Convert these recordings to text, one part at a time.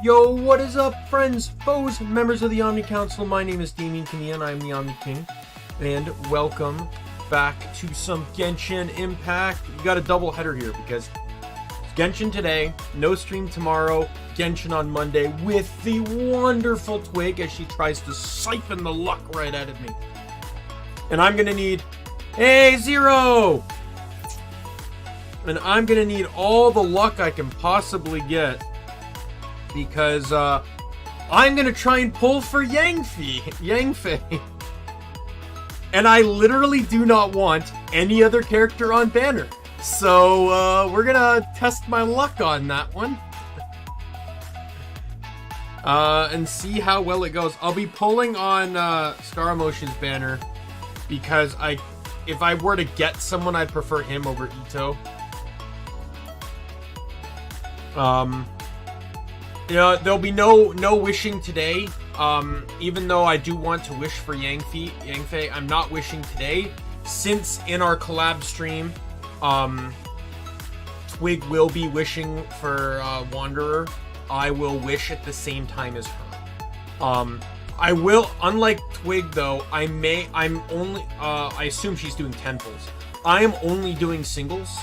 Yo, what is up, friends, foes, members of the Omni Council? My name is Daimien Kamiya and I'm the Omni King. And welcome back to some Genshin Impact. We got a double header here because it's Genshin today, no stream tomorrow, Genshin on Monday with the wonderful Twig as she tries to siphon the luck right out of me. And I'm gonna need a 0! And I'm gonna need all the luck I can possibly get, because I'm gonna try and pull for Yangfei. And I literally do not want any other character on banner. So we're gonna test my luck on that one. And see how well it goes. I'll be pulling on Star Emotion's banner because if I were to get someone, I'd prefer him over Ito. You know, there'll be no wishing today. Even though I do want to wish for Yangfei, I'm not wishing today, since in our collab stream, Twig will be wishing for Wanderer. I will wish at the same time as her. I will, unlike Twig though, I assume she's doing temples. I am only doing singles,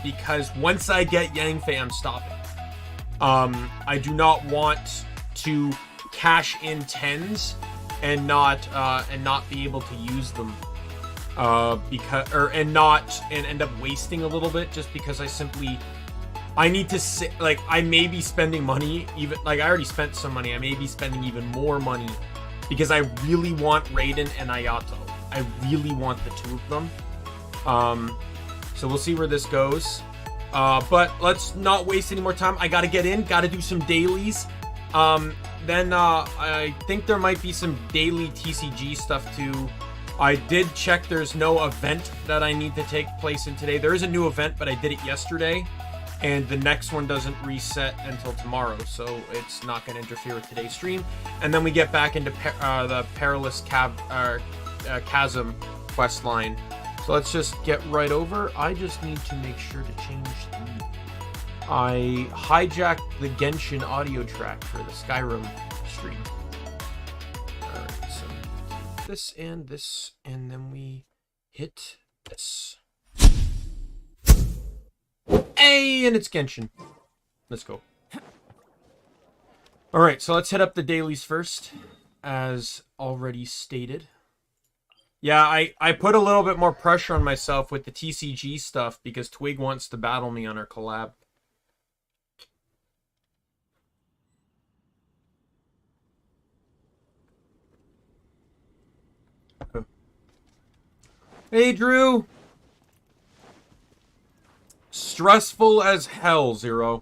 because once I get Yangfei, I'm stopping. I do not want to cash in 10s and not be able to use them, and end up wasting a little bit just because I need to sit, like, I may be spending money, even, like, I already spent some money, I may be spending even more money because I really want Raiden and Ayato. I really want the two of them. So we'll see where this goes. But let's not waste any more time. I gotta get in, gotta do some dailies. Then I think there might be some daily TCG stuff too. I did check there's no event that I need to take place in today. There is a new event, but I did it yesterday. And the next one doesn't reset until tomorrow, so it's not going to interfere with today's stream. And then we get back into the Perilous Chasm quest line. So let's just get right over. I just need to make sure to change the... I hijacked the Genshin audio track for the Skyrim stream. Alright, so this, and then we hit this. Hey, and it's Genshin. Let's go. Alright, so let's hit up the dailies first, as already stated. Yeah, I put a little bit more pressure on myself with the TCG stuff because Twig wants to battle me on our collab. Hey, Drew! Stressful as hell, Zero.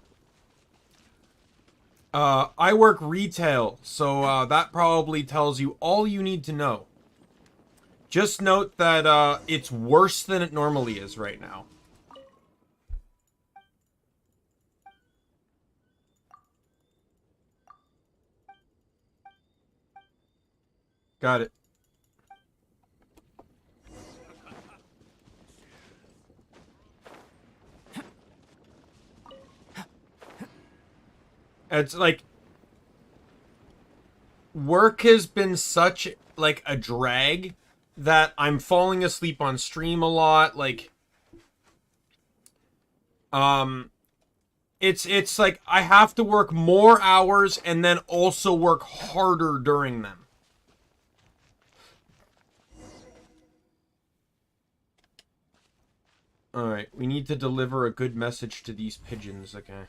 I work retail, so that probably tells you all you need to know. Just note that it's worse than it normally is right now. Got it. It's like, work has been such like a drag that I'm falling asleep on stream a lot. Like, it's like I have to work more hours and then also work harder during them. All right, we need to deliver a good message to these pigeons. Okay.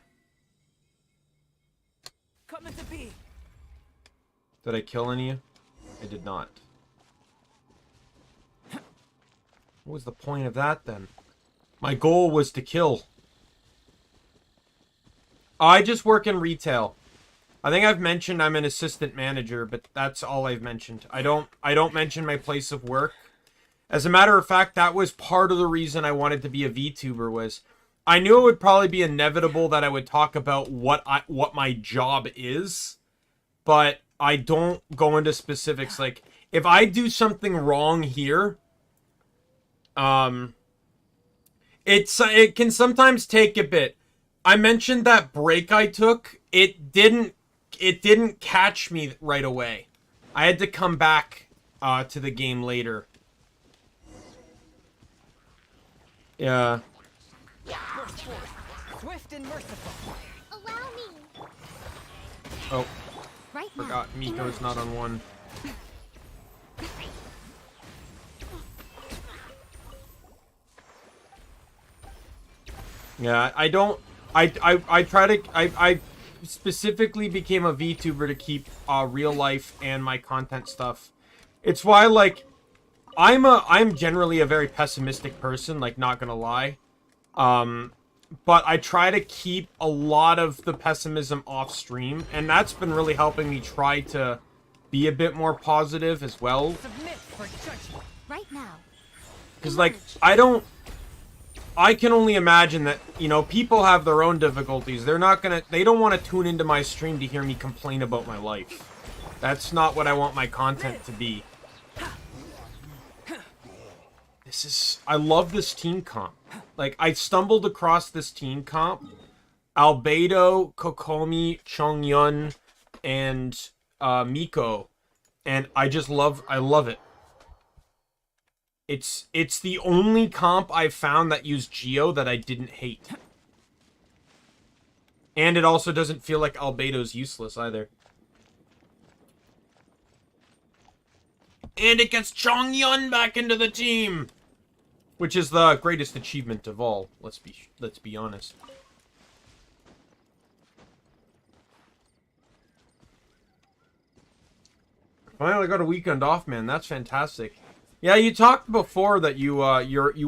Did I kill any of you? I did not. What was the point of that then? My goal was to kill. I just work in retail. I think I've mentioned I'm an assistant manager, but that's all I've mentioned. I don't mention my place of work. As a matter of fact, that was part of the reason I wanted to be a VTuber, was I knew it would probably be inevitable that I would talk about what my job is, but I don't go into specifics. Like, if I do something wrong here, it can sometimes take a bit. I mentioned that break I took. It didn't didn't catch me right away. I had to come back to the game later. Yeah. Swift and merciful. Allow me. Oh, Right forgot now. Miko's not on one. Yeah, I don't. I specifically became a VTuber to keep real life and my content stuff. It's why, like, I'm generally a very pessimistic person, like, not gonna lie. But I try to keep a lot of the pessimism off stream, and that's been really helping me try to be a bit more positive as well. Submit for judgment. Right now. Because, like, I can only imagine that, you know, people have their own difficulties. They don't want to tune into my stream to hear me complain about my life. That's not what I want my content to be. I love this team comp. Like, I stumbled across this team comp. Albedo, Kokomi, Chongyun, and Miko. And I love it. It's the only comp I've found that used Geo that I didn't hate. And it also doesn't feel like Albedo's useless either. And it gets Chongyun back into the team, which is the greatest achievement of all. Let's be honest. Finally got a weekend off, man. That's fantastic. Yeah, you talked before that you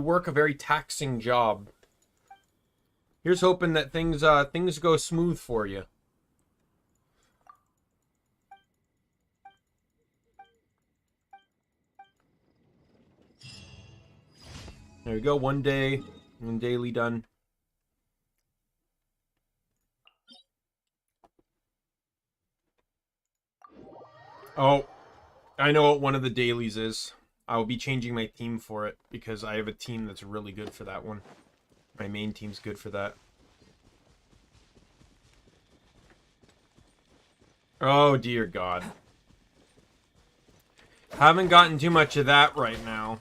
work a very taxing job. Here's hoping that things go smooth for you. There we go. One daily done. Oh, I know what one of the dailies is. I will be changing my team for it because I have a team that's really good for that one. My main team's good for that. Oh, dear God. Haven't gotten too much of that right now.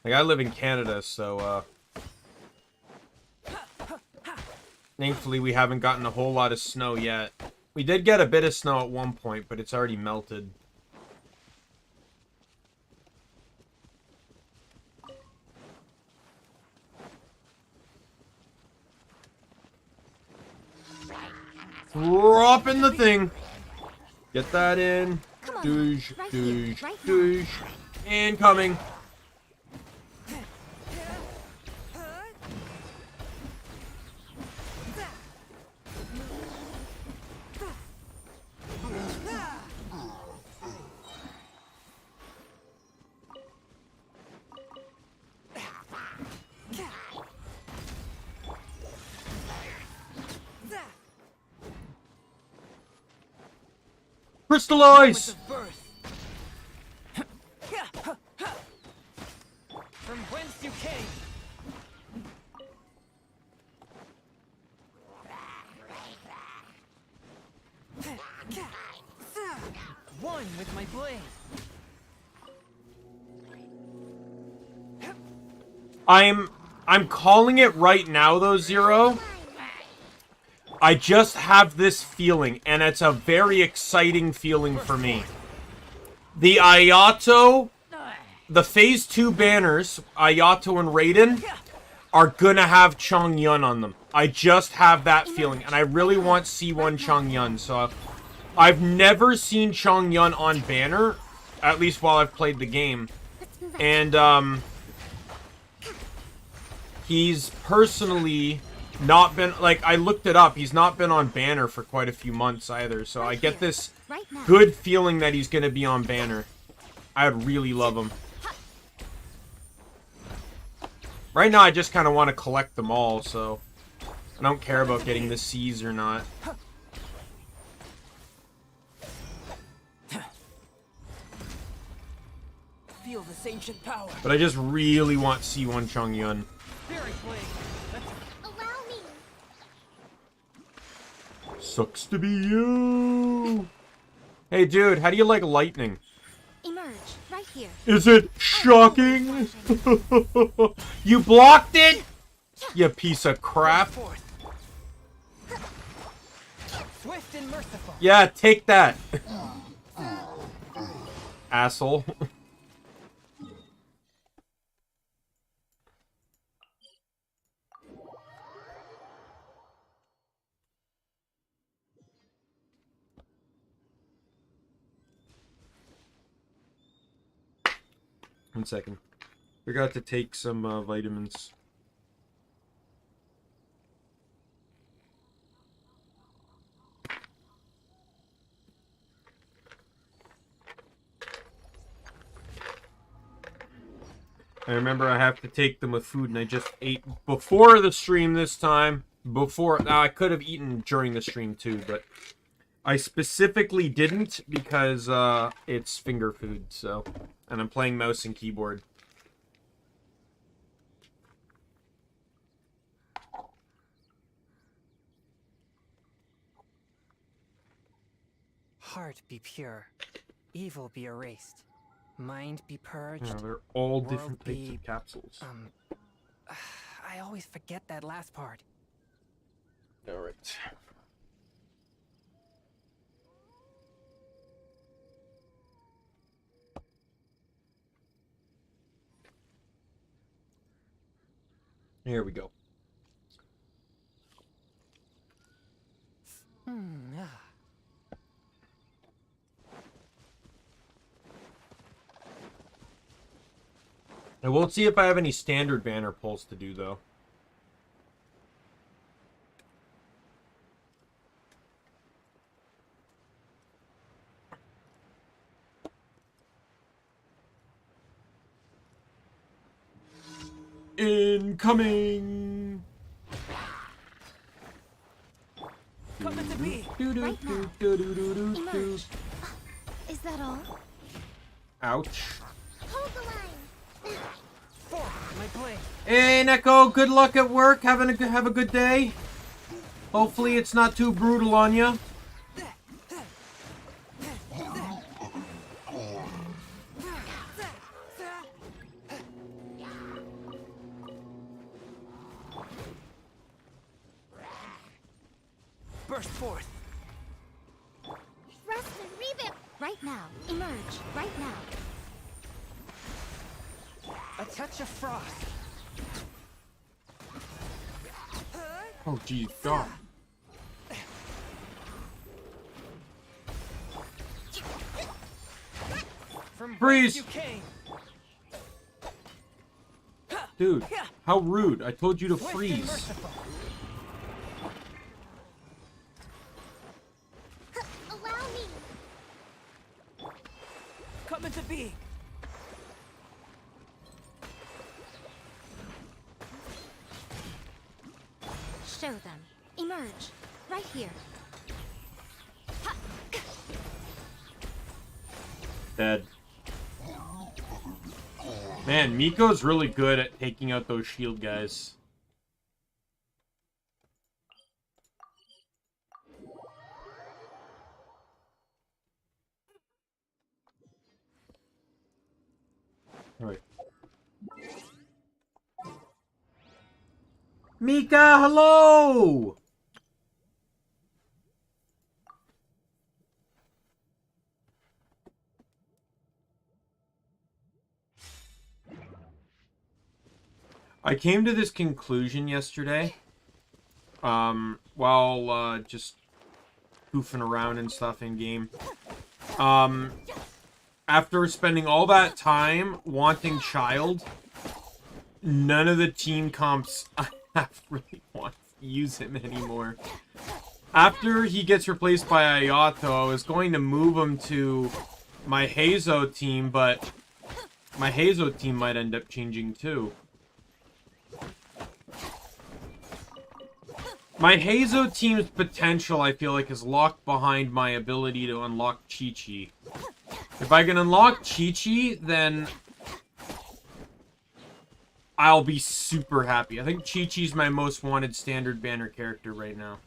Like, I live in Canada, so, thankfully we haven't gotten a whole lot of snow yet. We did get a bit of snow at one point, but it's already melted. Drop in the thing. Get that in. Douche, douche, douche. Incoming. Crystallize! From whence you came. One with my blade. I'm calling it right now though, Zero. I just have this feeling, and it's a very exciting feeling for me. The Ayato, the Phase 2 banners, Ayato and Raiden, are gonna have Chongyun on them. I just have that feeling, and I really want C1 Chongyun, so I've never seen Chongyun on banner, at least while I've played the game. And, he's personally not been, like, I looked it up, he's not been on banner for quite a few months either, so I get this good feeling that he's gonna be on banner. I'd really love him. Right now I just kind of want to collect them all, so I don't care about getting the C's or not. Feel this ancient power. But I just really want C1 Chongyun. Spirit blade. Allow me. Sucks to be you. Hey, dude, how do you like lightning? Emerge right here. Is it shocking? You blocked it? You piece of crap. Forth. Swift and merciful. Yeah, take that. Asshole. 1 second. Forgot to take some vitamins. I remember I have to take them with food, and I just ate before the stream this time. Now, I could have eaten during the stream too, but I specifically didn't because it's finger food, so... And I'm playing mouse and keyboard. Heart be pure, evil be erased, mind be purged. Yeah, they're all world different types be, of capsules. I always forget that last part. Alright. Here we go. I won't see if I have any standard banner pulls to do, though. Incoming! Coming to be. Right now. Emerge. Is that all? Ouch. Hold the line. Forth, my blade. Hey, Neko, good luck at work. Have a good day. Hopefully it's not too brutal on you. Burst forth. Rest and revamp. Right now. Emerge. Right now. A touch of frost. Oh, geez, God. From Freeze! whence you came. Dude, how rude. I told you to Swift and freeze. merciful. Allow me. Coming to be. Show them. Emerge. Right here. Dead. Man, Miko's really good at taking out those shield guys. Alright. Mika, hello! I came to this conclusion yesterday, while just goofing around and stuff in game. After spending all that time wanting Child, none of the team comps I really want to use him anymore. After he gets replaced by Ayato, I was going to move him to my Heizo team, but my Heizo team might end up changing too. My Heizo team's potential, I feel like, is locked behind my ability to unlock Chi-Chi. If I can unlock Chi-Chi, then I'll be super happy. I think Chi-Chi's my most wanted standard banner character right now.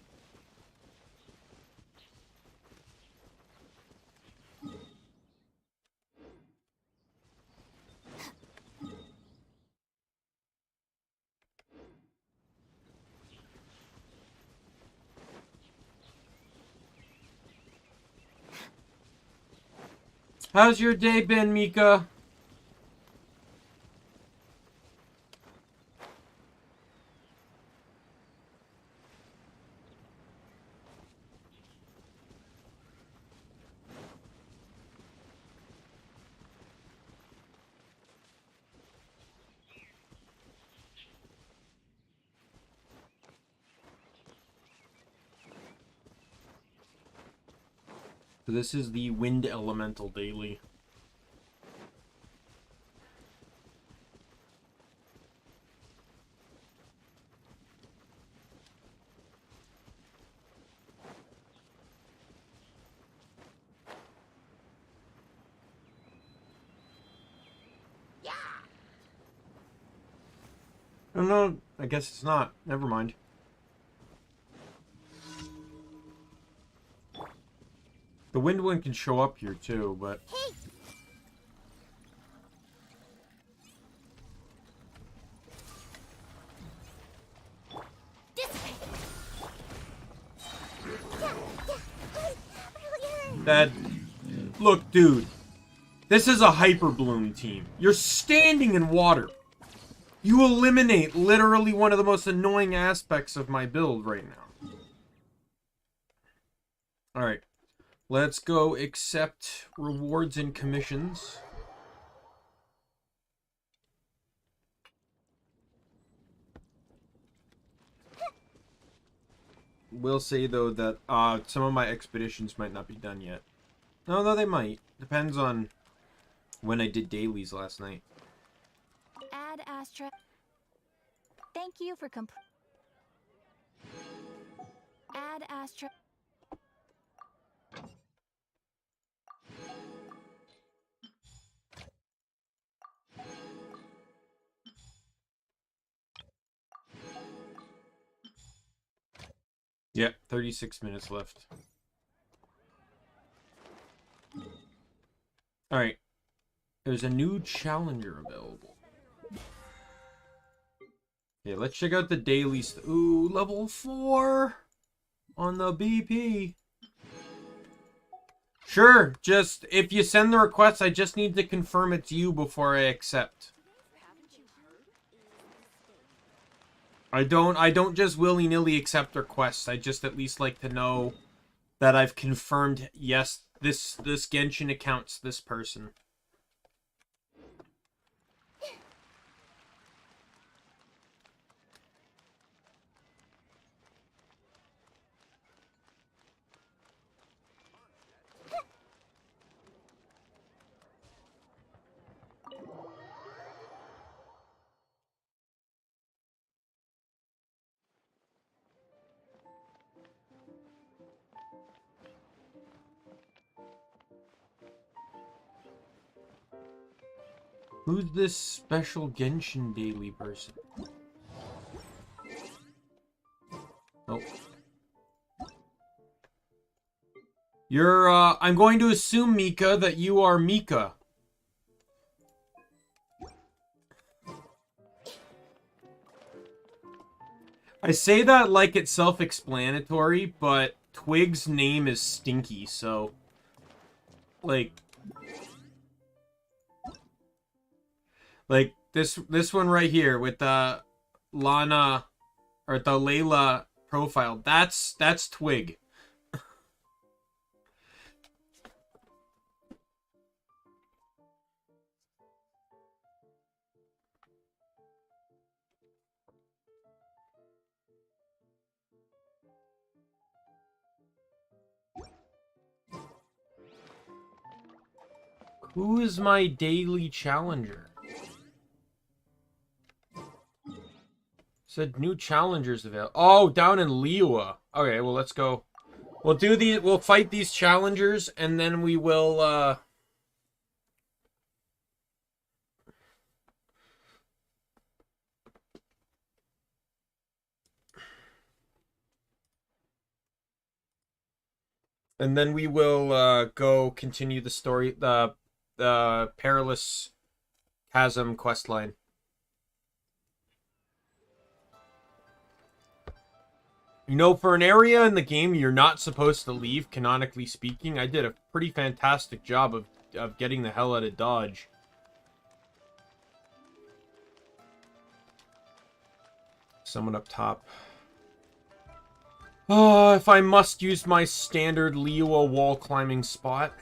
How's your day been, Mika? So this is the Wind Elemental Daily. Oh no, I guess it's not. Never mind. The wind one can show up here too, but... That... Look, dude. This is a Hyper Bloom team. You're standing in water. You eliminate literally one of the most annoying aspects of my build right now. Alright. Let's go accept rewards and commissions. Will say, though, that some of my expeditions might not be done yet. Although they might. Depends on when I did dailies last night. Add Astra. Thank you for Add Astra. Yeah, 36 minutes left. Alright. There's a new challenger available. Okay, let's check out the daily ooh, level 4 on the BP. Sure, just if you send the request, I just need to confirm it's you before I accept. I don't just willy-nilly accept requests. I just at least like to know that I've confirmed, yes, this Genshin account's this person. Who's this special Genshin daily person? Oh. You're, I'm going to assume, Mika, that you are Mika. I say that like it's self-explanatory, but Twig's name is Stinky, so... Like, this one right here with the Lana or the Layla profile. That's Twig. Who is my daily challenger? Said new challengers available. Oh, down in Liyue. Okay, well, let's go. We'll do these. We'll fight these challengers, and then we will. And then we will go continue the story, the perilous Chasm questline. You know, for an area in the game you're not supposed to leave, canonically speaking, I did a pretty fantastic job of of getting the hell out of Dodge. Someone up top. Oh, if I must use my standard Liyue wall climbing spot.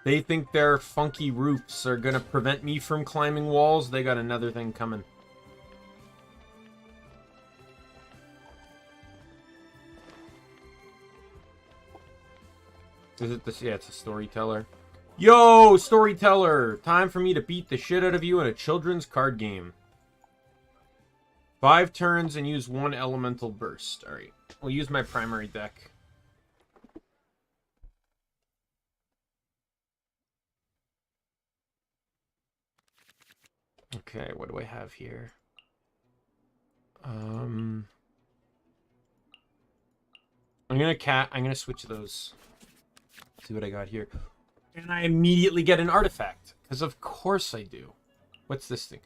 They think their funky roofs are gonna prevent me from climbing walls. They got another thing coming. Is it this? Yeah, it's a storyteller. Yo, storyteller! Time for me to beat the shit out of you in a children's card game. 5 turns and use 1 elemental burst. Alright, we'll use my primary deck. Okay, what do I have here? I'm gonna switch those. See what I got here. And I immediately get an artifact. Because of course I do. What's this thing?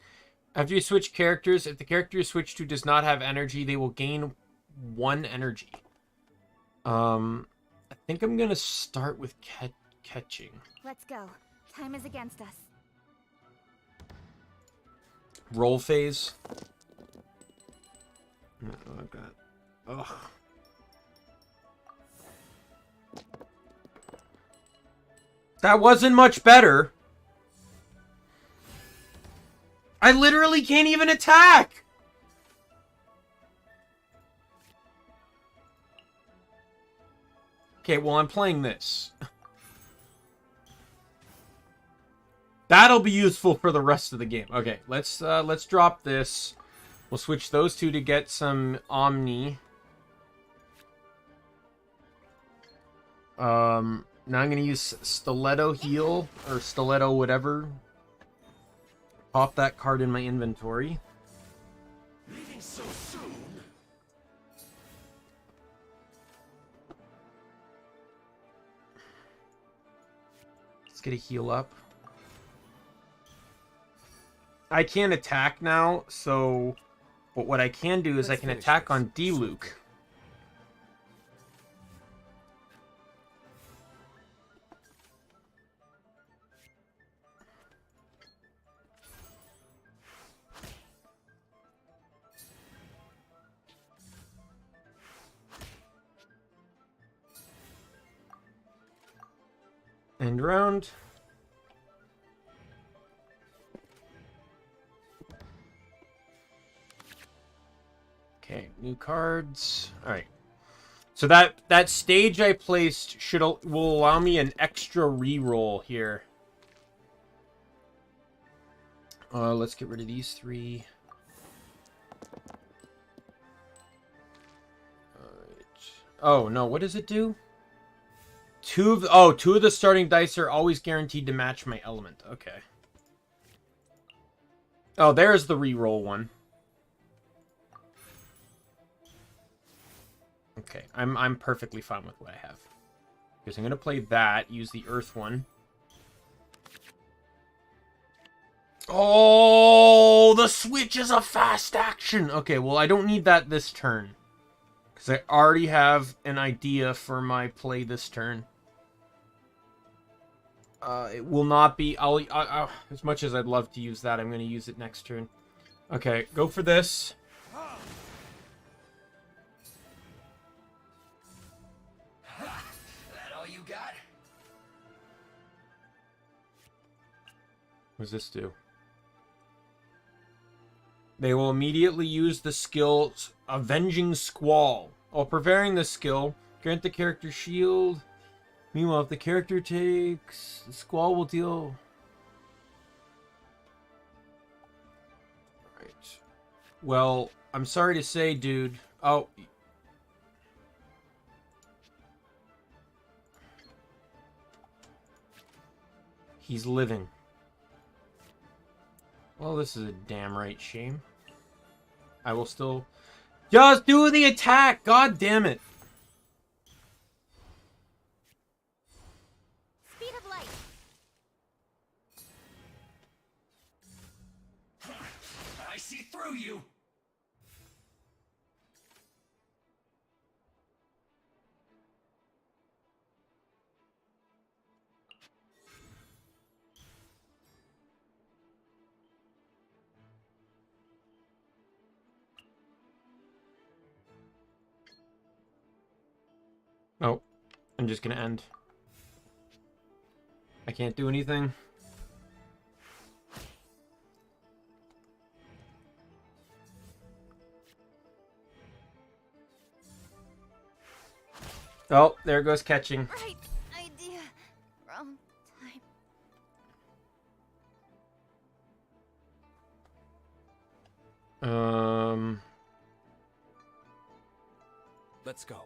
After you switch characters, if the character you switch to does not have energy, they will gain 1 energy. I think I'm gonna start with catching. Let's go. Time is against us. Roll phase. Oh, I've got. Ugh. That wasn't much better. I literally can't even attack. Okay, well, I'm playing this. That'll be useful for the rest of the game. Okay, let's drop this. We'll switch those two to get some Omni. Now I'm gonna use Stiletto Heal or Stiletto whatever. Pop that card in my inventory. Leaving so soon. Let's get a heal up. I can't attack now, so... But what I can do is I can attack on D-Luke. End round. Okay, new cards. All right. So that stage I placed will allow me an extra reroll here. Let's get rid of these 3. All right. Oh no, what does it do? 2 of the starting dice are always guaranteed to match my element. Okay. Oh, there's the reroll one. Okay, I'm perfectly fine with what I have. Because I'm gonna play that, use the earth one. Oh, the switch is a fast action. Okay, well I don't need that this turn. Because I already have an idea for my play this turn. It will not be... as much as I'd love to use that, I'm going to use it next turn. Okay, go for this. That all you got? What does this do? They will immediately use the skill Avenging Squall. While preparing the skill, grant the character shield. Meanwhile, if the character takes... The Squall will deal... Right. Well, I'm sorry to say, dude. Oh. He's living. Well, this is a damn right shame. I will still... Just do the attack! God damn it! Speed of light. I see through you. I'm just gonna end. I can't do anything. Oh, there goes catching. Right idea. Wrong time. Let's go.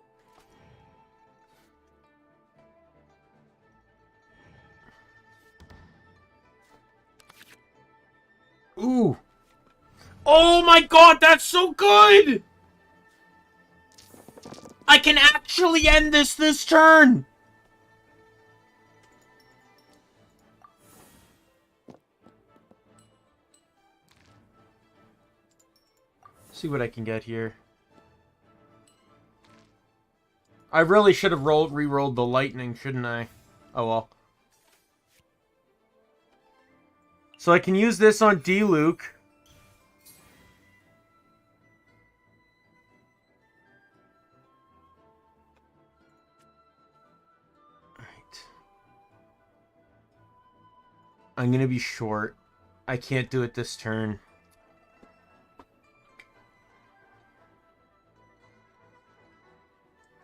Ooh. Oh my god, that's so good! I can actually end this turn! See what I can get here. I really should have re-rolled the lightning, shouldn't I? Oh well. So I can use this on D-Luke. Alright. I'm gonna be short. I can't do it this turn.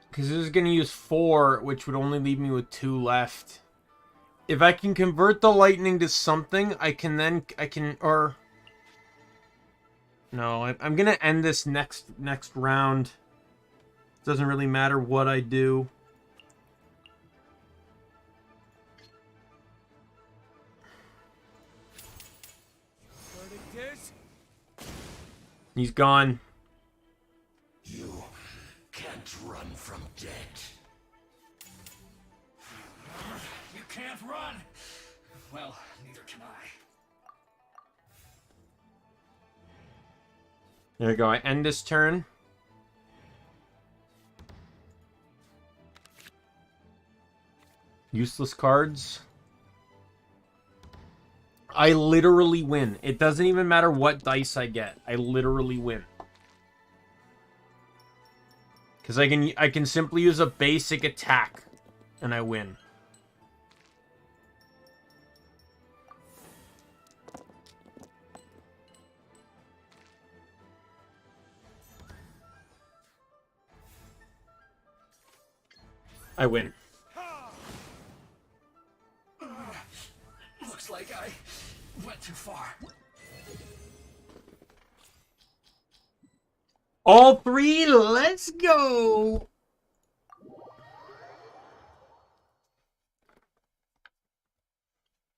Because this is going to use 4, which would only leave me with 2 left. If I can convert the lightning to something, or... No, I'm going to end this next round. Doesn't really matter what I do. He's gone. You can't run from death. You can't run! Well, neither can I. There we go. I end this turn. Useless cards. I literally win. It doesn't even matter what dice I get. I literally win. Because I can simply use a basic attack and I win. I win. Looks like I went too far. All 3, let's go!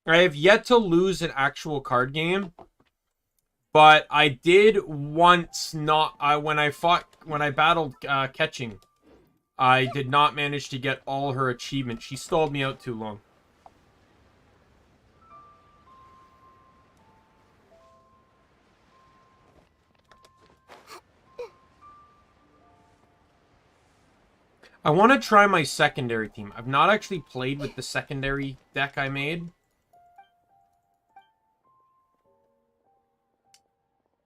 I have yet to lose an actual card game, but I did once not. When I battled Catching, I did not manage to get all her achievements. She stalled me out too long. I want to try my secondary team. I've not actually played with the secondary deck I made.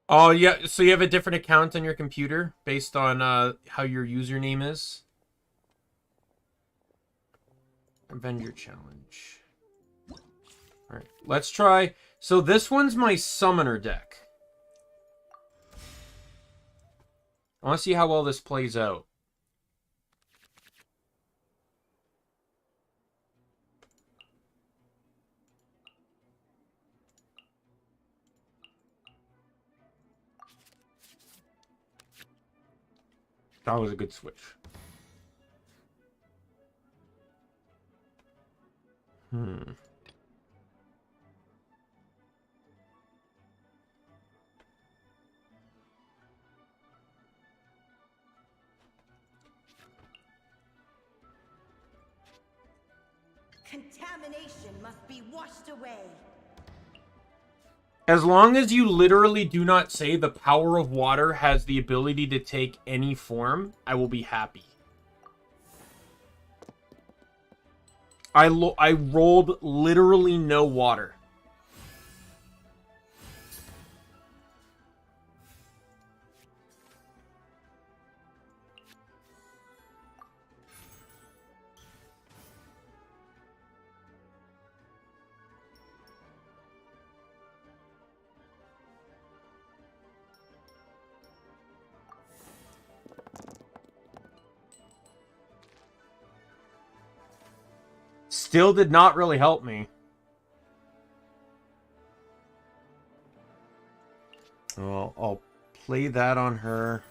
Oh, yeah, so you have a different account on your computer based on how your username is? Avenger Challenge. Alright, let's try. So this one's my summoner deck. I want to see how well this plays out. That was a good switch. Contamination must be washed away. As long as you literally do not say the power of water has the ability to take any form, I will be happy. I rolled literally no water. Still did not really help me. Well, I'll play that on her.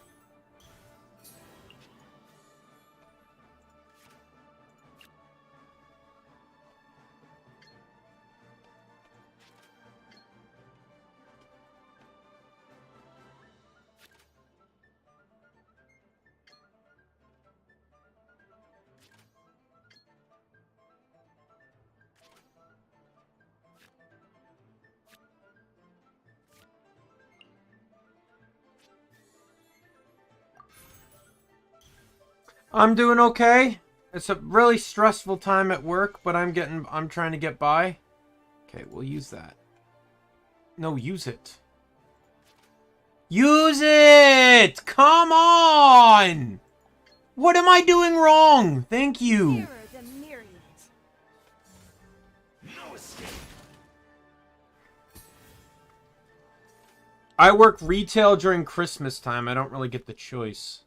I'm doing okay. It's a really stressful time at work, but I'm trying to get by. Okay, we'll use that. No, use it. Use it! Come on! What am I doing wrong? Thank you. Mirror the myriad. No escape. I work retail during Christmas time. I don't really get the choice.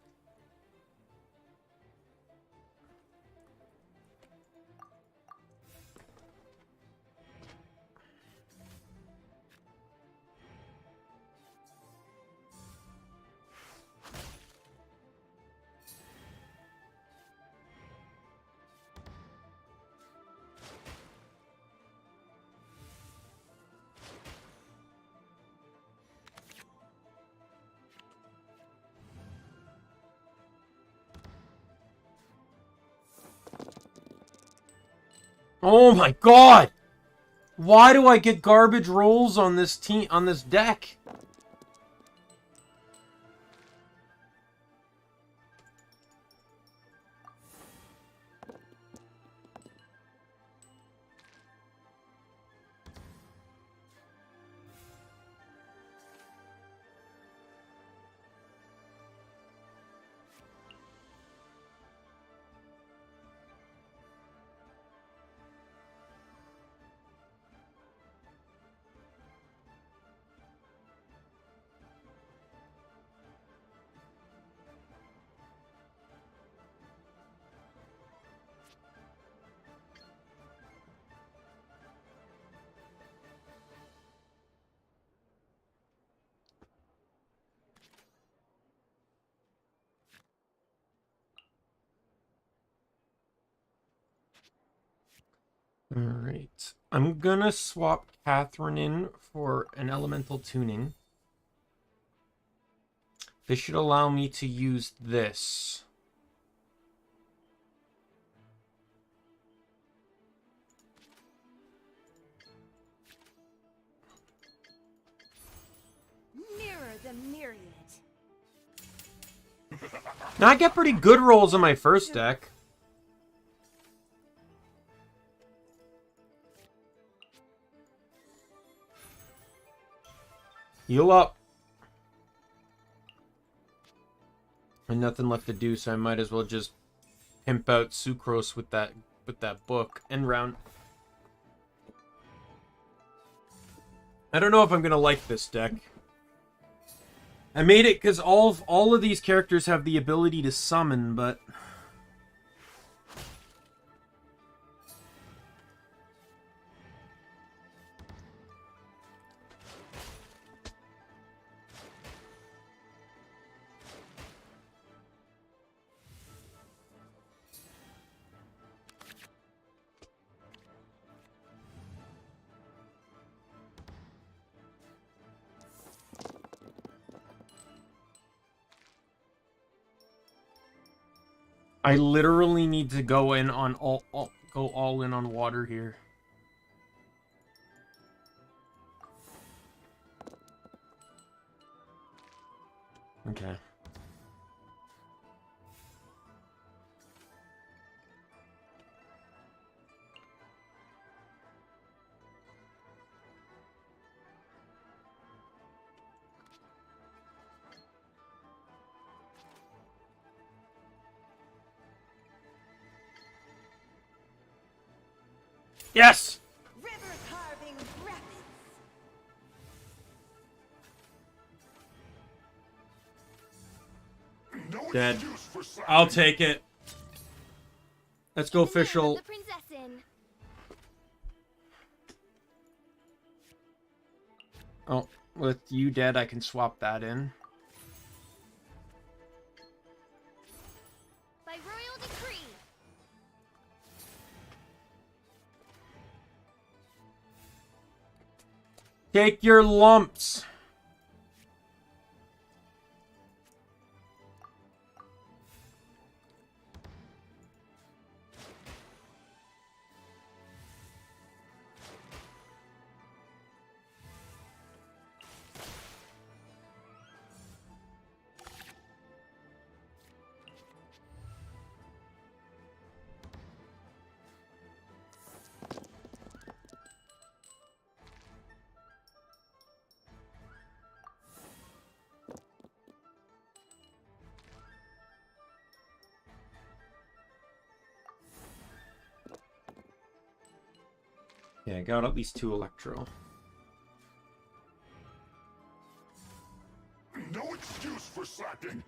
Oh my god! Why do I get garbage rolls on this deck? Alright. I'm gonna swap Catherine in for an elemental tuning. This should allow me to use this. Mirror the myriad. Now I get pretty good rolls on my first deck. Heal up. And nothing left to do, so I might as well just pimp out Sucrose with that book. End round. I don't know if I'm gonna like this deck. I made it because all of these characters have the ability to summon, but I literally need to go in on go all in on water here. Okay. Yes! River carving rapids. No Dead. excuse for slacking. I'll take it. Let's go official. The princess in. Oh, with you dead, I can swap that in. By royal decree. Take your lumps. Yeah, I got at least 2 electro. No excuse for slacking.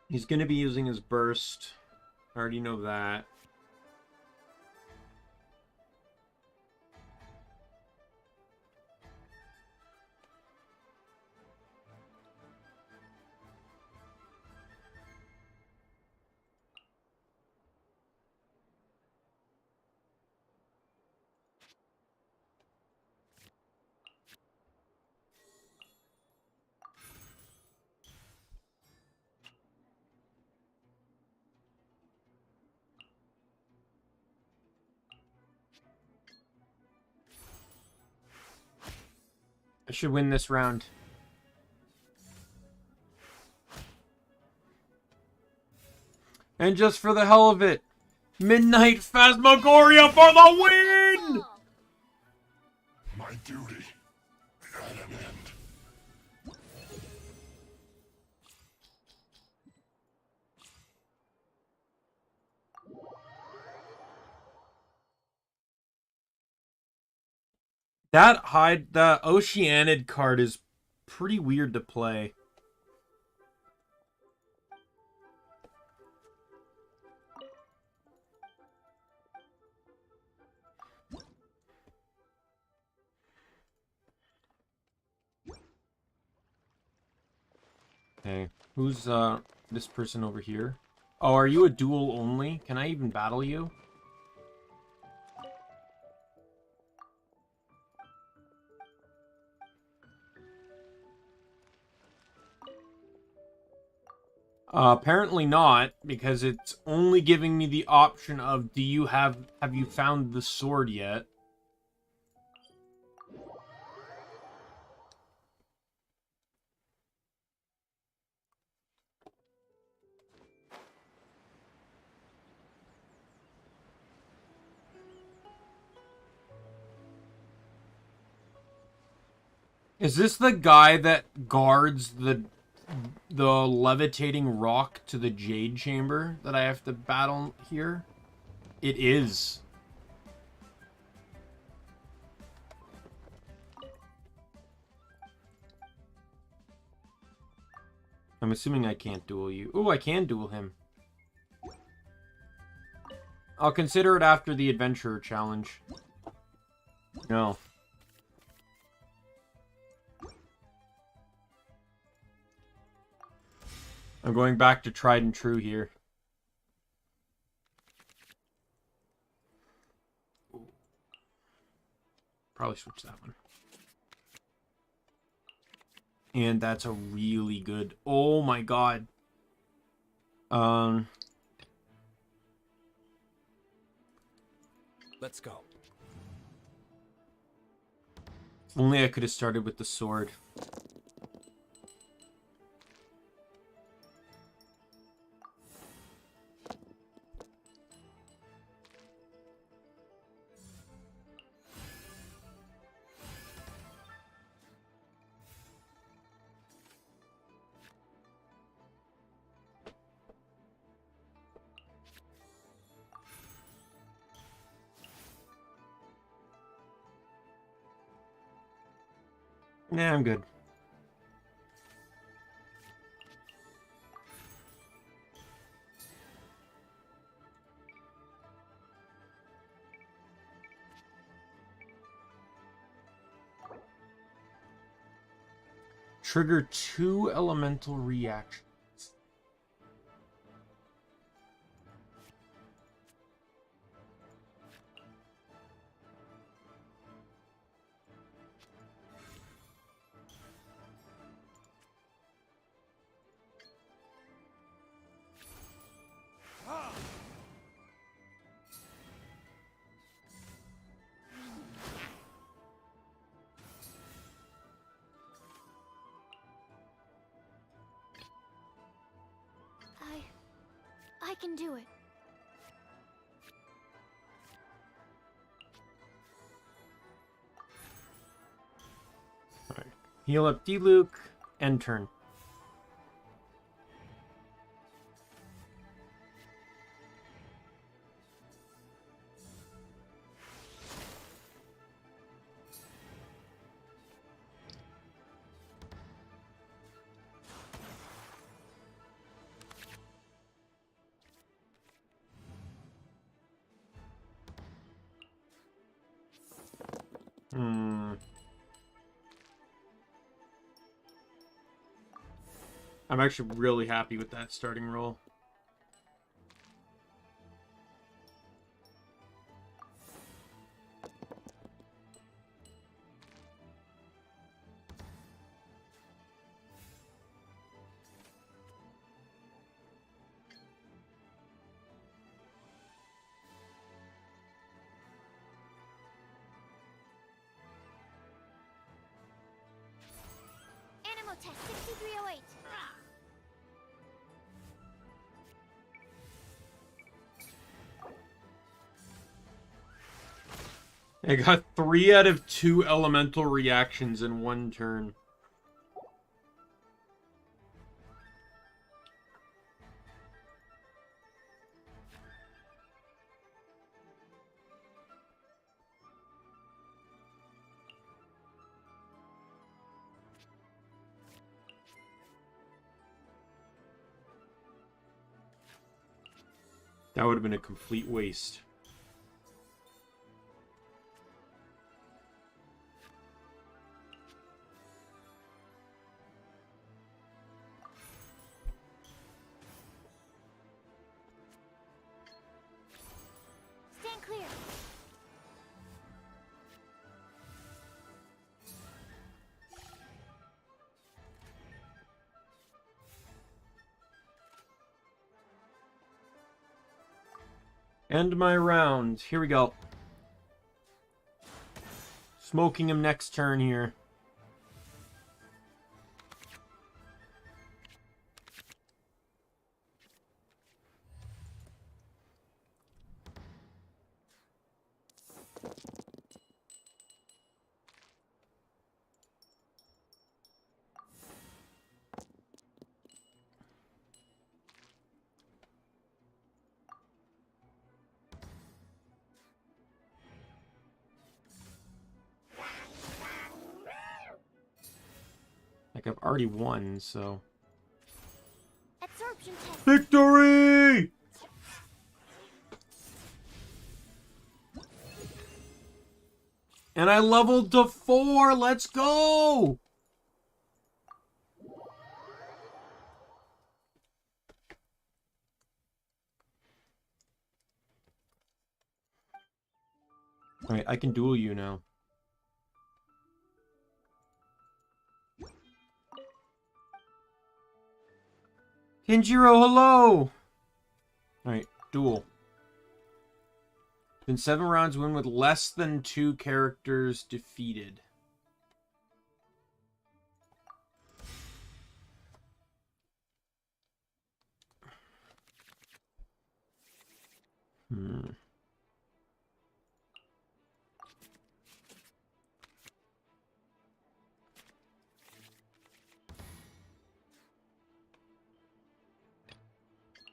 He's gonna be using his burst. I already know that. I should win this round. And just for the hell of it, Midnight Phasmagoria for the win! My duty at an end. The Oceanid card is pretty weird to play. Okay, who's this person over here? Oh, are you a duel only? Can I even battle you? Apparently not, because it's only giving me the option of have you found the sword yet? Is this the guy that guards the levitating rock to the Jade Chamber that I have to battle here? It is. I'm assuming I can't duel you. Oh, I can duel him. I'll consider it after the Adventurer Challenge. No. I'm going back to tried and true here. Probably switch that one. And that's a really good... Oh my god. Let's go. If only I could have started with the sword. Nah, I'm good. Trigger 2 elemental reactions. I can do it. Alright. Heal up D-Luke, end turn. I'm actually really happy with that starting roll. Animal test 6308. I got 3 out of 2 elemental reactions in one turn. That would have been a complete waste. Stand clear. End my round. Here we go. Smoking him next turn here. Like, I've already won, so... Absorption test. Victory! And I leveled to 4! Let's go! Alright, I can duel you now. Kenjiro, hello! Alright, duel. Been 7 rounds, win with less than 2 characters defeated.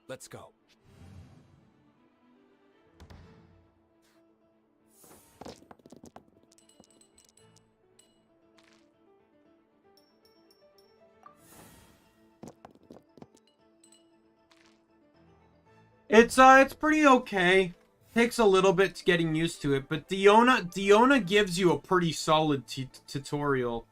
Let's go. It's pretty okay. Takes a little bit to getting used to it, but Diona gives you a pretty solid tutorial.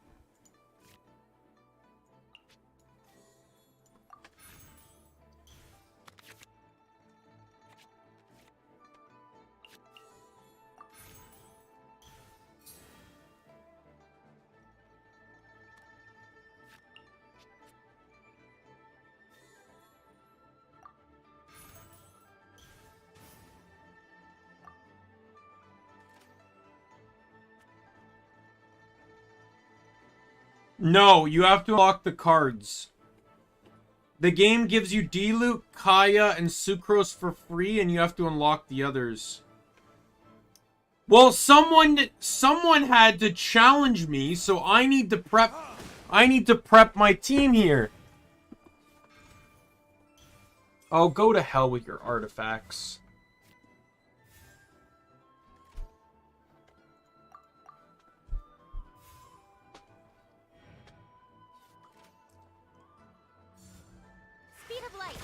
No, you have to unlock the cards. The game gives you Diluc, Kaya, and Sucrose for free, and you have to unlock the others. Well, someone had to challenge me, so I need to prep my team here. Oh, go to hell with your artifacts. Speed of light.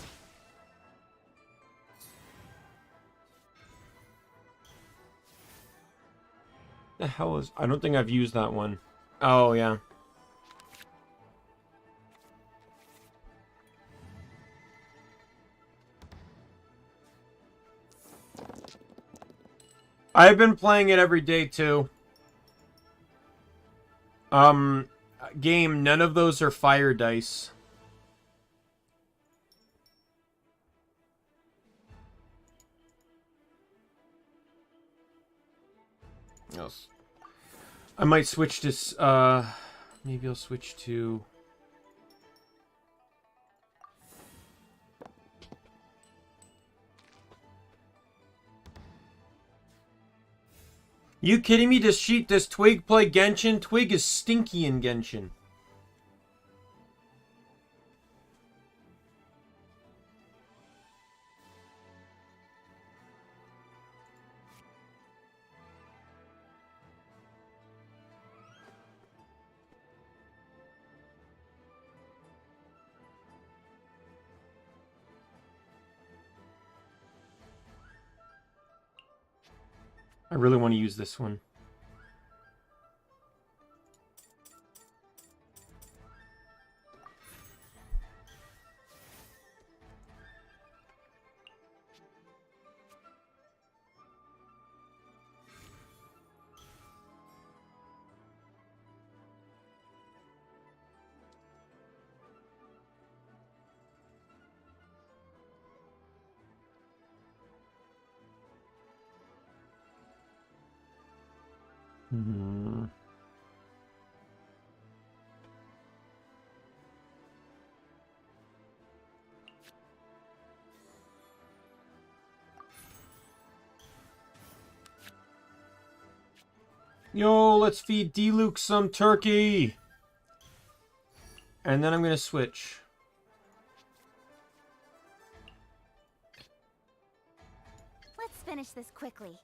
The hell is... I don't think I've used that one. Oh, yeah. I've been playing it every day, too. Game, none of those are fire dice. Yes. I might switch to, maybe I'll switch to... You kidding me? Does Twig play Genshin? Twig is stinky in Genshin. I really want to use this one. Hmm. Yo, let's feed Diluc some turkey. And then I'm going to switch. Let's finish this quickly.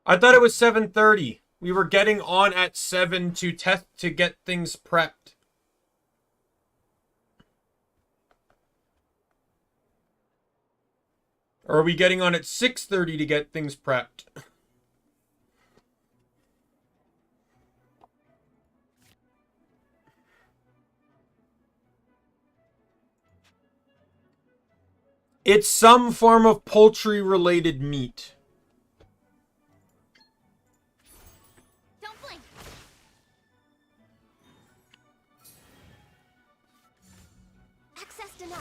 I thought it was 7:30. We were getting on at 7 to get things prepped. Or are we getting on at 6:30 to get things prepped? It's some form of poultry-related meat. Don't blink. Access denied.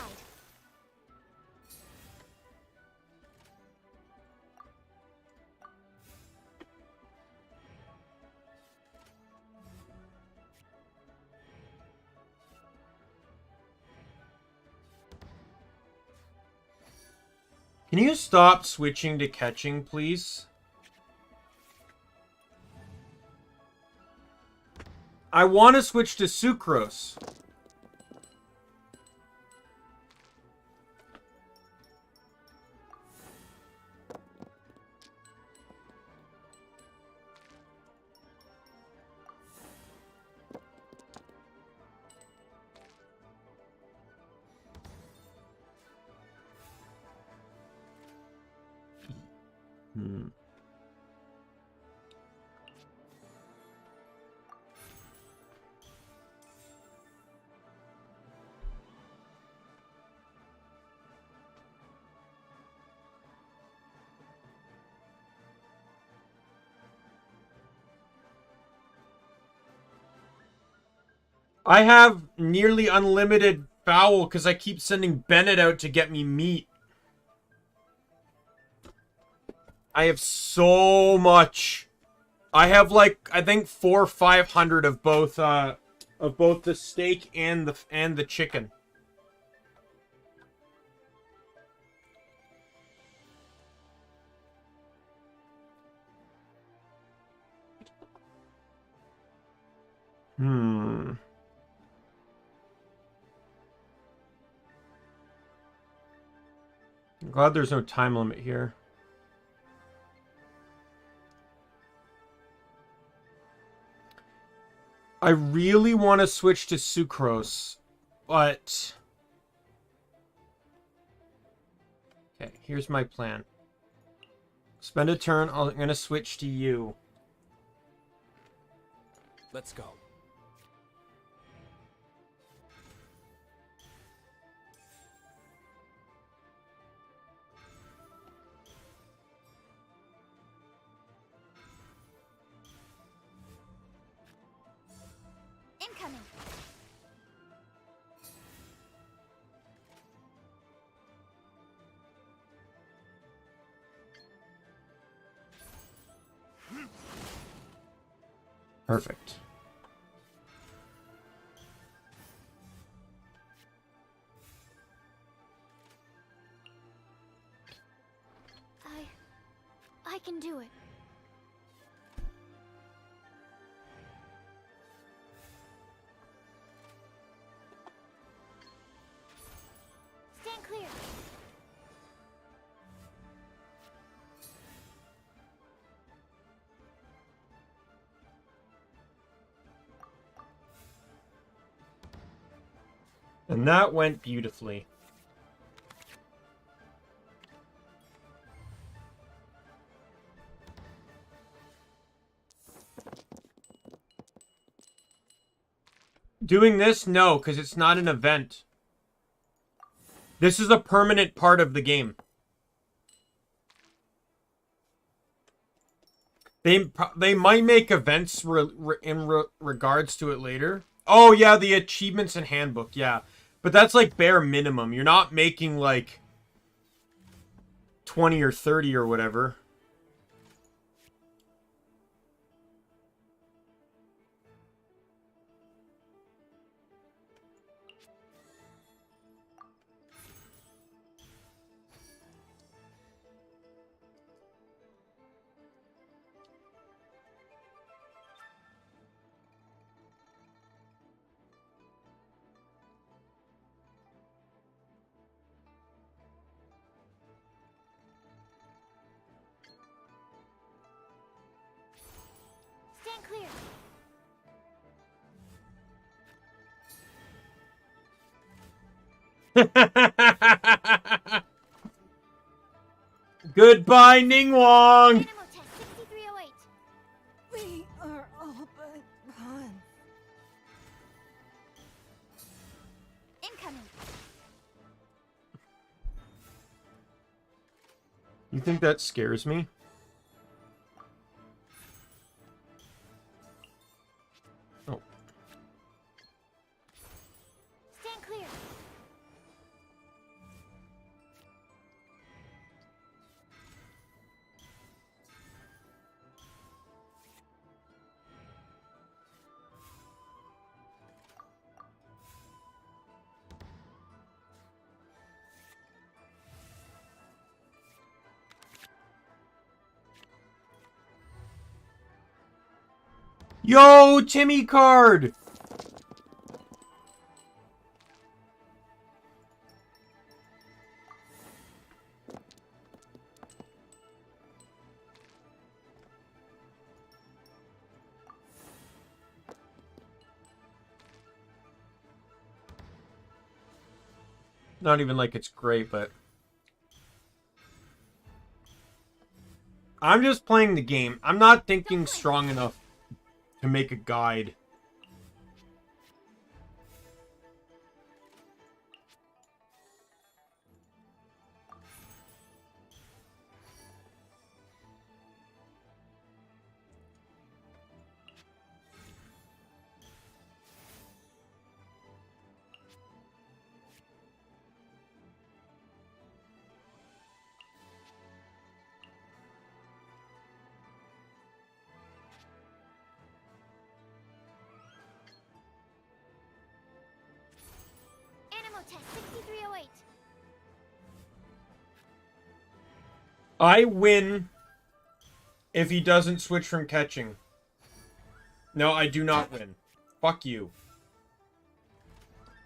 Can you stop switching to catching, please? I want to switch to Sucrose. I have nearly unlimited foul because I keep sending Bennett out to get me meat. I have so much. I have like I think 400 or 500 of both the steak and the chicken. I'm glad there's no time limit here. I really want to switch to sucrose, but... Okay, here's my plan. Spend a turn, I'm going to switch to you. Let's go. Incoming. Perfect. I can do it. Stand clear. And that went beautifully. Doing this? No, because it's not an event. This is a permanent part of the game. They might make events in regards to it later. Oh, yeah, the achievements and handbook, yeah. But that's like bare minimum. You're not making like 20 or 30 or whatever. Stand clear. Goodbye, Ningguang! Dynamo test 6308. We are all but gone. Incoming. You think that scares me? Oh. Stand clear. Yo, Timmy card! Not even like it's great, but... I'm just playing the game. I'm not thinking strong enough to make a guide. Animal test 6308. I win if he doesn't switch from catching. No, I do not win. Fuck you.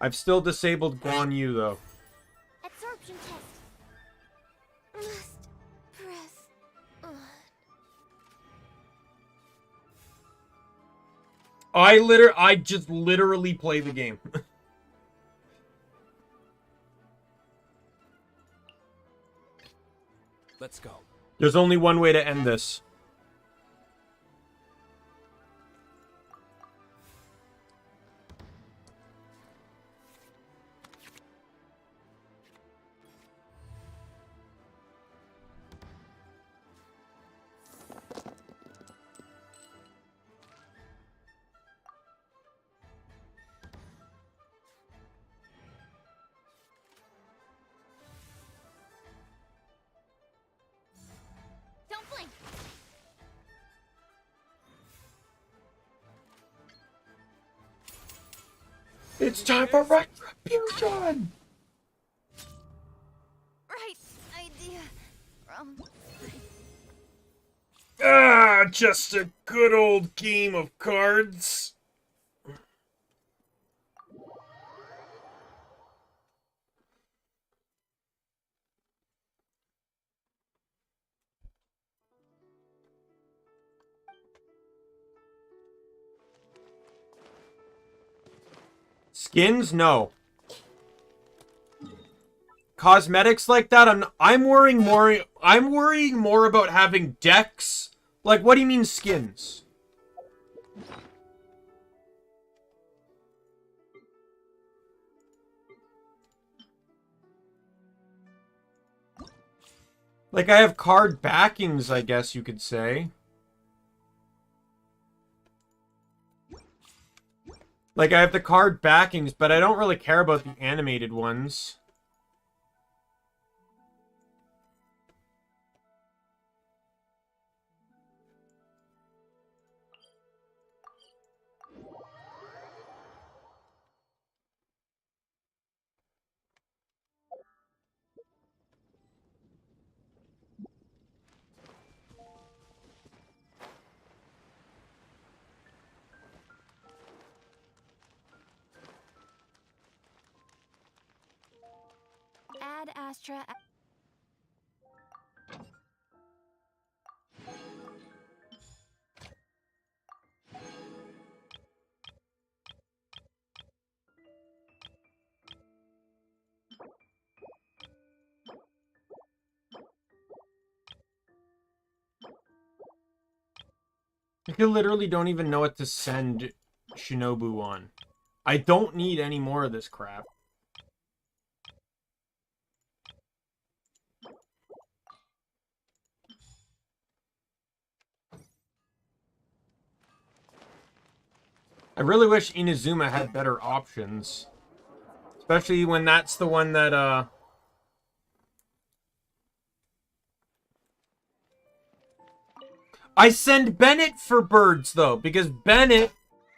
I've still disabled Guan Yu, though. Absorption test. Must press on. I just literally play the game. Let's go. There's only one way to end this. Don't blink. It's time for retribution! Right idea. Wrong. Ah, just a good old game of cards. Skins? No. Cosmetics like that? I'm worrying more about having decks. Like, what do you mean skins? Like, I have card backings, I guess you could say. Like, I have the card backings, but I don't really care about the animated ones. Add Astra. I literally don't even know what to send Shinobu on. I don't need any more of this crap. I really wish Inazuma had better options. Especially when that's the one that, I send Bennett for birds, though, because Bennett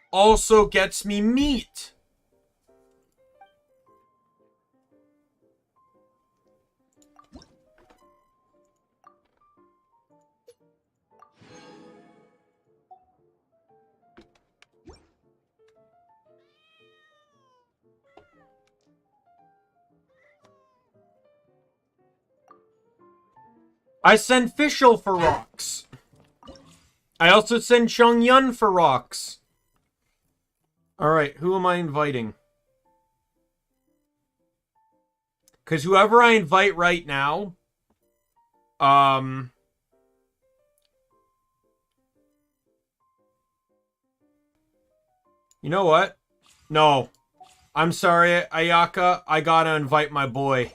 also gets me meat. I send Fischl for rocks. I also send Chongyun for rocks. Alright, who am I inviting? Because whoever I invite right now, You know what? No. I'm sorry, Ayaka. I gotta invite my boy.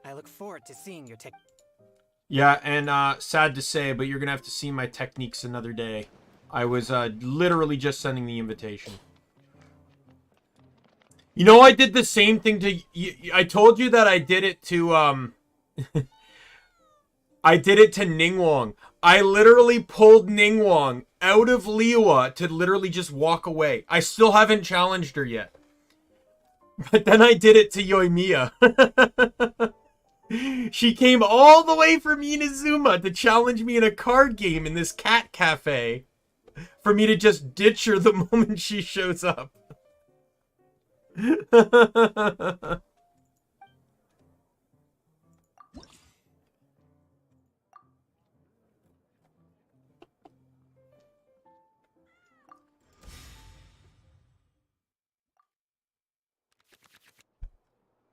I look forward to seeing your tech. Yeah, and sad to say, but you're gonna have to see my techniques another day. I was literally just sending the invitation. You know, I did the same thing to... I told you that I did it to, I did it to Ningguang. I literally pulled Ningguang out of Liyue to literally just walk away. I still haven't challenged her yet. But then I did it to Yoimiya. She came all the way from Inazuma to challenge me in a card game in this cat cafe. For me to just ditch her the moment she shows up.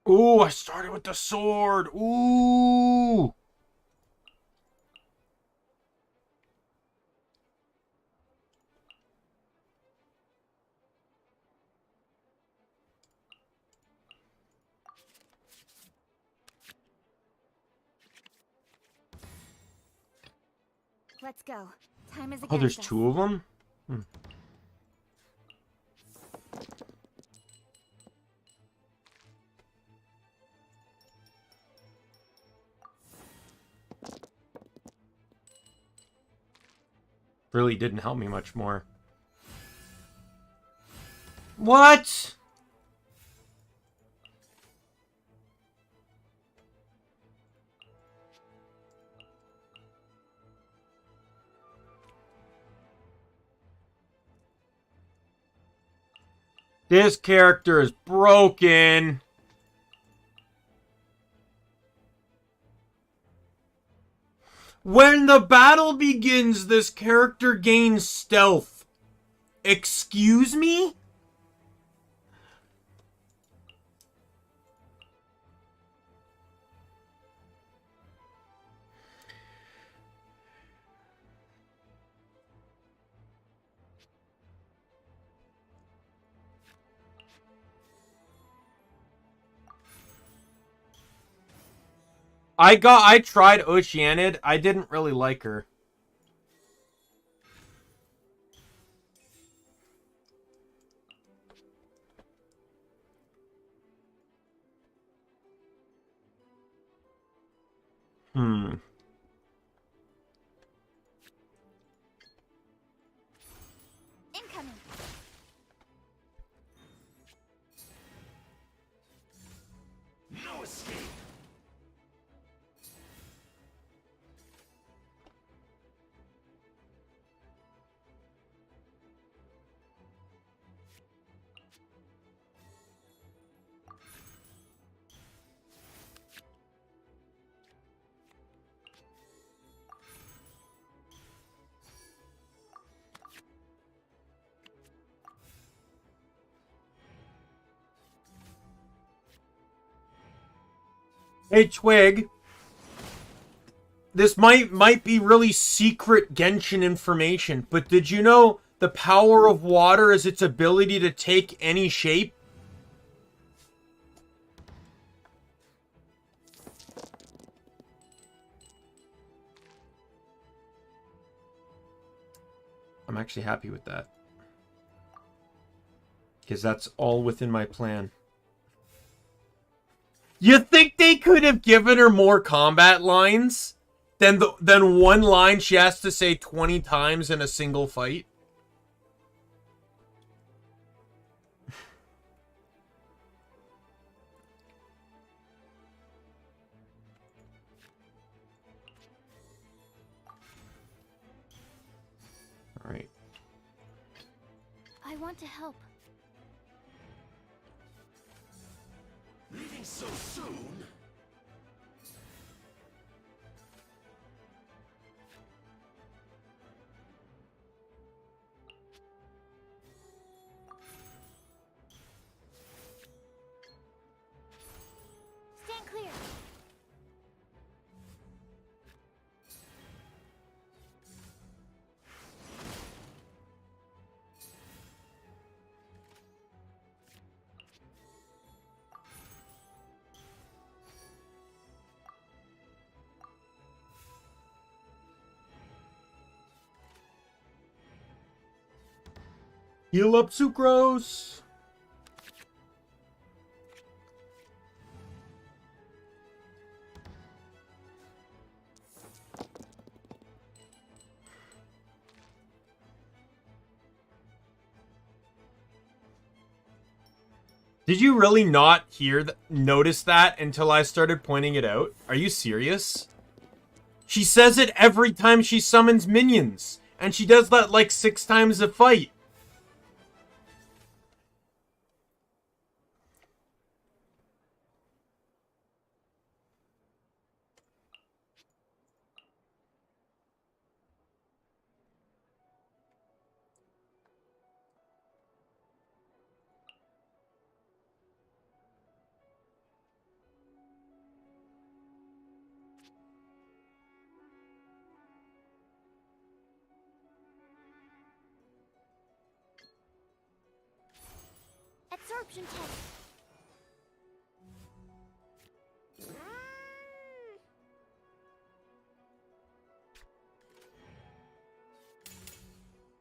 Ooh, I started with the sword. Ooh. Let's go. Time is against Oh, there's us. 2 of them? Hmm. Really didn't help me much more. What? This character is broken. When the battle begins, this character gains stealth. Excuse me? I tried Oceanid. I didn't really like her. Hmm. Incoming. No escape. Hey, Twig. This might be really secret Genshin information, but did you know the power of water is its ability to take any shape? I'm actually happy with that. Because that's all within my plan. You think they could have given her more combat lines than one line she has to say 20 times in a single fight? All right. I want to help. Leaving so soon? Stand clear. Heal up, Sucrose! Did you really not notice that until I started pointing it out? Are you serious? She says it every time she summons minions. And she does that like 6 times a fight. Absorption test.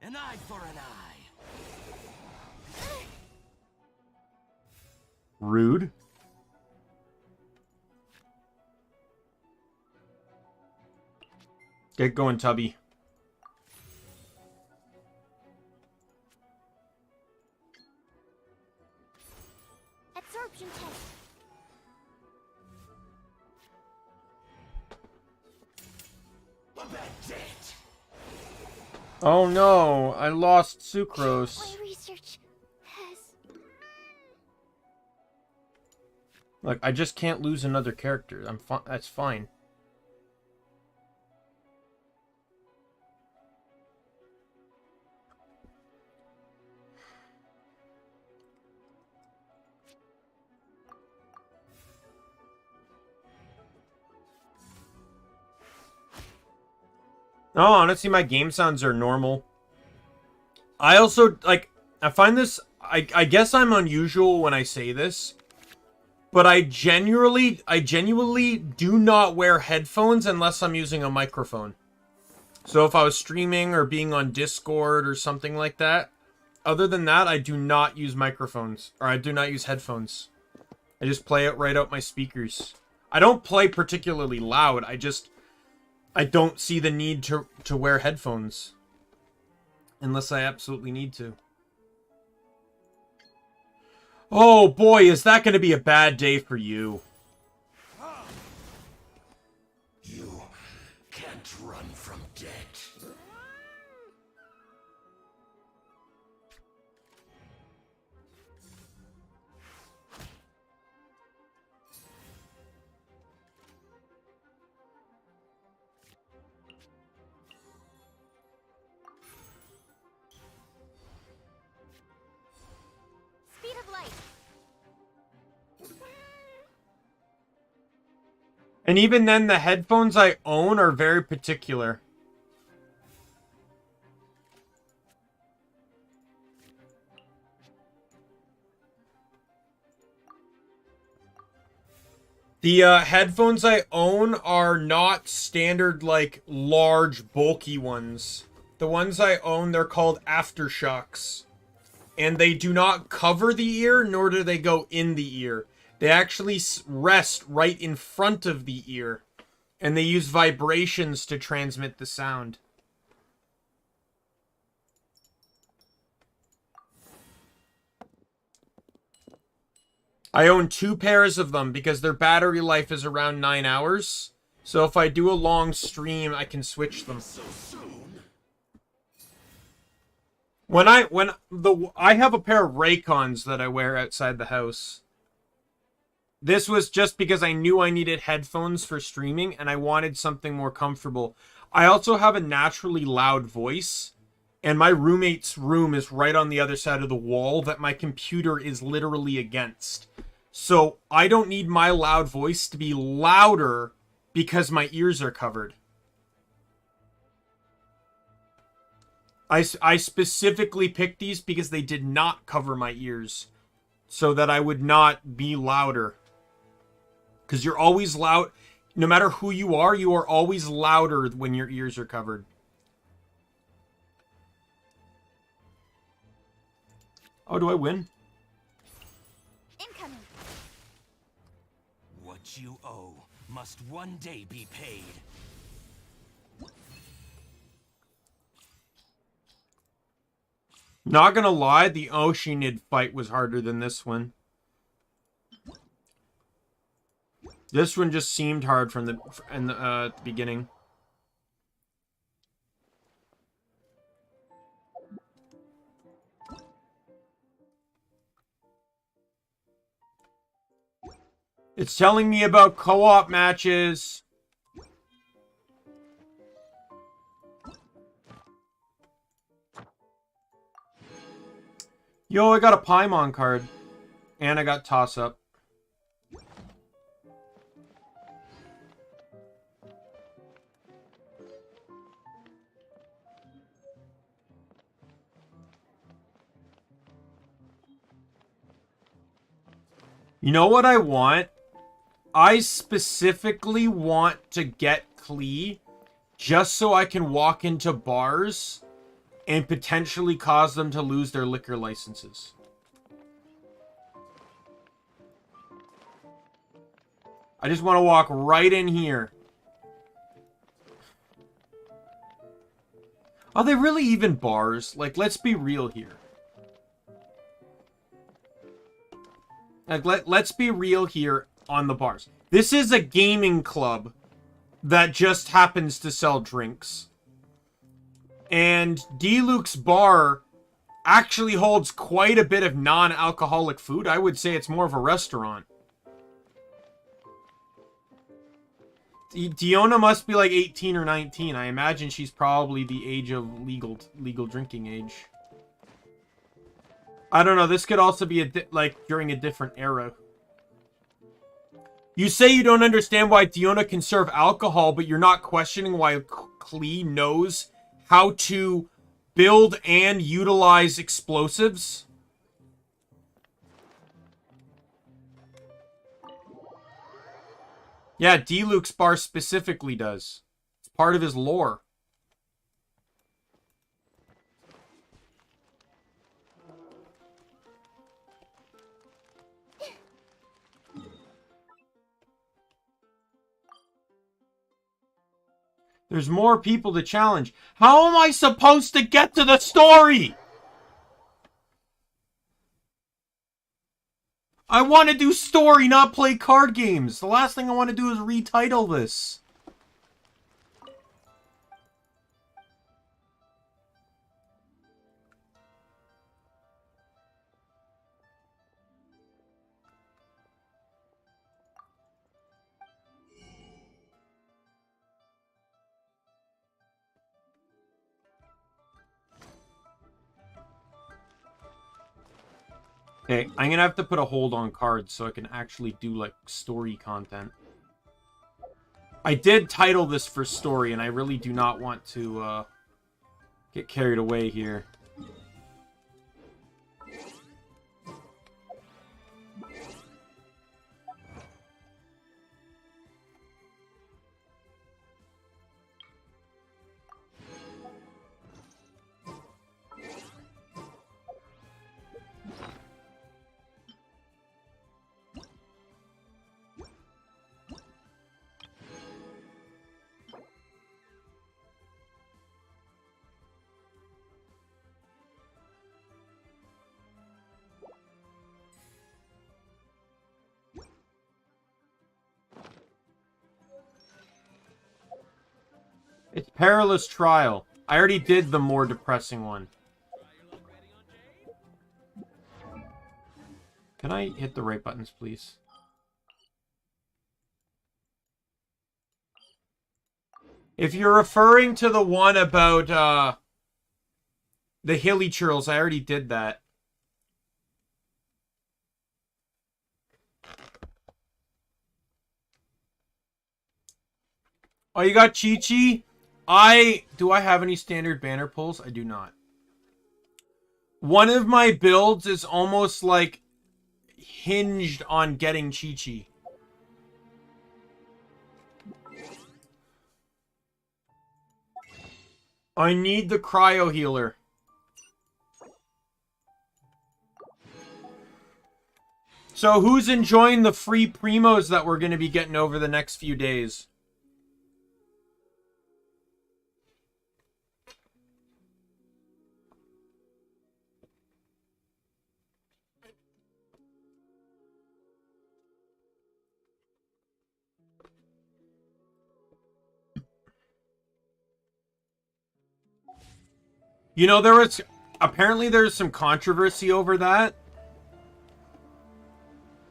An eye for an eye. Rude. Get going, Tubby. Absorption test. A bad debt. Oh no, I lost Sucrose. My research has... Look, I just can't lose another character. That's fine. No, honestly, my game sounds are normal. I also, like, I find this... I guess I'm unusual when I say this. But I genuinely do not wear headphones unless I'm using a microphone. So if I was streaming or being on Discord or something like that, other than that, I do not use microphones. Or I do not use headphones. I just play it right out my speakers. I don't play particularly loud. I don't see the need to wear headphones. Unless I absolutely need to. Oh boy, is that going to be a bad day for you. You can't run from debt. Speed of light. And even then, the headphones I own are very particular. The headphones I own are not standard, like, large, bulky ones. The ones I own, they're called aftershocks. And they do not cover the ear, nor do they go in the ear. They actually rest right in front of the ear. And they use vibrations to transmit the sound. I own 2 pairs of them because their battery life is around 9 hours. So if I do a long stream, I can switch them. So soon? I have a pair of Raycons that I wear outside the house. This was just because I knew I needed headphones for streaming and I wanted something more comfortable. I also have a naturally loud voice, and my roommate's room is right on the other side of the wall that my computer is literally against. So I don't need my loud voice to be louder because my ears are covered. I specifically picked these because they did not cover my ears, so that I would not be louder. Because you're always loud. No matter who you are always louder when your ears are covered. Oh, do I win? Incoming. What you owe must one day be paid. Not gonna lie, the Oceanid fight was harder than this one. This one just seemed hard from the at the beginning. It's telling me about co-op matches. Yo, I got a Paimon card. And I got toss-up. You know what I want? I specifically want to get Klee just so I can walk into bars and potentially cause them to lose their liquor licenses. I just want to walk right in here. Are they really even bars? Like, let's be real here. Like, let's be real here on the bars. This is a gaming club that just happens to sell drinks. And D-Luke's bar actually holds quite a bit of non-alcoholic food. I would say it's more of a restaurant. Diona must be like 18 or 19. I imagine she's probably the age of legal drinking age. I don't know. This could also be like during a different era. You say you don't understand why Diona can serve alcohol, but you're not questioning why Klee knows how to build and utilize explosives? Yeah, D-Luke's bar specifically does. It's part of his lore. There's more people to challenge. How am I supposed to get to the story? I want to do story, not play card games. The last thing I want to do is retitle this. Okay, I'm gonna have to put a hold on cards so I can actually do, like, story content. I did title this for story, and I really do not want to, get carried away here. It's Perilous Trial. I already did the more depressing one. Can I hit the right buttons, please? If you're referring to the one about, the hilly churls, I already did that. Oh, you got Chi-Chi? Do I have any standard banner pulls? I do not. One of my builds is almost like hinged on getting Chi-Chi. I need the cryo healer. So who's enjoying the free primos that we're going to be getting over the next few days? You know, apparently there's some controversy over that.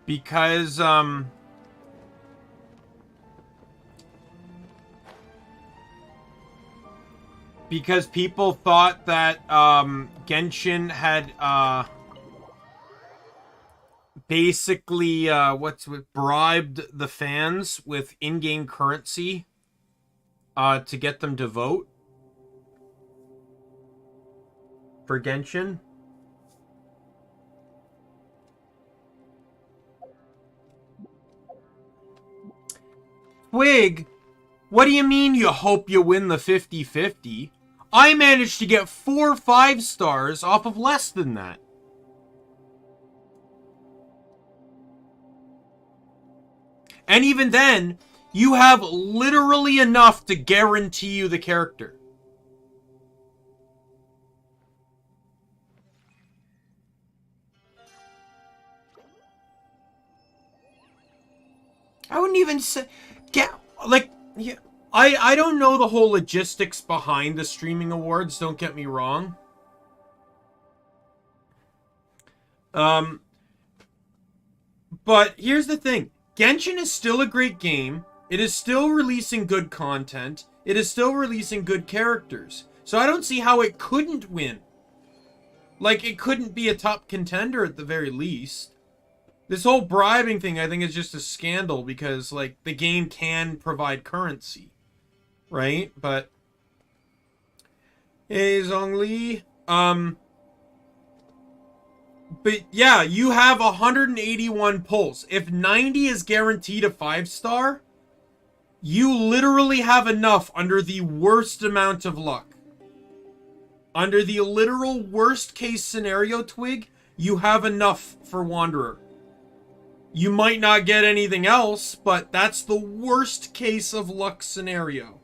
Because, people thought that, Genshin had, basically, bribed the fans with in-game currency, to get them to vote for Genshin. Twig, what do you mean you hope you win the 50-50? I managed to get 4 5-stars off of less than that. And even then, you have literally enough to guarantee you the character. I wouldn't even say... Yeah, I don't know the whole logistics behind the streaming awards, don't get me wrong. But here's the thing. Genshin is still a great game. It is still releasing good content. It is still releasing good characters. So I don't see how it couldn't win. Like, it couldn't be a top contender at the very least. This whole bribing thing, I think, is just a scandal because, like, the game can provide currency. Right? But... Hey, Zhongli. But, yeah, you have 181 pulls. If 90 is guaranteed a 5-star, you literally have enough under the worst amount of luck. Under the literal worst-case scenario, Twig, you have enough for Wanderer. You might not get anything else, but that's the worst case of luck scenario.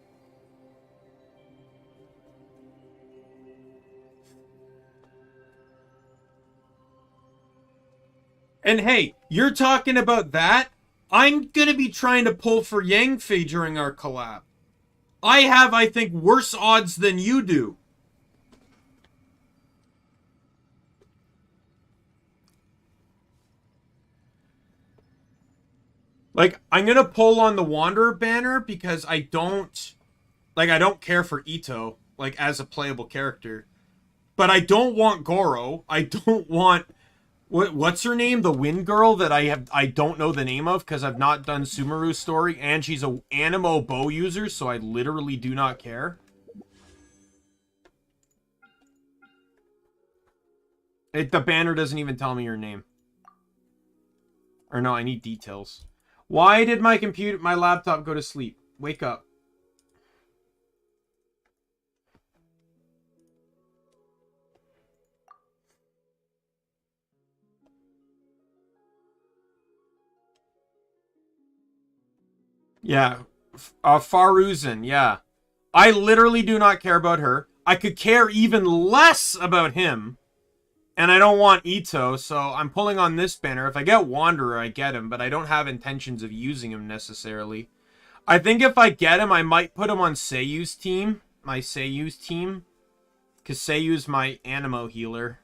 And hey, you're talking about that? I'm gonna be trying to pull for Yangfei during our collab. I have, I think, worse odds than you do. Like, I'm gonna pull on the Wanderer banner because I don't care for Ito, like, as a playable character. But I don't want Goro. I don't want... What's her name? The Wind Girl that I don't know the name of because I've not done Sumeru's story. And she's a Animo bow user, so I literally do not care. The banner doesn't even tell me your name. Or no, I need details. Why did my laptop go to sleep? Wake up. Yeah. Faruzan, yeah. I literally do not care about her. I could care even less about him. And I don't want Ito, so I'm pulling on this banner. If I get Wanderer, I get him, but I don't have intentions of using him necessarily. I think if I get him, I might put him on Seiyu's team. My Seiyu's team. Because Seiyu's my Animo healer.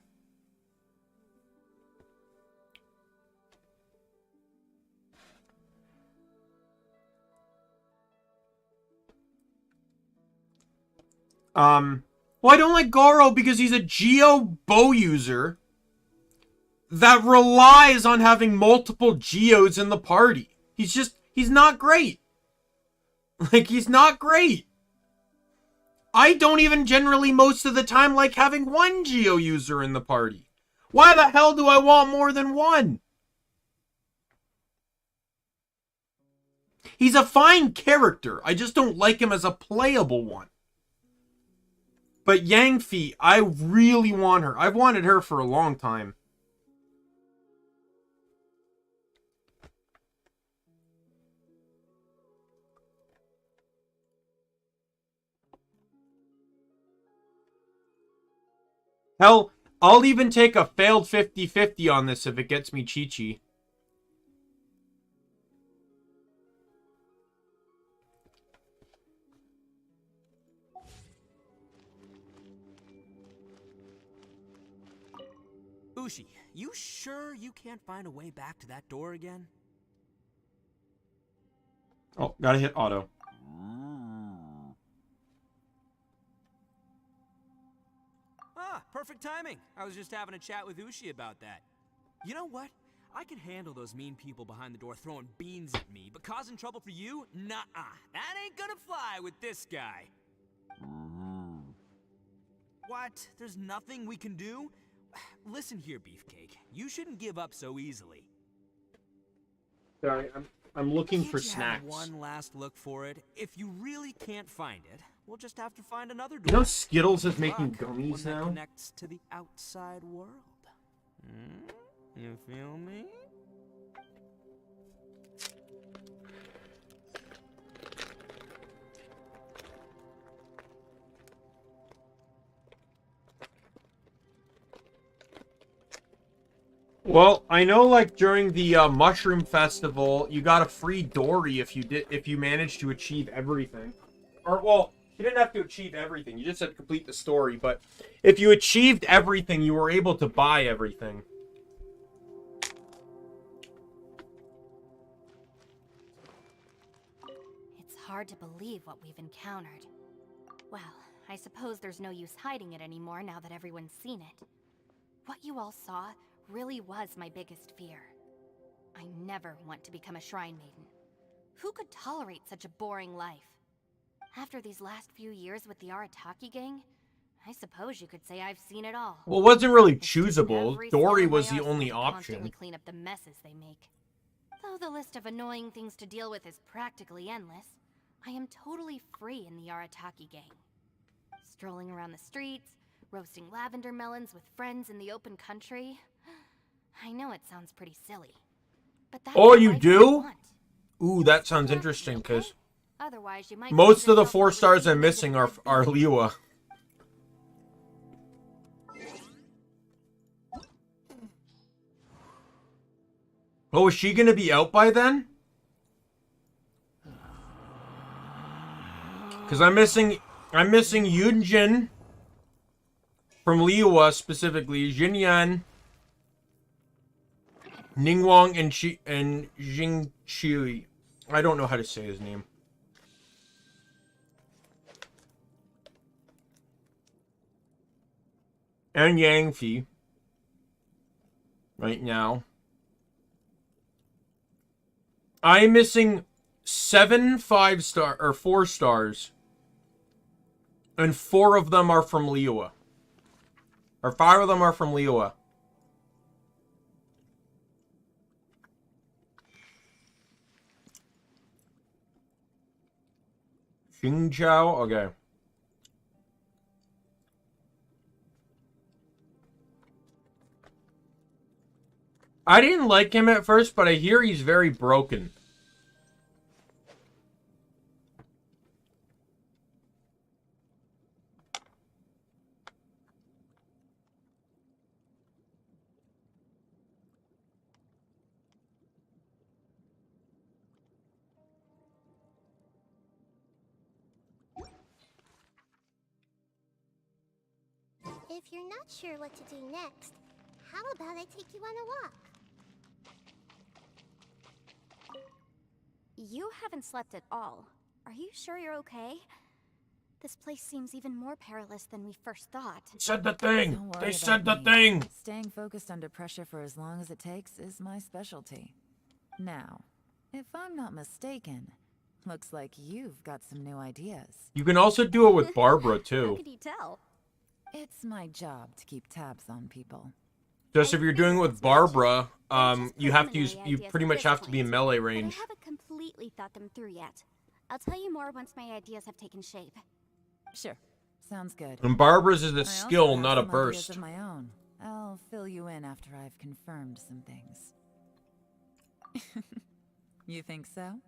Well, I don't like Goro because he's a Geo bow user that relies on having multiple Geos in the party. He's not great. Like, he's not great. I don't even generally most of the time like having one Geo user in the party. Why the hell do I want more than one? He's a fine character. I just don't like him as a playable one. But Yangfei, I really want her. I've wanted her for a long time. Hell, I'll even take a failed 50-50 on this if it gets me Chi-Chi. Ushi, you sure you can't find a way back to that door again? Oh, gotta hit auto. Ah, perfect timing. I was just having a chat with Ushi about that. You know what? I can handle those mean people behind the door throwing beans at me, but causing trouble for you? Nuh-uh. That ain't gonna fly with this guy. What? There's nothing we can do? Listen here, Beefcake. You shouldn't give up so easily. Sorry, I'm looking for Can't you have snacks. one last look for it? If you really can't find it, we'll just have to find another door. You know Skittles is Good making luck, gummies one that now? connects to the outside world. You feel me? Well, I know, like, during the Mushroom Festival, you got a free Dory if you managed to achieve everything. Or, well, you didn't have to achieve everything. You just had to complete the story. But if you achieved everything, you were able to buy everything. It's hard to believe what we've encountered. Well, I suppose there's no use hiding it anymore now that everyone's seen it. What you all saw really was my biggest fear. I never want to become a shrine maiden. Who could tolerate such a boring life? After these last few years with the Arataki gang, I suppose you could say I've seen it all. Well, it wasn't really It's just choosable. every Dory skill in was my the arsenal only to option. constantly clean up the messes they make. Though the list of annoying things to deal with is practically endless, I am totally free in the Arataki gang. Strolling around the streets, roasting lavender melons with friends in the open country. I know it sounds pretty silly, but that's Oh, the you life do? I want. Ooh, that sounds Yeah, interesting, okay? because Otherwise, you might most find of the yourself 4 on the stars I'm receiving end of missing are red beans. Liwa. Oh, is she gonna be out by then? Because I'm missing Yunjin from Liwa specifically, Jinyan, Ningguang, and Jingqi. I don't know how to say his name. And Yangfi. Right now. I'm missing 7 5-star or 4 stars. And 4 of them are from Liwa. Or 5 of them are from Liwa. Xingqiao? Okay. I didn't like him at first, but I hear he's very broken. If you're not sure what to do next, how about I take you on a walk? You haven't slept at all. Are you sure you're okay? This place seems even more perilous than we first thought. Said the thing. Don't worry They about said the me. thing. Staying focused under pressure for as long as it takes is my specialty. Now, if I'm not mistaken, looks like you've got some new ideas. You can also do it with Barbara How too. could you tell? It's my job to keep tabs on people. Just if you're doing it with Barbara, Just you have to use preliminary you ideas pretty at much this have to be in point, melee but range. I haven't completely thought them through yet. I'll tell you more once my ideas have taken shape. Sure, sounds good. And Barbara's is I a also skill, have not a some ideas burst. of my own. I'll fill you in after I've confirmed some things. You think so?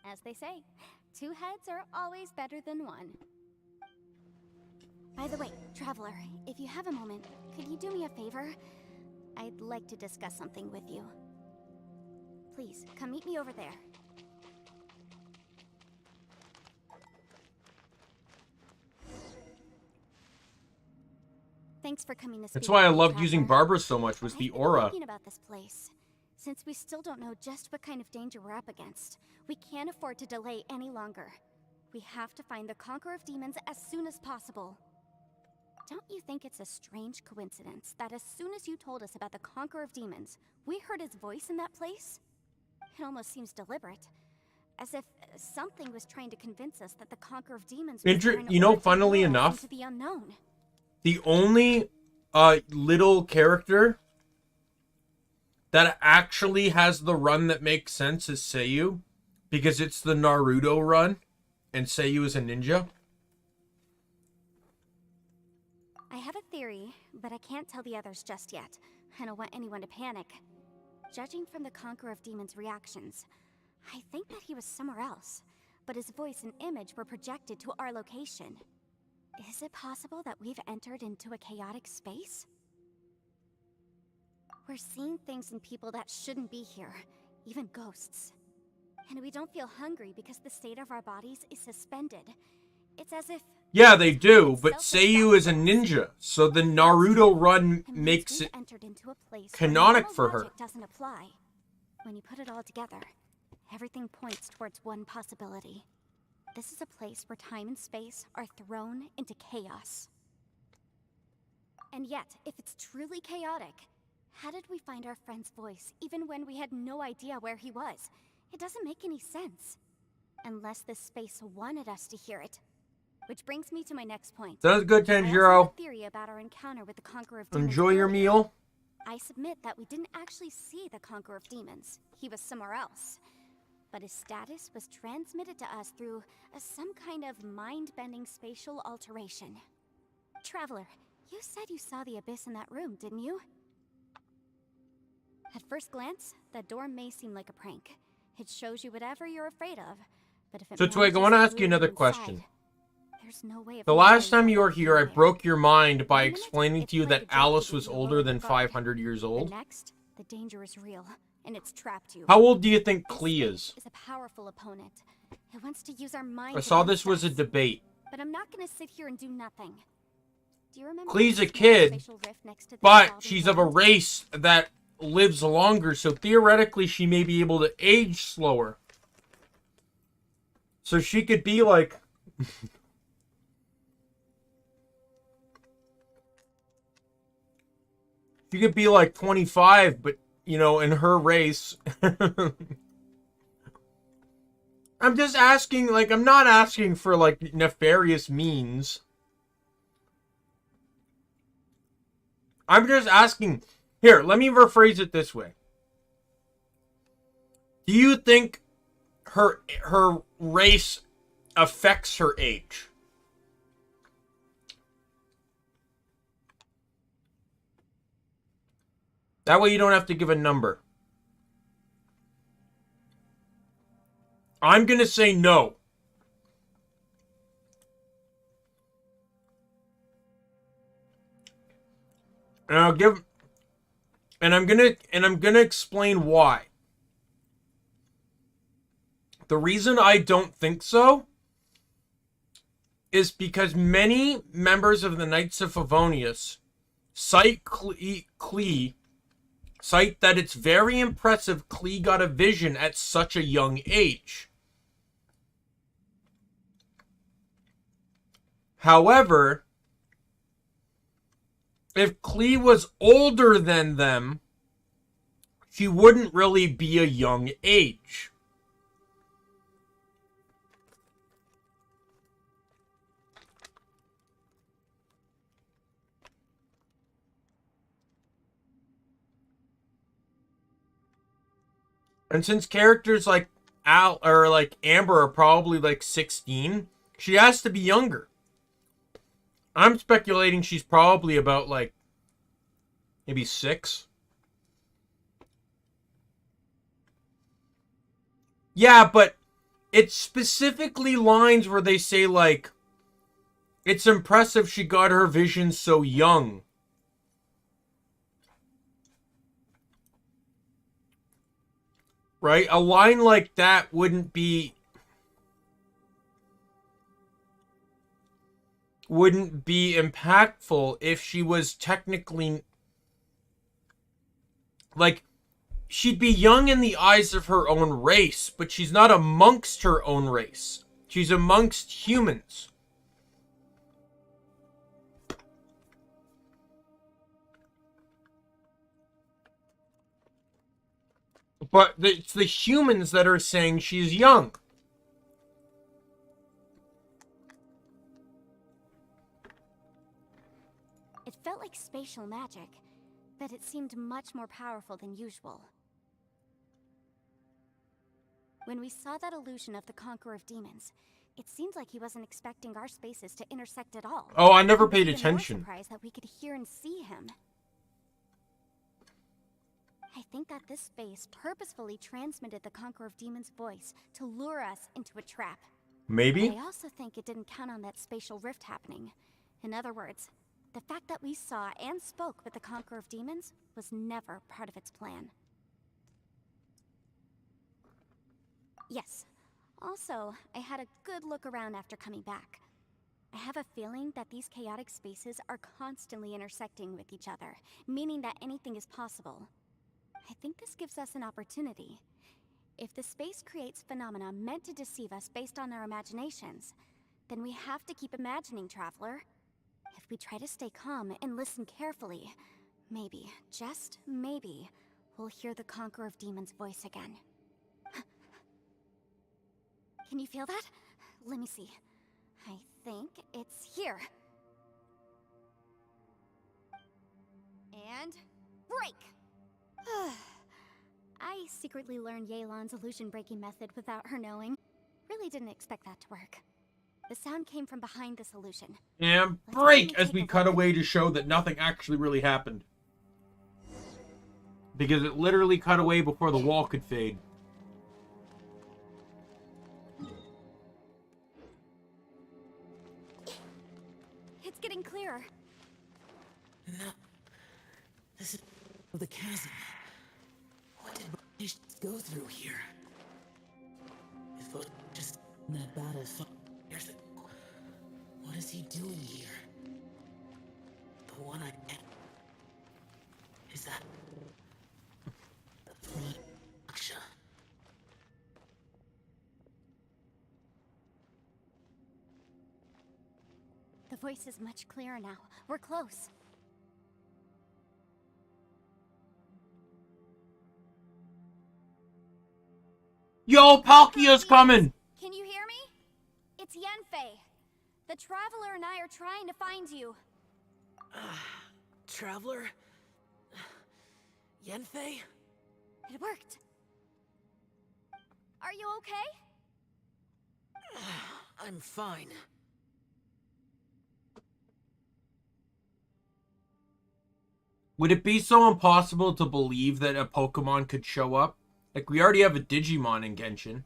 As they say, 2 heads are always better than 1. By the way, Traveler, if you have a moment, could you do me a favor? I'd like to discuss something with you. Please, come meet me over there. Thanks for coming to speak. That's why I with me, loved using Traveler. Barbara so much, was I've the been aura. thinking about this place. Since we still don't know just what kind of danger we're up against, we can't afford to delay any longer. We have to find the Conqueror of Demons as soon as possible. Don't you think it's a strange coincidence that as soon as you told us about the Conqueror of Demons, we heard his voice in that place? It almost seems deliberate. As if something was trying to convince us that the Conqueror of Demons was there in You know, order to funnily lure us enough, into the unknown. the only little character that actually has the run that makes sense is Seiyu, because it's the Naruto run, and Seiyu is a ninja. I have a theory, but I can't tell the others just yet. I don't want anyone to panic. Judging from the Conqueror of Demons' reactions, I think that he was somewhere else, but his voice and image were projected to our location. Is it possible that we've entered into a chaotic space? We're seeing things and people that shouldn't be here, even ghosts. And we don't feel hungry because the state of our bodies is suspended. It's as if... Yeah, they do, but Seiyu is a ninja, so the Naruto run makes it canonic for her. Doesn't apply. When you put it all together, everything points towards one possibility. This is a place where time and space are thrown into chaos. And yet, if it's truly chaotic, how did we find our friend's voice even when we had no idea where he was? It doesn't make any sense. Unless this space wanted us to hear it. Which brings me to my next point. Sounds good, I also have Tanjiro. a theory about our encounter with the Conqueror of Demons. Enjoy your earlier. meal. I submit that we didn't actually see the Conqueror of Demons. He was somewhere else. But his status was transmitted to us through some kind of mind-bending spatial alteration. Traveler, you said you saw the abyss in that room, didn't you? At first glance, that door may seem like a prank. It shows you whatever you're afraid of. But if it So, Twig, I want to ask you another question. There's no way of The last knowing time you were what's here, I in there. broke your mind by One minute, explaining it's to you played that a joke Alice to was get you older over than the bug. 500 years The old. next, the danger is real, and it's trapped you. How old do you think This Klee snake is? a powerful opponent. It wants to use our mind. I saw against this was a us. debate. But I'm not gonna sit here and do nothing. Do you remember? Klee's the a small kid, spatial rift next to the but dissolving she's of a land? race that lives longer, so theoretically she may be able to age slower. So she could be like... she could be like 25, but, you know, in her race... I'm just asking, like, I'm not asking for, like, nefarious means. I'm just asking... Here, let me rephrase it this way. Do you think her race affects her age? That way you don't have to give a number. I'm gonna say no. And I'll give... And I'm gonna explain why. The reason I don't think so is because many members of the Knights of Favonius cite Klee, cite that it's very impressive Klee got a vision at such a young age. However, if Klee was older than them, she wouldn't really be a young age. And since characters like Al or like Amber are probably like 16, she has to be younger. I'm speculating she's probably about like maybe 6. Yeah, but it's specifically lines where they say like It's impressive she got her vision so young. Right? A line like that wouldn't be impactful if she was technically, like, she'd be young in the eyes of her own race, but she's not amongst her own race. She's amongst humans. But it's the humans that are saying she's young. It felt like spatial magic, but it seemed much more powerful than usual. When we saw that illusion of the Conqueror of Demons, it seemed like he wasn't expecting our spaces to intersect at all. Oh, I never And was paid even attention. More surprised that we could hear and see him. I think that this space purposefully transmitted the Conqueror of Demons' voice to lure us into a trap. Maybe? But I also think it didn't count on that spatial rift happening. In other words, the fact that we saw and spoke with the Conqueror of Demons was never part of its plan. Yes. Also, I had a good look around after coming back. I have a feeling that these chaotic spaces are constantly intersecting with each other, meaning that anything is possible. I think this gives us an opportunity. If the space creates phenomena meant to deceive us based on our imaginations, then we have to keep imagining, Traveler. If we try to stay calm and listen carefully, maybe, just maybe, we'll hear the Conqueror of Demons' voice again. Can you feel that? Let me see. I think it's here. And break! I secretly learned Yelan's illusion-breaking method without her knowing. Really didn't expect that to work. The sound came from behind this illusion. And Let's break go as we take a cut look. away to show that nothing actually really happened. Because it literally cut away before the wall could fade. It's getting clearer. No. This is the chasm. What did British go through here? If it was just that battle 5 years ago, what is he doing here? The one I met. Is that the three Aksha? The voice is much clearer now. We're close. Yo, Palkia's coming! Can you hear me? It's Yenfei. The Traveler and I are trying to find you. Traveler? Yenfei? It worked. Are you okay? I'm fine. Would it be so impossible to believe that a Pokemon could show up? Like, we already have a Digimon in Genshin.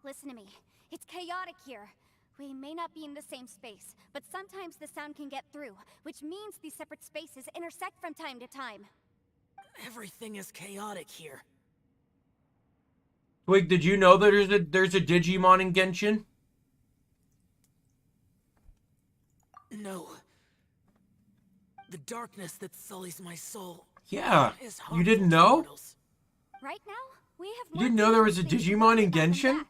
Listen to me. It's chaotic here. We may not be in the same space, but sometimes the sound can get through, which means these separate spaces intersect from time to time. Everything is chaotic here. Wait, did you know that there's a Digimon in Genshin? No. The darkness that sullies my soul. Yeah. Is You didn't harmful to know? mortals. Right now, we have You more didn't know there was a dangerous things Digimon to in worry about than Genshin? that.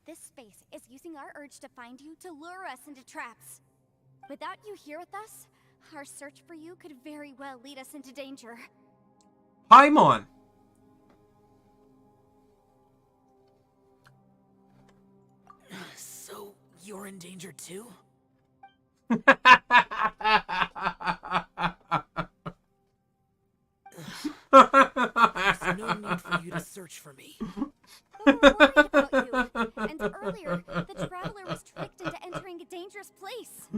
This space is using our urge to find you to lure us into traps. Without you here with us, our search for you could very well lead us into danger. Paimon. So, you're in danger too? There's no need for you to search for me. We were worried about you. And earlier, the Traveler was tricked into entering a dangerous place.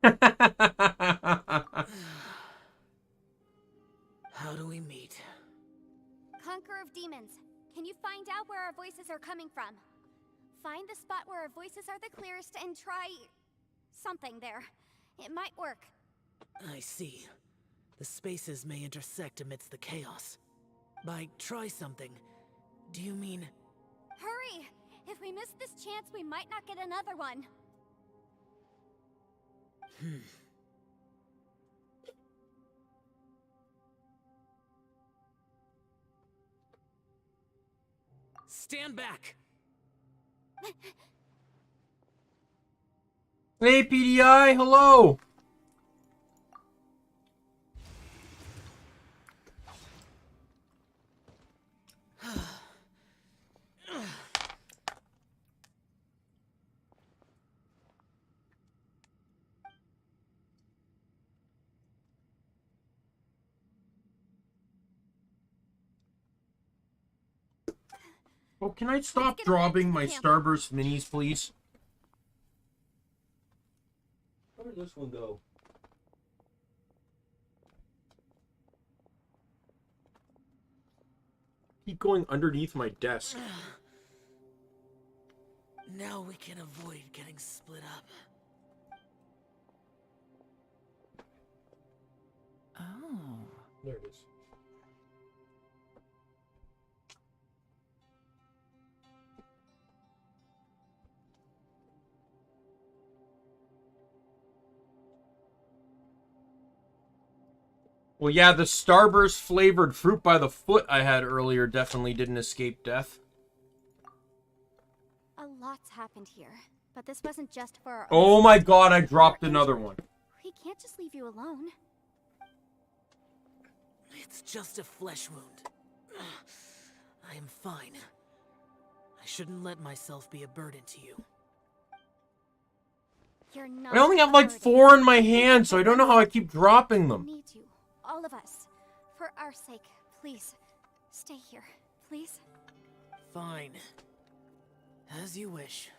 How do we meet? Conqueror of Demons, can you find out where our voices are coming from? Find the spot where our voices are the clearest and try... something there. It might work. I see. The spaces may intersect amidst the chaos. By try something, do you mean... Hurry! If we miss this chance, we might not get another one. Stand back! Hey, PDI, hello! Oh, can I stop get dropping back my to camp. Starburst minis, please? Where did this one go? Keep going underneath my desk. Now we can avoid getting split up. Oh. There it is. Well, yeah, the Starburst flavored fruit by the foot I had earlier definitely didn't escape death. A lot's happened here, but this wasn't just for our own Oh my safety. god, I dropped You're another injured. one. We can't just leave you alone. It's just a flesh wound. I am fine. I shouldn't let myself be a burden to you. You're not I only have like hurting. 4 in my hand, so I don't know how I keep dropping We them. need you, all of us. For our sake, please. Stay here, please. Fine. As you wish.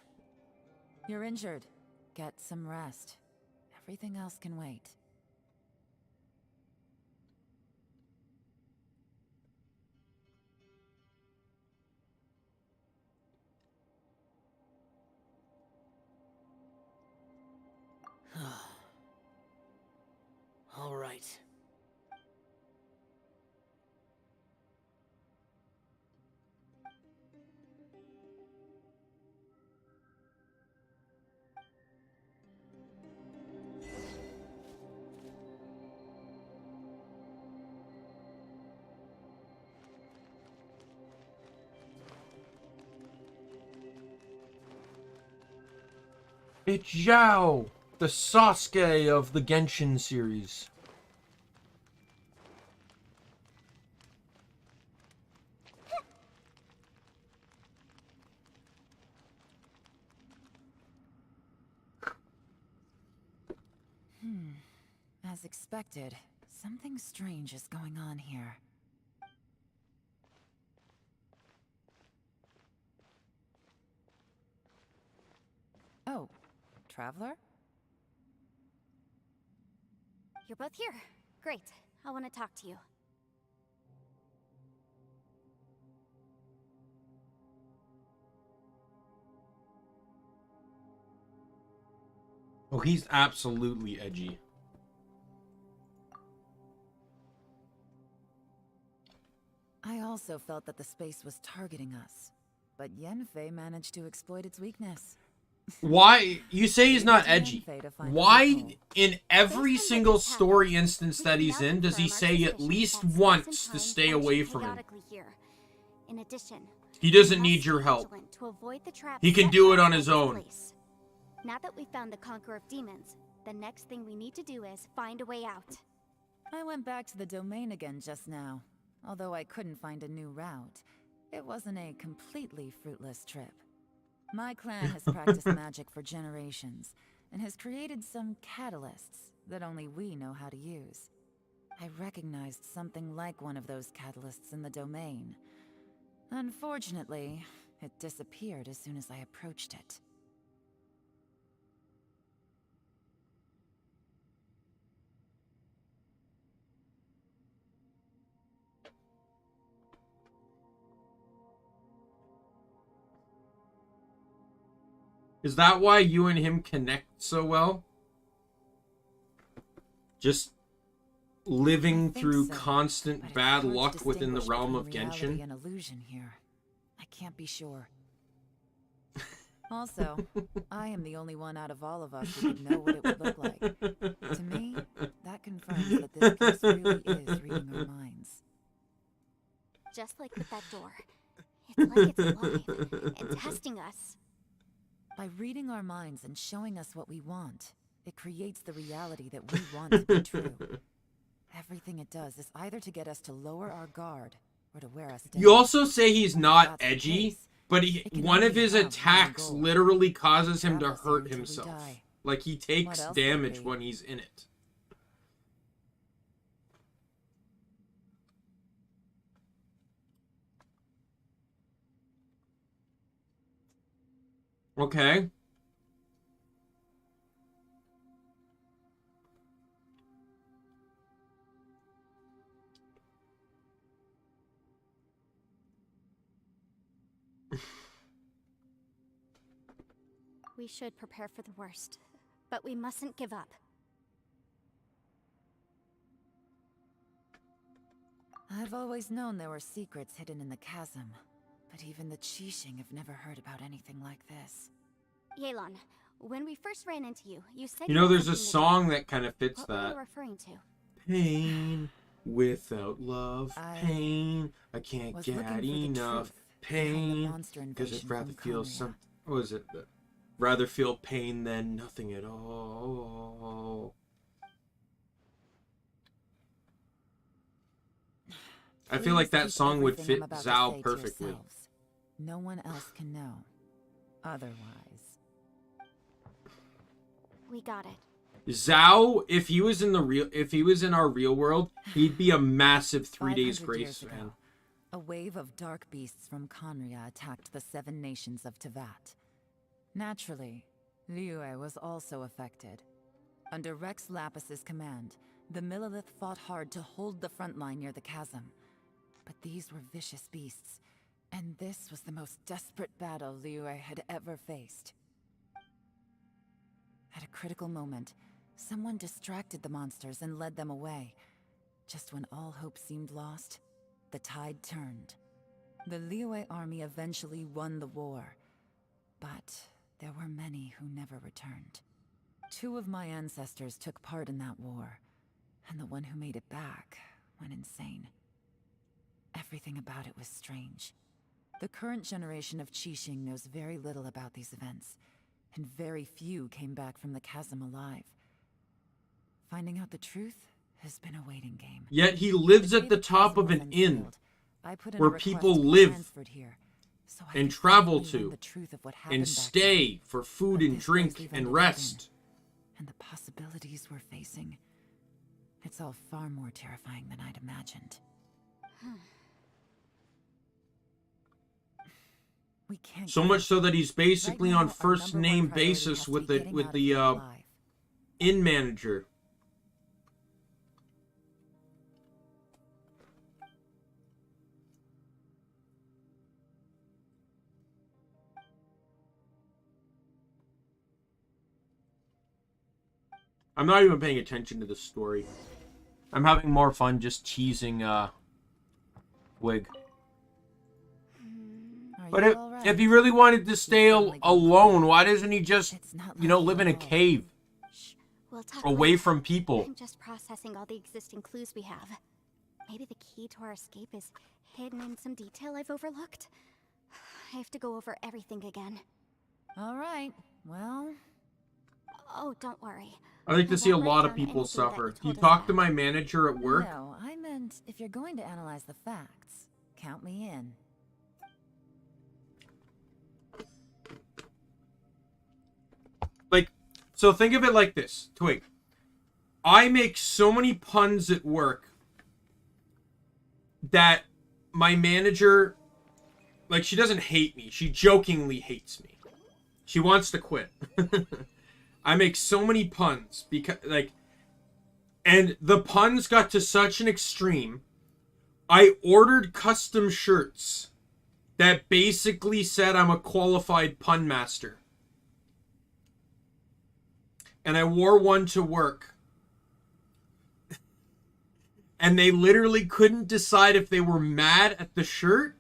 You're injured. Get some rest. Everything else can wait. All right. It's Zhao, the Sasuke of the Genshin series. As expected, something strange is going on here. Oh, Traveler? You're both here. Great. I want to talk to you. Oh, he's absolutely edgy. I also felt that the space was targeting us, but Yenfei managed to exploit its weakness. Why? You say he's not edgy. Yenfei to find a Why, loophole. in every Based on single what just story happened, instance we that can he's now in, does he confirm our say at suspicions least that space once and to time stay function away from him? chaotically here. In addition, He doesn't we need must your be help. vigilant to avoid the traps He can set do for it us on by his this own. place. Now that we've found the Conqueror of Demons, the next thing we need to do is find a way out. I went back to the domain again just now. Although I couldn't find a new route, it wasn't a completely fruitless trip. My clan has practiced magic for generations, and has created some catalysts that only we know how to use. I recognized something like one of those catalysts in the domain. Unfortunately, it disappeared as soon as I approached it. Is that why you and him connect so well? Just living through constant but it's bad hard to luck within the distinguish realm of between reality Genshin? and illusion here. I can't be sure. Also, I am the only one out of all of us who could know what it would look like. To me, that confirms that this place really is reading our minds. Just like with that door. It's like it's alive and testing us. By reading our minds and showing us what we want, it creates the reality that we want to be true. Everything it does is either to get us to lower our guard or to wear us down. You also say he's not That's the edgy, case. but It can one of only his have one attacks goal. literally causes him to Trap us here hurt until we himself. die. Like, he takes else would it damage be? when he's in it. Okay. We should prepare for the worst, but we mustn't give up. I've always known there were secrets hidden in the chasm, but even the Qixing have never heard about anything like this. Yelan, when we first ran into you, you said You know, had there's a something to song do. that kind of fits What were you that. referring to? Pain without love. I Pain. I can't was get looking for the enough truth behind the pain. monster Because I'd invasion rather from feel Conria. some. What is it? Rather feel pain than nothing at all. I feel like Please that keep song would everything fit I'm about to Zhao say to perfectly. yourselves. No one else can know. Otherwise. We got it. Zhao, if he was in our real world, he'd be a massive 3 days 500 grace years fan. ago, a wave of dark beasts from Conria attacked the 7 nations of Tevat. Naturally, Liyue was also affected. Under Rex Lapis's command, the Millelith fought hard to hold the front line near the chasm. But these were vicious beasts, and this was the most desperate battle Liyue had ever faced. At a critical moment, someone distracted the monsters and led them away. Just when all hope seemed lost, the tide turned. The Liyue army eventually won the war, but there were many who never returned. 2 of my ancestors took part in that war, and the one who made it back went insane. Everything about it was strange. The current generation of Qixing knows very little about these events, and very few came back from the chasm alive. Finding out the truth has been a waiting game. Yet he lives The at day the the top chasm of was an inn unsealed, I put in a where request people to be live transferred here, so I and could travel finally learn to the truth of what happened and back stay for food But and this drink place we've and ended up rest. and the possibilities we're facing. It's all far more terrifying than I'd imagined. We can't So give much up. so that he's basically Right now, on our first number one name priority basis has to with be the getting with out of the here alive. inn manager. I'm not even paying attention to the story. I'm having more fun just cheesing Wig. Are But you if, all right? if he really wanted to stay suddenly gone alone, why doesn't he just, It's not you know, like live in you a at all. cave Shh. We'll talk away later. from people? I'm just processing all the existing clues we have. Maybe the key to our escape is hidden in some detail I've overlooked. I have to go over everything again. All right. Well, Oh, don't worry. I like to I see a won't write lot of down people anything that suffer. you You told us talk to about. my manager at work. no, I meant if you're going to analyze the facts, count me in. Like, so think of it like this, Twig. I make so many puns at work that my manager, like, she doesn't hate me. She jokingly hates me. She wants to quit. I make so many puns because, like, and the puns got to such an extreme. I ordered custom shirts that basically said I'm a qualified pun master. and I wore one to work. And they literally couldn't decide if they were mad at the shirt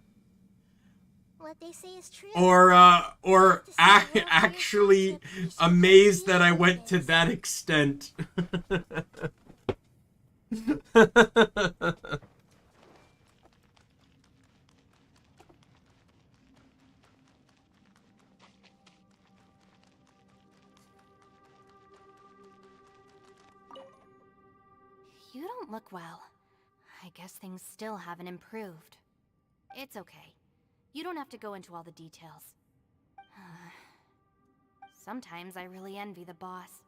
What they say is true. or actually amazed that I went to that extent. You don't look well. I guess things still haven't improved. It's okay. You don't have to go into all the details. Sometimes I really envy the boss.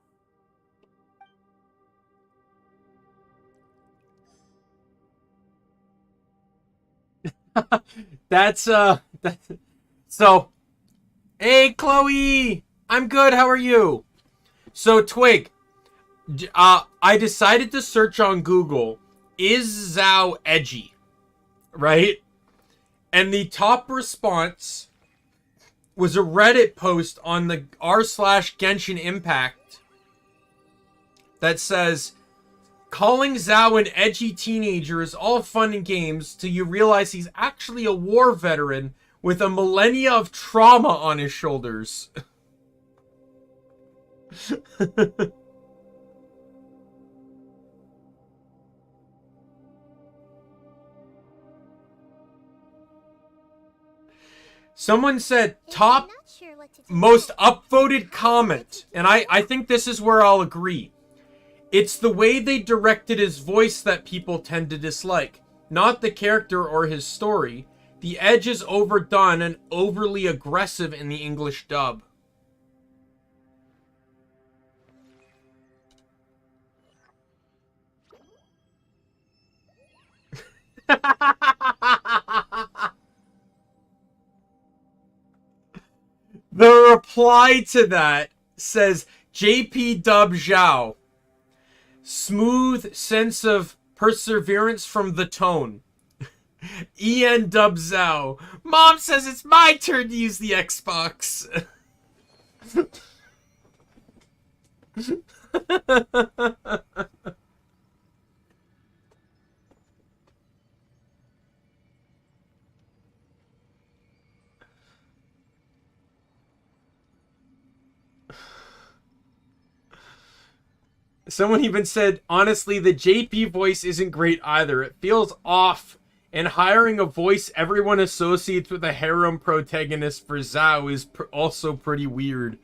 So, hey Chloe, I'm good. How are you? So Twig, I decided to search on Google, is Zhao edgy? Right? And the top response was a Reddit post on the r/Genshin Impact that says, calling Zhao an edgy teenager is all fun and games till you realize he's actually a war veteran with a millennia of trauma on his shoulders. Someone said top most upvoted comment, and I think this is where I'll agree. It's the way they directed his voice that people tend to dislike, not the character or his story. The edge is overdone and overly aggressive in the English dub. The reply to that says JP dub Zhao. Smooth sense of perseverance from the tone. EN dub Zhao. Mom says it's my turn to use the Xbox. Someone even said, honestly, the JP voice isn't great either. It feels off, and hiring a voice everyone associates with a harem protagonist for Zhao is also pretty weird.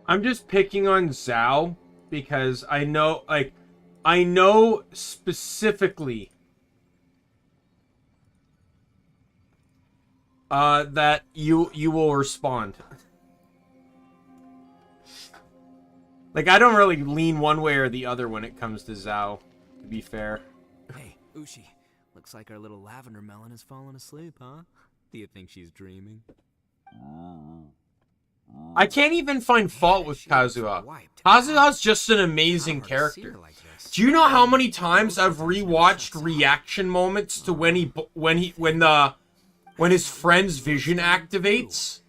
I'm just picking on Zhao because I know specifically that you will respond. Like, I don't really lean one way or the other when it comes to Zhao, to be fair. Hey, Ushi. Looks like our little lavender melon has fallen asleep, huh? Do you think she's dreaming? I can't even find fault with Kazuha. Kazuha's just an amazing character. Do you know how many times I've rewatched reaction moments to when his friend's vision activates?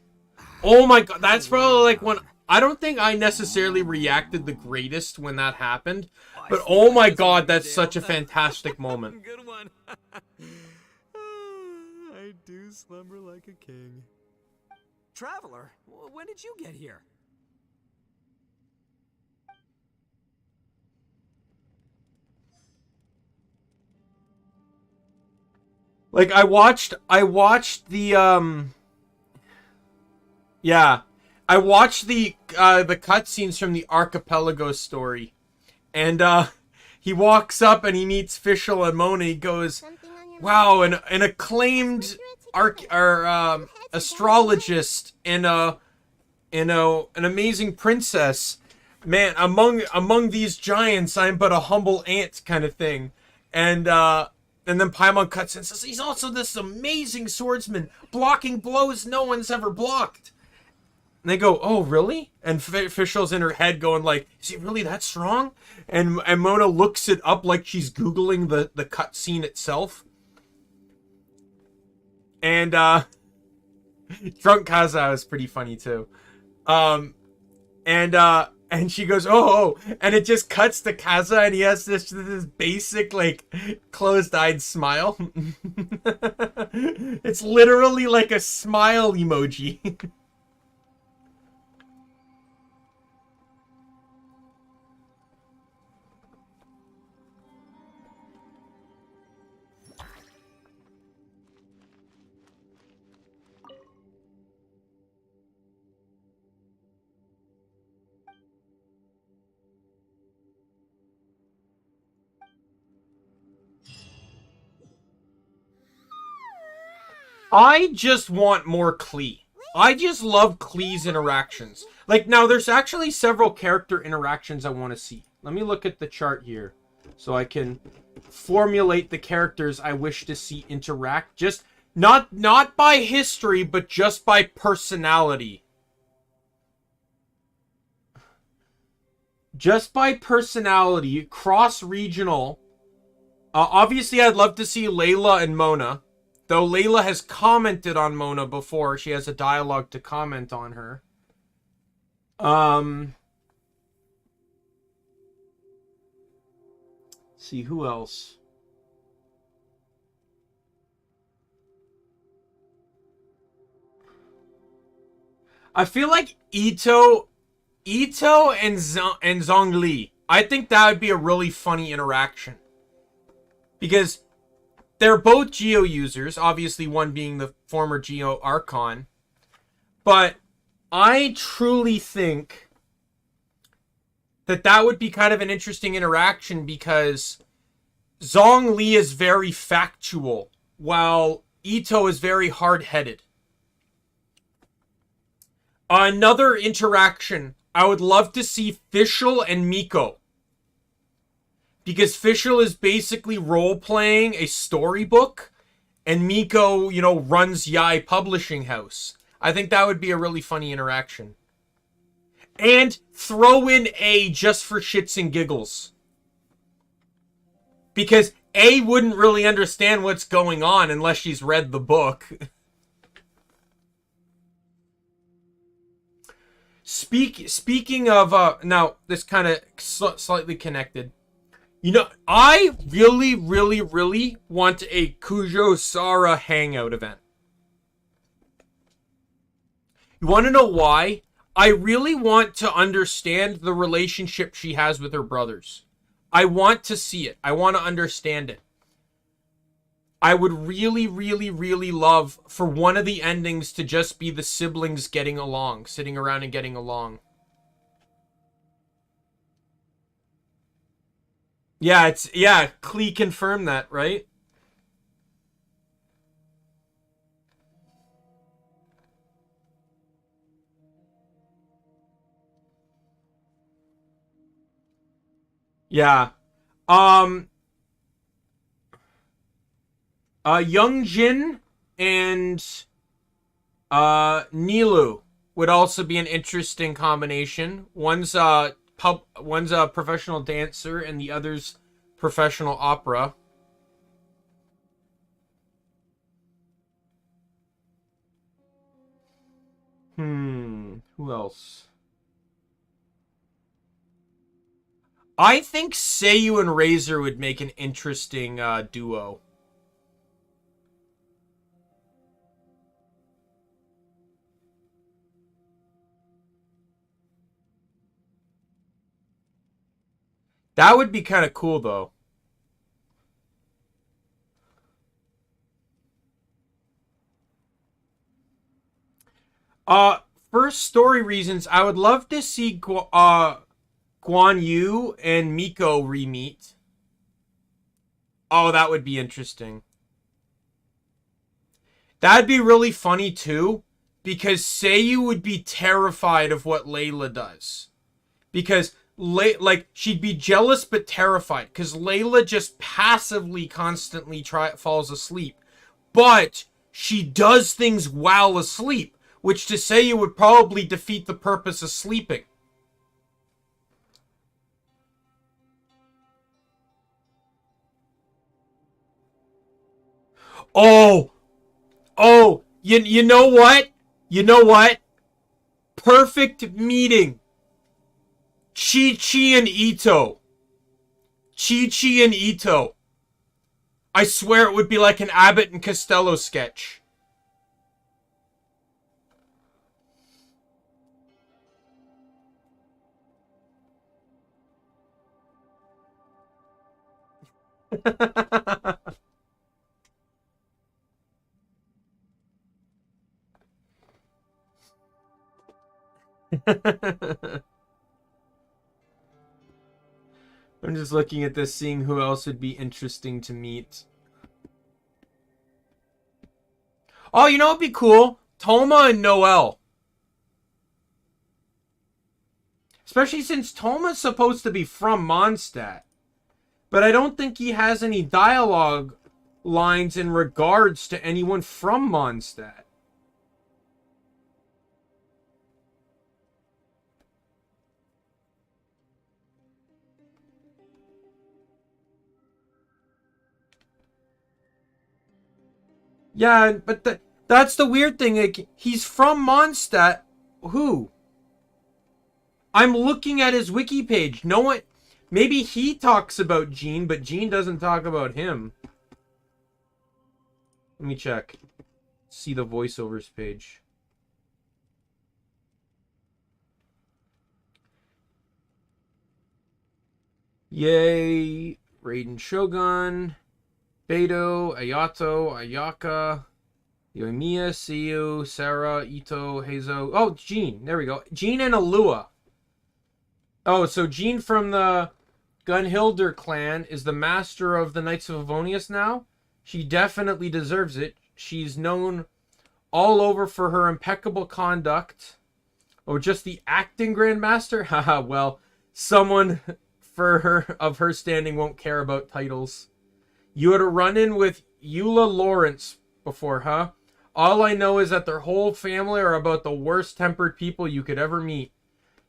Oh my god, that's probably like when I don't think I necessarily reacted the greatest when that happened, but oh my god, that's such a fantastic moment. Good one. I do slumber like a king. Traveler, when did you get here? Like, I watched the cutscenes from the Archipelago story, and he walks up and he meets Fischl and Mona. And he goes, "Wow, an acclaimed astrologist and an amazing princess. Man, among these giants, I'm but a humble ant kind of thing. And then Paimon cuts in and says, he's also this amazing swordsman, blocking blows no one's ever blocked. And they go, oh, really? And Fischl's in her head going like, is he really that strong? And Mona looks it up like she's Googling the cutscene itself. And Drunk Kaza is pretty funny too. And she goes, oh, and it just cuts to Kaza, and he has this basic, like, closed-eyed smile. It's literally like a smile emoji. I just want more Klee. I just love Klee's interactions. Like, now, there's actually several character interactions I want to see. Let me look at the chart here so I can formulate the characters I wish to see interact. Just, not by history, but just by personality. Just by personality, cross-regional. Obviously, I'd love to see Layla and Mona. Though Layla has commented on Mona before, she has a dialogue to comment on her. See, who else? I feel like Ito and Zhongli. I think that would be a really funny interaction. Because they're both Geo users, obviously one being the former Geo Archon. But I truly think that would be kind of an interesting interaction because Zhongli is very factual, while Ito is very hard-headed. Another interaction, I would love to see Fischl and Miko. Because Fischl is basically role-playing a storybook, and Miko, you know, runs Yai Publishing House. I think that would be a really funny interaction. And throw in A just for shits and giggles. Because A wouldn't really understand what's going on unless she's read the book. Speaking of, now, this kind of slightly connected. You know, I really, really, really want a Kujo-Sara hangout event. You want to know why? I really want to understand the relationship she has with her brothers. I want to see it. I want to understand it. I would really, really, really love for one of the endings to just be the siblings getting along, sitting around and getting along. Yeah, Klee confirmed that, right? Yeah. Young Jin and Nilu would also be an interesting combination. One's a professional dancer and the other's professional opera. Who else? I think Seiyu and Razor would make an interesting duo. That would be kind of cool, though. For story reasons, I would love to see Guan Yu and Miko re-meet. Oh, that would be interesting. That'd be really funny, too, because Seiyu would be terrified of what Layla does. Because, like, she'd be jealous but terrified. Because Layla just passively constantly falls asleep. But she does things while asleep, which to Seiyu would probably defeat the purpose of sleeping. Oh! Oh! You know what? You know what? Perfect meeting. Chi-Chi and Ito. Chi-Chi and Ito. I swear it would be like an Abbott and Costello sketch. I'm just looking at this, seeing who else would be interesting to meet. Oh, you know what'd be cool? Toma and Noelle. Especially since Toma's supposed to be from Mondstadt. But I don't think he has any dialogue lines in regards to anyone from Mondstadt. Yeah, but that's the weird thing. Like, he's from Mondstadt. Who? I'm looking at his wiki page. No one... Maybe he talks about Jean, but Jean doesn't talk about him. Let me check. See the voiceovers page. Yay. Raiden Shogun. Beto, Ayato, Ayaka, Yoimiya, Seiyu, Sarah, Ito, Heizo. Oh, Jean. There we go. Jean and Alua. Oh, so Jean from the Gunhilder clan is the master of the Knights of Avonius now. She definitely deserves it. She's known all over for her impeccable conduct. Oh, just the acting Grandmaster? Haha, well, someone for her of her standing won't care about titles. You had a run-in with Eula Lawrence before, huh? All I know is that their whole family are about the worst-tempered people you could ever meet.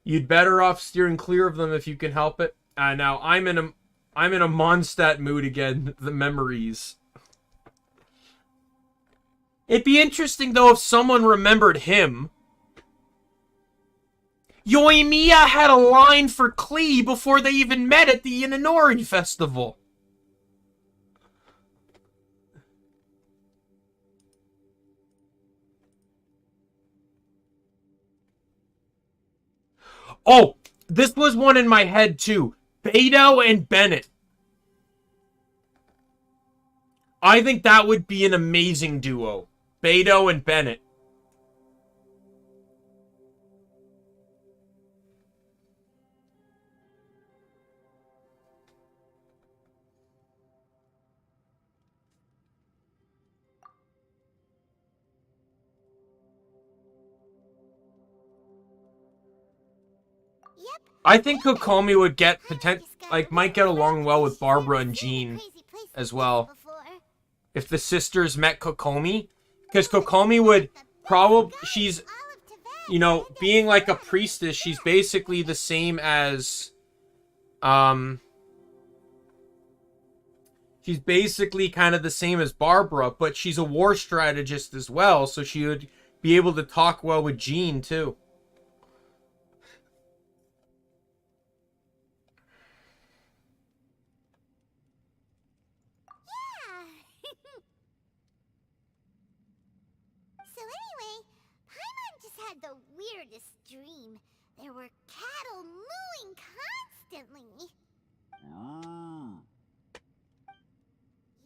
You'd better off steering clear of them if you can help it. Now I'm in a Mondstadt mood again. The memories. It'd be interesting though if someone remembered him. Yoimiya had a line for Klee before they even met at the Inanori Festival. Oh, this was one in my head too. Beto and Bennett. I think that would be an amazing duo. Beto and Bennett. I think Kokomi would get might get along well with Barbara and Jean as well. If the sisters met Kokomi. Because Kokomi would probably... She's, you know, being like a priestess, she's basically the same as... She's basically kind of the same as Barbara, but she's a war strategist as well, so she would be able to talk well with Jean, too. The weirdest dream. There were cattle mooing constantly.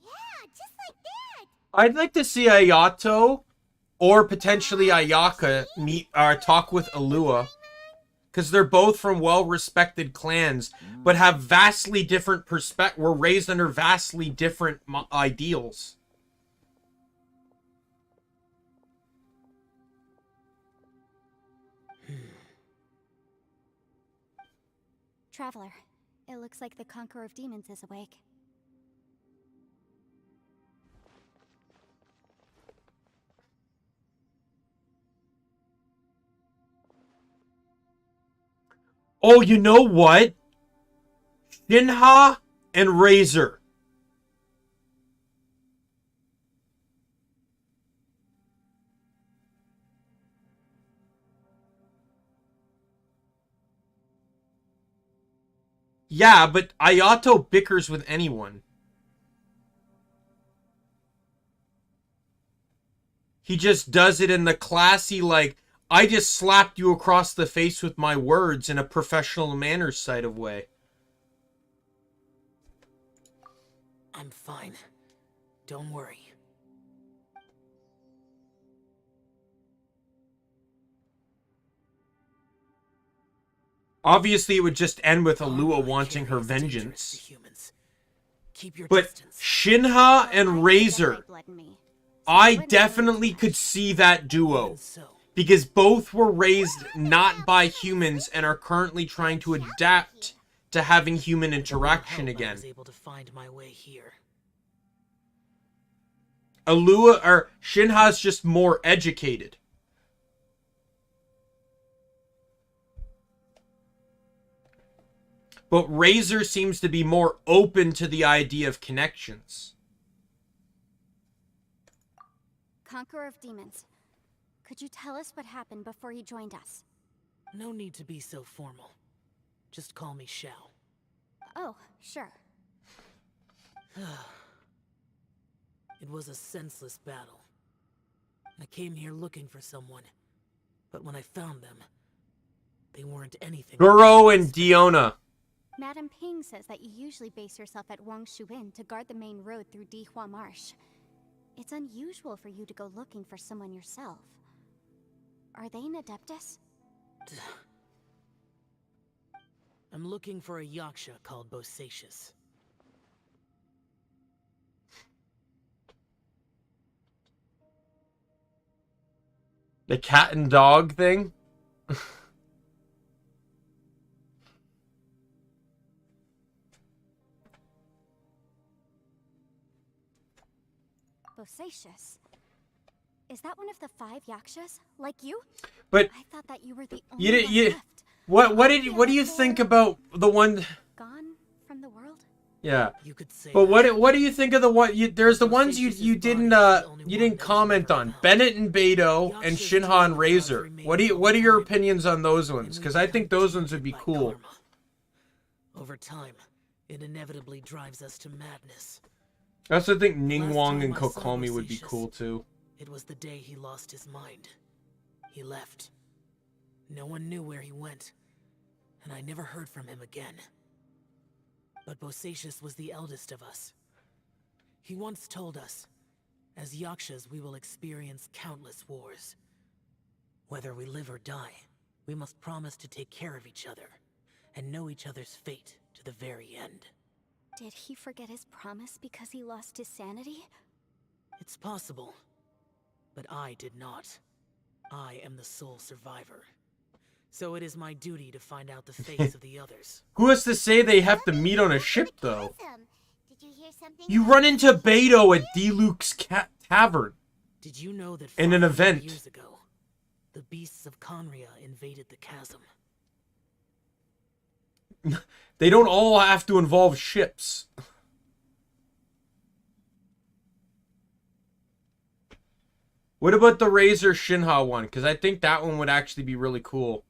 Yeah, just like that. I'd like to see Ayato or potentially Ayaka meet or talk with Alua, because they're both from well-respected clans, but have vastly different were raised under vastly different ideals. Traveler, it looks like the Conqueror of Demons is awake. Oh, you know what? Shinha and Razor. Yeah, but Ayato bickers with anyone. He just does it in the classy, like, I just slapped you across the face with my words in a professional manners side of way. I'm fine. Don't worry. Obviously, it would just end with Alua Armor wanting her carries dangerous to vengeance. humans. Keep your But distance. Shinha and I have Razor, Jedi blood in me, so I wouldn't definitely worry too could much. see that duo. Even so, Because both were raised not by humans and are currently trying to adapt to having human interaction I again. was able to find my way here. Alua or Shinha's just more educated. But Razor seems to be more open to the idea of connections. Conqueror of Demons, could you tell us what happened before he joined us? No need to be so formal. Just call me Xiao. Oh, sure. It was a senseless battle. I came here looking for someone, but when I found them, they weren't anything. Guro and Diona. Madam Ping says that you usually base yourself at Wangshuin to guard the main road through Dihua Marsh. It's unusual for you to go looking for someone yourself. Are they an Adeptus? I'm looking for a Yaksha called Bosacius. The cat and dog thing? Bosacius? Is that one of the 5 Yakshas? Like you? But I thought that you were the only you one you left. what do you think about the one? Gone from the world? Yeah. You could say. But what do you think of the one? There's the ones you didn't comment on. Bennett and Beidou and Shinha and Razor. What are your opinions on those ones? Because I think those ones would be cool. Over time, it inevitably drives us to madness. I also think Ning Last Wong time and I saw Kokomi would be Bosacius, cool too. It was the day he lost his mind. He left. No one knew where he went, and I never heard from him again. But Bosacius was the eldest of us. He once told us, as Yakshas we will experience countless wars. Whether we live or die, we must promise to take care of each other, and know each other's fate to the very end. Did he forget his promise because he lost his sanity? It's possible, but I did not. I am the sole survivor. So it is my duty to find out the fates of the others. Who has to say they have to meet on a ship though? Did you hear something? You run into Beidou at D-Luke's Tavern. Did you know that In an 500 event. years ago, the beasts of Conria invaded the chasm? They don't all have to involve ships. What about the Razor Shinha one? Because I think that one would actually be really cool.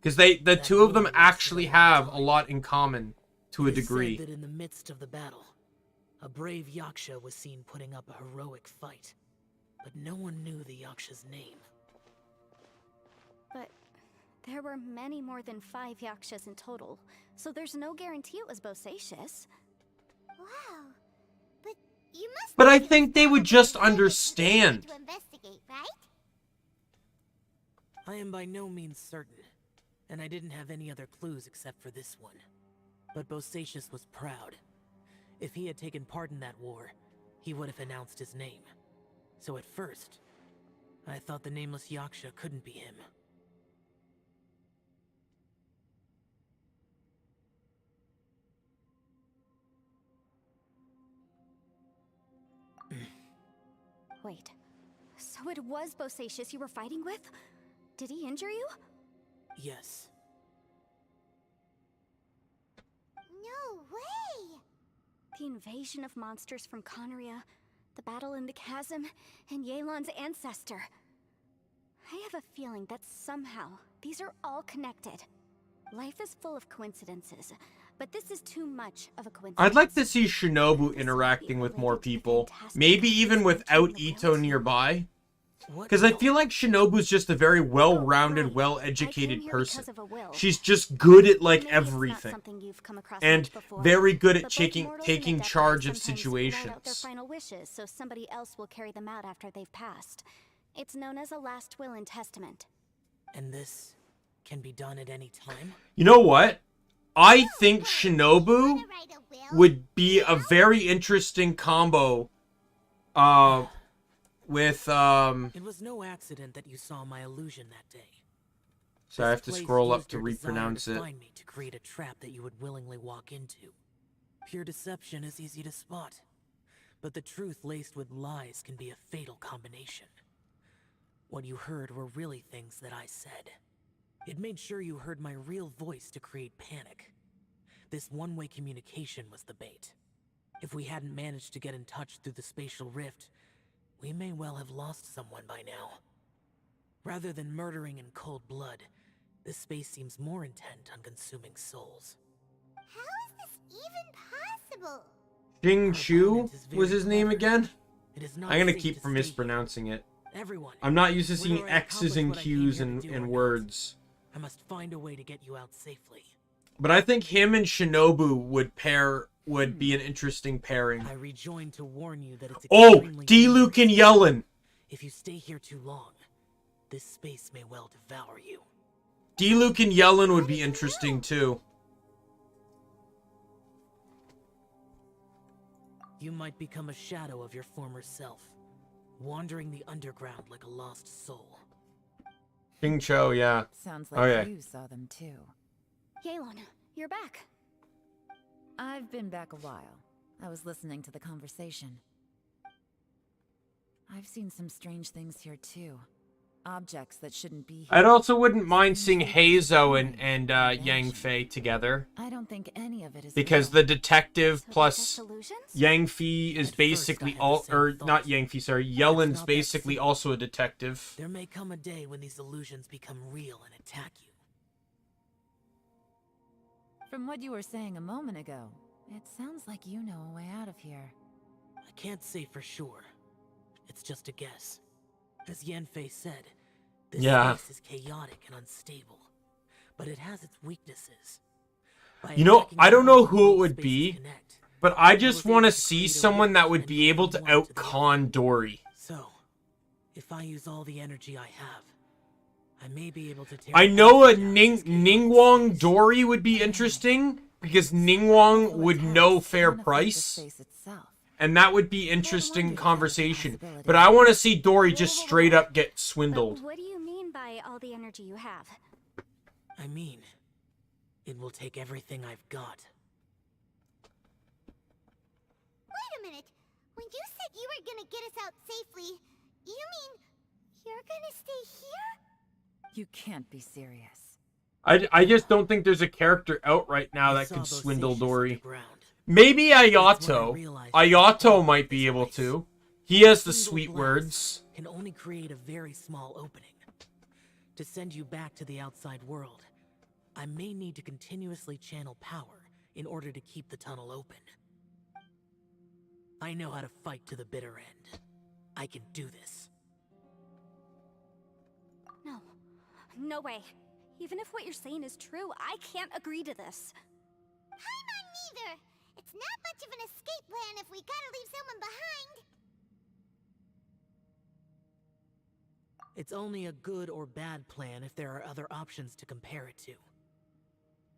Because the two of them actually have a lot in common to a It is said degree. that in the midst of the battle, a brave Yaksha was seen putting up a heroic fight. But no one knew the Yaksha's name. But there were many more than 5 Yakshas in total, so there's no guarantee it was Bosacius. Wow. But you must. But I think they would just understand. To investigate, right? I am by no means certain, and I didn't have any other clues except for this one. But Bosacius was proud. If he had taken part in that war, he would have announced his name. So at first, I thought the nameless Yaksha couldn't be him. Wait, so it was Bosacius you were fighting with? Did he injure you? Yes. No way! The invasion of monsters from Conria, the battle in the chasm, and Yelan's ancestor. I have a feeling that somehow these are all connected. Life is full of coincidences, but this is too much of a coincidence. I'd like to see Shinobu interacting with more people. Maybe even without Ito nearby. Because I feel like Shinobu's just a very well-rounded, well-educated person. She's just good at, like, everything. And very good at taking charge of situations. Their final wishes, so somebody else will carry them out after they've passed. It's known as a last will and testament. And this can be done at any time? You know what? I think Shinobu would be a very interesting combo with It was no accident that you saw my illusion that day. So I have to This scroll place up to used your desire repronounce to it. find me to create a trap that you would willingly walk into. Pure deception is easy to spot, but the truth laced with lies can be a fatal combination. What you heard were really things that I said. It made sure you heard my real voice to create panic. This one-way communication was the bait. If we hadn't managed to get in touch through the spatial rift, we may well have lost someone by now. Rather than murdering in cold blood, this space seems more intent on consuming souls. How is this even possible? Jing Shu was his name again? It is not I'm gonna safe keep to from stay mispronouncing it. here. Everyone, I'm not used to whether seeing I X's and accomplish what I came Q's here to do or in not, words. I must find a way to get you out safely. But I think him and Shinobu would be an interesting pairing. I rejoined to warn you that it's Oh, extremely D-Luke and dangerous. Yellen. If you stay here too long, this space may well devour you. D-Luke and Yellen would be interesting too. You might become a shadow of your former self, wandering the underground like a lost soul. Jing Cho, yeah. Sounds like Okay. you saw them too. Yelan, you're back. I've been back a while. I was listening to the conversation. I've seen some strange things here too. Objects that shouldn't be here. I'd also wouldn't mind seeing Heizo and Yang Fei together. I don't think any of it is Because real. the detective So plus they're just illusions? Yang Fei is At first, basically I had the all, same or thought. not Yang Fei, sorry, It's Yellen's not that basically simple. also a detective. There may come a day when these illusions become real and attack you. From what you were saying a moment ago, it sounds like you know a way out of here. I can't say for sure. It's just a guess. As Yanfei said, this Yeah. space is chaotic and unstable, but it has its weaknesses. By You know, attacking I don't the know both who it would spaces be, connect. but I I just was want to able to see create a someone that rift would and be able to from one to the out-con Dory. So, if I use all the energy I have, I may be able to tear I know a everything down in this chaotic Ningguang space. Dory would be interesting, because Ningguang would know fair Can't affect the price. space itself. And that would be interesting conversation. But I want to see Dory just straight up get But swindled. what do you mean by all the energy you have? I mean, it will take everything I've got. Wait a minute. When you said you were gonna get us out safely, you mean you're gonna stay here? You can't be serious. I just don't think there's a character out right now I that saw could those swindle stations on the Dory. ground. Maybe That's when I Ayato. realized Ayato that might be this able place, to. He has the single sweet blast, words. Can only create a very small opening. To send you back to the outside world, I may need to continuously channel power in order to keep the tunnel open. I know how to fight to the bitter end. I can do this. No. No way. Even if what you're saying is true, I can't agree to this. I'm on neither. It's not much of an escape plan if we gotta leave someone behind. It's only a good or bad plan if there are other options to compare it to.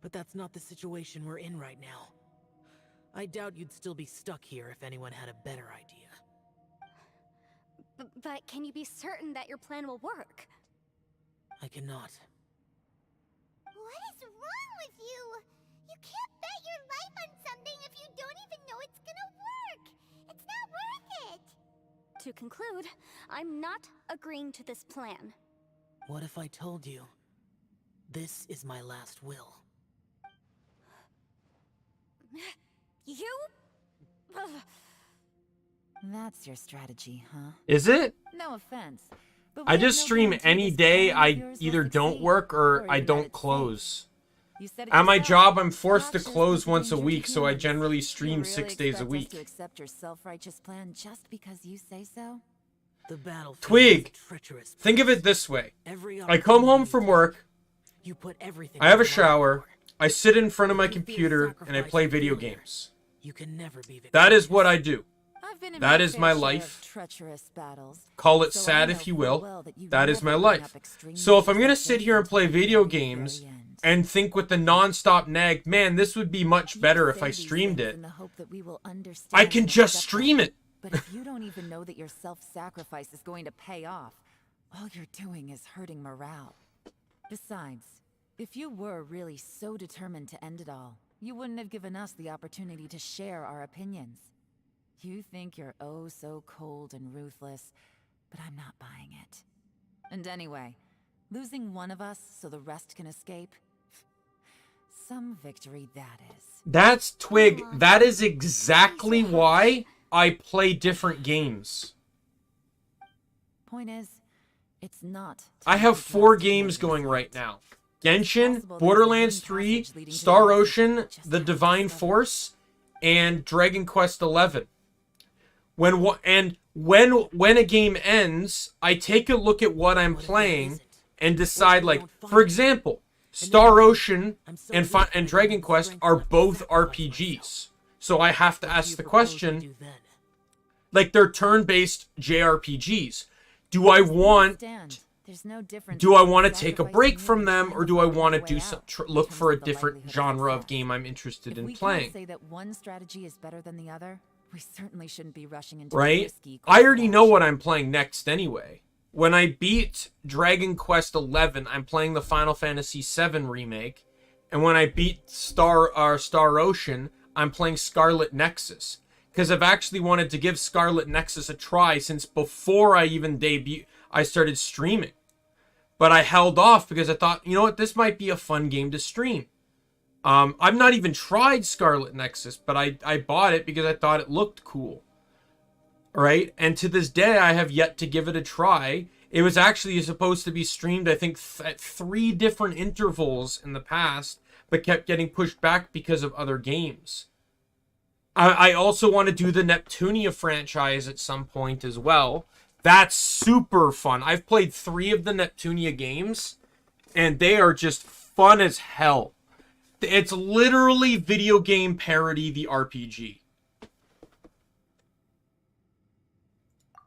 But that's not the situation we're in right now. I doubt you'd still be stuck here if anyone had a better idea. But can you be certain that your plan will work? I cannot. What is wrong with you? You can't bet your life on something if you don't even know it's gonna work. It's not worth it. To conclude, I'm not agreeing to this plan. What if I told you this is my last will? You? Ugh. That's your strategy, huh? Is it? No offense. But I we have just no stream guarantee any this day. plan of I yours will either don't succeed, work or I you let don't it slip. close. You said it At my yourself. job, I'm forced to Actions close put once a danger to week, so I humans. generally You stream really 6 days a expect us week. to accept your self-righteous plan just because you say so? The battlefield Twig, is a treacherous think of place. it this way. Every I come home opportunity from you work, take, you put everything I have on a the line shower, for it. I sit in front of my If you fear computer, and I sacrifice play and video failure, games. You can never be victorious. That is what I do. I've been in That my is fair my share life. of treacherous battles. Call it So I sad know if you full will. well that you've That is never my bring life. up extreme So if I'm measures gonna like sit this here and until play the video very games end. and think with the non-stop nag, man, this would be much You better if say I these streamed things it. in the hope that we will I understand can and just accept stream them. it. But if you don't even know that your self-sacrifice is going to pay off, all you're doing is hurting morale. Besides, if you were really so determined to end it all, you wouldn't have given us the opportunity to share our opinions. You think you're oh so cold and ruthless, but I'm not buying it. And anyway, losing one of us so the rest can escape? Some victory that is. That's Twig. That is exactly why I play different games. Point is, it's not. I have 4 games going right now. Genshin, Borderlands 3, Star Ocean, The Divine Force, and Dragon Quest XI. When a game ends, I take a look at what I'm playing and decide, like, for example, Star Ocean and Dragon Quest are both RPGs. So I have to ask the question, like, they're turn-based JRPGs. Do I want to take a break from them, or do I want to do some look for a different genre of game I'm interested in playing? Say that one strategy is better than the other, we certainly shouldn't be rushing into Right? risky I already know course of what I'm playing next anyway. When I beat Dragon Quest XI, I'm playing the Final Fantasy VII remake, and when I beat Star Ocean, I'm playing Scarlet Nexus. Because I've actually wanted to give Scarlet Nexus a try since before I even I started streaming. But I held off because I thought, you know what, this might be a fun game to stream. I've not even tried Scarlet Nexus, but I bought it because I thought it looked cool. Right? And to this day, I have yet to give it a try. It was actually supposed to be streamed, I think, at 3 different intervals in the past, but kept getting pushed back because of other games. I also want to do the Neptunia franchise at some point as well. That's super fun. I've played 3 of the Neptunia games, and they are just fun as hell. It's literally video game parody the RPG.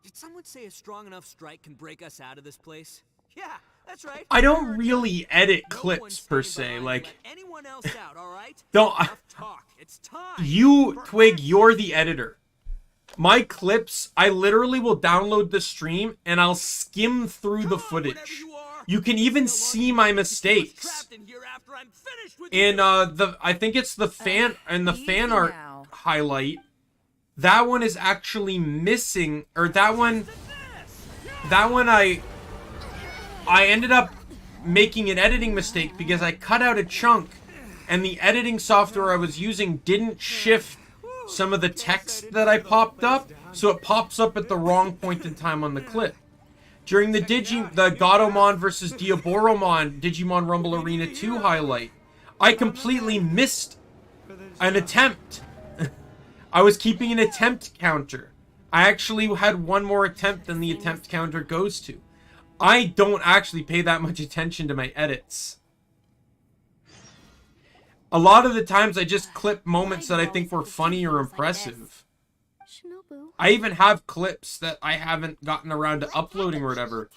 Did someone say a strong enough strike can break us out of this place? Yeah, that's right. I don't really edit No clips one's per staying se. behind. Like, Let anyone else out, all right? don't. Enough talk. It's time. You, for Twig, action. you're the editor. My clips, I literally will download the stream and I'll skim through the Come on, whatever footage. you are. You can even No see longer my keep us mistakes. trapped in here after I'm finished with In you. I think it's the fan and the easy fan art now. highlight. That one is actually missing, or that one I ended up making an editing mistake because I cut out a chunk and the editing software I was using didn't shift some of the text that I popped up, so it pops up at the wrong point in time on the clip. During the Godomon versus Diaboromon Digimon Rumble Arena 2 highlight, I completely missed an attempt. I was keeping an attempt counter. I actually had one more attempt than the attempt counter goes to. I don't actually pay that much attention to my edits. A lot of the times I just clip moments that I think were funny or impressive. Shinobu. I even have clips that I haven't gotten around to uploading or whatever.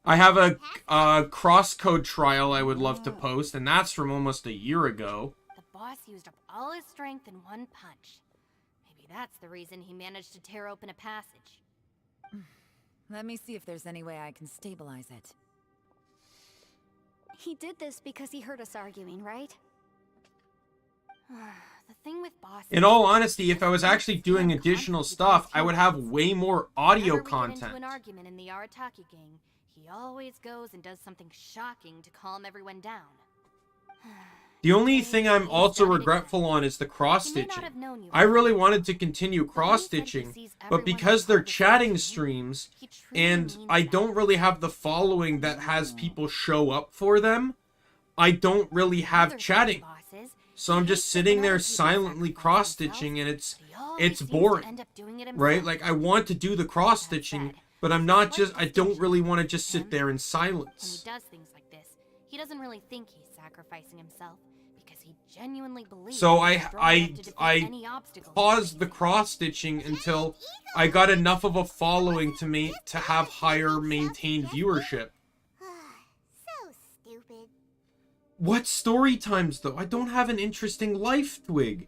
I have a crosscode trial I would love to post, and that's from almost a year ago. The boss used up all his strength in one punch. Maybe that's the reason he managed to tear open a passage. Let me see if there's any way I can stabilize it. He did this because he heard us arguing, right? The thing with bosses... In all honesty, if I was actually doing additional stuff, I would have way more audio Whenever we get content. into an argument in the Arataki gang, he always goes and does something shocking to calm everyone down. The only thing I'm also regretful on is the cross-stitching. I really wanted to continue cross-stitching, but because they're chatting streams, and I don't really have the following that has people show up for them, I don't really have chatting. So I'm just sitting there silently cross-stitching, and it's boring, right? Like, I want to do the cross-stitching, but I'm not just, I don't really want to just sit there in silence. When he does things like this, he doesn't really think he's sacrificing himself, because he genuinely believes So he's strong enough to defeat any obstacle. paused the cross-stitching until I got enough of a following to have higher maintained viewership. So stupid. What story times, though? I don't have an interesting life, Twig.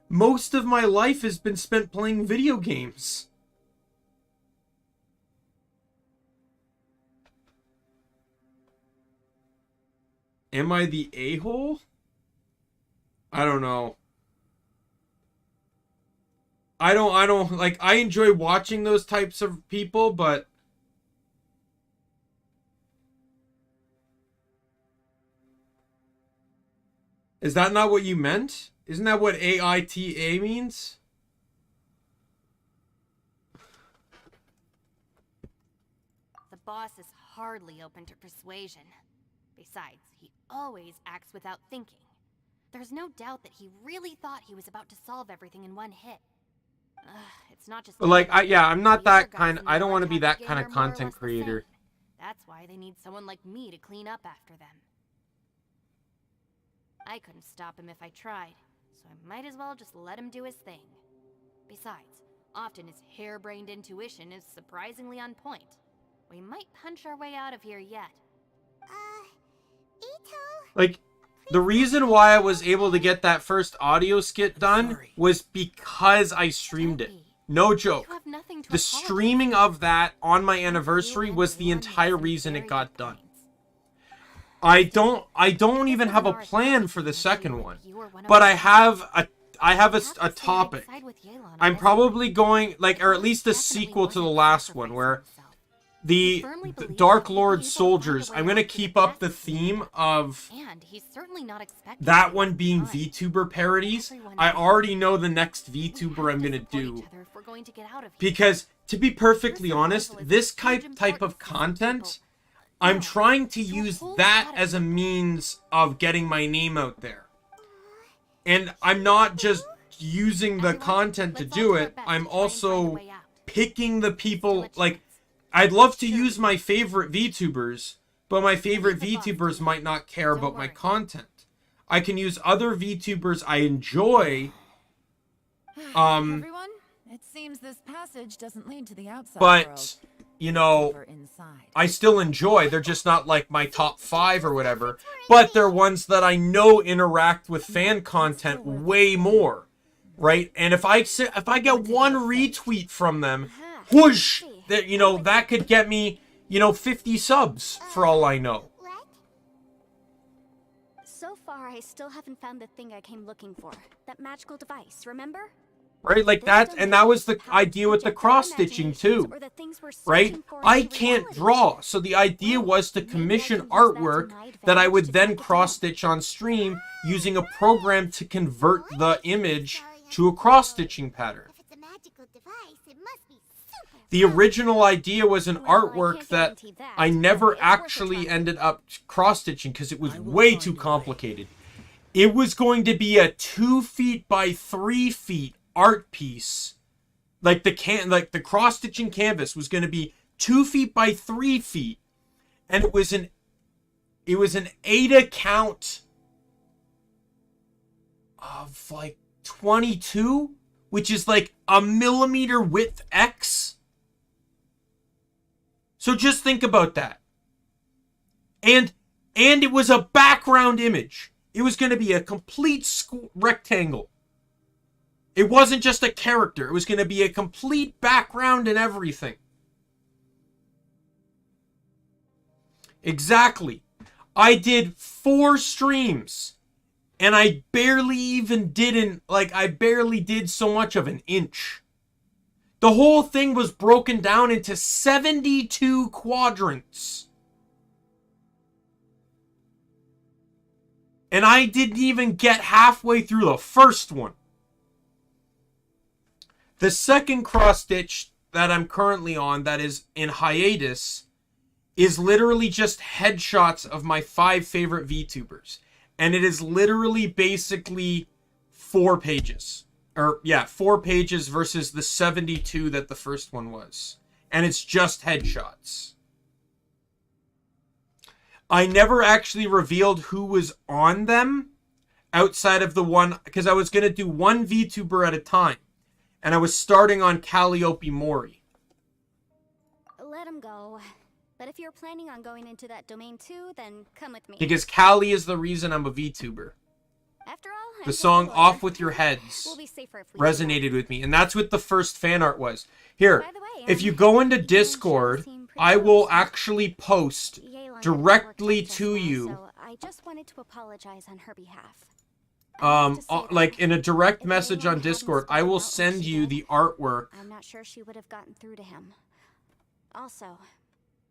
Most of my life has been spent playing video games. Am I the a-hole? I don't know. I don't, like, I enjoy watching those types of people, but... Is that not what you meant? Isn't that what AITA means? The boss is hardly open to persuasion. Besides, he always acts without thinking. There's no doubt that he really thought he was about to solve everything in one hit. It's not just... But like, I'm not the other that guys kind. in the I don't want to be Arataki that gang kind are of more or content less the creator. same. That's why they need someone like me to clean up after them. I couldn't stop him if I tried, so I might as well just let him do his thing. Besides, often his harebrained intuition is surprisingly on point. We might punch our way out of here yet. Ito? Like, the reason why I was able to get that first audio skit done was because I streamed it. No joke. You have nothing to The apologize streaming for. of that on my You anniversary and was the Norman entire have some reason it very got good done. points. I don't even have a plan for the second one, but I have a topic. I'm probably going, like, or at least a sequel to the last one, where the Dark Lord soldiers, I'm going to keep up the theme of And he's certainly not expecting that to one waste being time. VTuber parodies. Everyone I knows. already know the next We VTuber I'm have going to support do. each other if we're going to get out of here. Because, to be perfectly This honest, arrival is this of huge type of importance to some content, people. I'm No, trying to to a use whole that lot of as a people. means of getting my name out there. And I'm not just using the Everyone, content to let's all do our it, best I'm to try and find a also way out. picking the Still people, a like, chance. I'd love to Sure, use my favorite VTubers, but my favorite the boss VTubers to might not care Don't about my worry. content. I can use other VTubers I enjoy, Everyone, it seems this passage doesn't lead to the outside but, world. you know, Over inside. I still enjoy. They're just not like my top 5 or whatever, but they're ones that I know interact with fan content way more, right? And if I get one retweet from them, whoosh, that, you know, that could get me, you know, 50 subs for all I know. What? So far, I still haven't found the thing I came looking for. That magical device, remember? Right, like that, and that was the idea with the cross-stitching too, right? I can't draw, so the idea was to commission artwork that I would then cross-stitch on stream using a program to convert the image to a cross-stitching pattern. If it's a magical device, it must be super. The original idea was an Well, I artwork can't that guarantee that, I but never it's worth a actually try. ended up cross-stitching because it was I will way find too a way. complicated. It was going to be a 2 feet by 3 feet art piece. Like the cross-stitching canvas was going to be 2 feet by 3 feet, and it was an ADA count of like 22, which is like a millimeter width X. So just think about that. And it was a background image. It was going to be a complete rectangle. It wasn't just a character. It was going to be a complete background and everything. Exactly. I did 4 streams. And I barely even I barely did so much of an inch. The whole thing was broken down into 72 quadrants. And I didn't even get halfway through the first one. The second cross-stitch that I'm currently on, that is in hiatus, is literally just headshots of my 5 favorite VTubers. And it is literally basically 4 pages. Or, yeah, 4 pages versus the 72 that the first one was. And it's just headshots. I never actually revealed who was on them outside of the one, because I was going to do one VTuber at a time. And I was starting on Calliope Mori. Let him go. But if you're planning on going into that domain too, then come with me. Because Callie is the reason I'm a VTuber. After all, The song Off With Your Heads resonated with me. And that's what the first fan art was. Here, if you go into Discord, I will actually post directly to you. So I just wanted to apologize on her behalf. Like in a direct message on Discord, I will send you the artwork. I'm not sure she would have gotten through to him. Also,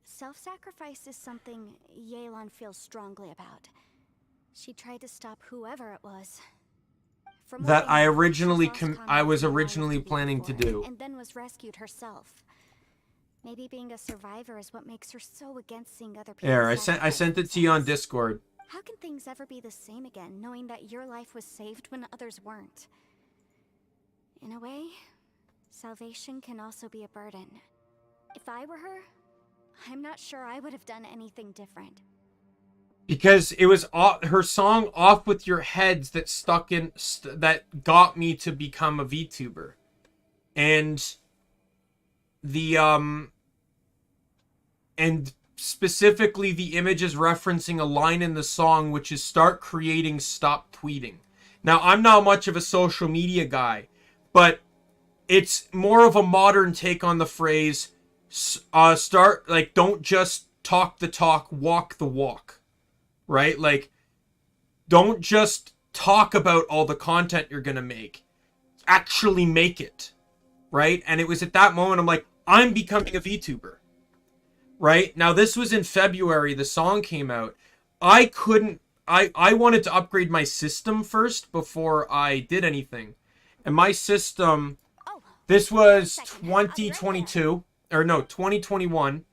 self-sacrifice is something Yelan feels strongly about. She tried to stop whoever it was. That I was originally planning to do. And then was rescued herself. Maybe being a survivor is what makes her so against seeing other people. There, I sent it to you on Discord. How can things ever be the same again, knowing that your life was saved when others weren't? In a way, salvation can also be a burden. If I were her, I'm not sure I would have done anything different. Because it was her song Off With Your Heads that that got me to become a VTuber. And and specifically the image is referencing a line in the song, which is start creating, stop tweeting. Now, I'm not much of a social media guy, but it's more of a modern take on the phrase, don't just talk the talk, walk the walk, right? Like, don't just talk about all the content you're going to make, actually make it, right? And it was at that moment, I'm like, I'm becoming a VTuber, right? Now, this was in February, the song came out. I wanted to upgrade my system first before I did anything. And my system, this was 2022. Or no, 2021.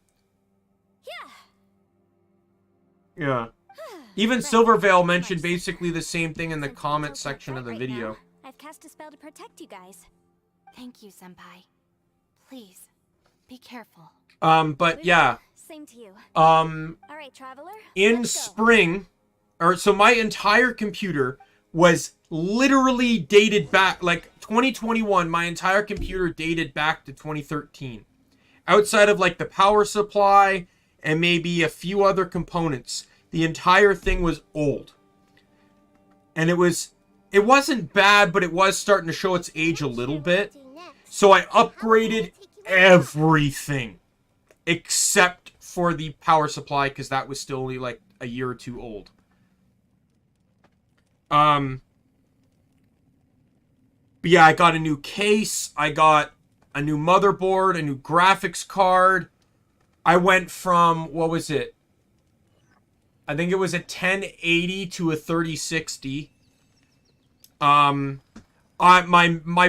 Yeah. Even Silvervale mentioned basically the same thing in the comment section of the video. I've cast a spell to protect you guys. Thank you, Senpai. Please, be careful. But yeah. Same to you. All right, traveler. In spring, so my entire computer was literally dated back, like 2021, my entire computer dated back to 2013. Outside of like the power supply and maybe a few other components, the entire thing was old. And it wasn't bad, but it was starting to show its age a little bit. So I upgraded everything except for the power supply, because that was still only like a year or two old. But yeah, I got a new case. I got a new motherboard, a new graphics card. I went from, what was it? I think it was a 1080 to a 3060. My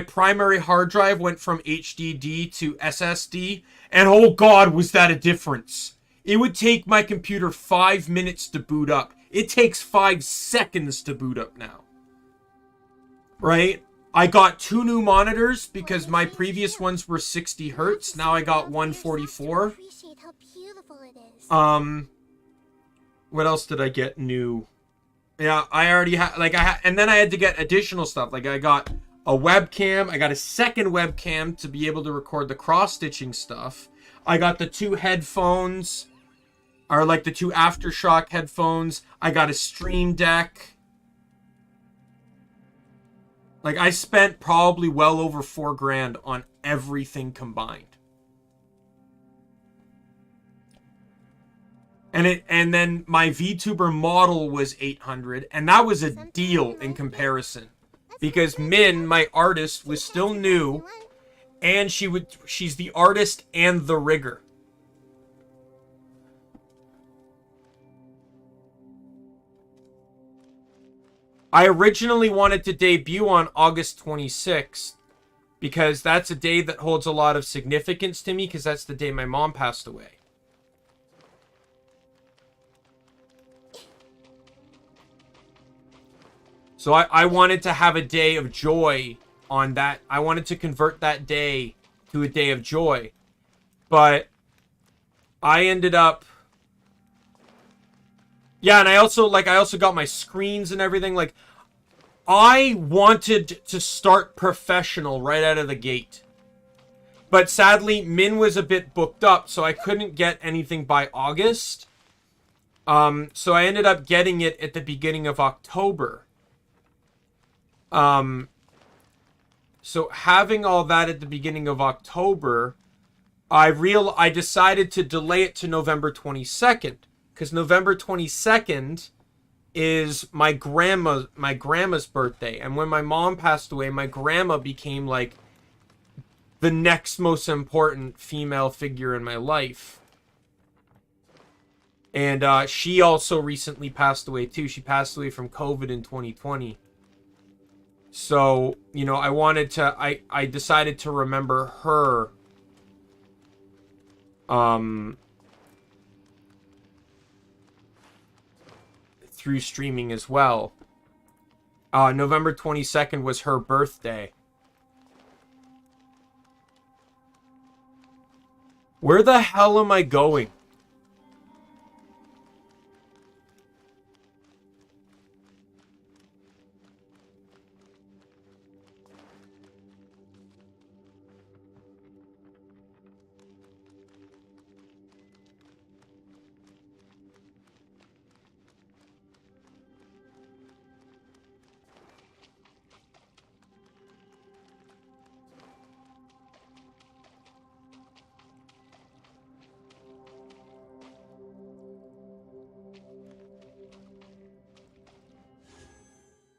primary hard drive went from HDD to SSD, and oh god, was that a difference. It would take my computer 5 minutes to boot up. It takes 5 seconds to boot up now. Right? I got 2 new monitors because my previous ones were 60 hertz. Now I got 144. What else did I get new? Yeah, I already had, and then I had to get additional stuff. Like, I got a webcam. I got a second webcam to be able to record the cross-stitching stuff. I got the 2 headphones, or like the 2 Aftershock headphones. I got a stream deck. Like, I spent probably well over $4,000 on everything combined. And then my VTuber model was $800, and that was a deal in comparison. Because Min, my artist, was still new, and she's the artist and the rigger. I originally wanted to debut on August 26th because that's a day that holds a lot of significance to me because that's the day my mom passed away. So I wanted to have a day of joy on that. I wanted to convert that day to a day of joy. But I ended up... Yeah, and I also got my screens and everything. Like, I wanted to start professional right out of the gate. But sadly, Min was a bit booked up, so I couldn't get anything by August. So I ended up getting it at the beginning of October. So having all that at the beginning of October, I decided to delay it to November 22nd. Because November 22nd is my grandma's birthday. And when my mom passed away, my grandma became like the next most important female figure in my life. And she also recently passed away too. She passed away from COVID in 2020. So, you know, I decided to remember her through streaming as well. November 22nd was her birthday. Where the hell am I going?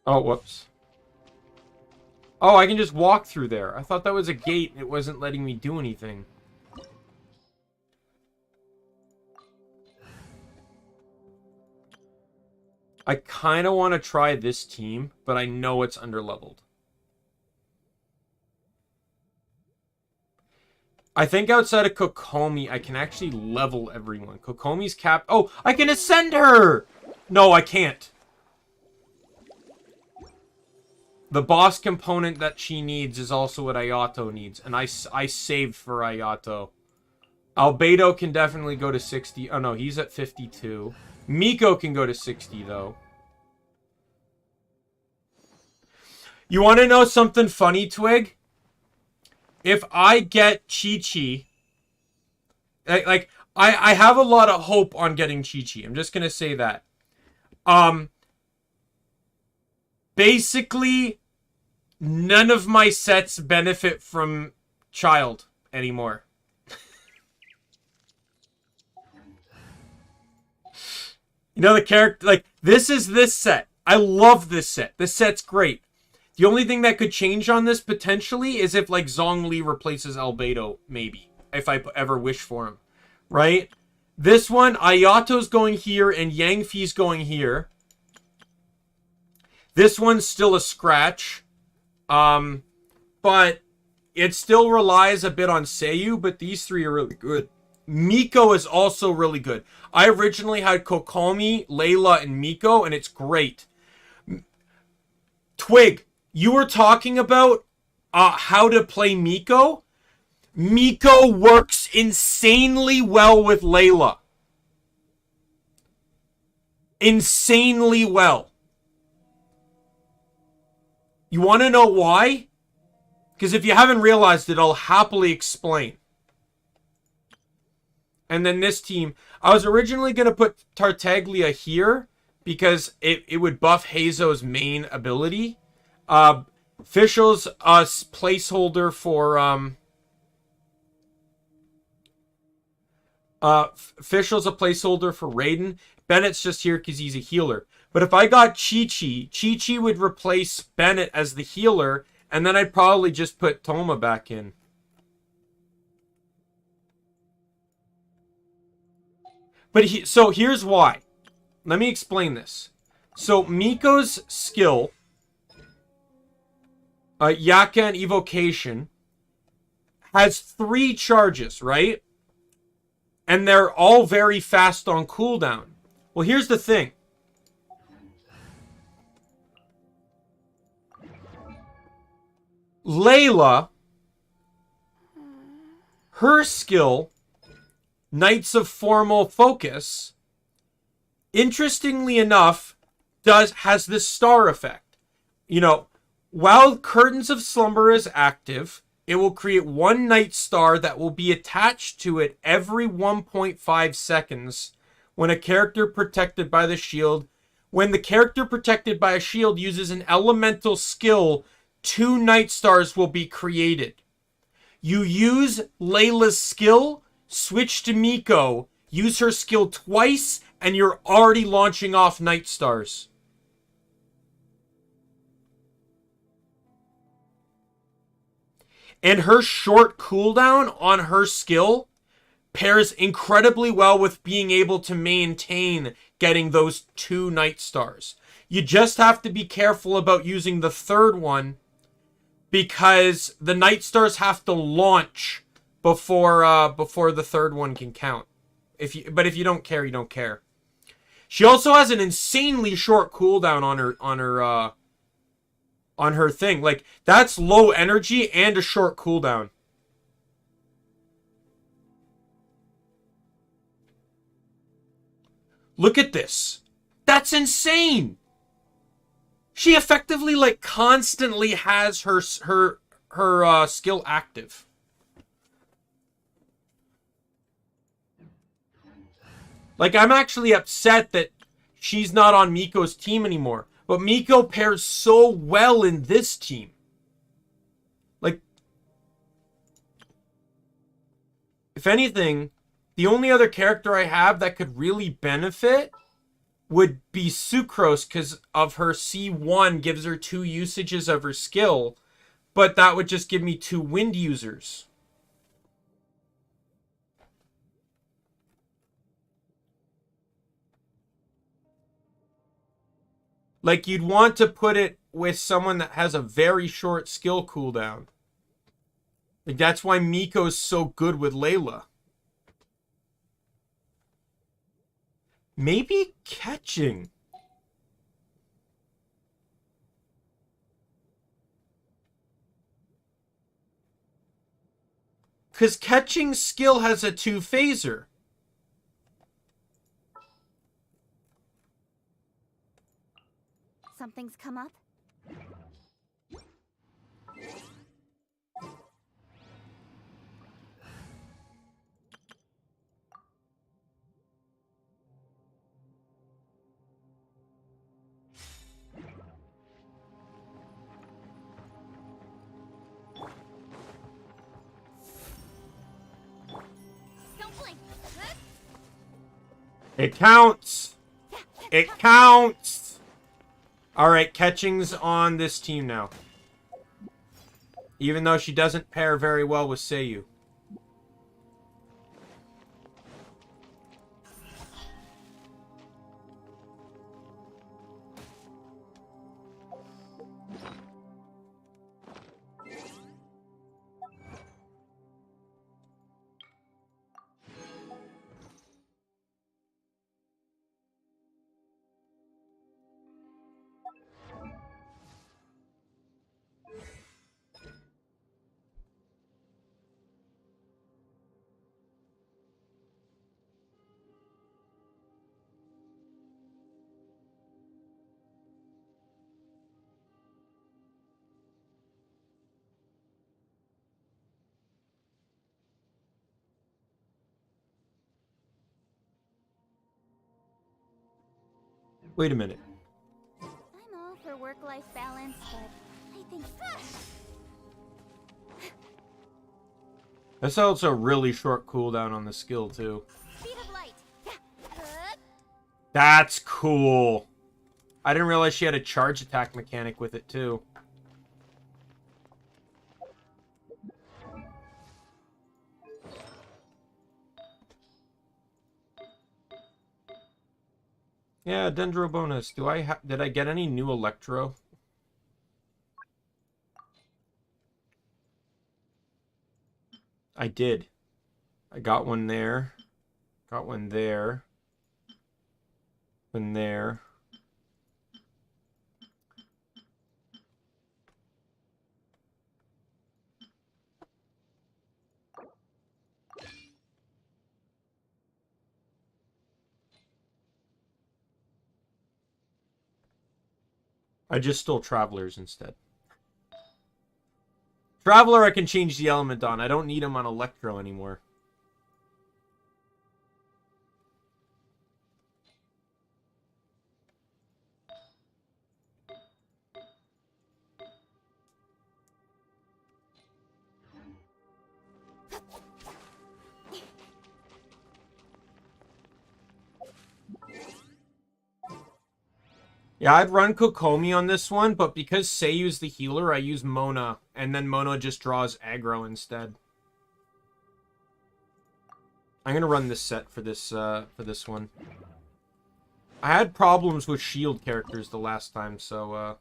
Oh, whoops. Oh, I can just walk through there. I thought that was a gate and it wasn't letting me do anything. I kind of want to try this team, but I know it's underleveled. I think outside of Kokomi, I can actually level everyone. Kokomi's cap... Oh, I can ascend her! No, I can't. The boss component that she needs is also what Ayato needs. And I saved for Ayato. Albedo can definitely go to 60. Oh, no, he's at 52. Miko can go to 60, though. You want to know something funny, Twig? If I get Chi-Chi... Like, I have a lot of hope on getting Chi-Chi. I'm just going to say that. Basically... None of my sets benefit from child anymore. You know, the character, like, this is this set. I love this set. This set's great. The only thing that could change on this potentially is if, like, Zhongli replaces Albedo, maybe. If I ever wish for him. Right? This one, Ayato's going here and Yangfi's going here. This one's still a scratch. But it still relies a bit on Seiyu, but these three are really good. Miko is also really good. I originally had Kokomi, Layla, and Miko, and it's great. Twig, you were talking about how to play Miko. Miko works insanely well with Layla. Insanely well. You want to know why? Because if you haven't realized it, I'll happily explain. And then this team. I was originally going to put Tartaglia here because it would buff Heizo's main ability. Fischl's a placeholder for Fischl's a placeholder for Raiden. Bennett's just here because he's a healer. But if I got Chi-Chi, Chi-Chi would replace Bennett as the healer, and then I'd probably just put Toma back in. But so here's why. Let me explain this. So Miko's skill, Yaka and Evocation, has 3 charges, right? And they're all very fast on cooldown. Well, here's the thing. Layla, her skill, Knights of Formal Focus, interestingly enough, has this star effect. You know, while Curtains of Slumber is active, it will create 1 Night Star that will be attached to it every 1.5 seconds when a character protected by the shield. When the character protected by a shield uses an elemental skill, 2 Night Stars will be created. You use Layla's skill, switch to Miko, use her skill twice, and you're already launching off Night Stars. And her short cooldown on her skill pairs incredibly well with being able to maintain getting those 2 Night Stars. You just have to be careful about using the 3rd one, because the Night Stars have to launch before the 3rd one can count. But if you don't care, you don't care. She also has an insanely short cooldown on her thing. Like, that's low energy and a short cooldown. Look at this. That's insane. She effectively, like, constantly has her skill active. Like, I'm actually upset that she's not on Miko's team anymore. But Miko pairs so well in this team. Like, if anything, the only other character I have that could really benefit would be Sucrose, because of her C1 gives her 2 usages of her skill, but that would just give me 2 wind users. Like, you'd want to put it with someone that has a very short skill cooldown. Like, that's why Miko's so good with Layla. Maybe catching. Because catching skill has a 2-phaser. Something's come up? Don't blink. It counts. It counts. All right, catching's on this team now. Even though she doesn't pair very well with Seiyu. Wait a minute. I'm all for work-life balance, but I anything. That's also a really short cooldown on the skill, too. Speed of light. That's cool. I didn't realize she had a charge attack mechanic with it, too. Yeah, Dendro bonus. Did I get any new Electro? I did. I got one there. Got one there. One there. I just stole Travelers instead. Traveler I can change the element on. I don't need him on Electro anymore. Yeah, I'd run Kokomi on this one, but because Seiyu's the healer, I use Mona, and then Mona just draws aggro instead. I'm gonna run this set for this one. I had problems with shield characters the last time, so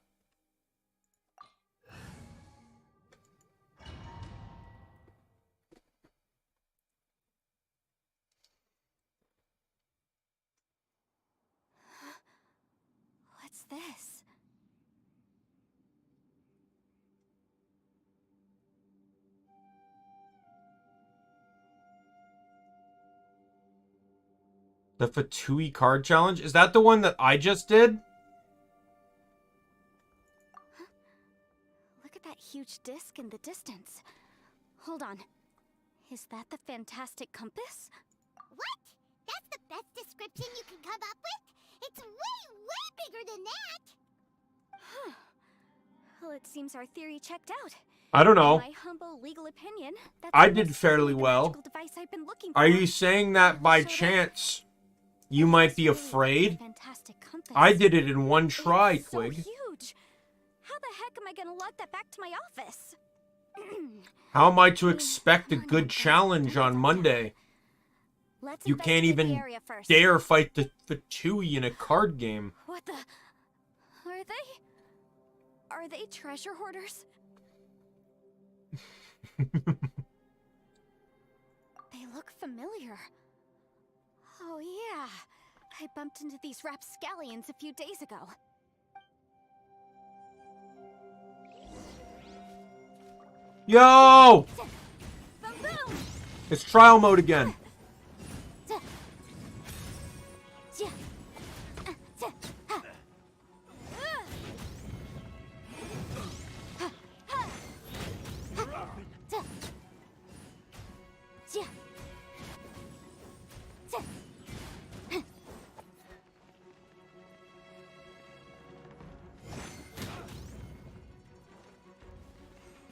What's this? the Fatui card challenge? Is that the one that I just did? Look at that huge disc in the distance. Hold on. Is that the fantastic compass? What? That's the best description you can come up with? It's way, way bigger than that! Huh. Well, it seems our theory checked out. I don't know. In my humble legal opinion, that's I most did fairly certainly the well. magical device I've been looking Are for. you saying that by So that- chance you might be This really is afraid? the fantastic compass. I did it in one try, It's so Twig. huge. How the heck am I gonna log that back to my office? How am I to expect a good challenge on Monday? Let's You can't investigate the even area first. dare fight the Fatui in a card game. What the? Are they? Are they treasure hoarders? They look familiar. Oh yeah, I bumped into these rapscallions a few days ago. Yo! Boom boom! It's trial mode again.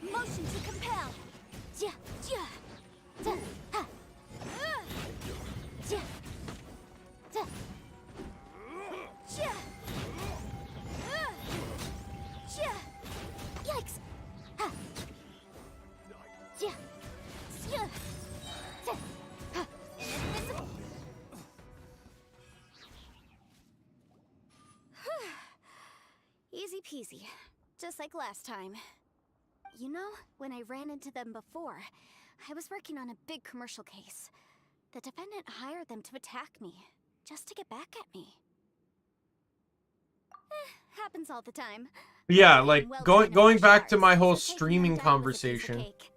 Motion to compel. Ja, ja. Ja, ha. Ja. Ja. Ja. Ja. Yikes. Ha. Ja. Ja. Ja. Ha. Invisible. Easy peasy. Just like last time. You know, when I ran into them before, I was working on a big commercial case. The defendant hired them to attack me, just to get back at me. Happens all the time. Yeah, like Well going trained back to martial my arts, whole so taking streaming them down was a piece of conversation. cake.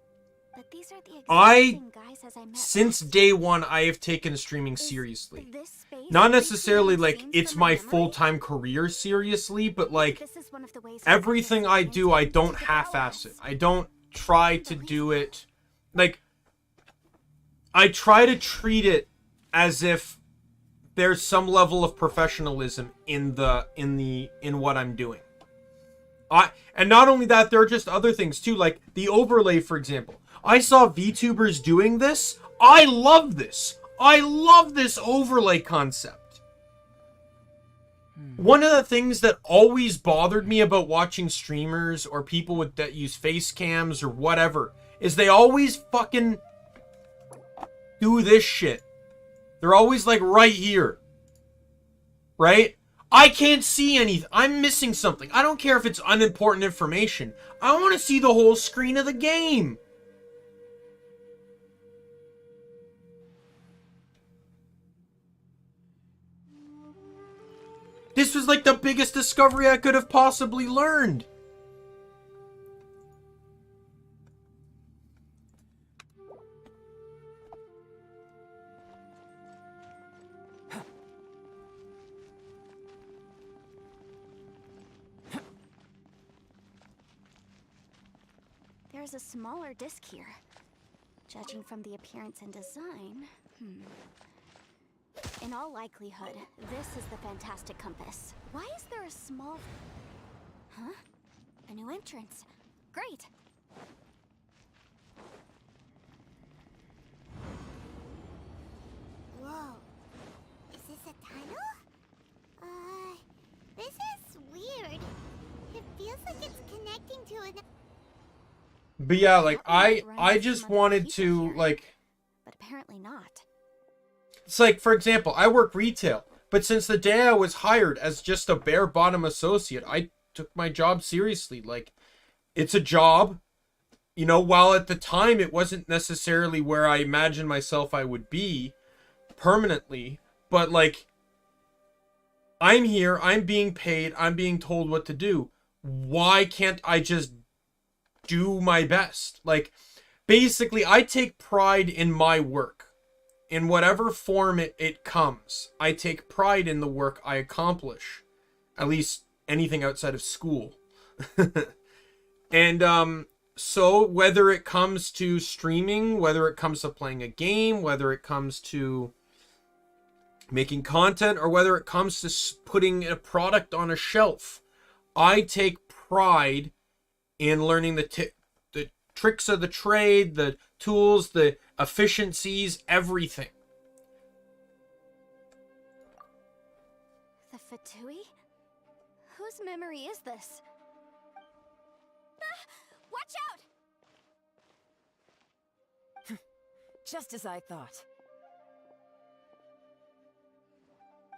But these are the exact I, same guys as I met since last. day one, I have taken streaming Is seriously. this space Not recreating necessarily like scenes it's from my memory? full-time career seriously, but like This is one of the ways we everything practice I do, I science don't to half-ass it. balance. I don't try to do it like I try to treat it as if there's some level of professionalism in what I'm doing. And not only that, there are just other things too, like the overlay, for example. I saw VTubers doing this. I love this. I love this overlay concept. One of the things that always bothered me about watching streamers or people that use face cams or whatever is they always fucking do this shit. They're always like right here. Right? I can't see anything. I'm missing something. I don't care if it's unimportant information. I want to see the whole screen of the game. This was like the biggest discovery I could have possibly learned. There's a smaller disc here. Judging from the appearance and design, in all likelihood, this is the fantastic compass. Why is there a small... Huh? A new entrance. Great! Whoa. Is this a tunnel? This is weird. It feels like it's connecting to an... But yeah, like, I just wanted to, like... But apparently not. It's like, for example, I work retail. But since the day I was hired as just a bare bottom associate, I took my job seriously. Like, it's a job. You know, while at the time it wasn't necessarily where I imagined myself I would be permanently. But, like, I'm here, I'm being paid, I'm being told what to do. Why can't I just do my best? Like, basically, I take pride in my work. In whatever form it comes. I take pride in the work I accomplish. At least anything outside of school. And, so whether it comes to streaming, whether it comes to playing a game, whether it comes to making content, or whether it comes to putting a product on a shelf, I take pride in learning the tricks of the trade, the tools, the efficiencies, everything. The Fatui? Whose memory is this? Ah, watch out! Just as I thought.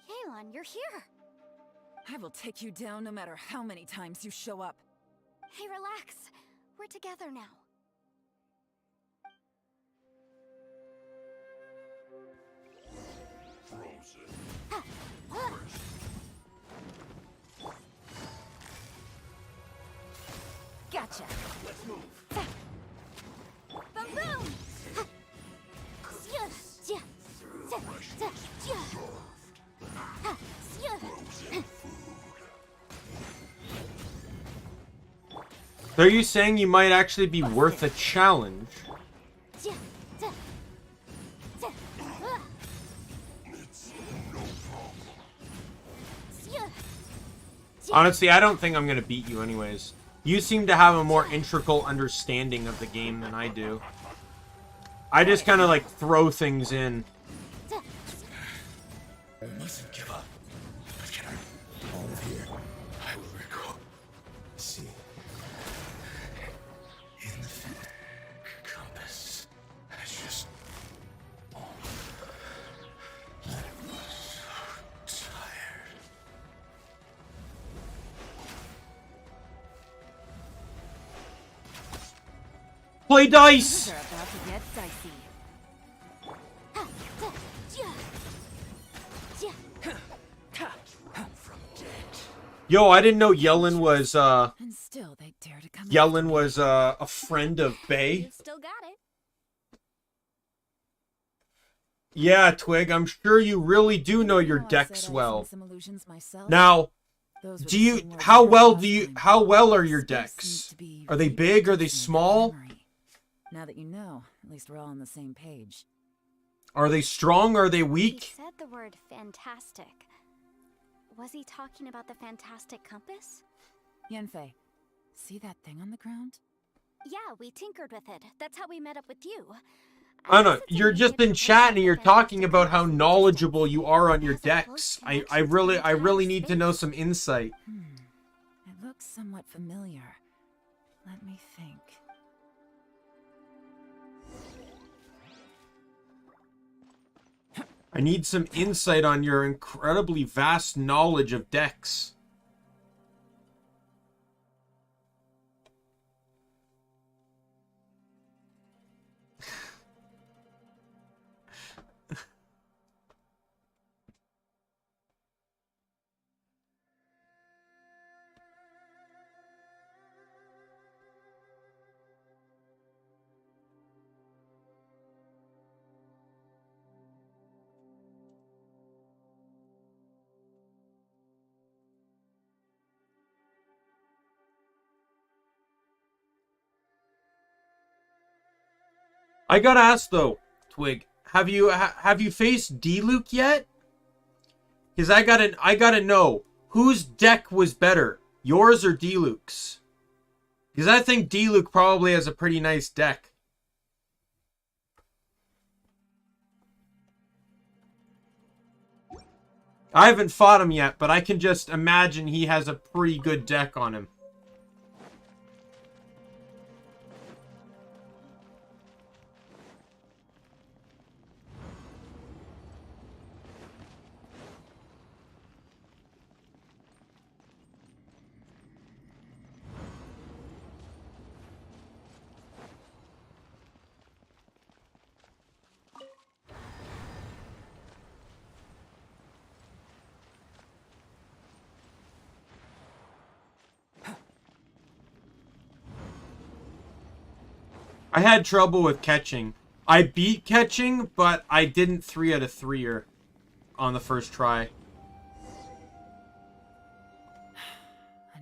Yelan, you're here! I will take you down no matter how many times you show up. Hey, relax. We're together now. Gotcha. Let's move. Boom boom! So are you saying you might actually be worth a challenge? Honestly, I don't think I'm gonna beat you anyways. You seem to have a more integral understanding of the game than I do. I just kind of like throw things in. I mustn't give up. But can I all of here? I will recall. See. In the compass. I just. Oh. I was so tired. Play dice! Things are about to get dicey. Yo, I didn't know Yellen was, And still they dare to come Yellen was, a friend of Bay. You still got it. Yeah, Twig, I'm sure you really do know your decks well. Now, do you, how well are your decks? Are they big? Are they small? Now that you know, at least we're all on the same page. Are they strong? Are they He weak? said the word fantastic. Was he talking about the fantastic compass? Yanfei, See that thing on the ground? Yeah, we tinkered with it. That's how we met up with you. I don't know. guess it's a You're just needed in chat and professional you're defense talking to about how keep knowledgeable distance. you are on your It has a close decks. I connection to the really entire need to know space. some insight. It looks somewhat familiar. Let me think. I need some insight on your incredibly vast knowledge of decks. I gotta ask though, Twig, have you faced D-Luke yet? Because I gotta know whose deck was better, yours or D-Luke's? Because I think D-Luke probably has a pretty nice deck. I haven't fought him yet, but I can just imagine he has a pretty good deck on him. I had trouble with catching. I beat catching, but I didn't 3 out of 3-er on the first try.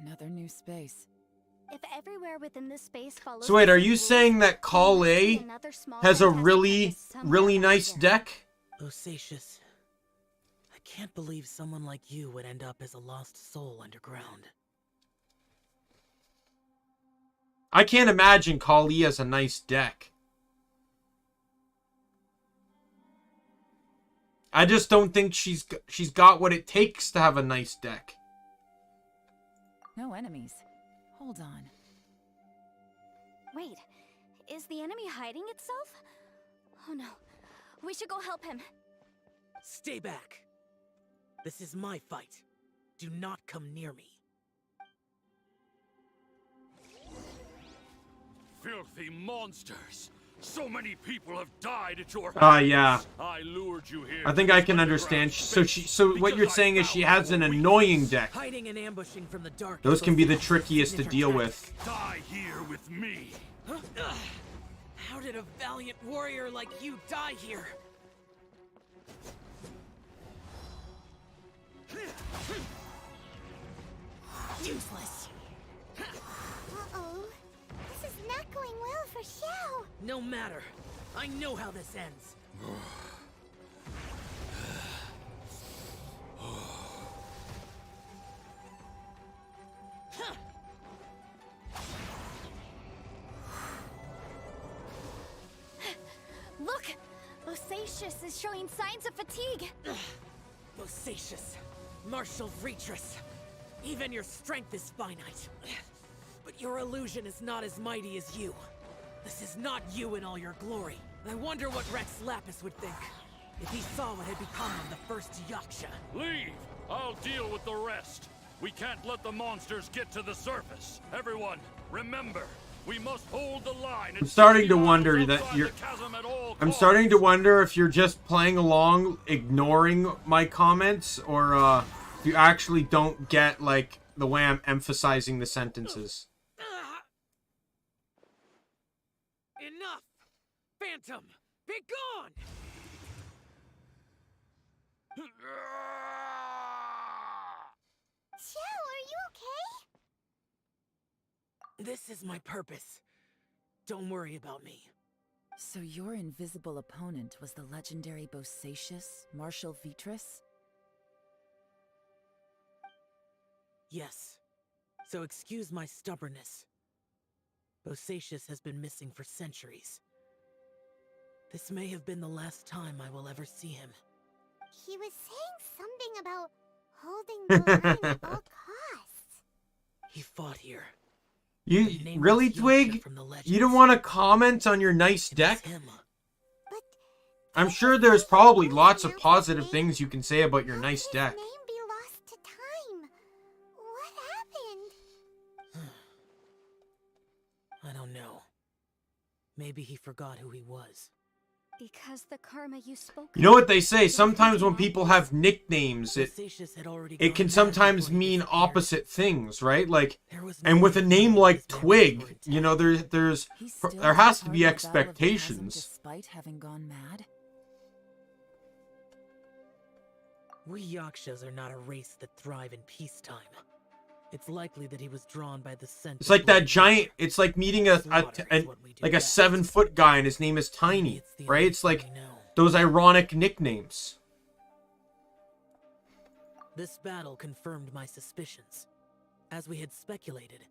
Another new space. If everywhere within this space follows So wait, the are same you rules, saying that there Call must be A another small has a fantastic really preface somewhere around nice here. deck? Bosacious. I can't believe someone like you would end up as a lost soul underground. I can't imagine Kali has a nice deck. I just don't think she's got what it takes to have a nice deck. No enemies. Hold on. Wait, is the enemy hiding itself? Oh no, we should go help him. Stay back. This is my fight. Do not come near me. Filthy monsters! So many people have died at your Yeah. I lured you here. I think I can understand. So what you're saying is she has an annoying deck. Hiding and ambushing from the dark. Those can be the Bosacious' trickiest to signature deal tactic. with. Die here with me. How did a valiant warrior like you die here? Useless. Uh-oh. This is not going well for Xiao. No matter. I know how this ends. Look! Bosacious is showing signs of fatigue. Bosacious. Martial Vtuber. Even your strength is finite. But your illusion is not as mighty as you. This is not you in all your glory. I wonder what Rex Lapis would think if he saw what had become of the first Yaksha. Leave! I'll deal with the rest. We can't let the monsters get to the surface. Everyone, remember, we must hold the line. I'm starting to wonder that you're... I'm starting to wonder if you're just playing along, ignoring my comments, or if you actually don't get, like, the way I'm emphasizing the sentences. Enough! Phantom, be gone! Xiao, are you okay? This is my purpose. Don't worry about me. So your invisible opponent was the legendary Bosacious, Martial Vtuber? Yes. So excuse my stubbornness. Bosacius has been missing for centuries. This may have been the last time I will ever see him. He was saying something about holding the line at all costs. He fought here. You The really, nameless Yaksha Twig? from the You legends. don't want to comment on your nice It was deck? him. But I'm sure there's probably lots of positive things you can say about your nice deck. His name be lost to time. What happened? I don't know. Maybe he forgot who he was. Because the karma you spoke You know what they say, sometimes when people have nicknames, Bosacius had already it gone can mad sometimes before he mean disappeared. opposite things, right? Like, There was and no with a reason name why like his memories Twig, were you know, there's He still there has to took be part in the Battle of the Chasm expectations. despite having gone mad. We Yakshas are not a race that thrive in peacetime. It's likely that he was drawn by the scent. It's of like that blood giant. nature. It's like meeting a Slaughter is what we do like a best. 7-foot guy, and his name is Maybe Tiny, it's the right? only It's like thing we know. those ironic nicknames. This battle confirmed my suspicions. As we had speculated,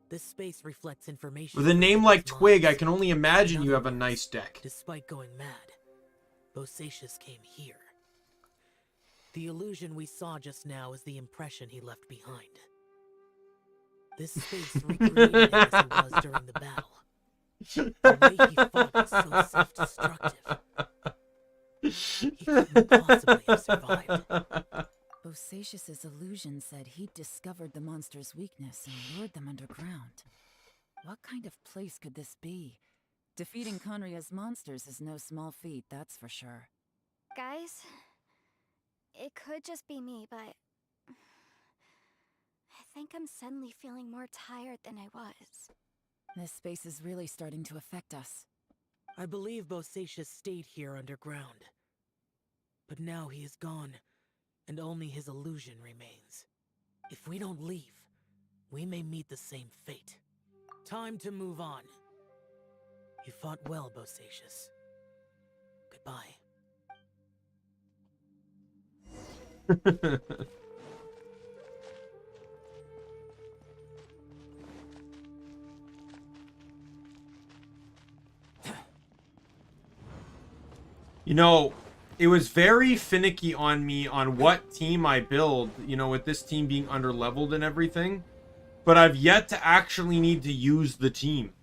this space reflects information. With a from name people's like Twig, I minds. can only imagine In you other have a words, nice deck. Despite going mad, Bosacius came here. The illusion we saw just now is the impression he left behind. This space recreated him as he was during the battle. The way he fought was so self-destructive. He couldn't possibly have survived. Bosacius's illusion said he'd discovered the monster's weakness and lured them underground. What kind of place could this be? Defeating Conria's monsters is no small feat, that's for sure. Guys, it could just be me, but I think I'm suddenly feeling more tired than I was. This space is really starting to affect us. I believe Bosacius stayed here underground. But now he is gone, and only his illusion remains. If we don't leave, we may meet the same fate. Time to move on. You fought well, Bosacius. Goodbye. You know, it was very finicky on me on what team I build, you know, with this team being underleveled and everything. But I've yet to actually need to use the team.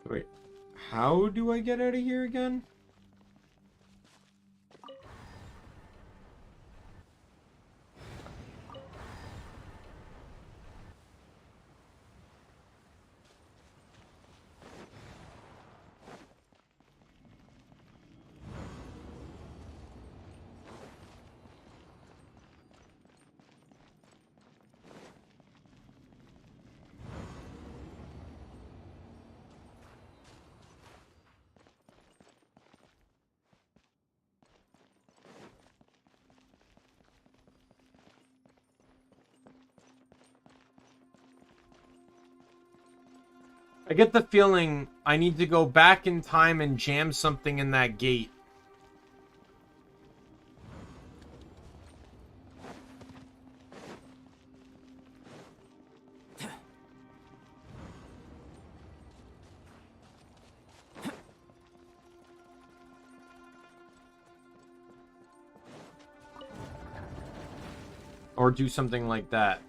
Wait, how do I get out of here again? I get the feeling I need to go back in time and jam something in that gate. Or do something like that.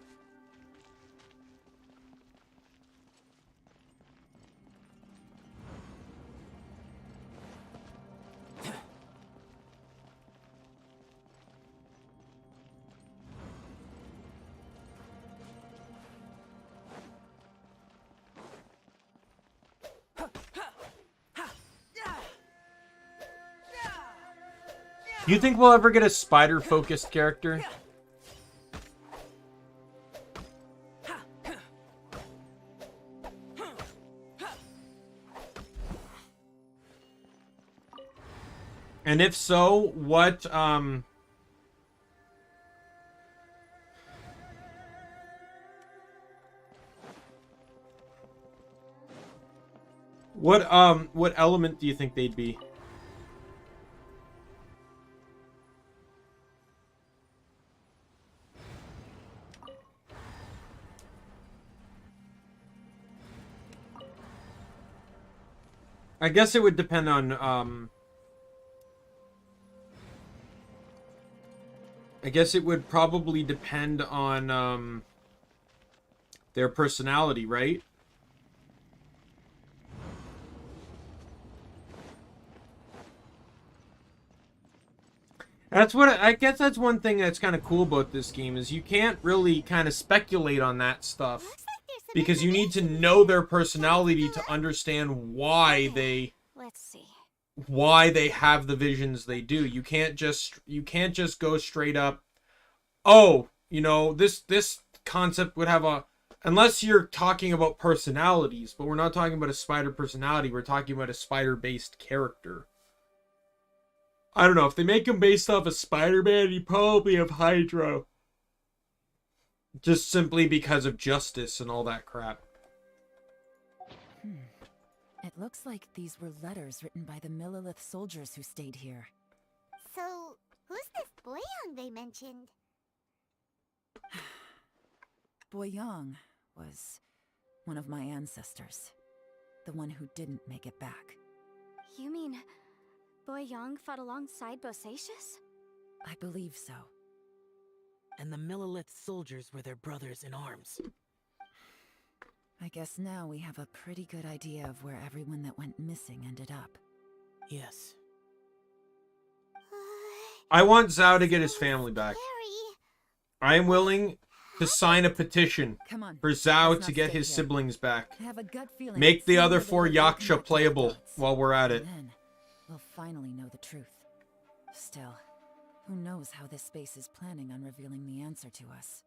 Do you think we'll ever get a spider-focused character? And if so, what what element do you think they'd be? I guess it would depend on I guess it would probably depend on their personality, right? That's what I guess that's one thing that's kind of cool about this game is you can't really kind of speculate on that stuff because you need to know their personality to understand why they Let's see. why they have the visions they do. You can't just go straight up, oh, you know, this concept would have a, unless you're talking about personalities, but we're not talking about a spider personality, we're talking about a spider-based character. I don't know, if they make him based off of Spider-Man, he'd probably have Hydra. Just simply because of justice and all that crap. It looks like these were letters written by the Millilith soldiers who stayed here. So, who's this Boyang they mentioned? Boyang was one of my ancestors. The one who didn't make it back. You mean Boyang fought alongside Bosacius? I believe so. And the Millilith soldiers were their brothers in arms. I guess now we have a pretty good idea of where everyone that went missing ended up. Yes. I want Zhao to get his family back. I am willing to sign a petition Come on, for Zhao let's to not get stay his here. siblings back. I have a gut feeling Make that the sooner other or 4 later they'll come Yaksha back to playable us. while we're at it. And then we'll finally know the truth. Still, who knows how this space is planning on revealing the answer to us.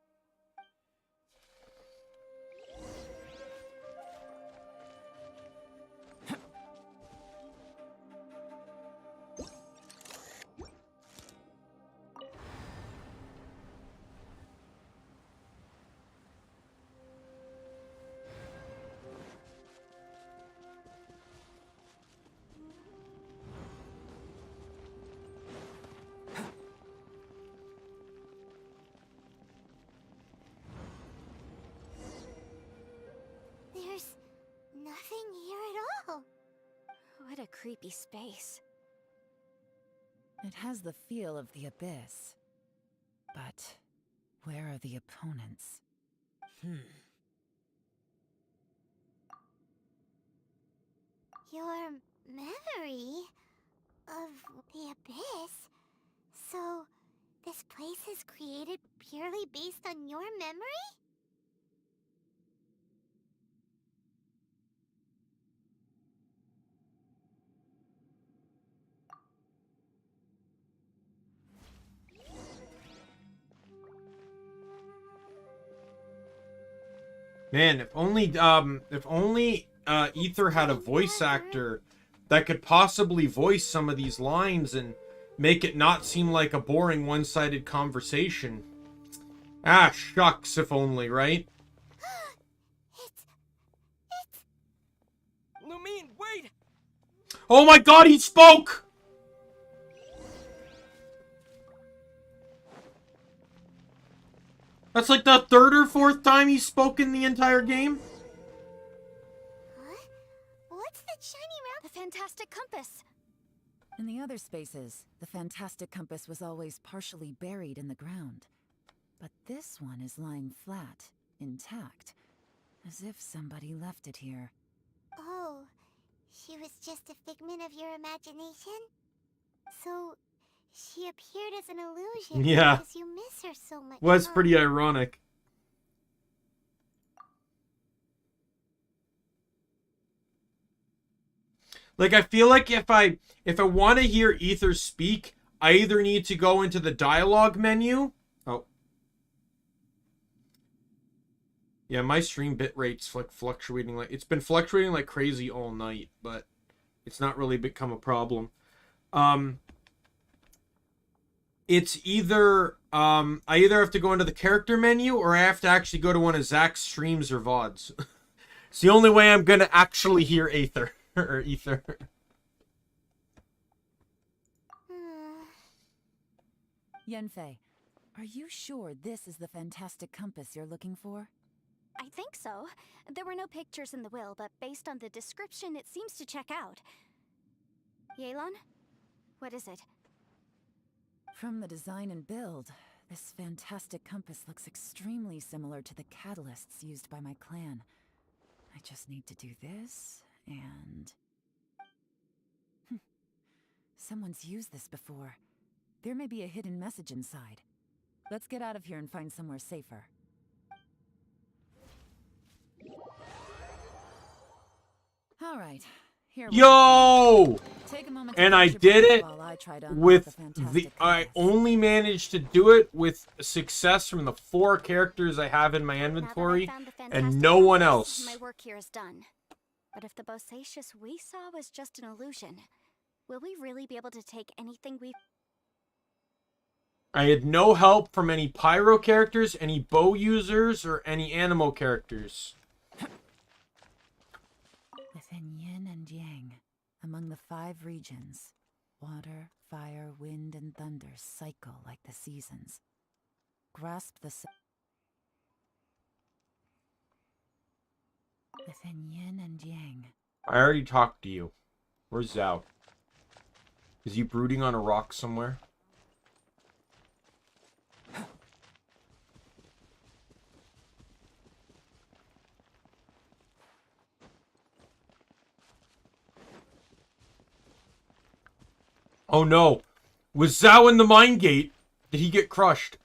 There's nothing here at all. What a creepy space. It has the feel of the abyss. But where are the opponents? Your memory of the abyss? So, this place is created purely based on your memory? Man, if only Ether had a voice actor that could possibly voice some of these lines and make it not seem like a boring one-sided conversation. Ah, shucks, if only, right? Lumine, wait! Oh my god, he spoke! That's like the 3rd or 4th time he spoke in the entire game. Huh? What's that shiny round? The fantastic compass. In the other spaces, the fantastic compass was always partially buried in the ground. But this one is lying flat, intact, as if somebody left it here. Oh, she was just a figment of your imagination? So, she appeared as an illusion Yeah. because you miss her so much. Was huh? pretty ironic. Like, I feel like if I want to hear Ether speak, I either need to go into the dialogue menu. Oh. Yeah, my stream bitrate's like fluctuating. Like it's been fluctuating like crazy all night, but it's not really become a problem. It's either I either have to go into the character menu or I have to actually go to one of Zach's streams or VODs. It's the only way I'm gonna actually hear Aether or Ether. Yenfei, are you sure this is the fantastic compass you're looking for? I think so. There were no pictures in the will, but based on the description, it seems to check out. Yelan? What is it? From the design and build, this fantastic compass looks extremely similar to the catalysts used by my clan. I just need to do this, and... Someone's used this before. There may be a hidden message inside. Let's get out of here and find somewhere safer. All right, here we Yo! Take a moment to And I catch your did breath it while I try to unlock with the fantastic I compass. only managed to do it with success from the 4 characters I have in my inventory Now that I found the and fantastic no one compass, else. My work here is done. But if the Bosacius we saw was just an illusion, will we really be able to take anything we... I had no help from any pyro characters, any bow users, or any animo characters. Within yin and yang, among the 5 regions, water, fire, wind, and thunder cycle like the seasons. Grasp the... Within yin and yang. I already talked to you. Where's Zhao? Is he brooding on a rock somewhere? Oh no! Was Zhao in the mine gate? Did he get crushed?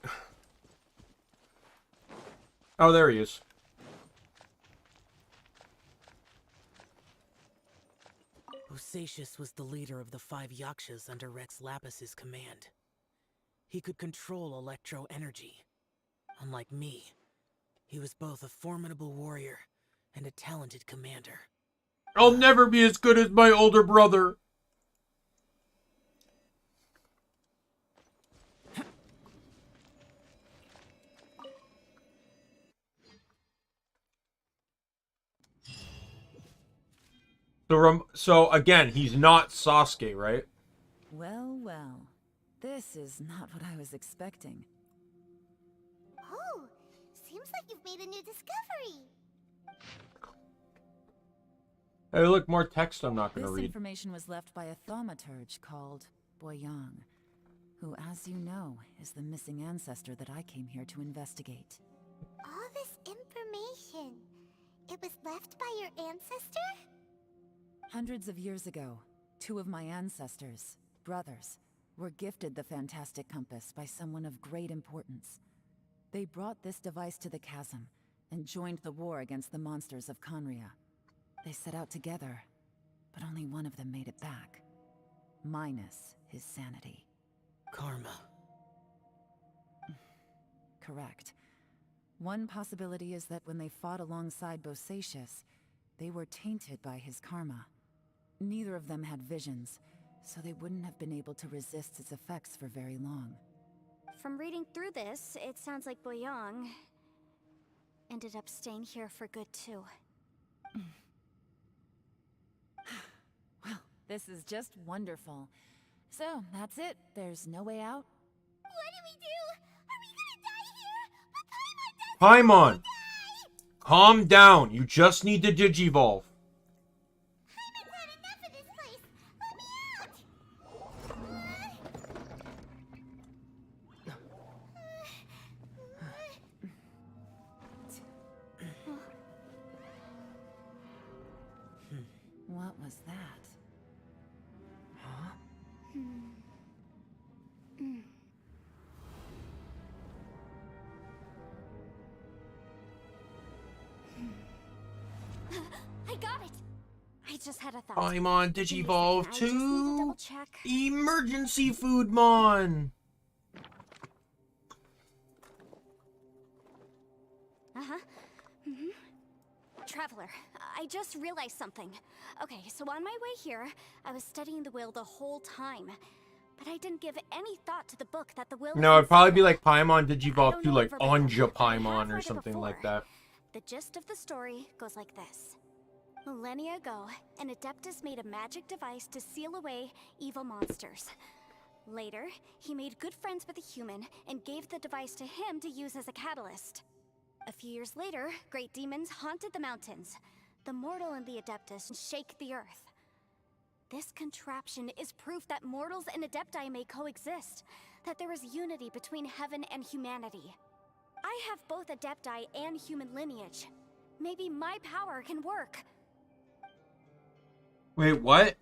Oh, there he is. Bosacius was the leader of the 5 Yakshas under Rex Lapis's command. He could control electro energy. Unlike me, he was both a formidable warrior and a talented commander. I'll never be as good as my older brother. So again, he's not Sasuke, right? Well, well. This is not what I was expecting. Oh, seems like you've made a new discovery. Hey, look, more text I'm not going to This read. information was left by a thaumaturge called Boyang, who, as you know, is the missing ancestor that I came here to investigate. All this information, it was left by your ancestor? Hundreds of years ago, 2 of my ancestors, brothers, were gifted the fantastic compass by someone of great importance. They brought this device to the chasm and joined the war against the monsters of Conria. They set out together, but only one of them made it back. Minus his sanity. Karma. Correct. One possibility is that when they fought alongside Bosacius, they were tainted by his karma. Neither of them had visions, so they wouldn't have been able to resist its effects for very long. From reading through this, it sounds like Boyang ended up staying here for good too. Well, this is just wonderful. So, that's it. There's no way out? What do we do? Are we gonna die here? But Paimon doesn't Paimon! Calm down. You just need to digivolve. Paimon's had enough of this place. Let me out! What was that? Huh? I got it! I just had a thought. Paimon Digivolve I just need to 2 double-check. Emergency Foodmon. Uh-huh. Mm-hmm. Traveler, I just realized something. Okay, so on my way here, I was studying the will the whole time. But I didn't give any thought to the book that the will is No, it'd probably be inside like of. Paimon I Digivolve don't 2, know like it verbatim, Anja but I have Paimon or read it something like before. that. The gist of the story goes like this. Millennia ago, an Adeptus made a magic device to seal away evil monsters. Later, he made good friends with a human and gave the device to him to use as a catalyst. A few years later, great demons haunted the mountains. The mortal and the Adeptus shake the earth. This contraption is proof that mortals and Adepti may coexist, that there is unity between heaven and humanity. I have both Adepti and human lineage. Maybe my power can work. Wait, what?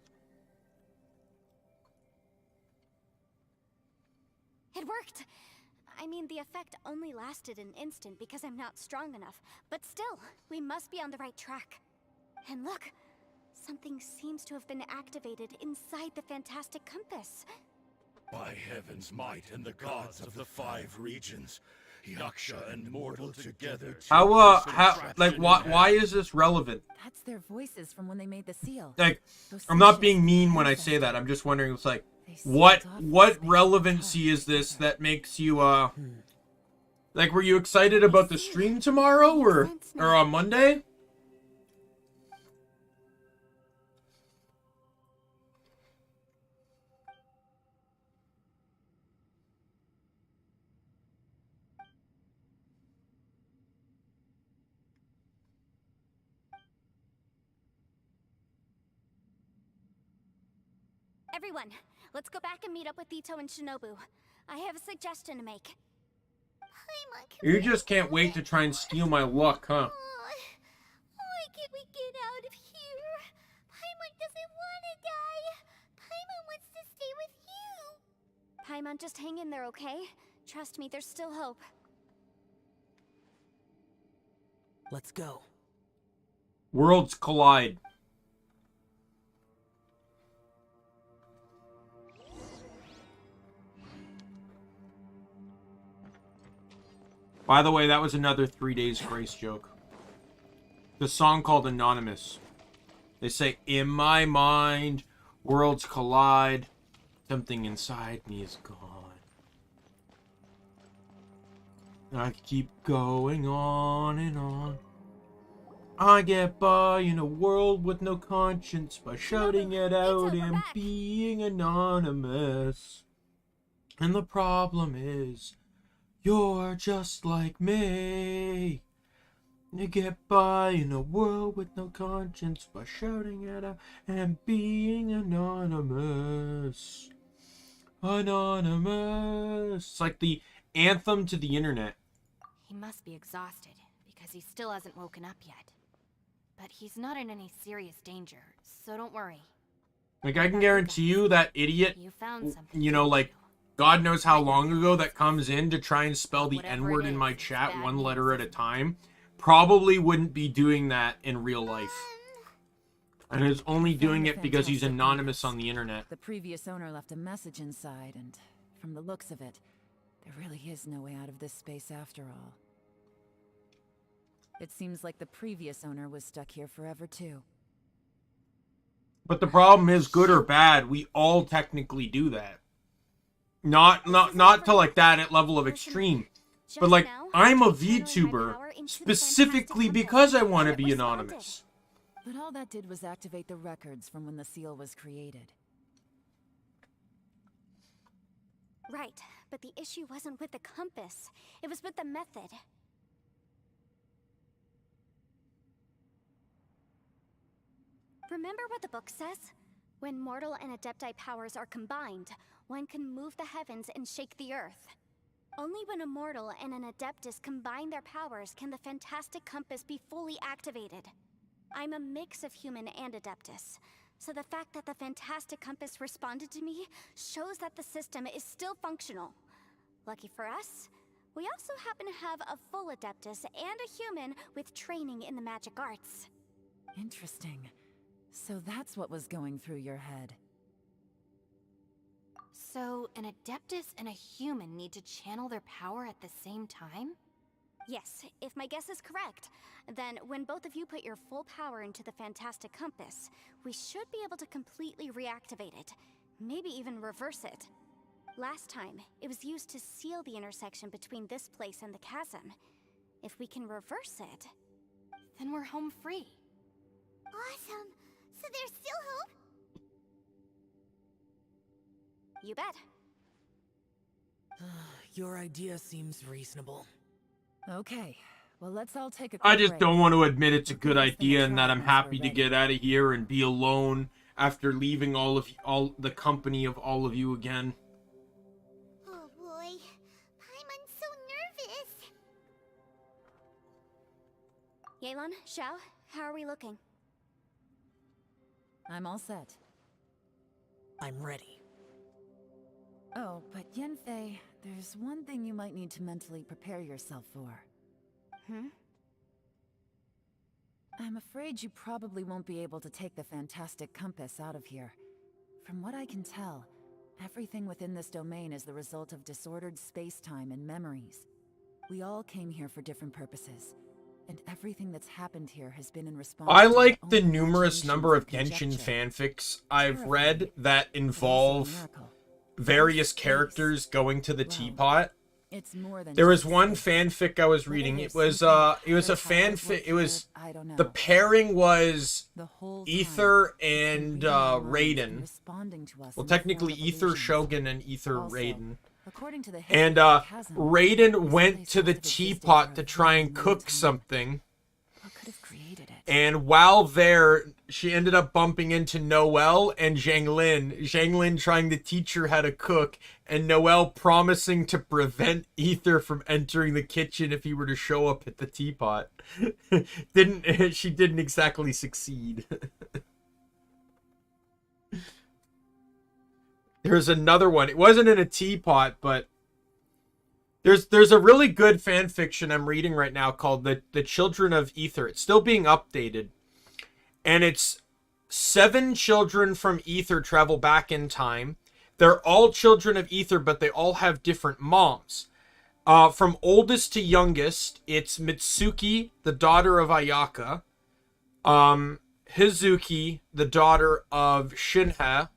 It worked! I mean, the effect only lasted an instant because I'm not strong enough. But still, we must be on the right track. And look, something seems to have been activated inside the fantastic compass. By heaven's might and the gods of the 5 regions, Yaksha and mortal together. Like, why is this relevant? That's their voices from when they made the seal. Like, Those I'm not seashells being from mean the when I ancestors. say that. I'm just wondering, it's like, They sealed what off what the space relevancy is this that makes you like, were you excited about the stream tomorrow or on Monday? Everyone, let's go back and meet up with Ito and Shinobu. I have a suggestion to make. Paimon, can You we just can't go wait to now? try and steal my luck, huh? Why can't we get out of here? Paimon doesn't want to die. Paimon wants to stay with you. Paimon, just hang in there, okay? Trust me, there's still hope. Let's go. Worlds collide. By the way, that was another 3 Days Grace joke. The song called Anonymous. They say, in my mind, worlds collide. Something inside me is gone. I keep going on and on. I get by in a world with no conscience by shouting it out Ito, we're and back. being anonymous. And the problem is, you're just like me. You get by in a world with no conscience by shouting it out and being anonymous. Anonymous. It's like the anthem to the internet. He must be exhausted, because he still hasn't woken up yet. But he's not in any serious danger, so don't worry. Like, I can guarantee you that idiot, You found something. you know, didn't like, you? God knows how long ago that comes in to try and spell the Whatever N-word it in is, my it's chat bad one news, letter at a isn't it? time, probably wouldn't be doing that in real life. And is only doing it because he's Fantastic anonymous compass. on the internet. The previous owner left a message inside, and from the looks of it, there really is no way out of this space after all. It seems like the previous owner was stuck here forever too. But the problem is, good or bad, we all technically do that. Not to like that at level of extreme. Just But like, now, I'm a I channeling my VTuber power into the specifically fantastic because I compass, want to and it be responded. anonymous. But all that did was activate the records from when the seal was created. Right, but the issue wasn't with the compass. It was with the method. Remember what the book says? When mortal and Adepti powers are combined, one can move the heavens and shake the earth. Only when a mortal and an Adeptus combine their powers can the fantastic compass be fully activated. I'm a mix of human and Adeptus, so the fact that the fantastic compass responded to me shows that the system is still functional. Lucky for us, we also happen to have a full Adeptus and a human with training in the magic arts. Interesting. So that's what was going through your head. So, an Adeptus and a human need to channel their power at the same time? Yes, if my guess is correct, then when both of you put your full power into the Fantastic Compass, we should be able to completely reactivate it. Maybe even reverse it. Last time, it was used to seal the intersection between this place and the chasm. If we can reverse it, then we're home free. Awesome! So there's still hope? You bet. Your idea seems reasonable. Okay, well let's all take a I quick just break. don't want to admit it's a good Let's finish idea and that I'm once we're happy to ready. get out of here and be alone after leaving all the company of all of you again. Oh boy. Paimon's so nervous. Yelan, Xiao, how are we looking? I'm all set. I'm ready. Oh, but Yanfei, there's one thing you might need to mentally prepare yourself for. I'm afraid you probably won't be able to take the Fantastic Compass out of here. From what I can tell, everything within this domain is the result of disordered space-time and memories. We all came here for different purposes, and everything that's happened here has been in response I to our like own the numerous imaginations number of and Genshin conjecture. fanfics I've Terrifying, read that but also a involve miracle. various Space. characters going to the Wow. teapot. It's more than There was just one space. fanfic I was Whether reading. there's It was something a other powers fanfic. work It was here, I don't know. the pairing was The whole Ether time, it's been and reading our minds and Raiden. responding to us Well, in the form technically of Ether illusions. Shogun and Ether Also, Raiden. according to the history And of the chasm, Raiden this went place to the must have existed teapot for a to try very and long cook time. something. What could have created it? And while there, she ended up bumping into Noelle and Zhanglin. Zhanglin trying to teach her how to cook, and Noelle promising to prevent Ether from entering the kitchen if he were to show up at the teapot. She didn't exactly succeed. There's another one. It wasn't in a teapot, but there's a really good fan fiction I'm reading right now called The Children of Ether. It's still being updated. And it's 7 children from Ether travel back in time. They're all children of Ether, but they all have different moms. From oldest to youngest, it's Mitsuki, the daughter of Ayaka. Hizuki, the daughter of Shinha.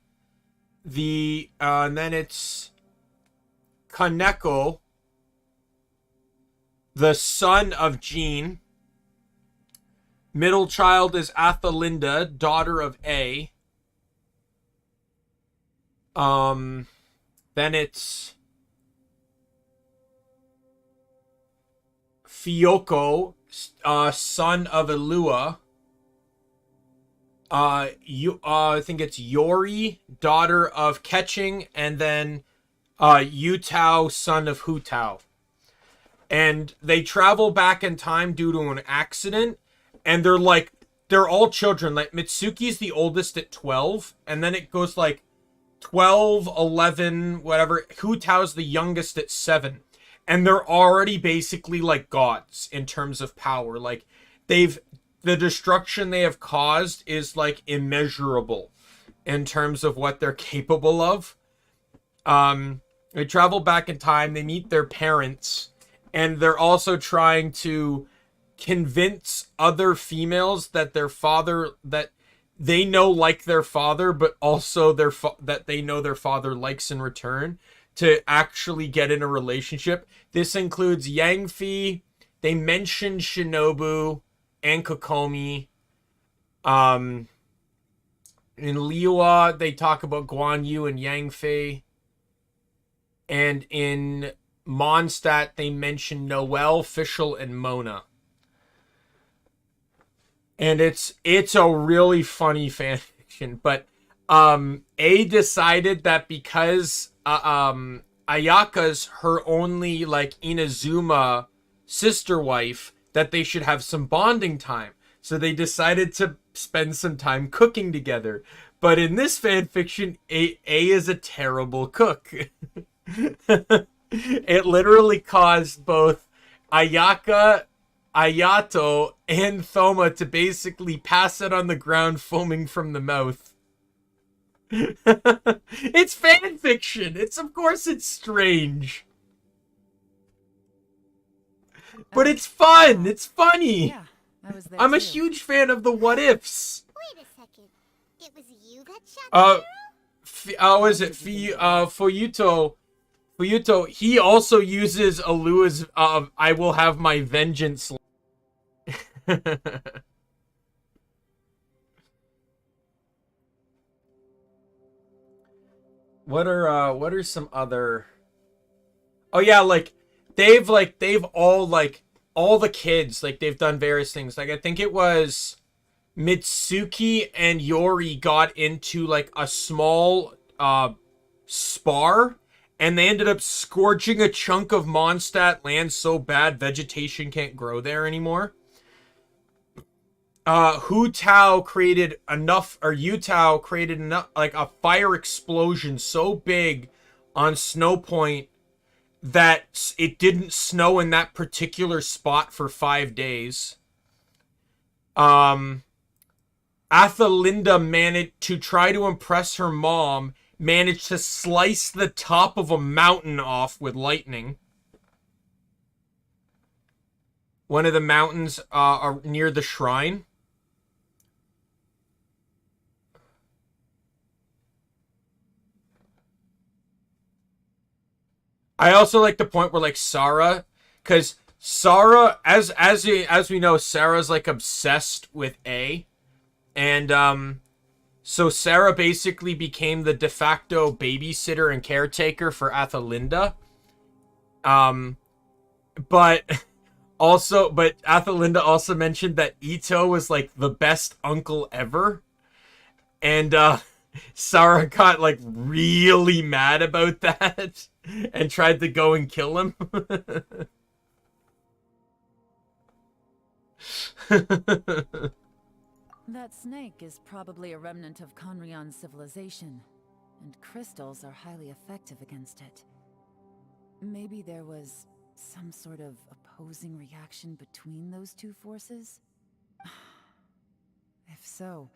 And then it's Kaneko, the son of Jean. Middle child is Athalinda, daughter of A. Then it's Fiyoko, son of Elua. I think it's Yori, daughter of Ketching, and then Yutao, son of Hutao. And they travel back in time due to an accident, and they're all children. Like Mitsuki's the oldest at 12, and then it goes like 12, 11, whatever. Hutao's the youngest at 7. And they're already basically like gods in terms of power. Like the destruction they have caused is like immeasurable in terms of what they're capable of. They travel back in time, they meet their parents, and they're also trying to convince other females that their father, that they know like their father, but also that they know their father likes in return, to actually get in a relationship. This includes Yangfi. They mention Shinobu and Kokomi. In Liyue, they talk about Guan Yu and Yangfei. And in Mondstadt, they mention Noelle, Fischl, and Mona. And it's a really funny fanfiction, but A decided that because Ayaka's her only like Inazuma sister wife, that they should have some bonding time. So they decided to spend some time cooking together. But in this fanfiction, A is a terrible cook. It literally caused both Ayaka Ayato and Thoma to basically pass it on the ground, foaming from the mouth. It's fan fiction. Of course it's strange. But it's fun. It's funny. Yeah, I was there I'm a too. huge fan of the what ifs. Wait a second. It was you that shot the arrow? Was it Fuyuto? Fuyuto, he also uses Alua's I will have my vengeance. What are some other? Oh yeah, they've all the kids, they've done various things. Like I think it was Mitsuki and Yori got into like a small spar, and they ended up scorching a chunk of Mondstadt land so bad vegetation can't grow there anymore. Yutao created enough, like a fire explosion so big on Snow Point that it didn't snow in that particular spot for 5 days. Athelinda managed to try to impress her mom, managed to slice the top of a mountain off with lightning. One of the mountains are near the shrine. I also like the point where Sarah, because Sarah, as we know, Sarah's obsessed with A, and so Sarah basically became the de facto babysitter and caretaker for Athelinda. But Athelinda also mentioned that Ito was the best uncle ever, and Sarah got really mad about that and tried to go and kill him. That snake is probably a remnant of Conrion's civilization, and crystals are highly effective against it. Maybe there was some sort of opposing reaction between those two forces? If so,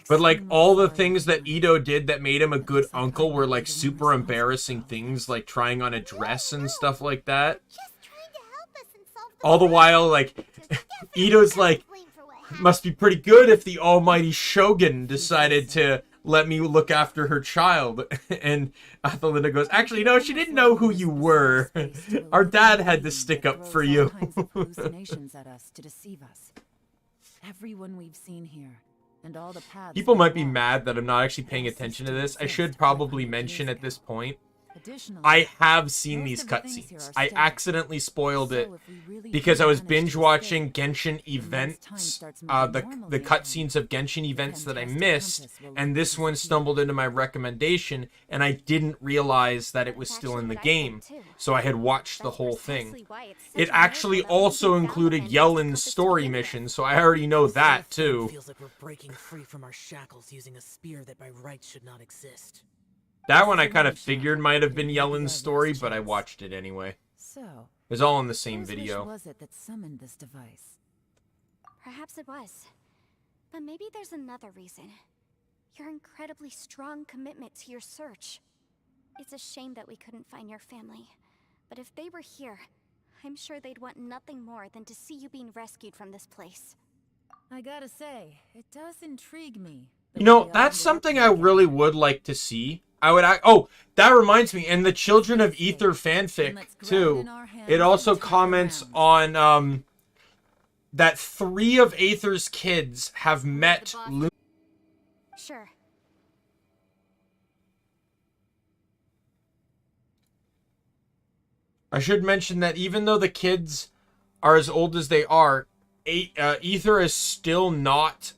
but all the things that Ito did that made him a good uncle were super embarrassing things, like trying on a dress and stuff like that. All the while, Ito's must be pretty good if the almighty Shogun decided to let me look after her child. And Athelinda goes, actually, no, she didn't know who you were. Our dad had to stick up for you. Everyone we've seen here, and all the paths. People might be mad that I'm not actually paying attention to this. I should probably mention at this point, I have seen these cutscenes. I accidentally spoiled it because I was binge watching Genshin events, the cutscenes of Genshin events that I missed, and this one stumbled into my recommendation, and I didn't realize that it was still in the game, so I had watched the whole thing. It actually also included Yelin's story mission, so I already know that too. Feels like we're breaking free from our shackles using a spear that by rights should not exist. That one I kind of figured might have been Yelin's story, but I watched it anyway. So, it was all in the same video. Whose wish was it that summoned this device? Perhaps it was. But maybe there's another reason. Your incredibly strong commitment to your search. It's a shame that we couldn't find your family. But if they were here, I'm sure they'd want nothing more than to see you being rescued from this place. I gotta say, it does intrigue me. You know, that's something I really would like to see. Oh, that reminds me, and the Children of Aether fanfic, too, it also comments on, that 3 of Aether's kids have met Luna. Sure. I should mention that even though the kids are as old as they are, Aether is still not,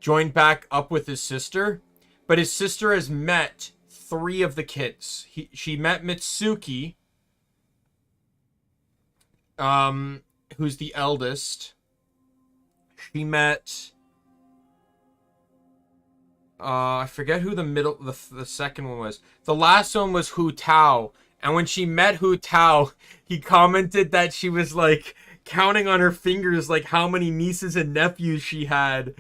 joined back up with his sister. But his sister has met 3 of the kids. She met Mitsuki, who's the eldest. She met, I forget who the second one was. The last one was Hu Tao. And when she met Hu Tao, he commented that she was like counting on her fingers like how many nieces and nephews she had.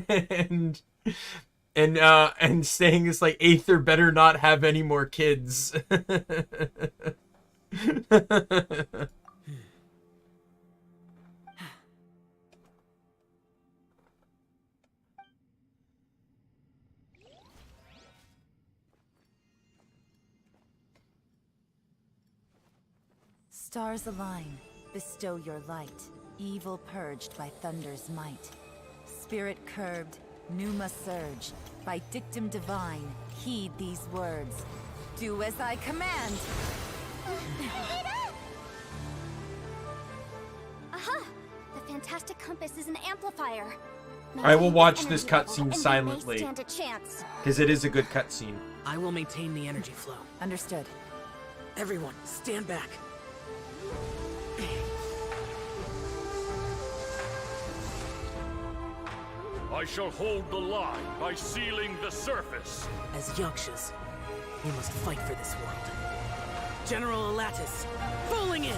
and saying it's like Aether better not have any more kids. Stars align, bestow your light. Evil purged by thunder's might. Spirit curbed, pneuma surge. By dictum divine, heed these words. Do as I command! Aha! The fantastic compass is an amplifier. I will watch Maintain this the energy level, cutscene and we may silently. stand a chance. Because it is a good cutscene. I will maintain the energy flow. Understood. Everyone, stand back. I shall hold the line by sealing the surface. As Yakshas, we must fight for this world. General Elatus, falling in!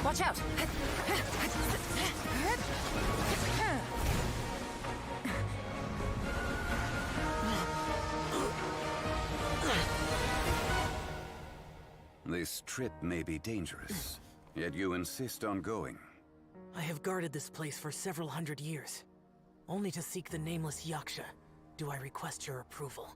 Watch out! This trip may be dangerous, yet you insist on going. I have guarded this place for several hundred years. Only to seek the nameless Yaksha do I request your approval.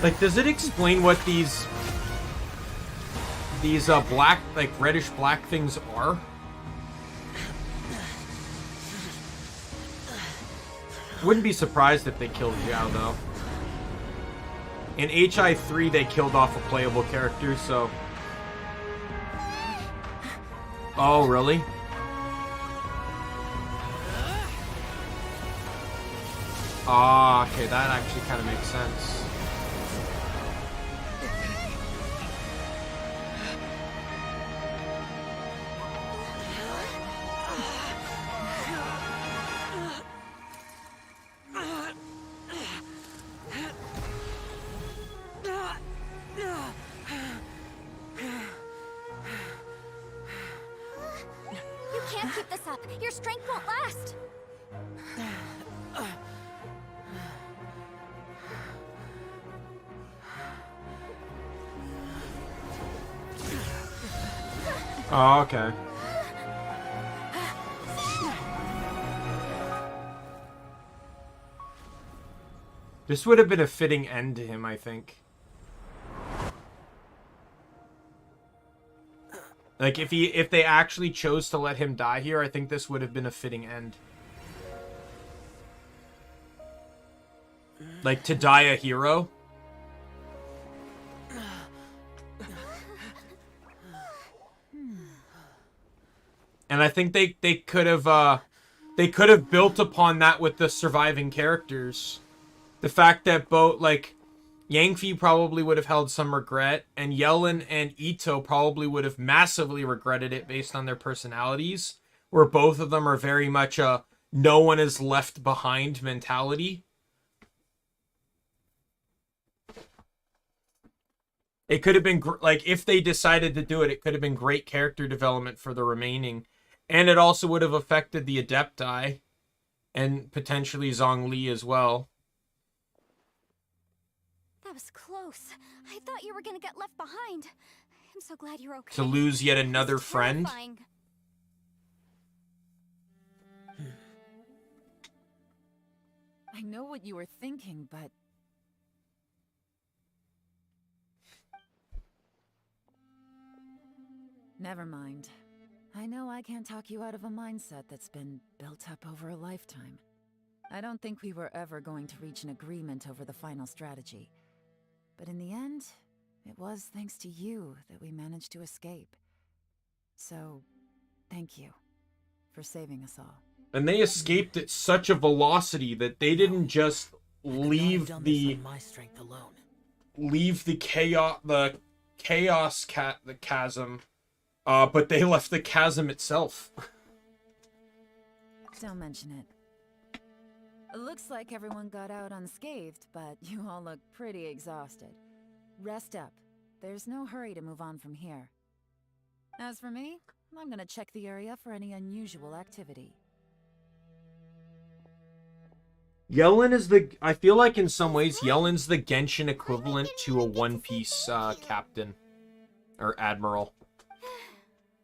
Like, does it explain what these black, like reddish black things are? Wouldn't be surprised if they killed Zhao though. In HI3 they killed off a playable character, so. Oh, really? Ah, okay, that actually kind of makes sense. You can't keep this up. Your strength won't last. Oh, okay. This would have been a fitting end to him, I think. Like, if they actually chose to let him die here, I think this would have been a fitting end. Like, to die a hero. And I think they could have built upon that with the surviving characters. The fact that both, like, Yangfi probably would have held some regret, and Yellen and Ito probably would have massively regretted it based on their personalities, where both of them are very much a no one is left behind mentality. It could have been, like, if they decided to do it, it could have been great character development for the remaining. And it also would have affected the Adepti, and potentially Zhongli as well. That was close. I thought you were gonna get left behind. I'm so glad you're okay. To lose yet another It's friend. terrifying. I know what you were thinking, but... Never mind. I know I can't talk you out of a mindset that's been built up over a lifetime. I don't think we were ever going to reach an agreement over the final strategy. But in the end, it was thanks to you that we managed to escape. So, thank you for saving us all. And they escaped at such a velocity that they didn't just leave the my strength alone. the chasm, but they left the chasm itself. Don't mention it. It looks like everyone got out unscathed, but you all look pretty exhausted. Rest up. There's no hurry to move on from here. As for me, I'm gonna check the area for any unusual activity. Yellen is the... I feel like in some ways, Yellen's the Genshin equivalent to a One Piece captain. Or admiral.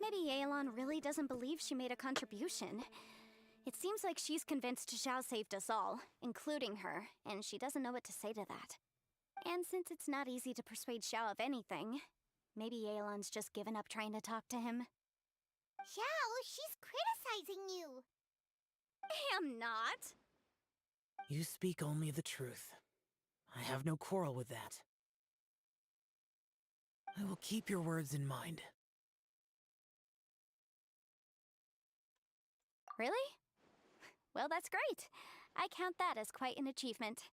Maybe Yelan really doesn't believe she made a contribution. It seems like she's convinced Xiao saved us all, including her, and she doesn't know what to say to that. And since it's not easy to persuade Xiao of anything, maybe Yelan's just given up trying to talk to him. Xiao, she's criticizing you. I am not. You speak only the truth. I have no quarrel with that. I will keep your words in mind. Really? Well, that's great. I count that as quite an achievement.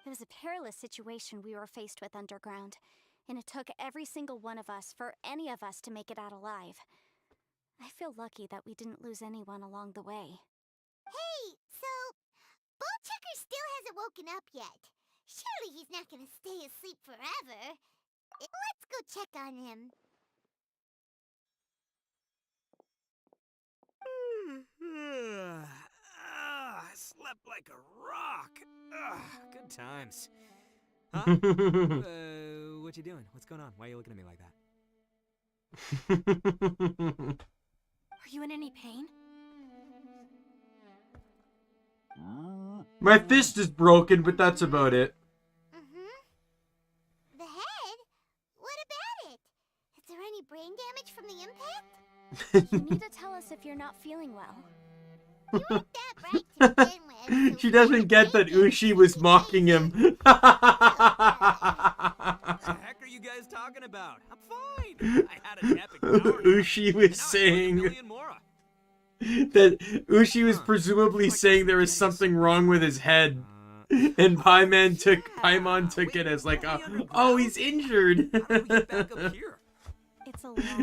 It was a perilous situation we were faced with underground, and it took every single one of us for any of us to make it out alive. I feel lucky that we didn't lose anyone along the way. Hey, so... Ballchecker still hasn't woken up yet. Surely he's not gonna stay asleep forever. Let's go check on him. I slept like a rock. Good times. Huh? What you doing? What's going on? Why are you looking at me like that? Are you in any pain? My fist is broken, but that's about it. The head? What about it? Is there any brain damage from the impact? You need to tell us if you're not feeling well. You weren't that bright to begin with. She doesn't get that Ushi was mocking him. What the heck are you guys talking about? I'm fine. I had an epic power. Ushi was saying that Ushi was presumably saying there was something wrong with his head, and Paimon took it as like, oh, he's injured.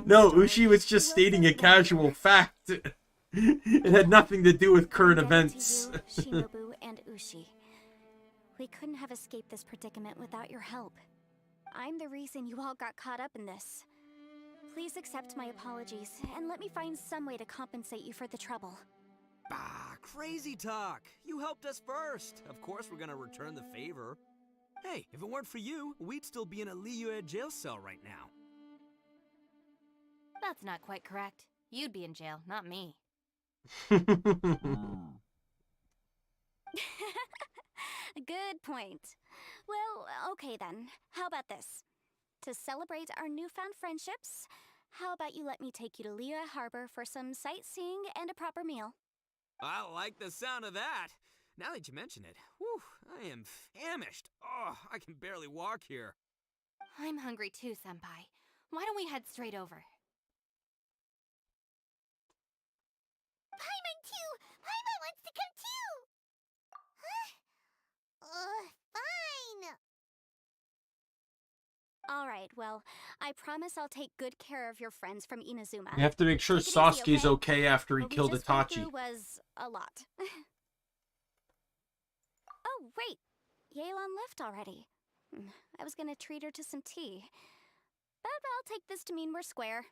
No, Ushi was just stating a casual fact. It had nothing to do with current events. Shinobu and Ushi. We couldn't have escaped this predicament without your help. I'm the reason you all got caught up in this. Please accept my apologies, and let me find some way to compensate you for the trouble. Crazy talk. You helped us first. Of course we're gonna return the favor. Hey, if it weren't for you, we'd still be in a Liyue jail cell right now. That's not quite correct. You'd be in jail, not me. Good point. Well, okay then. How about this? To celebrate our newfound friendships, how about you let me take you to Liyue Harbor for some sightseeing and a proper meal? I like the sound of that. Now that you mention it, whew, I am famished. Oh, I can barely walk here. I'm hungry too, Senpai. Why don't we head straight over? Paimon too! Paimon wants to come too! Huh? Fine! Alright, well, I promise I'll take good care of your friends from Inazuma. You have to make sure Take it easy, Sasuke's okay after he What we killed just went Itachi. through was a lot. Oh, wait. Yelan left already. I was gonna treat her to some tea. But I'll take this to mean we're square.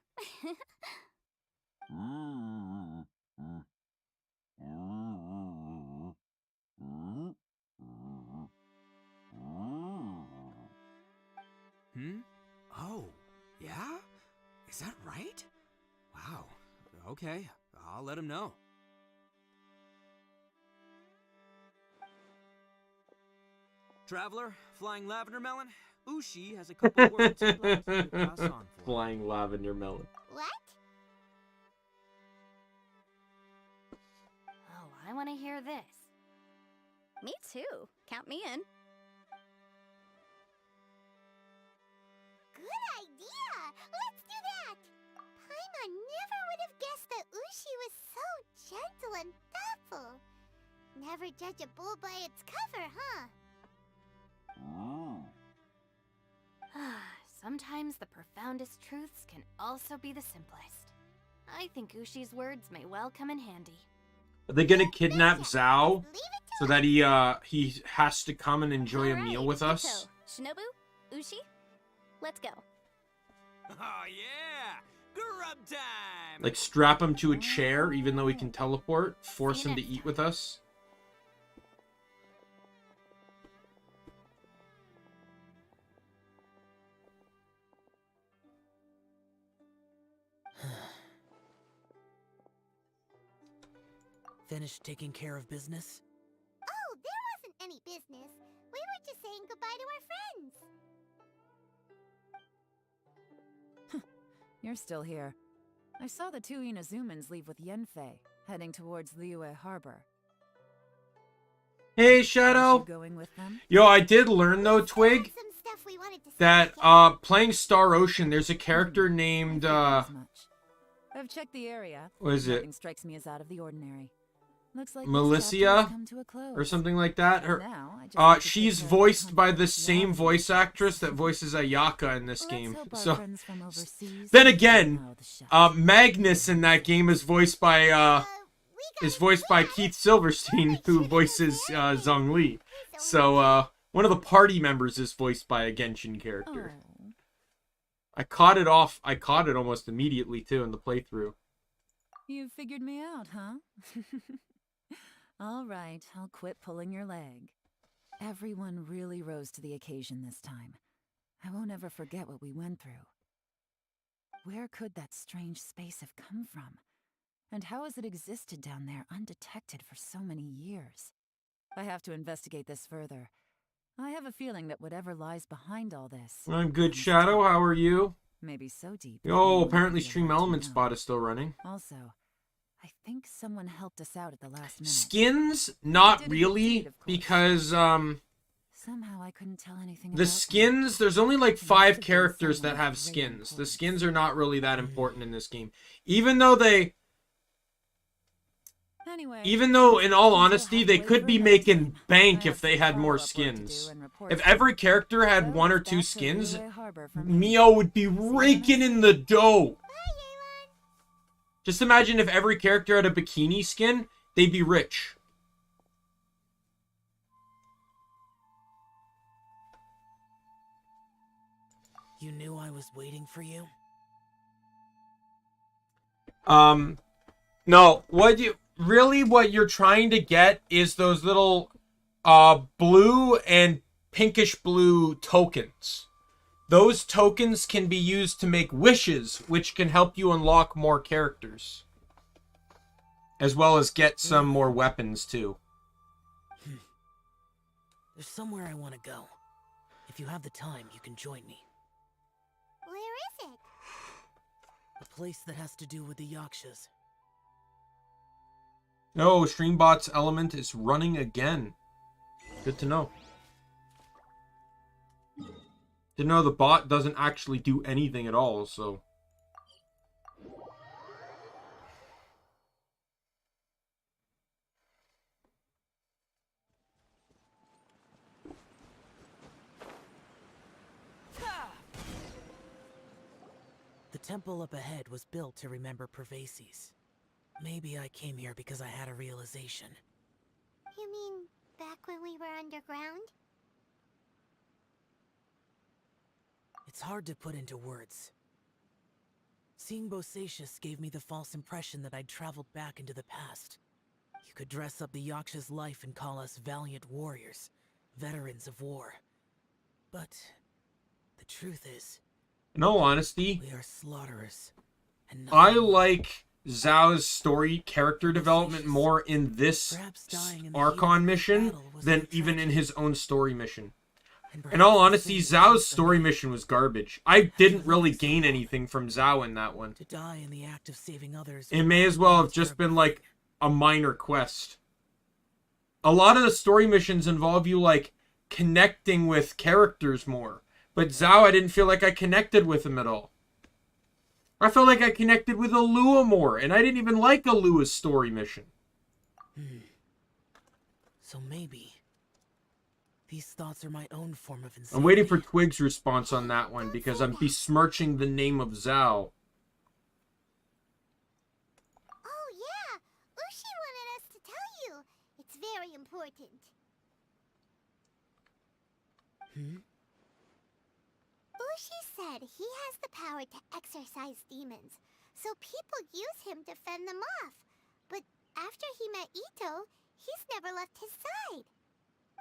Oh, yeah? Is that right? Wow. Okay, I'll let him know. Traveler, flying lavender melon, Ushi has a couple words he'd like you to pass on for. Flying lavender melon. What? Oh, I want to hear this. Me too. Count me in. Good idea! Let's do that! Paimon never would have guessed that Ushi was so gentle and thoughtful. Never judge a bull by its cover, huh? Sometimes the profoundest truths can also be the simplest. I think Ushi's words may well come in handy. Are they gonna kidnap Zhao so that he has to come and enjoy a meal with us? Shinobu, Ushi, let's go. Oh yeah! Grub time! Like strap him to a chair even though he can teleport, force him to eat with us. Finished taking care of business? Oh, there wasn't any business. We were just saying goodbye to our friends. You're still here. I saw the two Inazumans leave with Yenfei, heading towards Liyue Harbor. Hey, Aren't Shadow! you going with them? Yo, I did learn though, Twig, Some stuff we wanted to say that together. playing Star Ocean, there's a character named As much. I've checked the area. what is it? Nothing strikes me as out of the ordinary. Looks like Melissa or something like that. Her she's voiced by the same voice actress that voices Ayaka in this game. So then again, Magnus in that game is voiced by Keith Silverstein, who voices Zhongli. So one of the party members is voiced by a Genshin character. I caught it almost immediately too in the playthrough. You figured me out, huh? All right, I'll quit pulling your leg. Everyone really rose to the occasion this time. I won't ever forget what we went through. Where could that strange space have come from? And how has it existed down there undetected for so many years? I have to investigate this further. I have a feeling that whatever lies behind all this... I'm good, Shadow. How are you? Maybe so deep... Oh, apparently Stream Element Spot is still running. Also, I think someone helped us out at the last minute. Skins? Not really, because, Somehow I couldn't tell anything the about skins, there's only like 5 characters that have skins. The skins are not really that important in this game. Even though in all honesty, they could be making bank if they had more skins. If every character had 1 or 2 skins, Mio would be raking in the dough. Just imagine if every character had a bikini skin, they'd be rich. You knew I was waiting for you? No, what you're trying to get is those little blue and pinkish blue tokens. Those tokens can be used to make wishes, which can help you unlock more characters. As well as get some more weapons, too. There's somewhere I want to go. If you have the time, you can join me. Where is it? A place that has to do with the Yakshas. No, Streambot's element is running again. Good to know. Didn't know the bot doesn't actually do anything at all, so... The temple up ahead was built to remember Pervases. Maybe I came here because I had a realization. You mean back when we were underground? It's hard to put into words. Seeing Bosacius gave me the false impression that I'd traveled back into the past. You could dress up the Yaksha's life and call us valiant warriors, veterans of war. But the truth is, in all honesty, we are slaughterers. And I like Zhao's story character development more in this archon mission than even in his own story mission. In all honesty, Zhao's story mission was garbage. I didn't really gain anything from Zhao in that one. To die in the act of saving others. It may as well have just been like a minor quest. A lot of the story missions involve you like connecting with characters more. But Zhao, I didn't feel like I connected with him at all. I felt like I connected with Alua more, and I didn't even like Alua's story mission. So maybe these thoughts are my own form of insanity. I'm waiting for Twig's response on that one because I'm besmirching the name of Zhao. Oh yeah, Ushi wanted us to tell you. It's very important. Ushi said he has the power to exorcise demons, so people use him to fend them off. But after he met Ito, he's never left his side.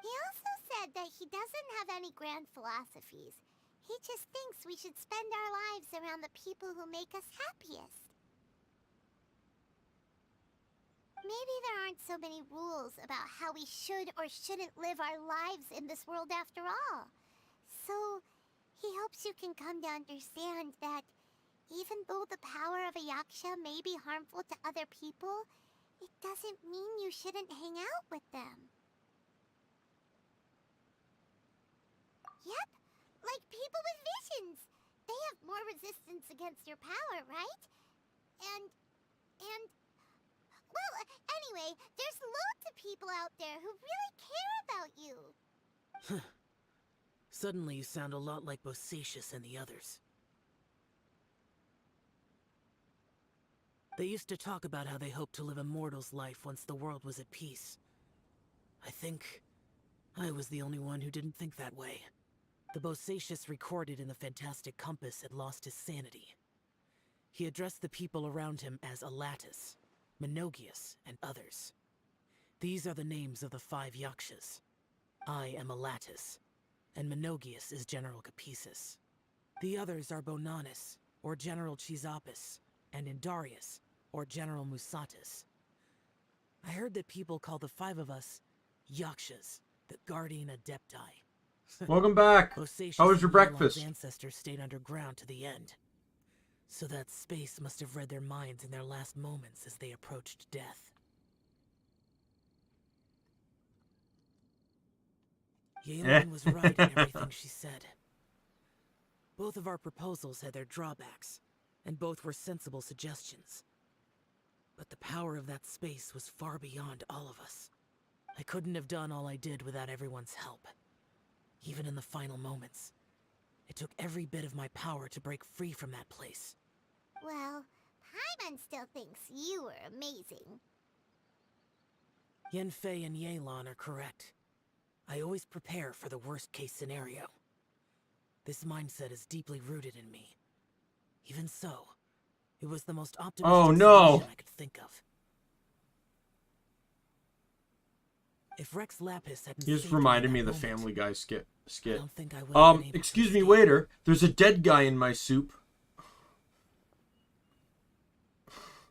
He also said that he doesn't have any grand philosophies. He just thinks we should spend our lives around the people who make us happiest. Maybe there aren't so many rules about how we should or shouldn't live our lives in this world after all. So, he hopes you can come to understand that even though the power of a yaksha may be harmful to other people, it doesn't mean you shouldn't hang out with them. Yep, like people with visions. They have more resistance against your power, right? And, well, anyway, there's loads of people out there who really care about you. Suddenly you sound a lot like Bosacius and the others. They used to talk about how they hoped to live a mortal's life once the world was at peace. I think I was the only one who didn't think that way. The Bosacius recorded in the Fantastic Compass had lost his sanity. He addressed the people around him as Alatus, Menogius, and others. These are the names of the 5 yakshas. I am Alatus, and Menogius is General Capisis. The others are Bonanis, or General Chisapis, and Indarius, or General Musatis. I heard that people call the 5 of us yakshas, the Guardian Adepti. Welcome back. Bosacius How was your and Yelon's breakfast? ancestors stayed underground to the end. So that space must have read their minds in their last moments as they approached death. Yelon was right in everything she said. Both of our proposals had their drawbacks, and both were sensible suggestions. But the power of that space was far beyond all of us. I couldn't have done all I did without everyone's help. Even in the final moments, it took every bit of my power to break free from that place. Well, Paimon still thinks you were amazing. Yanfei and Yelon are correct. I always prepare for the worst-case scenario. This mindset is deeply rooted in me. Even so, it was the most optimistic solution I could think of. If Rex Lapis hadn't He just saved reminded in me of that the moment, Family Guy skit. I don't think I would have been able Excuse to me, escape. waiter. There's a dead guy in my soup.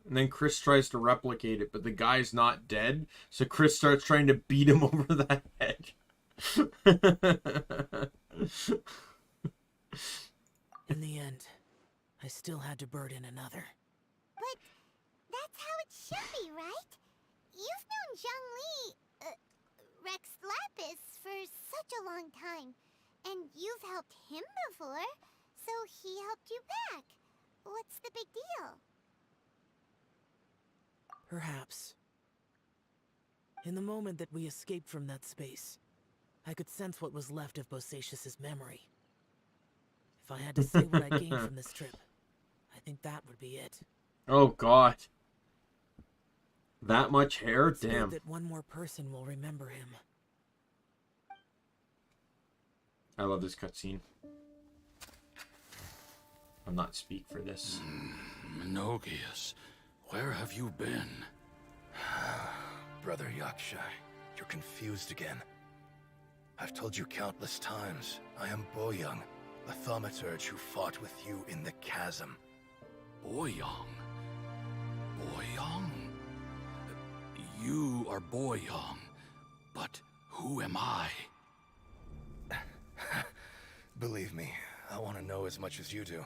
And then Chris tries to replicate it, but the guy's not dead. So Chris starts trying to beat him over the head. In the end, I still had to burden another. But that's how it should be, right? You've known Zhongli, Rex Lapis, for such a long time. And you've helped him before, so he helped you back. What's the big deal? Perhaps. In the moment that we escaped from that space, I could sense what was left of Bosacius's memory. If I had to say what I gained from this trip, I think that would be it. Oh, God. That much hair? It's good Damn. that one more person will remember him. I love this cutscene. I'm not speak for this. Menogius, where have you been? Brother Yaksha, you're confused again. I've told you countless times, I am Boyoung, a thaumaturge who fought with you in the Chasm. Boyoung? Boyong? You are Boyong, but who am I? Believe me, I want to know as much as you do.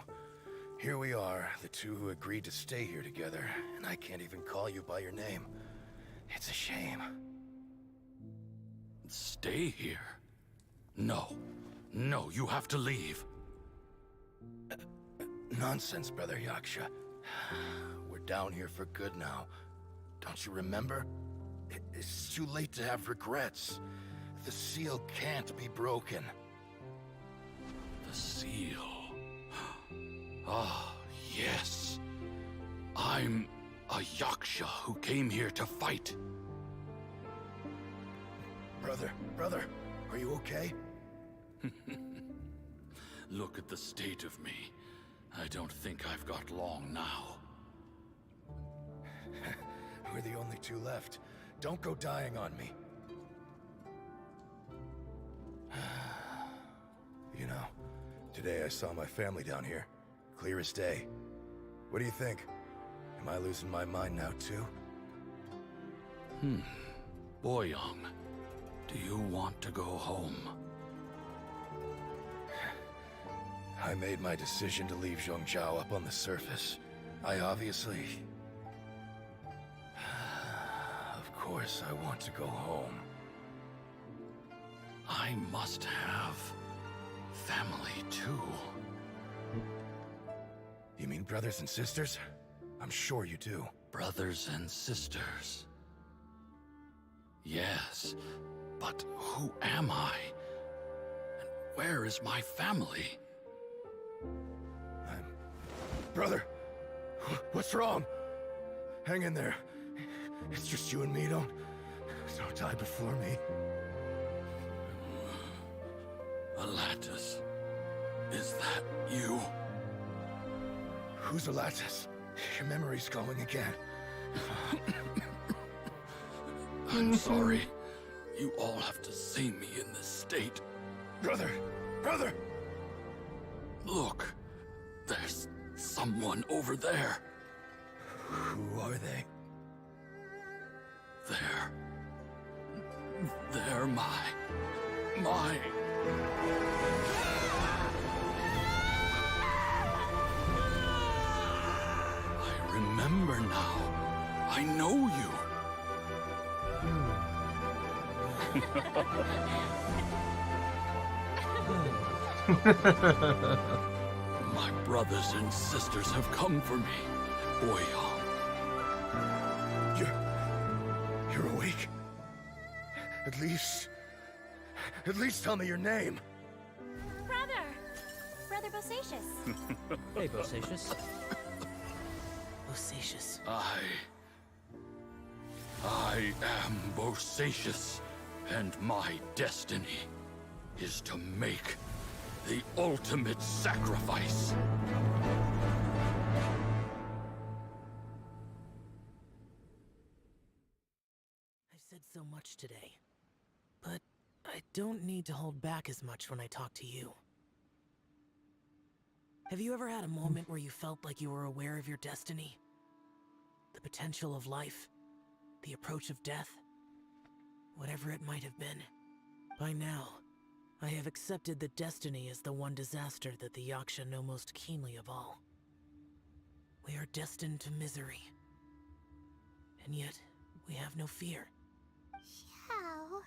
Here we are, the two who agreed to stay here together, and I can't even call you by your name. It's a shame. Stay here? No. No, you have to leave. Nonsense, Brother Yaksha. We're down here for good now. Don't you remember? It's too late to have regrets. The seal can't be broken. The seal. Ah, yes. I'm a Yaksha who came here to fight. Brother, are you okay? Look at the state of me. I don't think I've got long now. We're the only two left. Don't go dying on me. You know, today I saw my family down here. Clear as day. What do you think? Am I losing my mind now too? Boyong, do you want to go home? I made my decision to leave Zhongzhou up on the surface. I obviously... Of course I want to go home. I must have family too. You mean brothers and sisters? I'm sure you do. Brothers and sisters. Yes, but who am I? And where is my family? Brother, what's wrong? Hang in there. It's just you and me. Don't die before me. Alatus, is that you? Who's Alatus? Your memory's going again. I'm sorry. You all have to see me in this state. Brother! Look, there's someone over there. Who are they? They're my... I remember now. I know you. My brothers and sisters have come for me, Boyong. You're awake? At least tell me your name. Brother Bosacius. Hey, Bosacius. Bosacius. I am Bosacius, and my destiny is to make the ultimate sacrifice. I've said so much today, but I don't need to hold back as much when I talk to you. Have you ever had a moment where you felt like you were aware of your destiny? The potential of life? The approach of death? Whatever it might have been. By now, I have accepted that destiny is the one disaster that the Yaksha know most keenly of all. We are destined to misery. And yet, we have no fear. Xiao.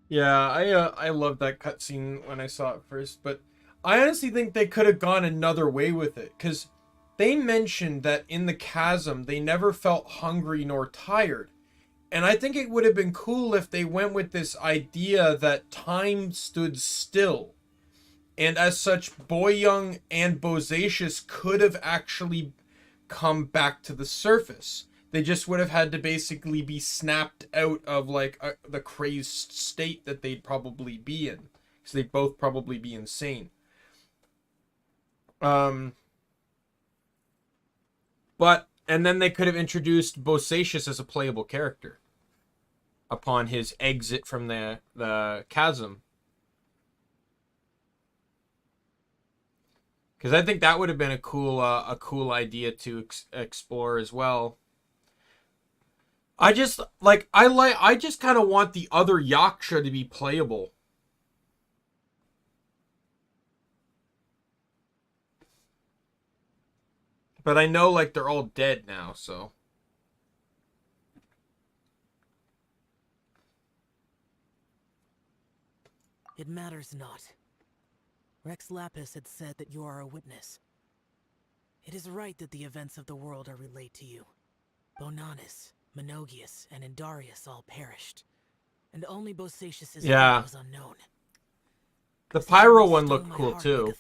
Yeah, I love that cutscene when I saw it first, but I honestly think they could have gone another way with it, because they mentioned that in the chasm they never felt hungry nor tired. And I think it would have been cool if they went with this idea that time stood still. And as such, Boyong and Bosacius could have actually come back to the surface. They just would have had to basically be snapped out of like the crazed state that they'd probably be in. Because they'd both probably be insane. And then they could have introduced Bosacius as a playable character upon his exit from the chasm. Because I think that would have been a cool idea to explore as well. I just kind of want the other Yaksha to be playable. But I know, like, they're all dead now, so. It matters not. Rex Lapis had said that you are a witness. It is right that the events of the world are relayed to you. Bonanis, Menogius, and Indarius all perished, and only Bosacius' fate was unknown. The Pyro one looked cool too.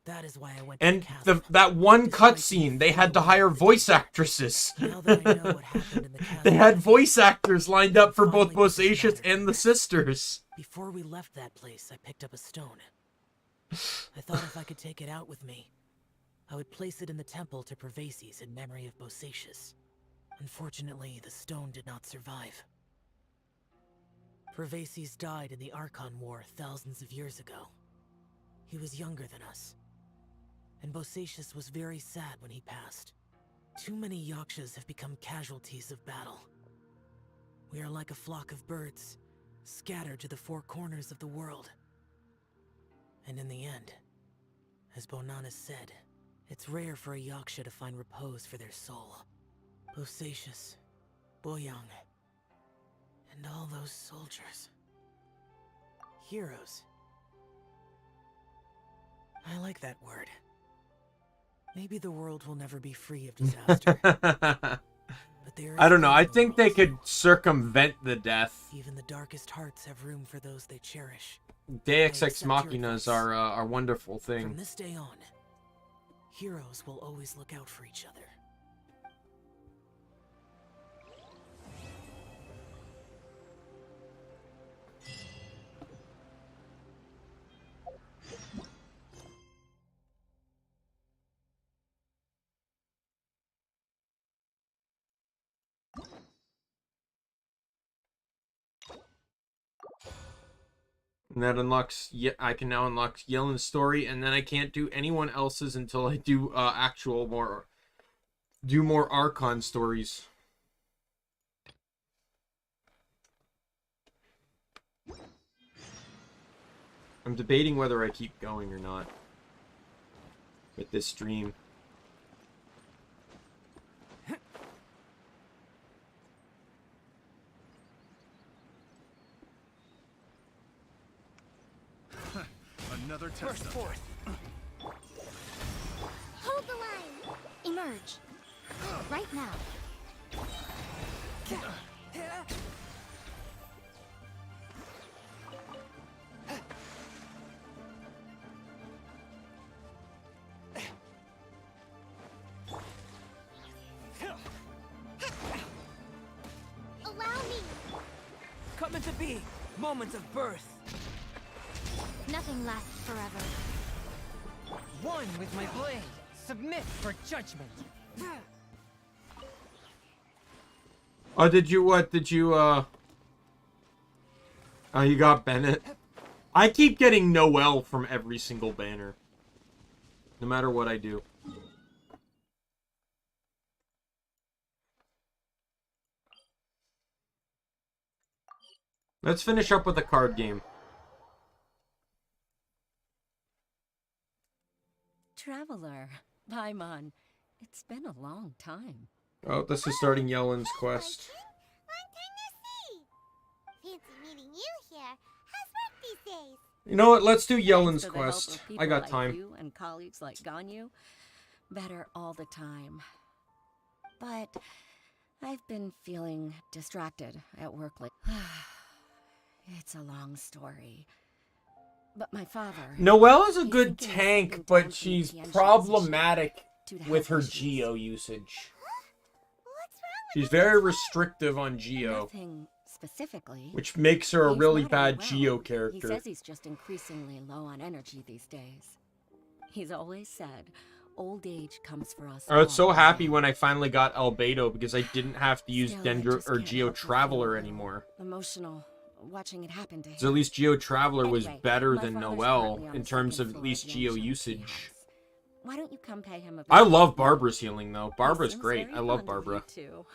That is why I went and to that one cutscene, they had to hire voice actresses. Now that I know what happened in the chasm, they had voice actors lined up for both Bosacius and the sisters. Before we left that place, I picked up a stone. I thought if I could take it out with me, I would place it in the temple to Pervases in memory of Bosacius. Unfortunately, the stone did not survive. Pervases died in the Archon War thousands of years ago. He was younger than us, and Bosacius was very sad when he passed. Too many Yakshas have become casualties of battle. We are like a flock of birds, scattered to the four corners of the world. And in the end, as Bonanis said, it's rare for a Yaksha to find repose for their soul. Bosacius, Boyang, and all those soldiers. Heroes. I like that word. Maybe the world will never be free of disaster. But there I don't know. I think they could circumvent the death. Even the darkest hearts have room for those they cherish. Deus Ex Machinas are a wonderful thing. From this day on, heroes will always look out for each other. And that unlocks, I can now unlock Yelan's story, and then I can't do anyone else's until I do more Archon stories. I'm debating whether I keep going or not with this stream. Another test. Burst forth. Hold the line. Emerge. Right now. Allow me. Coming to be. Moments of birth. Nothing lasts forever. One with my blade. Submit for judgment. Oh, oh, you got Bennett. I keep getting Noel from every single banner. No matter what I do. Let's finish up with a card game. Traveler, Daimon, it's been a long time. Oh, this is starting Yelan's quest. Long time no see. Fancy meeting you here. How's work these days? You know what? Let's do Yelan's Thanks to the help quest. of people I got like time. You and colleagues like Ganyu, better all the time. But I've been feeling distracted at work lately. It's a long story. But my father... Noelle is a good tank, but she's problematic with her Geo usage. She's very restrictive on Geo. Nothing specifically. Which makes her a He's really not bad unwell. Geo character. He says he's just increasingly low on energy these days. He's always said, old age comes for us. I was so all. happy when I finally got Albedo because I didn't have to use Still, I Dendro just or can't Geo help but feel Traveler a little anymore. Emotional watching it happen to him. So at least Geo Traveler was Anyway, better my than father's Noelle currently on in the terms second of at floor least of Geo Genshin usage. House. Why don't you come pay him a I visit? love Barbara's healing though. He Barbara's seems great. very I love fond of you, Barbara. too.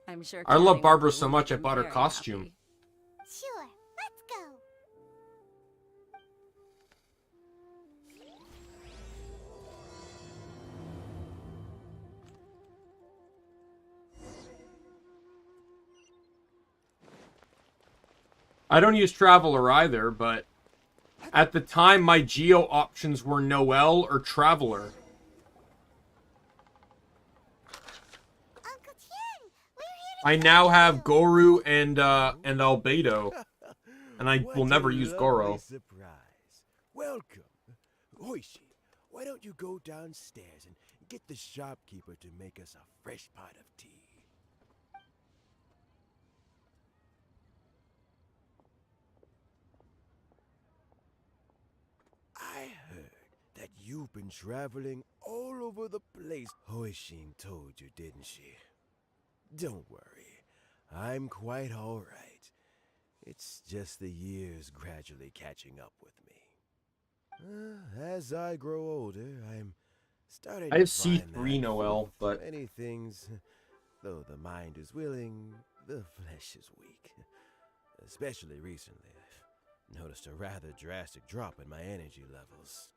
I'm sure I love chatting with Barbara you so will much I make him bought her very costume. happy. Sure, let's go. I don't use Traveler either, but at the time my Geo options were Noelle or Traveler. Uncle Tien, we're here to I now have Goru and Albedo, and I will never use Goro. Surprise. Welcome. Hoishi, why don't you go downstairs and get the shopkeeper to make us a fresh pot of tea? I heard that you've been traveling all over the place. Hoishin told you, didn't she? Don't worry. I'm quite all right. It's just the years gradually catching up with me. As I grow older, I'm starting I have to find C3 that Noelle, but many things, though the mind is willing, the flesh is weak. Especially recently, I've noticed a rather drastic drop in my energy levels.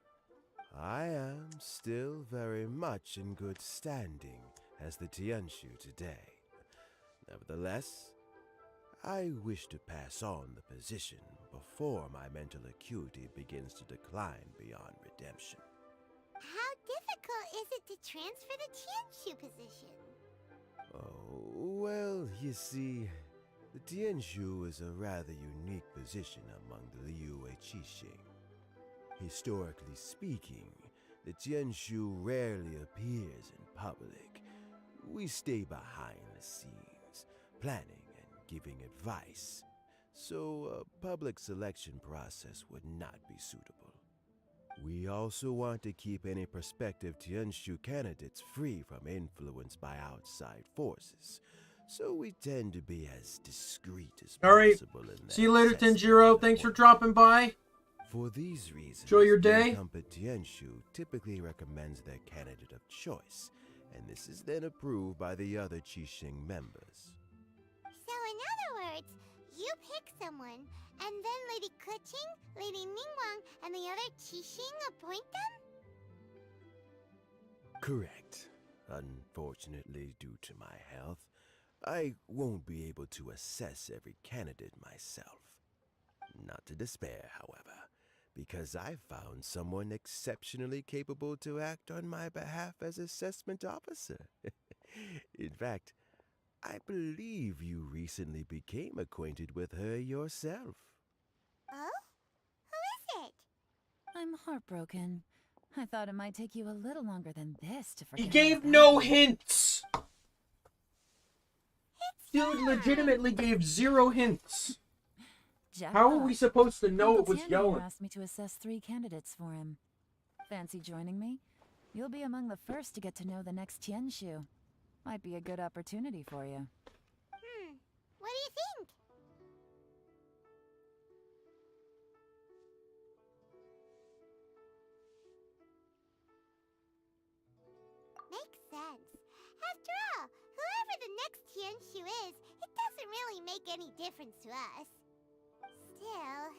I am still very much in good standing as the Tianshu today. Nevertheless, I wish to pass on the position before my mental acuity begins to decline beyond redemption. How difficult is it to transfer the Tianshu position? Oh, well, you see, the Tianshu is a rather unique position among the Liyue Qixing. Historically speaking, the Tianshu rarely appears in public. We stay behind the scenes, planning and giving advice, so a public selection process would not be suitable. We also want to keep any prospective Tianshu candidates free from influence by outside forces, so we tend to be as discreet as possible in that. See you later, sensitive Tenjiro. Thanks for dropping by. For these reasons, enjoy your the day. incumbent Tianshu typically recommends their candidate of choice, and this is then approved by the other Qixing members. So in other words, you pick someone, and then Lady Keqing, Lady Ningguang, and the other Qixing appoint them? Correct. Unfortunately, due to my health, I won't be able to assess every candidate myself. Not to despair, however, because I found someone exceptionally capable to act on my behalf as assessment officer. In fact, I believe you recently became acquainted with her yourself. Oh? Who is it? I'm heartbroken. I thought it might take you a little longer than this to forget. He gave no hints. Dude legitimately gave 0 hints. How are we supposed to know it was Yellen? asked me to assess 3 candidates for him. Fancy joining me? You'll be among the first to get to know the next Tianshu. Might be a good opportunity for you. What do you think? Makes sense. After all, whoever the next Tianshu is, it doesn't really make any difference to us. Still,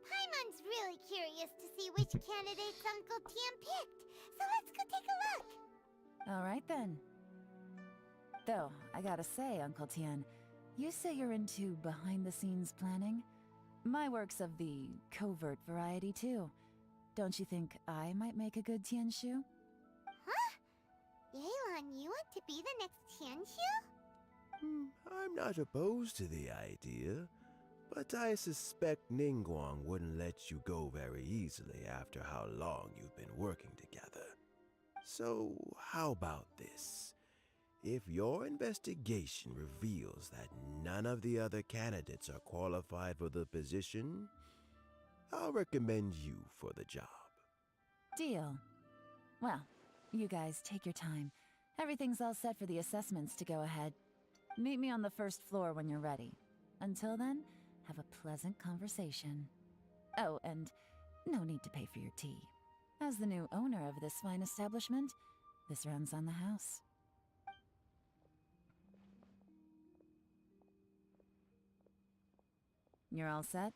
Paimon's really curious to see which candidates Uncle Tien picked, so let's go take a look. All right then. Though, I gotta say, Uncle Tien, you say you're into behind-the-scenes planning? My work's of the covert variety, too. Don't you think I might make a good Tianshu? Huh? Yelan, you want to be the next Tianshu? I'm not opposed to the idea, but I suspect Ningguang wouldn't let you go very easily after how long you've been working together. So, how about this? If your investigation reveals that none of the other candidates are qualified for the position, I'll recommend you for the job. Deal. Well, you guys take your time. Everything's all set for the assessments to go ahead. Meet me on the first floor when you're ready. Until then, have a pleasant conversation. Oh, and no need to pay for your tea. As the new owner of this fine establishment, this runs on the house. You're all set?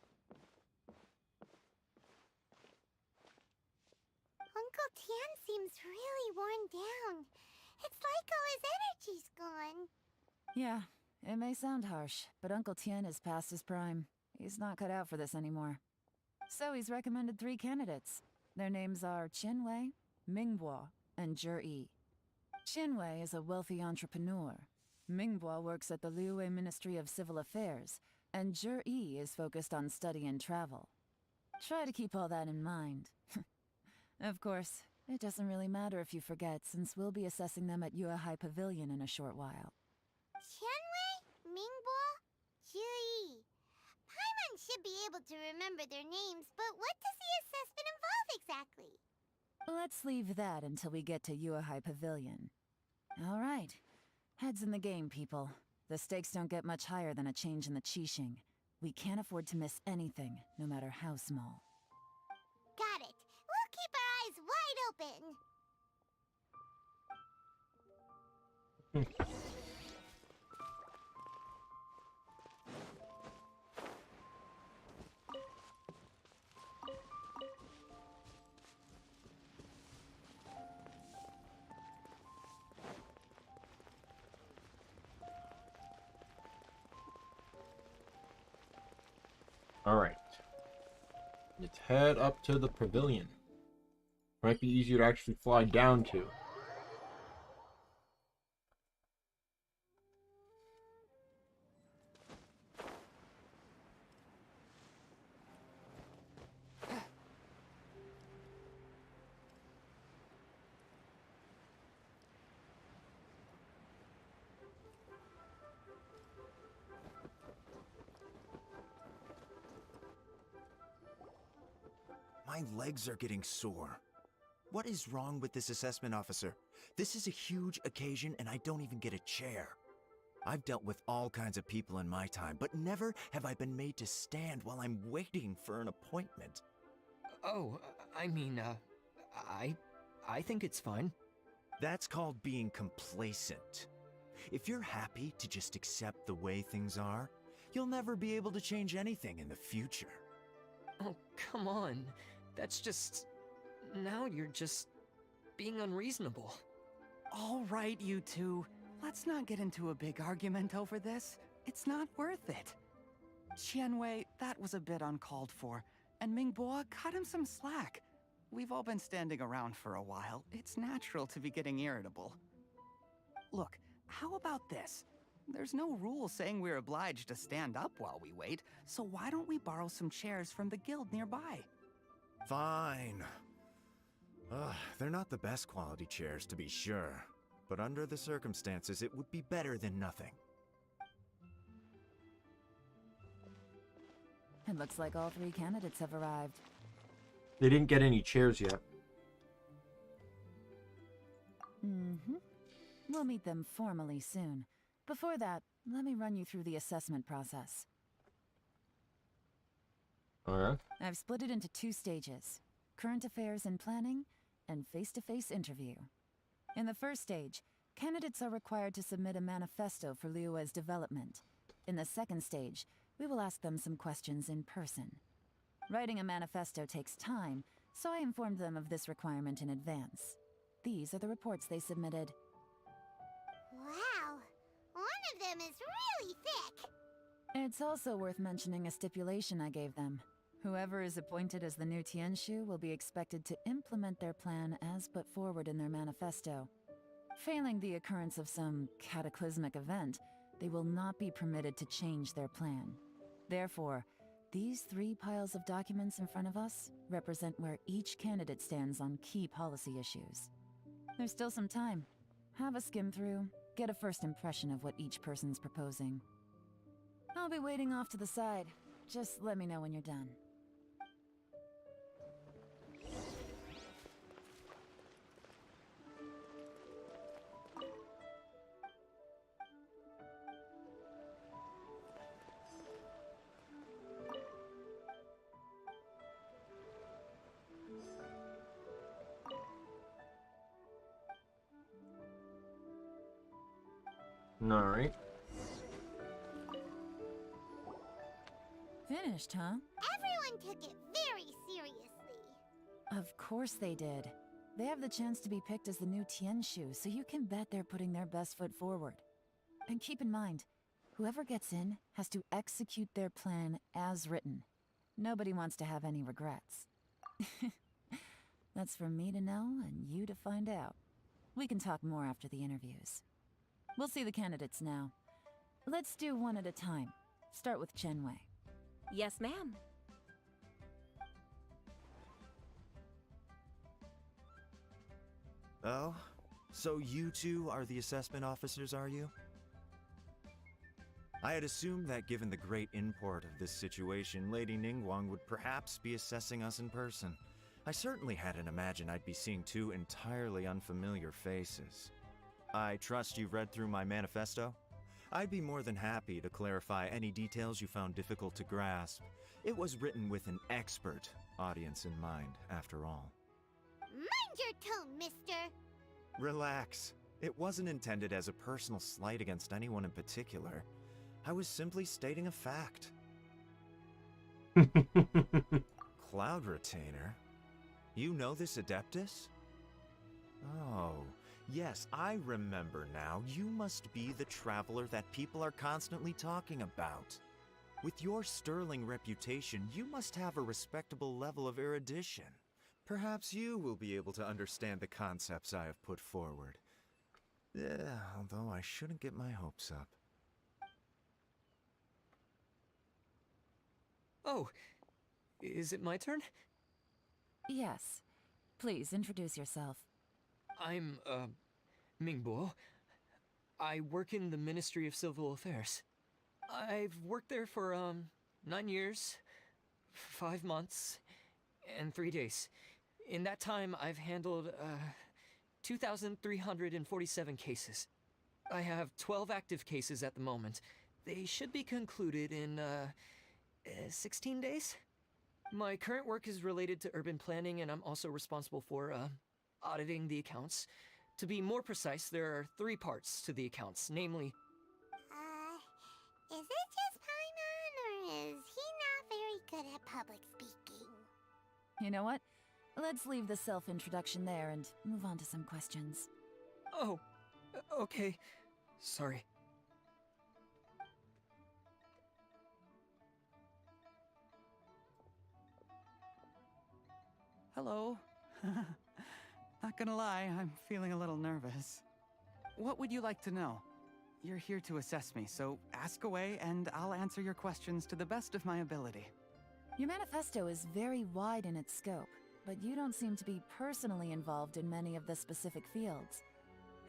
Uncle Tian seems really worn down. It's like all his energy's gone. Yeah, it may sound harsh, but Uncle Tian is past his prime. He's not cut out for this anymore. So he's recommended 3 candidates. Their names are Qianwei, Mingbo, and Zhi. Qianwei is a wealthy entrepreneur. Mingbo works at the Liyue Ministry of Civil Affairs, and Zhi is focused on study and travel. Try to keep all that in mind. Of course, it doesn't really matter if you forget, since we'll be assessing them at Yuehai Pavilion in a short while. Qianwei, Mingbo, Zhi. Paimon should be able to remember their names, but what does the assessment involve exactly? Let's leave that until we get to Yuehai Pavilion. All right. Heads in the game, people. The stakes don't get much higher than a change in the Qixing. We can't afford to miss anything, no matter how small. Got it. We'll keep our eyes wide open. Alright. Let's head up to the pavilion. Might be easier to actually fly down to. My legs are getting sore. What is wrong with this assessment officer? This is a huge occasion and I don't even get a chair. I've dealt with all kinds of people in my time, but never have I been made to stand while I'm waiting for an appointment. Oh, I mean, I think it's fine. That's called being complacent. If you're happy to just accept the way things are, you'll never be able to change anything in the future. Oh, come on. That's just... Now you're just... being unreasonable. All right, you two. Let's not get into a big argument over this. It's not worth it. Qianwei, that was a bit uncalled for. And Mingbo, cut him some slack. We've all been standing around for a while. It's natural to be getting irritable. Look, how about this? There's no rule saying we're obliged to stand up while we wait, so why don't we borrow some chairs from the guild nearby? Fine. They're not the best quality chairs, to be sure. But under the circumstances, it would be better than nothing. It looks like all 3 candidates have arrived. They didn't get any chairs yet. Mm-hmm. We'll meet them formally soon. Before that, let me run you through the assessment process. Alright. I've split it into 2 stages: current affairs and planning, and face-to-face interview. In the first stage, candidates are required to submit a manifesto for Liyue's development. In the second stage, we will ask them some questions in person. Writing a manifesto takes time, so I informed them of this requirement in advance. These are the reports they submitted. Wow, one of them is really thick. It's also worth mentioning a stipulation I gave them. Whoever is appointed as the new Tianshu will be expected to implement their plan as put forward in their manifesto. Failing the occurrence of some cataclysmic event, they will not be permitted to change their plan. Therefore, these 3 piles of documents in front of us represent where each candidate stands on key policy issues. There's still some time. Have a skim through, get a first impression of what each person's proposing. I'll be waiting off to the side. Just let me know when you're done. Alright. Finished, huh? Everyone took it very seriously. Of course they did. They have the chance to be picked as the new Tianshu, so you can bet they're putting their best foot forward. And keep in mind, whoever gets in has to execute their plan as written. Nobody wants to have any regrets. That's for me to know and you to find out. We can talk more after the interviews. We'll see the candidates now. Let's do one at a time. Start with Chenwei. Yes, ma'am. Oh? So you two are the assessment officers, are you? I had assumed that given the great import of this situation, Lady Ningguang would perhaps be assessing us in person. I certainly hadn't imagined I'd be seeing two entirely unfamiliar faces. I trust you've read through my manifesto? I'd be more than happy to clarify any details you found difficult to grasp. It was written with an expert audience in mind, after all. Mind your tone, mister. Relax. It wasn't intended as a personal slight against anyone in particular. I was simply stating a fact. Cloud Retainer? You know this Adeptus? Oh, yes, I remember now. You must be the traveler that people are constantly talking about. With your sterling reputation, you must have a respectable level of erudition. Perhaps you will be able to understand the concepts I have put forward. Although I shouldn't get my hopes up. Oh, is it my turn? Yes. Please, introduce yourself. I'm, Mingbo. I work in the Ministry of Civil Affairs. I've worked there for, 9 years, 5 months, and 3 days. In that time, I've handled, 2,347 cases. I have 12 active cases at the moment. They should be concluded in, 16 days? My current work is related to urban planning, and I'm also responsible for, auditing the accounts. To be more precise, there are 3 parts to the accounts, namely... Is it just Paimon, or is he not very good at public speaking? You know what? Let's leave the self-introduction there and move on to some questions. Oh, okay. Sorry. Hello. Not gonna lie, I'm feeling a little nervous. What would you like to know? You're here to assess me, so ask away and I'll answer your questions to the best of my ability. Your manifesto is very wide in its scope, but you don't seem to be personally involved in many of the specific fields.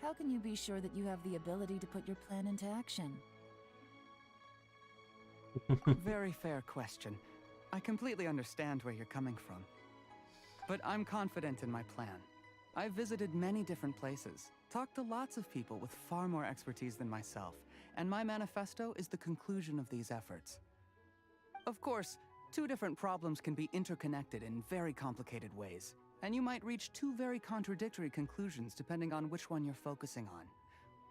How can you be sure that you have the ability to put your plan into action? Very fair question. I completely understand where you're coming from. But I'm confident in my plan. I've visited many different places, talked to lots of people with far more expertise than myself, and my manifesto is the conclusion of these efforts. Of course, 2 different problems can be interconnected in very complicated ways, and you might reach 2 very contradictory conclusions depending on which one you're focusing on.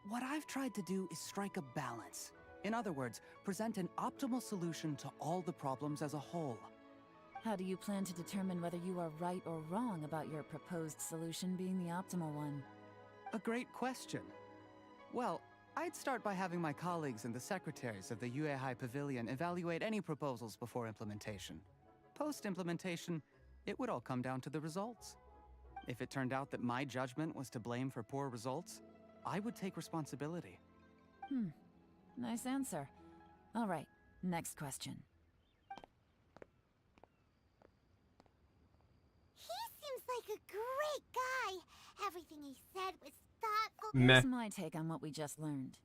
What I've tried to do is strike a balance. In other words, present an optimal solution to all the problems as a whole. How do you plan to determine whether you are right or wrong about your proposed solution being the optimal one? A great question. Well, I'd start by having my colleagues and the secretaries of the Yuehai Pavilion evaluate any proposals before implementation. Post-implementation, it would all come down to the results. If it turned out that my judgment was to blame for poor results, I would take responsibility. Nice answer. All right, next question. Like a great guy. Everything he said was thoughtful. Here's my take on what we just learned.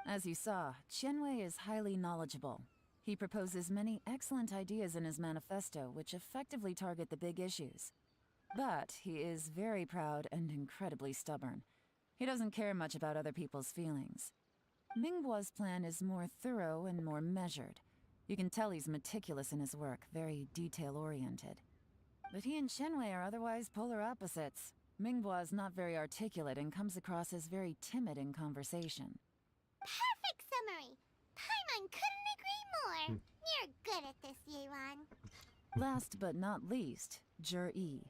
As you saw, Chenwei is highly knowledgeable. He proposes many excellent ideas in his manifesto, which effectively target the big issues. But he is very proud and incredibly stubborn. He doesn't care much about other people's feelings. Mingbo's plan is more thorough and more measured. You can tell he's meticulous in his work, very detail-oriented. But he and Chenwei are otherwise polar opposites. Mingbo is not very articulate and comes across as very timid in conversation. Perfect summary. Paimon couldn't agree more. You're good at this, Yeron. Last but not least, Jur-E.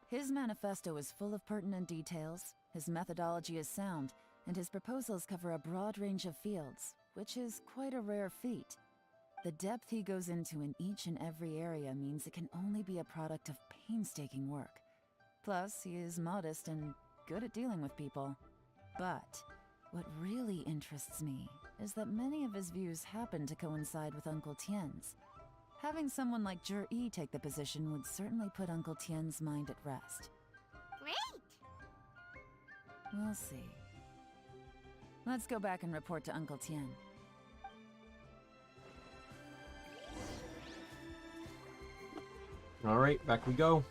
His manifesto is full of pertinent details, his methodology is sound, and his proposals cover a broad range of fields, which is quite a rare feat. The depth he goes into in each and every area means it can only be a product of painstaking work. Plus, he is modest and good at dealing with people. But what really interests me is that many of his views happen to coincide with Uncle Tien's. Having someone like Jur-E take the position would certainly put Uncle Tien's mind at rest. Great! We'll see. Let's go back and report to Uncle Tien. All right, back we go.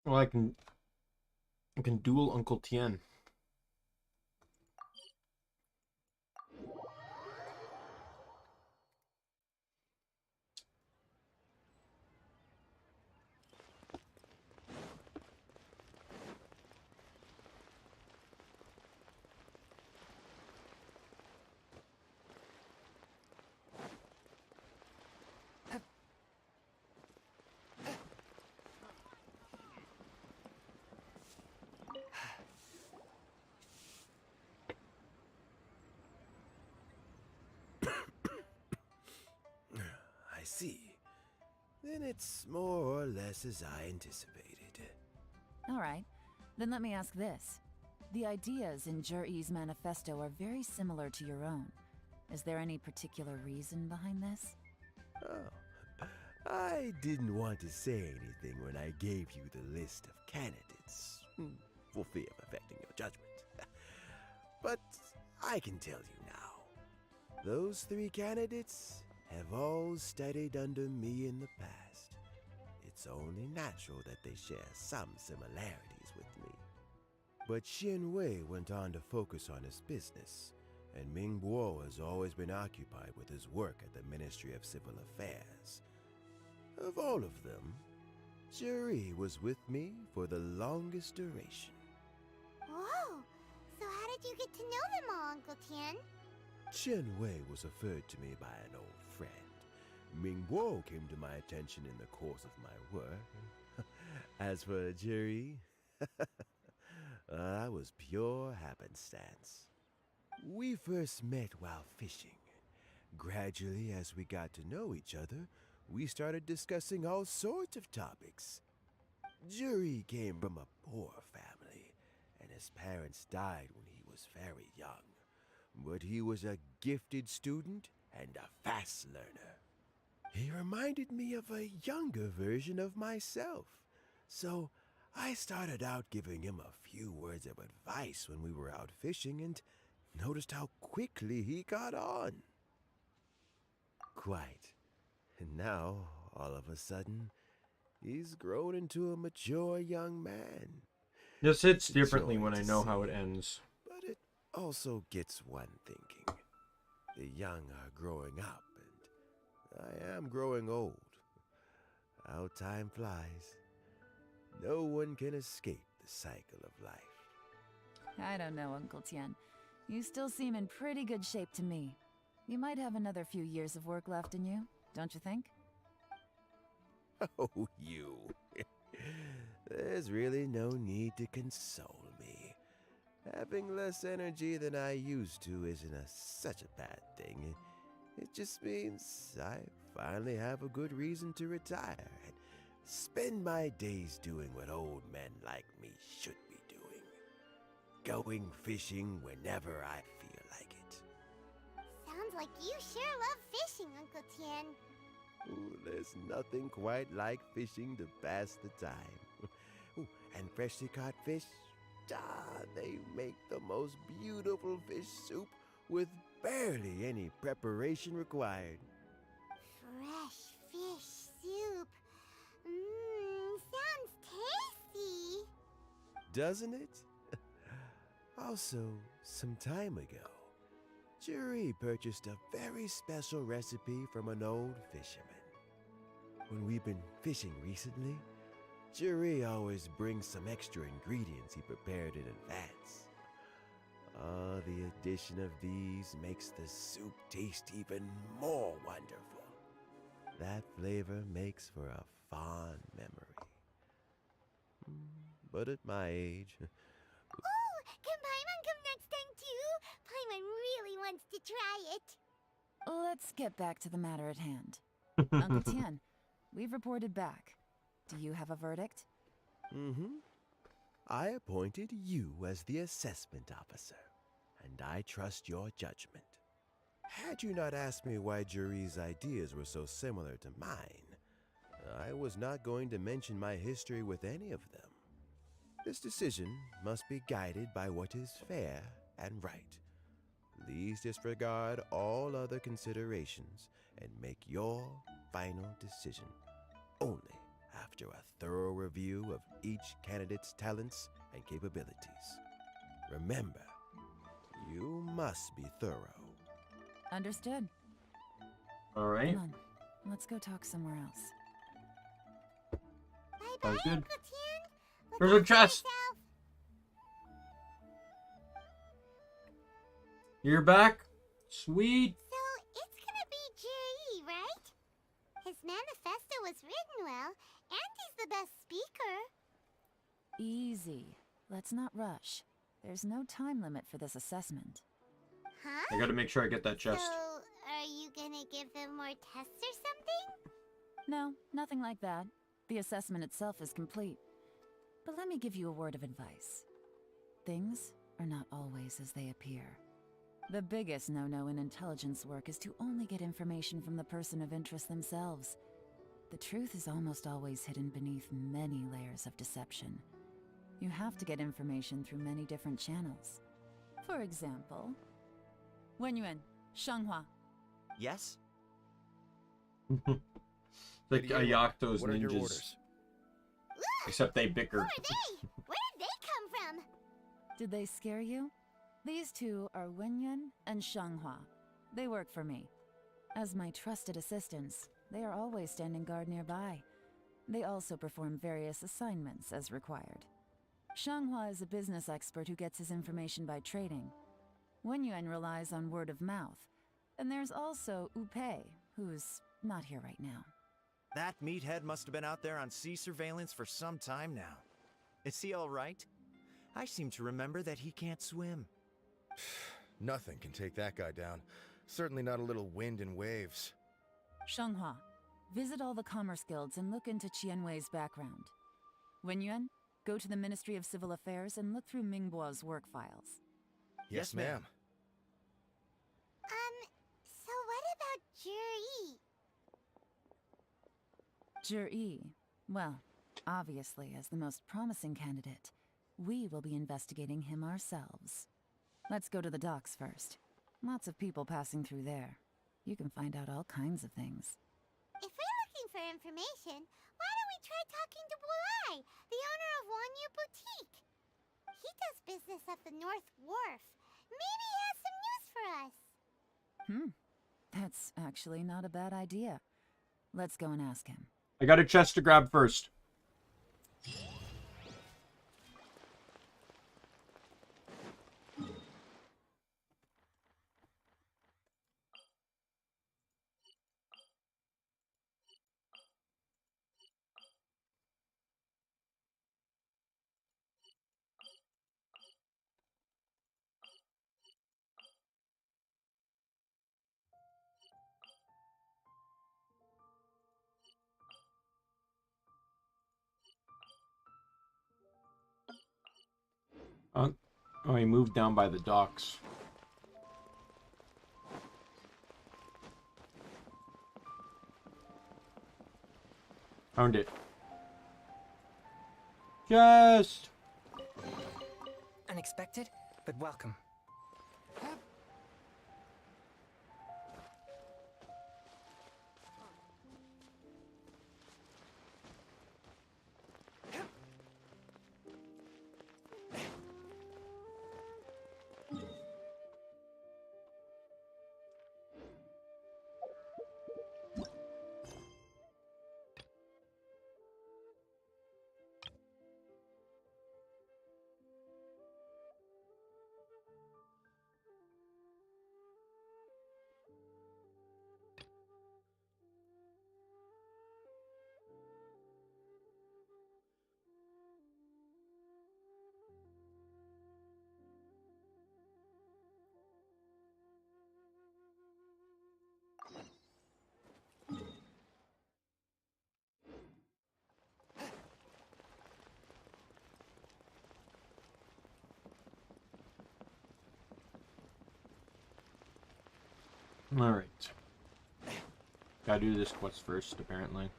Well, I can duel Uncle Tien. I see. Then it's more or less as I anticipated. All right, then let me ask this. The ideas in Jur-E's manifesto are very similar to your own. Is there any particular reason behind this? Oh, I didn't want to say anything when I gave you the list of candidates, for fear of affecting your judgment. But I can tell you now. Those 3 candidates have all studied under me in the past. It's only natural that they share some similarities with me. But Xin Wei went on to focus on his business, and Ming Guo has always been occupied with his work at the Ministry of Civil Affairs. Of all of them, Jur-E was with me for the longest duration. Whoa! So how did you get to know them all, Uncle Tien? Chen Wei was referred to me by an old friend. Ming Guo came to my attention in the course of my work. As for Jur-E, I was pure happenstance. We first met while fishing. Gradually, as we got to know each other, we started discussing all sorts of topics. Jur-E came from a poor family, and his parents died when he was very young. But he was a gifted student and a fast learner. He reminded me of a younger version of myself, so I started out giving him a few words of advice when we were out fishing and noticed how quickly he got on. Quite. And now, all of a sudden, he's grown into a mature young man. This hits differently when I know how it ends. But it also gets one thinking. The young are growing up, and I am growing old. How time flies. No one can escape the cycle of life. I don't know, Uncle Tien. You still seem in pretty good shape to me. You might have another few years of work left in you, don't you think? Oh, you. There's really no need to console me. Having less energy than I used to isn't such a bad thing. It just means I finally have a good reason to retire and spend my days doing what old men like me should be doing. Going fishing whenever I feel like it. Sounds like you sure love fishing, Uncle Tien. Ooh, there's nothing quite like fishing to pass the time. Ooh, and freshly caught fish, they make the most beautiful fish soup with barely any preparation required. Fresh fish soup. Sounds tasty. Doesn't it? Also, some time ago, Juri purchased a very special recipe from an old fisherman. When we've been fishing recently, Juri always brings some extra ingredients he prepared in advance. The addition of these makes the soup taste even more wonderful. That flavor makes for a fond memory. But at my age... Oh, can Paimon come next time too? Paimon really wants to try it. Let's get back to the matter at hand. Uncle Tien, we've reported back. Do you have a verdict? I appointed you as the assessment officer, and I trust your judgment. Had you not asked me why Juri's ideas were so similar to mine, I was not going to mention my history with any of them. This decision must be guided by what is fair and right. Please disregard all other considerations and make your final decision only after a thorough review of each candidate's talents and capabilities. Remember, you must be thorough. Understood. All right. Come on, let's go talk somewhere else. Bye-bye, Sounds good. Uncle Tien. Look There's a after chest. yourself. You're back? Sweet. So, it's gonna be Juri, right? His manifesto was written well, and he's the best speaker. Easy. Let's not rush. There's no time limit for this assessment. Huh? I gotta make sure I get that chest. So, are you gonna give them more tests or something? No, nothing like that. The assessment itself is complete. But let me give you a word of advice. Things are not always as they appear. The biggest no-no in intelligence work is to only get information from the person of interest themselves. The truth is almost always hidden beneath many layers of deception. You have to get information through many different channels. For example, Wenyuan, Shanghua. Yes? Like Ayakto's What are your ninjas. orders? Except they bicker. Who are they? Where did they come from? Did they scare you? These two are Wenyuan and Shanghua. They work for me. As my trusted assistants, they are always standing guard nearby. They also perform various assignments as required. Shanghua is a business expert who gets his information by trading. Wenyuan relies on word of mouth. And there's also Upei, who's not here right now. That meathead must have been out there on sea surveillance for some time now. Is he all right? I seem to remember that he can't swim. Nothing can take that guy down. Certainly not a little wind and waves. Shanghua, visit all the commerce guilds and look into Qianwei's background. Wenyuan, go to the Ministry of Civil Affairs and look through Mingbo's work files. Yes, ma'am. So what about Juri? Juri, well, obviously as the most promising candidate, we will be investigating him ourselves. Let's go to the docks first. Lots of people passing through there. You can find out all kinds of things. If we're looking for information, why don't we try talking to Bulai, the owner of Wanyu Boutique? He does business at the North Wharf. Maybe he has some news for us. That's actually not a bad idea. Let's go and ask him. I got a chest to grab first. Oh, he moved down by the docks. Found it. Just Unexpected, but welcome. Alright. Gotta do this quest first, apparently.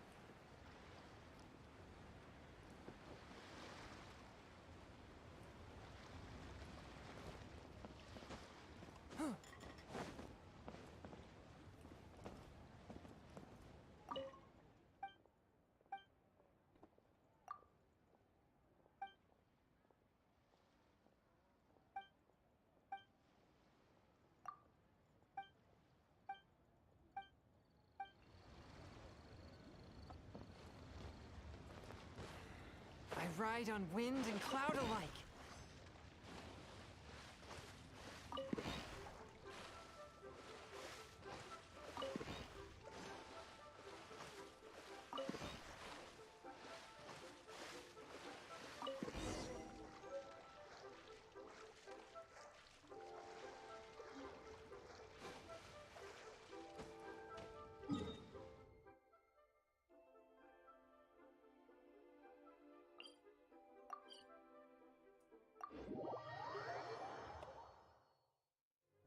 I ride on wind and cloud alike.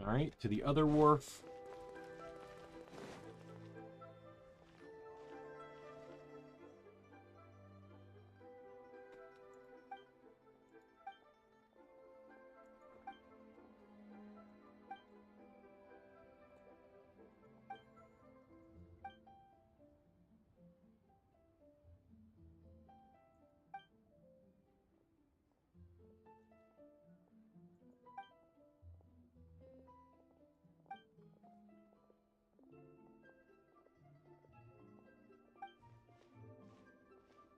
Alright, to the other wharf.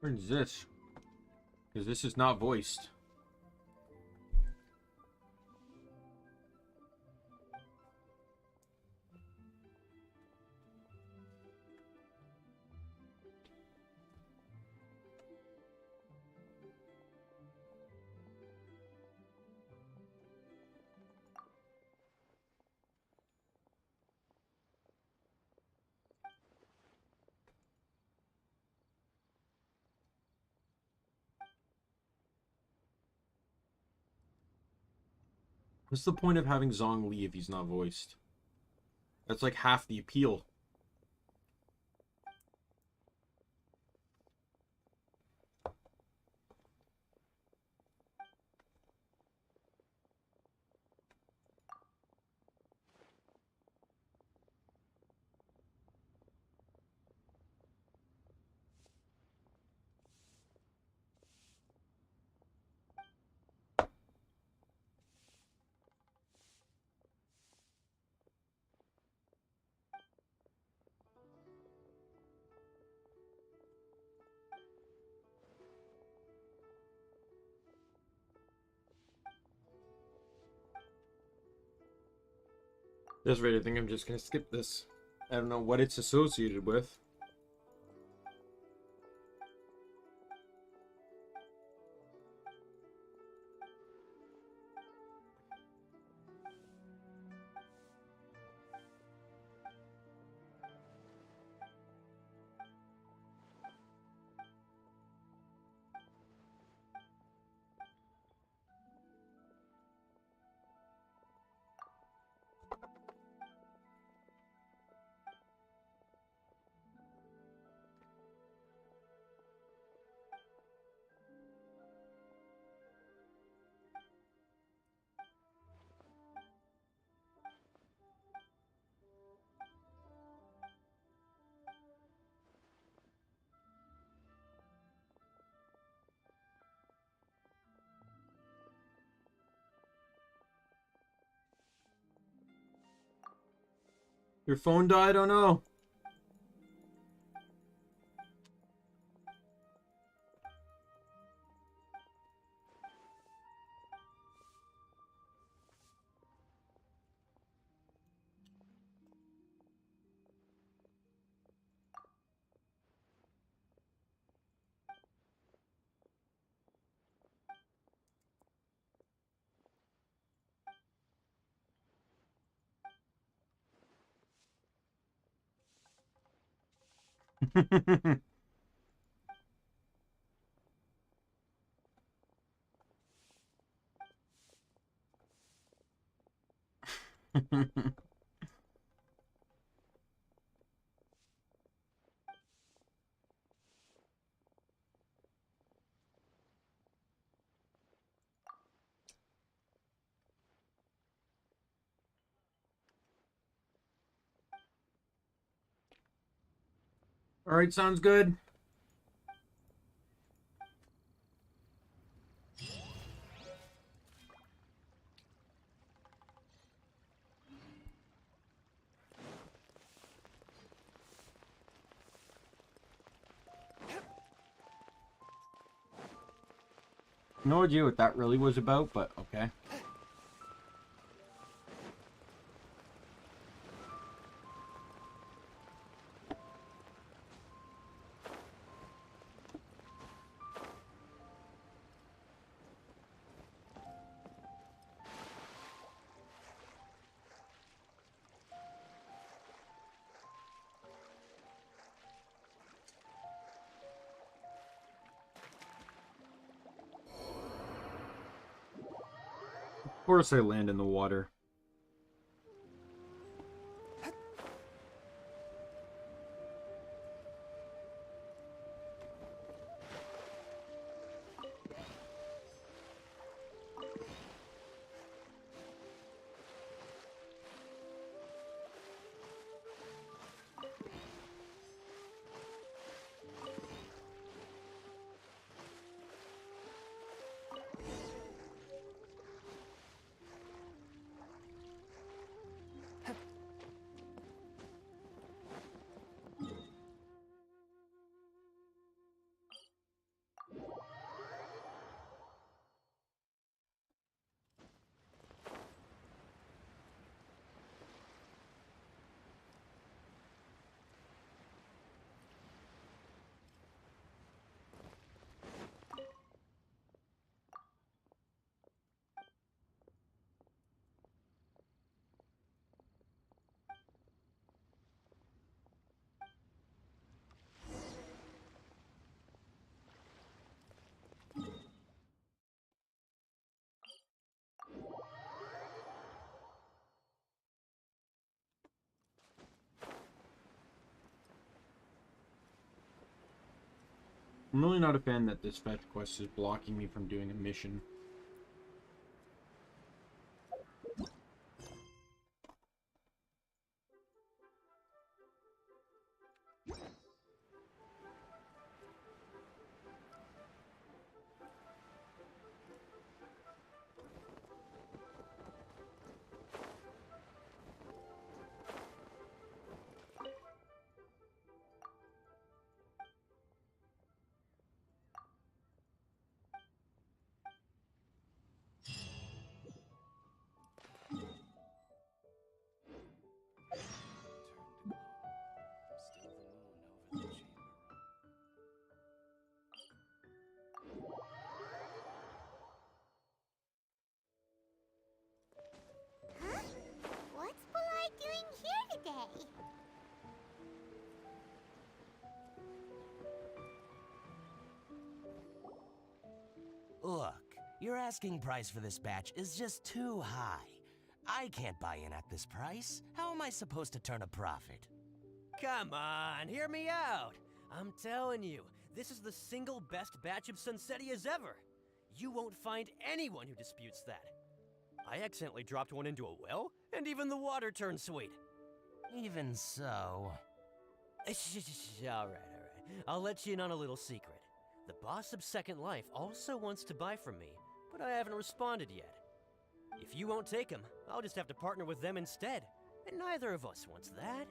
Where is this? Because this is not voiced. What's the point of having Zhong Li if he's not voiced? That's like half the appeal. That's right, I think I'm just gonna skip this. I don't know what it's associated with. Your phone died? Oh no. All right, sounds good. No idea what that really was about, but okay. Of course I land in the water. I'm really not a fan that this fetch quest is blocking me from doing a mission. Huh? What's Bulai doing here today? Look, your asking price for this batch is just too high. I can't buy in at this price. How am I supposed to turn a profit? Come on, hear me out. I'm telling you, this is the single best batch of Sunsetias ever. You won't find anyone who disputes that. I accidentally dropped one into a well, and even the water turned sweet. Even so... Alright. I'll let you in on a little secret. The boss of Second Life also wants to buy from me, but I haven't responded yet. If you won't take him, I'll just have to partner with them instead. and neither of us wants that.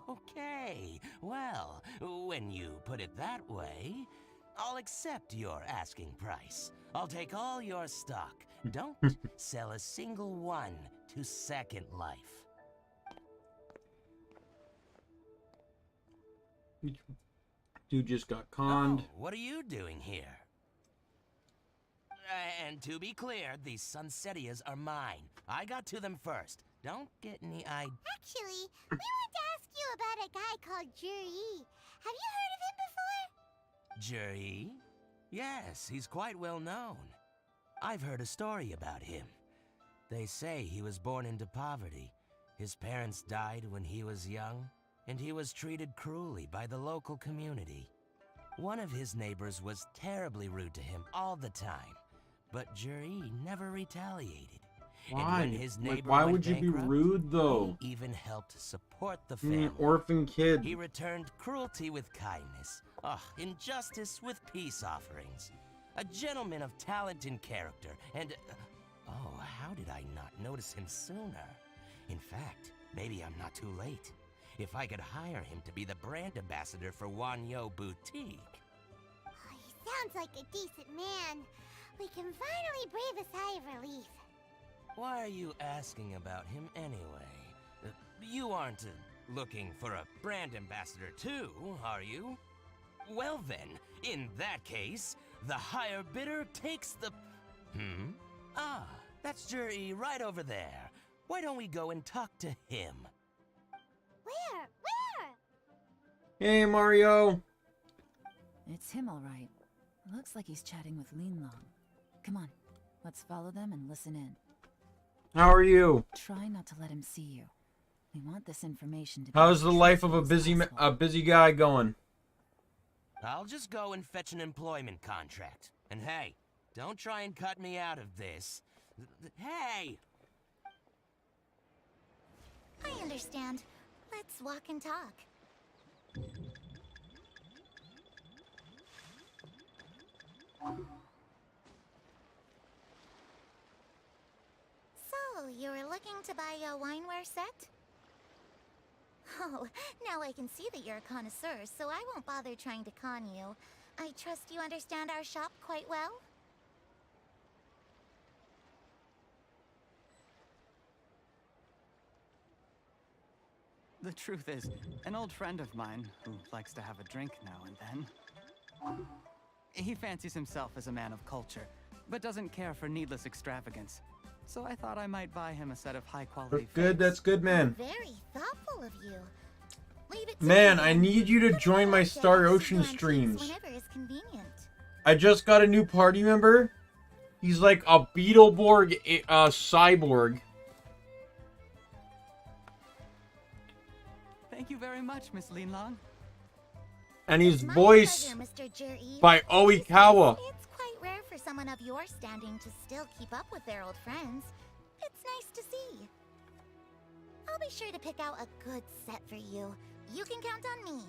Okay, well, when you put it that way, I'll accept your asking price. I'll take all your stock. Don't sell a single one to Second Life. Dude just got conned. Oh, what are you doing here? And to be clear, these Sunsetias are mine. I got to them first. Don't get any Actually, we want to ask you about a guy called Juri. Have you heard of him before? Juri? Yes, he's quite well known. I've heard a story about him. They say he was born into poverty. His parents died when he was young, and he was treated cruelly by the local community. One of his neighbors was terribly rude to him all the time, but Juri never retaliated. Why? And when his neighbor Why went would you be bankrupt, rude, though? He even helped support the You're family. an orphan kid. He returned cruelty with kindness, injustice with peace offerings. A gentleman of talent and character, and... oh, how did I not notice him sooner? In fact, maybe I'm not too late. If I could hire him to be the brand ambassador for Wanyo Boutique. Oh, he sounds like a decent man. We can finally breathe a sigh of relief. Why are you asking about him anyway? You aren't looking for a brand ambassador too, are you? Well then, in that case, the higher bidder takes the... Ah, that's Juri right over there. Why don't we go and talk to him? Where? Hey, Mario. It's him, all right. Looks like he's chatting with Linlong. Come on, let's follow them and listen in. How are you? Try not to let him see you. We want this information to be How's the as life of a truthful as busy guy going? I'll just go and fetch an employment contract. And hey, don't try and cut me out of this. Hey! I understand. Let's walk and talk. So, you were looking to buy a wineware set? Oh, now I can see that you're a connoisseur, so I won't bother trying to con you. I trust you understand our shop quite well? The truth is, an old friend of mine, who likes to have a drink now and then, he fancies himself as a man of culture, but doesn't care for needless extravagance. So I thought I might buy him a set of high-quality Good, that's good, man. Very thoughtful of you. Leave it to Man, me, I then. need you to join my Star Ocean streams. Whenever is convenient. I just got a new party member. He's like a Beetleborg cyborg. Thank you very much, Miss Linlong. And he's My voiced pleasure, Mr. Juri. by Oikawa. It's quite rare for someone of your standing to still keep up with their old friends. It's nice to see. I'll be sure to pick out a good set for you. You can count on me.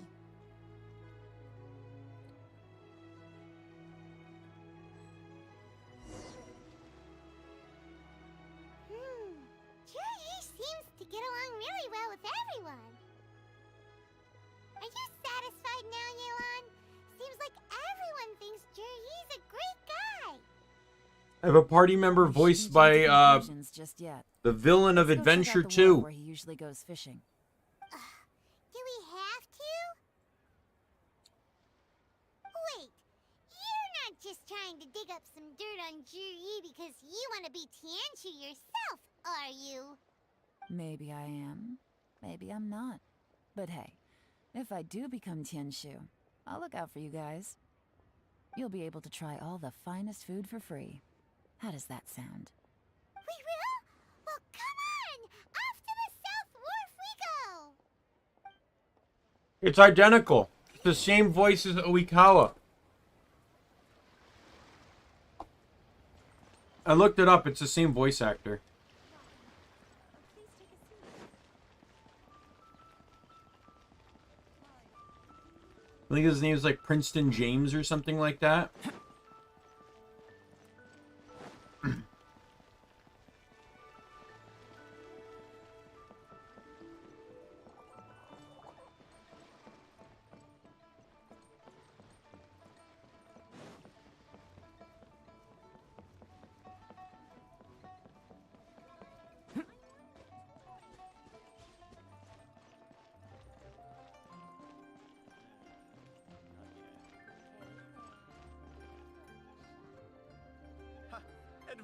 Juri seems to get along really well with everyone. Are you satisfied now, Yelan? Seems like everyone thinks Juri's a great guy. I have a party member voiced by just yet. the villain of Let's go check out Adventure the 2. wharf where he usually goes fishing. Do we have to? Wait, you're not just trying to dig up some dirt on Juri because you want to be Tianshu yourself, are you? Maybe I am. Maybe I'm not. But hey, if I do become Tianshu, I'll look out for you guys. You'll be able to try all the finest food for free. How does that sound? We will? Well, come on! Off to the South Wharf we go! It's identical. It's the same voice as Oikawa. I looked it up. It's the same voice actor. I think his name is like Princeton James or something like that.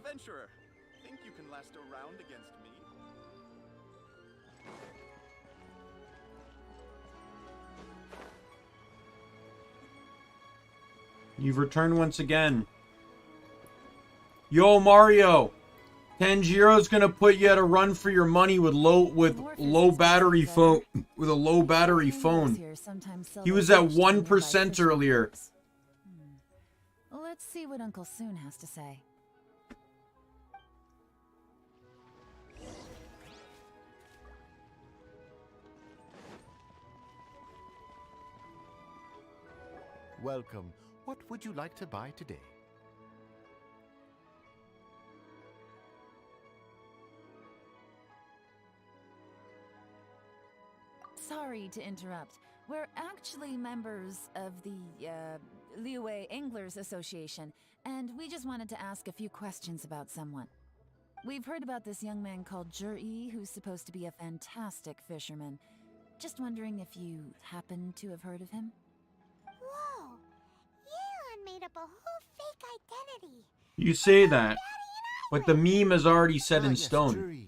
adventurer. Think you can last a round against me? You've returned once again. Yo, Mario! Tanjiro's gonna put you at a run for your money with low battery phone with a low battery phone. He was at 1% earlier. Let's see what Uncle Soon has to say. Welcome. What would you like to buy today? Sorry to interrupt. We're actually members of the Liyue Anglers Association, and we just wanted to ask a few questions about someone. We've heard about this young man called Zhi, who's supposed to be a fantastic fisherman. Just wondering if you happen to have heard of him? Whoa! Yeon made up a whole fake identity. You say that, but the meme is already set in stone.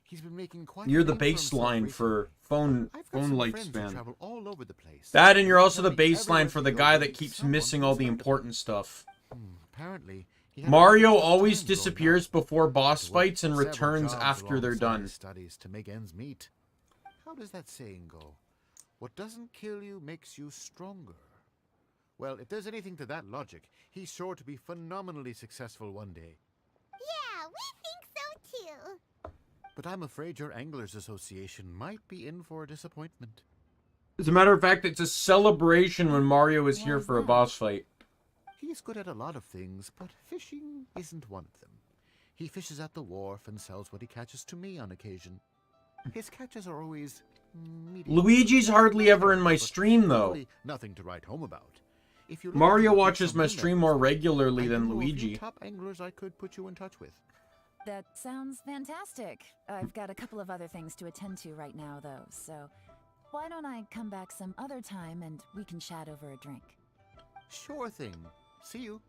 He's been making quite You're a the name for himself baseline for phone some lifespan. travel all over the place. That, and you're also the baseline for the guy that keeps missing all the important stuff. Apparently, he had Mario a lot of always time growing disappears up. before boss He worked fights and several returns jobs after they're alongside done. his studies to make ends meet. How does that saying go? What doesn't kill you makes you stronger. Well, if there's anything to that logic, he's sure to be phenomenally successful one day. Yeah, we think so too. But I'm afraid your Anglers Association might be in for a disappointment. As a matter of fact, it's a celebration when Mario is here for a boss fight. He's good at a lot of things, but fishing isn't one of them. He fishes at the wharf and sells what he catches to me on occasion. His catches are always medium. Luigi's hardly ever in my stream, though. Really nothing to write home about. If you Mario watches my stream more regularly than I know a few Luigi. top anglers I could put you in touch with. That sounds fantastic. I've got a couple of other things to attend to right now, though, so why don't I come back some other time and we can chat over a drink? Sure thing. See you.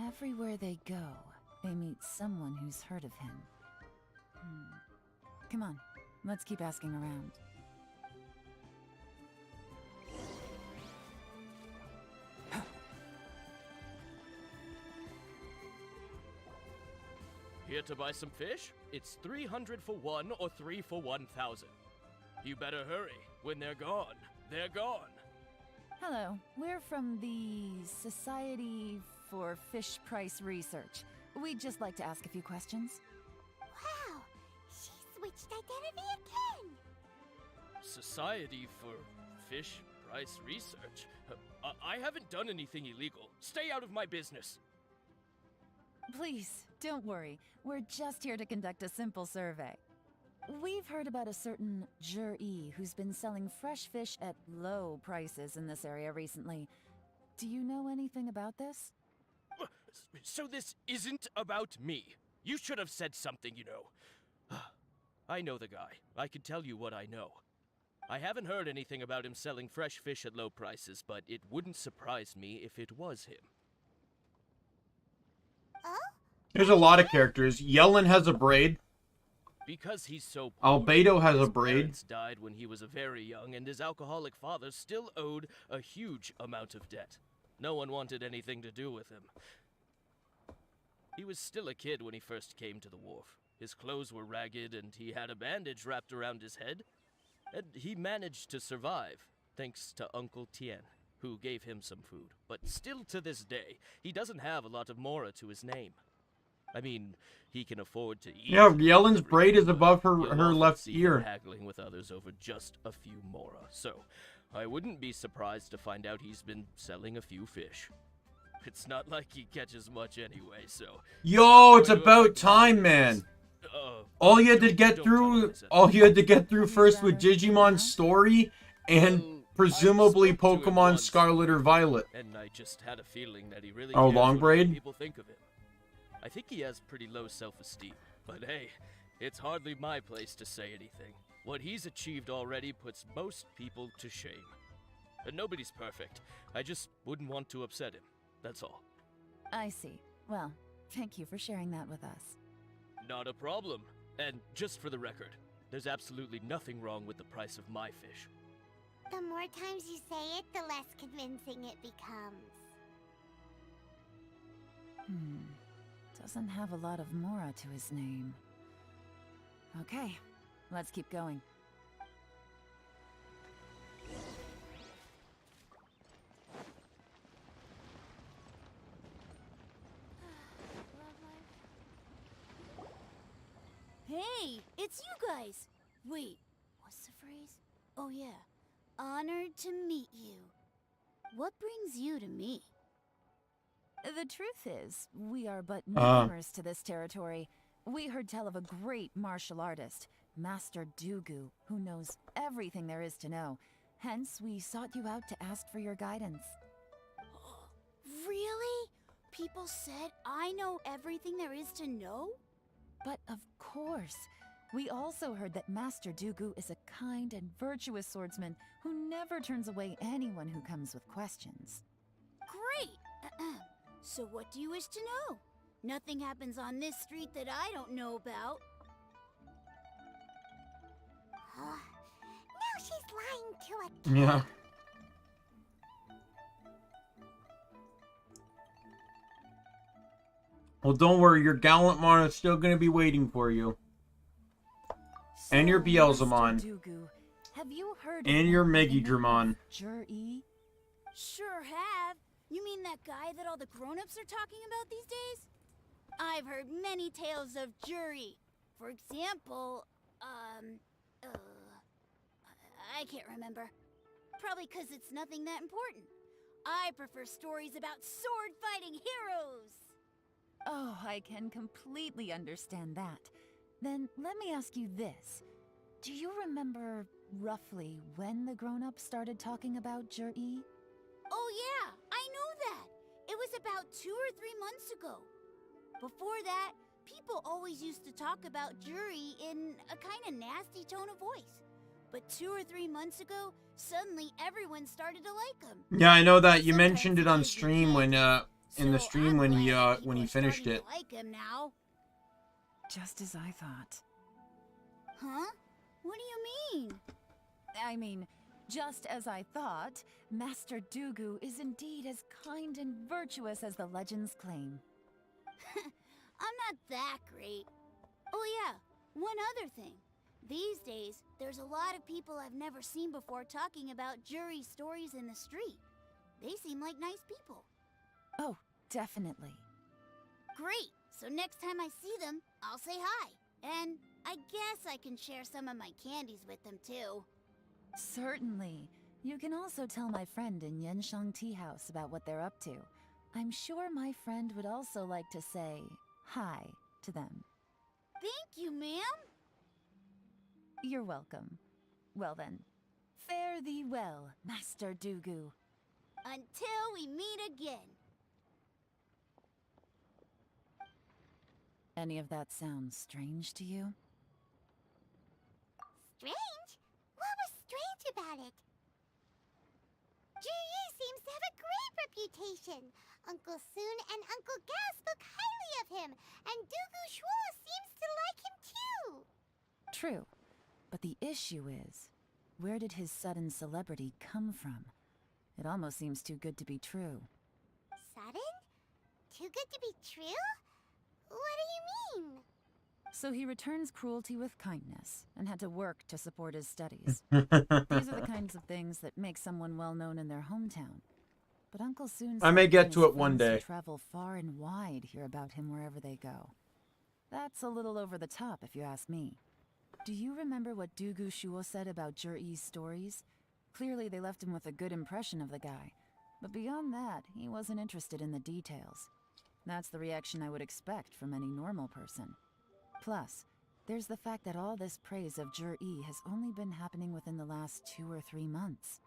Everywhere they go, they meet someone who's heard of him. Come on, let's keep asking around. Here to buy some fish? It's 300 for one or 3 for 1,000. You better hurry. When they're gone, they're gone. Hello, we're from the Society for Fish Price Research. We'd just like to ask a few questions. Wow, she switched identity again. Society for Fish Price Research? I haven't done anything illegal. Stay out of my business. Please, don't worry. We're just here to conduct a simple survey. We've heard about a certain Zhi who's been selling fresh fish at low prices in this area recently. Do you know anything about this? So this isn't about me. You should have said something, you know. I know the guy. I can tell you what I know. I haven't heard anything about him selling fresh fish at low prices, but it wouldn't surprise me if it was him. There's a lot of characters. Yellen has a braid. Because he's so poor, Albedo has a his braid. parents died when he was very young, and his alcoholic father still owed a huge amount of debt. No one wanted anything to do with him. He was still a kid when he first came to the wharf. His clothes were ragged, and he had a bandage wrapped around his head. And he managed to survive, thanks to Uncle Tien, who gave him some food. But still to this day, he doesn't have a lot of mora to his name. I mean, he can afford to eat. Yeah, Yellen's braid is above her You'll her often left see him ear. haggling with others over just a few mora. So, I wouldn't be surprised to find out he's been selling a few fish. It's not like he catches much anyway, so... Yo, it's about time, man. All you had to get through first with Digimon's story and presumably Pokemon Scarlet or Violet. And I just had a feeling that he really Oh, cares long what braid? people think of him. I think he has pretty low self-esteem, but hey, it's hardly my place to say anything. What he's achieved already puts most people to shame. And nobody's perfect. I just wouldn't want to upset him. That's all. I see. Well, Thank you for sharing that with us. Not a problem. And just for the record, there's absolutely nothing wrong with the price of my fish. The more times you say it, the less convincing it becomes. Doesn't have a lot of mora to his name. Okay, let's keep going. Hey, it's you guys! Wait, what's the phrase? Oh yeah, honored to meet you. What brings you to me? The truth is, we are but newcomers to this territory. We heard tell of a great martial artist, Master Dugu, who knows everything there is to know. Hence, we sought you out to ask for your guidance. Really? People said I know everything there is to know? But of course, we also heard that Master Dugu is a kind and virtuous swordsman who never turns away anyone who comes with questions. Great! So what do you wish to know? Nothing happens on this street that I don't know about. Now she's lying to a Yeah. Well, don't worry, your Gallantmon is still going to be waiting for you. And your Beelzemon. Dugu, have you heard And your Megidramon. Jur-E? Sure have. You mean that guy that all the grown-ups are talking about these days? I've heard many tales of Juri. For example, I can't remember. Probably because it's nothing that important. I prefer stories about sword-fighting heroes. Oh, I can completely understand that. Then let me ask you this. Do you remember roughly when the grown-ups started talking about Jur-E? Oh yeah, I know that. It was about 2 or 3 months ago. Before that, people always used to talk about Juri in a kind of nasty tone of voice. But 2 or 3 months ago, suddenly everyone started to like him. Yeah, I know that. You mentioned it on stream when, in the stream when he finished it. Like him now. Just as I thought. Huh? What do you mean? I mean, just as I thought, Master Dugu is indeed as kind and virtuous as the legends claim. I'm not that great. Oh yeah, one other thing. These days, there's a lot of people I've never seen before talking about Juri stories in the street. They seem like nice people. Oh, definitely. Great! So next time I see them, I'll say hi. And I guess I can share some of my candies with them too. Certainly. You can also tell my friend in Yenshang Tea House about what they're up to. I'm sure my friend would also like to say hi to them. Thank you, ma'am. You're welcome. Well then, fare thee well, Master Dugu. Until we meet again. Any of that sound strange to you? Strange? What was strange about it? Juri seems to have a great reputation. Uncle Soon and Uncle Gao spoke highly of him, and Dugu Shuo seems to like him too. True. But the issue is, where did his sudden celebrity come from? It almost seems too good to be true. Sudden? Too good to be true? What do you mean? So he returns cruelty with kindness, and had to work to support his studies. These are the kinds of things that make someone well known in their hometown. But Uncle Soon I may said get his to it one friends who day. travel far and wide hear about him wherever they go. That's a little over the top, if you ask me. Do you remember what Dugu Shuo said about Jur-E's stories? Clearly they left him with a good impression of the guy. But beyond that, he wasn't interested in the details. That's the reaction I would expect from any normal person. Plus, there's the fact that all this praise of Jur-E has only been happening within the last 2 or 3 months.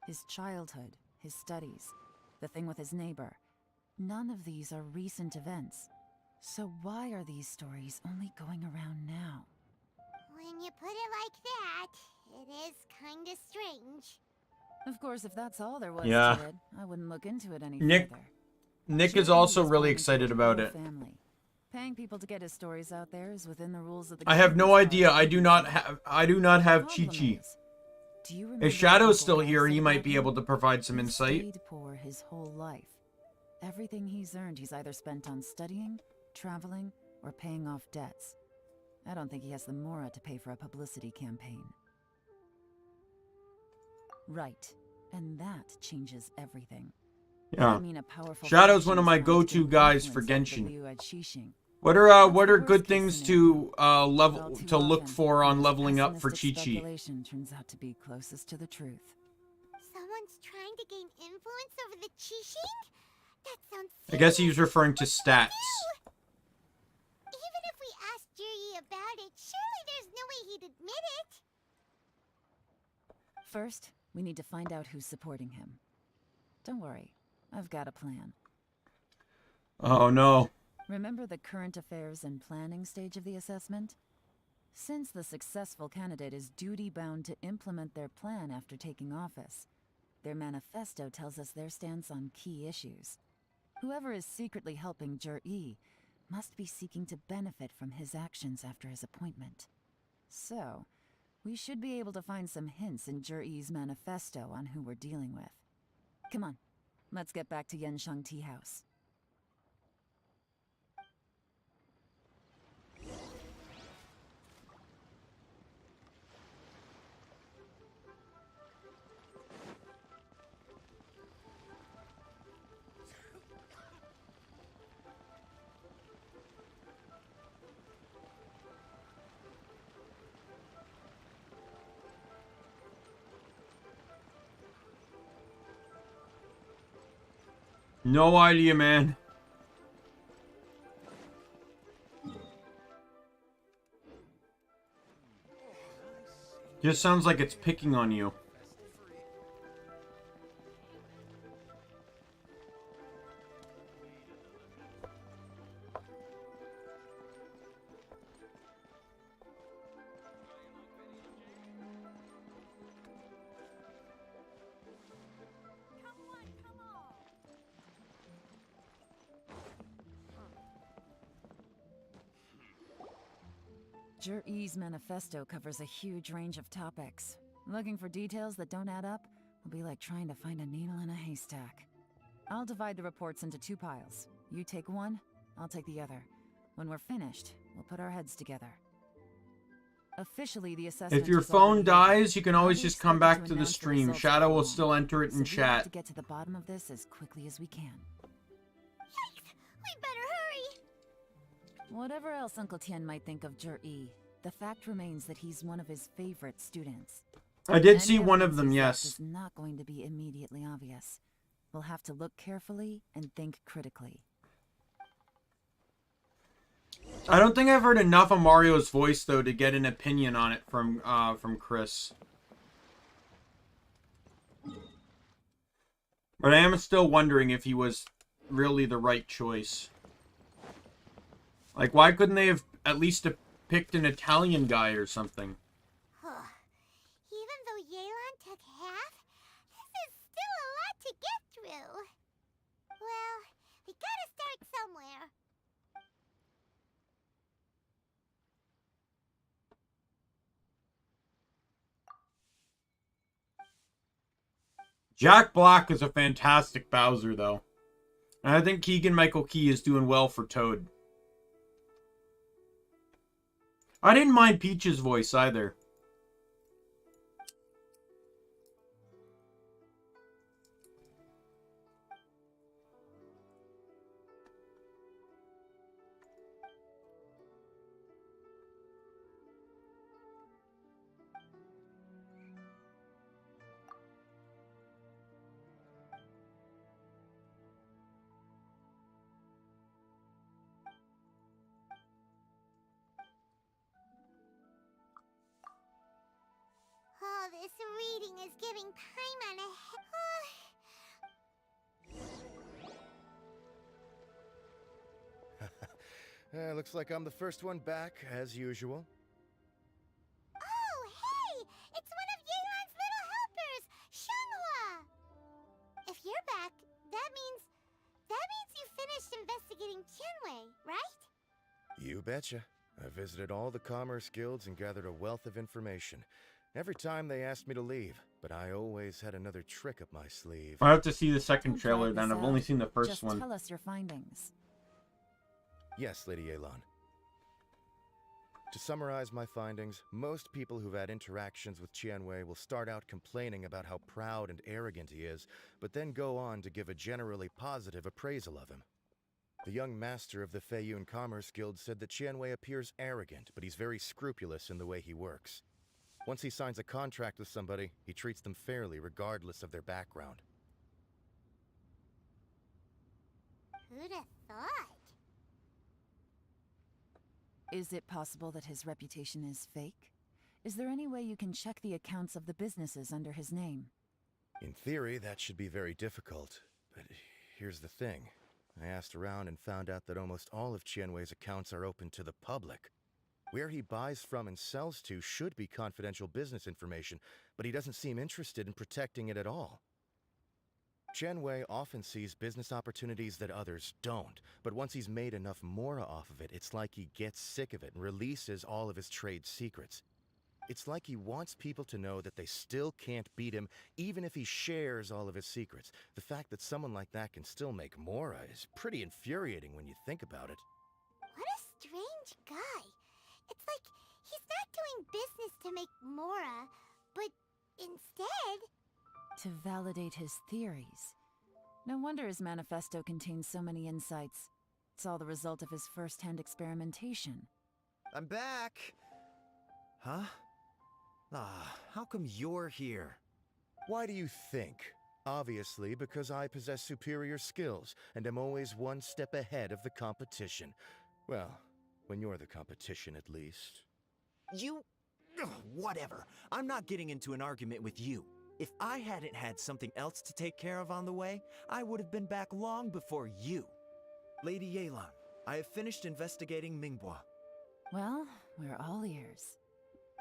His childhood, his studies, the thing with his neighbor, none of these are recent events. So why are these stories only going around now? When you put it like that, it is kinda strange. Of course, if that's all there was Yeah. to it, I wouldn't look into it any Nick, further. Nick is Sure, he also was really born into a excited about royal it. family. Paying people to get his stories out there is within the rules of the I have game no as far idea. as I I'm do not concerned. have Problem Chi-Chi. is, do you remember If what Shadow's Uncle still Gav here, said he might about be him? able to provide some He insight. stayed poor his whole life. Everything he's earned, he's either spent on studying, traveling, or paying off debts. I don't think he has the mora to pay for a publicity campaign. Right, and that changes everything. Yeah. I mean, a powerful Shadow's faction one of is my trying to go-to gain guys for influence over the Genshin. Liu-Qixing. What What's are the good worst-case things scenario? to But all level too to look often, for the on most leveling up for pessimistic Chi-Chi? speculation turns out to be closest to the truth. Someone's trying to gain influence over the Qixing? That sounds I guess he serious. was referring to stats. Even if we asked Jiri about it, surely there's no way he'd admit it. First, we need to find out who's supporting him. Don't worry, I've got a plan. Oh no. Remember the current affairs and planning stage of the assessment? Since the successful candidate is duty-bound to implement their plan after taking office, their manifesto tells us their stance on key issues. Whoever is secretly helping Jur-E must be seeking to benefit from his actions after his appointment. So, we should be able to find some hints in Jur-E's manifesto on who we're dealing with. Come on, let's get back to Yenshang Tea House. No idea, man. Just sounds like it's picking on you. Jur-E's manifesto covers a huge range of topics. Looking for details that don't add up will be like trying to find a needle in a haystack. I'll divide the reports into 2 piles. You take one, I'll take the other. When we're finished, we'll put our heads together. Officially, the assessment If your is already phone over. dies, you can I'll always be just come expected back to the announce stream. results Shadow will tomorrow. still enter it in So we have chat. to get to the bottom of this as quickly as we can. We better hurry. Whatever else Uncle Tien might think of Jur-E, the fact remains that he's one of his favorite students. I did Any see one of evidence them, he's left yes. is not going to be immediately obvious. We'll have to look carefully and think critically. I don't think I've heard enough of Mario's voice though to get an opinion on it from Chris. But I am still wondering if he was really the right choice. Like, why couldn't they have at least picked an Italian guy or something? Even though Yelan took half, this is still a lot to get through. Well, we gotta start somewhere. Jack Black is a fantastic Bowser, though. And I think Keegan-Michael Key is doing well for Toad. I didn't mind Peach's voice either. Oh, this reading is giving Paimon a Looks like I'm the first one back, as usual. Oh, hey! It's one of Yelan's little helpers, Shanghua! If you're back, that means That means you finished investigating Qianwei, right? You betcha. I visited all the commerce guilds and gathered a wealth of information. Every time they asked me to leave, but I always had another trick up my sleeve. I have to see the second Don't trailer drag then. this I've only out. seen the first Just one. tell us your findings. Yes, Lady Yelan. To summarize my findings, most people who've had interactions with Qianwei will start out complaining about how proud and arrogant he is, but then go on to give a generally positive appraisal of him. The young master of the Feiyun Commerce Guild said that Qianwei appears arrogant, but he's very scrupulous in the way he works. Once he signs a contract with somebody, he treats them fairly regardless of their background. Who'd have thought? Is it possible that his reputation is fake? Is there any way you can check the accounts of the businesses under his name? In theory, that should be very difficult, but here's the thing. I asked around and found out that almost all of Qianwei's accounts are open to the public. Where he buys from and sells to should be confidential business information, but he doesn't seem interested in protecting it at all. Qianwei often sees business opportunities that others don't, but once he's made enough mora off of it, it's like he gets sick of it and releases all of his trade secrets. It's like he wants people to know that they still can't beat him, even if he shares all of his secrets. The fact that someone like that can still make mora is pretty infuriating when you think about it. What a strange guy. It's like he's not doing business to make mora, but instead... To validate his theories. No wonder his manifesto contains so many insights. It's all the result of his first-hand experimentation. I'm back! Huh? How come you're here? Why do you think? Obviously, because I possess superior skills, and am always one step ahead of the competition. Well, when you're the competition, at least. You... Ugh, whatever. I'm not getting into an argument with you. If I hadn't had something else to take care of on the way, I would have been back long before you. Lady Yelan, I have finished investigating Minghua. Well, we're all ears.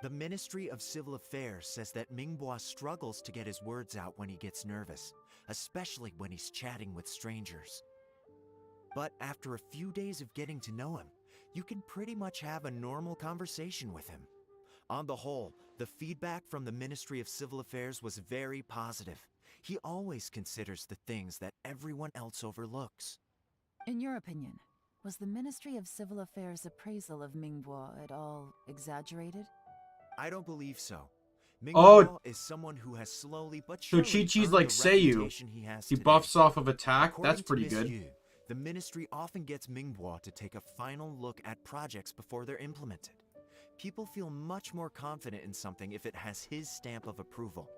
The Ministry of Civil Affairs says that Minghua struggles to get his words out when he gets nervous, especially when he's chatting with strangers. But after a few days of getting to know him, you can pretty much have a normal conversation with him. On the whole, the feedback from the Ministry of Civil Affairs was very positive. He always considers the things that everyone else overlooks. In your opinion, was the Ministry of Civil Affairs' appraisal of Minghua at all exaggerated? I don't believe so. Oh, Minghua is someone who has slowly but so surely Chi-Chi's earned like the Seiyu. reputation he has He today. buffs off of attack. According That's to pretty Miss good. Yu, the Ministry often gets Minghua to take a final look at projects before they're implemented. People feel much more confident in something if it has his stamp of approval.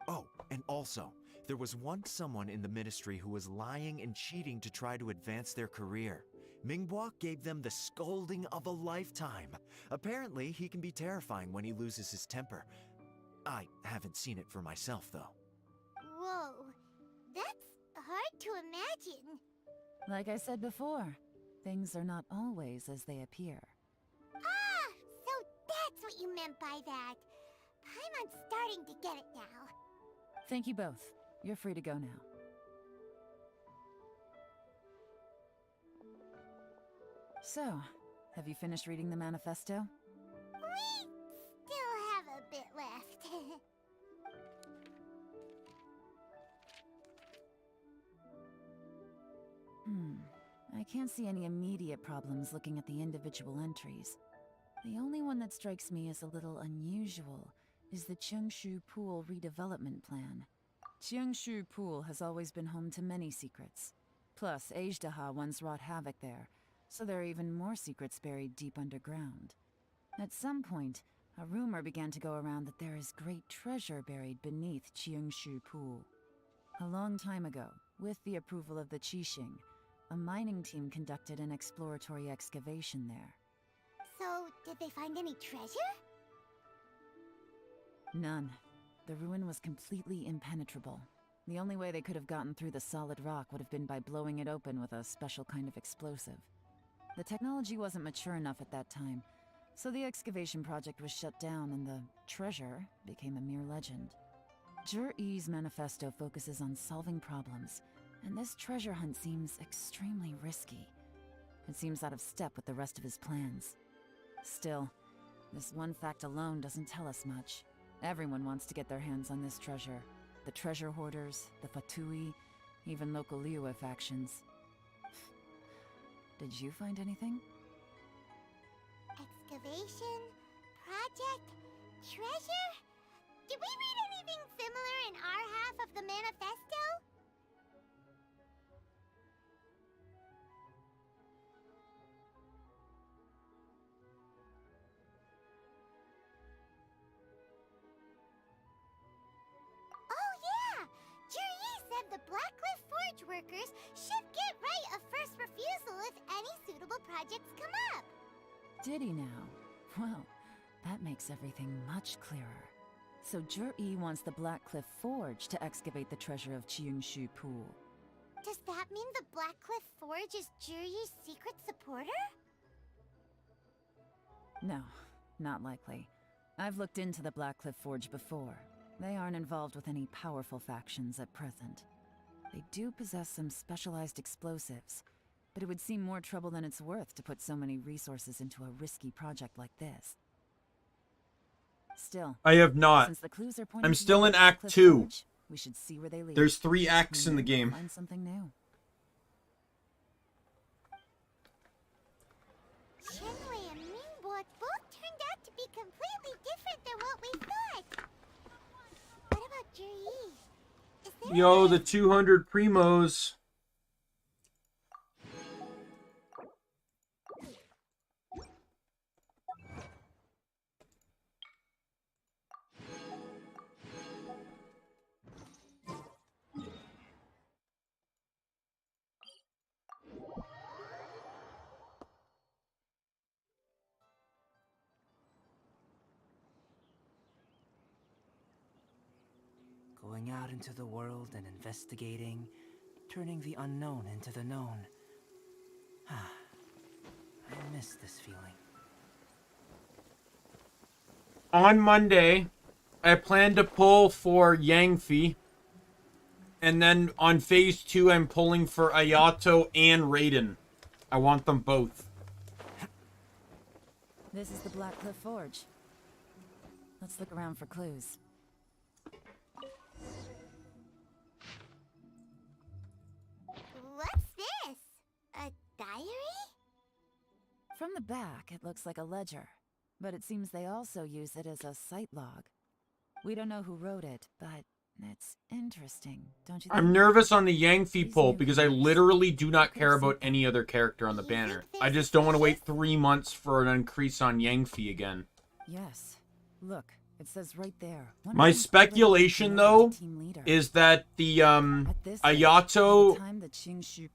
Oh, and also, there was once someone in the Ministry who was lying and cheating to try to advance their career. Minghua gave them the scolding of a lifetime. Apparently, he can be terrifying when he loses his temper. I haven't seen it for myself, though. Whoa, that's hard to imagine. Like I said before, things are not always as they appear. Ah, so that's what you meant by that. Paimon's starting to get it now. Thank you both. You're free to go now. So, have you finished reading the manifesto? We still have a bit left. I can't see any immediate problems looking at the individual entries. The only one that strikes me as a little unusual is the Cheungshu Pool redevelopment plan. Cheungshu Pool has always been home to many secrets. Plus, Ajdaha once wrought havoc there, so there are even more secrets buried deep underground. At some point, a rumor began to go around that there is great treasure buried beneath Cheungshu Pool. A long time ago, with the approval of the Qixing, a mining team conducted an exploratory excavation there. So, did they find any treasure? None. The ruin was completely impenetrable. The only way they could have gotten through the solid rock would have been by blowing it open with a special kind of explosive. The technology wasn't mature enough at that time, so the excavation project was shut down and the treasure became a mere legend. Jur-E's manifesto focuses on solving problems And this treasure hunt seems extremely risky. It seems out of step with the rest of his plans. Still, this one fact alone doesn't tell us much. Everyone wants to get their hands on this treasure. The treasure hoarders, the Fatui, even local Liyue factions. Did you find anything? Excavation, project, treasure? Did we read anything similar in our half of the manifesto? Oh yeah! Juri said the Blackcliff Forge workers should get right of first refusal if any suitable projects come up. Did he now? Well, that makes everything much clearer. So Jur-E wants the Blackcliff Forge to excavate the treasure of Qiungshu Pool. Does that mean the Blackcliff Forge is Juri's secret supporter? No, not likely. I've looked into the Blackcliff Forge before. They aren't involved with any powerful factions at present. They do possess some specialized explosives, but it would seem more trouble than it's worth to put so many resources into a risky project like this. Still, I have not. since the clues are pointing I'm to still the in Act Blackcliff 2. Forge, we should see where they lead. There's 3 acts in the Maybe we'll game. Find something new. Shenwei and Mingbo both turned out to be completely different than what we thought. What about Juri? Is there Yo, the 200 primos. Going out into the world and investigating, turning the unknown into the known. I miss this feeling. On Monday, I plan to pull for Yangfi. And then on phase 2, I'm pulling for Ayato and Raiden. I want them both. This is the Blackcliff Forge. Let's look around for clues. What's this? A diary? From the back, it looks like a ledger, but it seems they also use it as a site log. We don't know who wrote it, but it's interesting, don't you think? I'm nervous on the Yangfi pull because I literally do not care about any other character on the banner. I just don't want to wait 3 months for an increase on Yangfi again. Yes. Look, it says right there. My speculation, though, is that the Ayato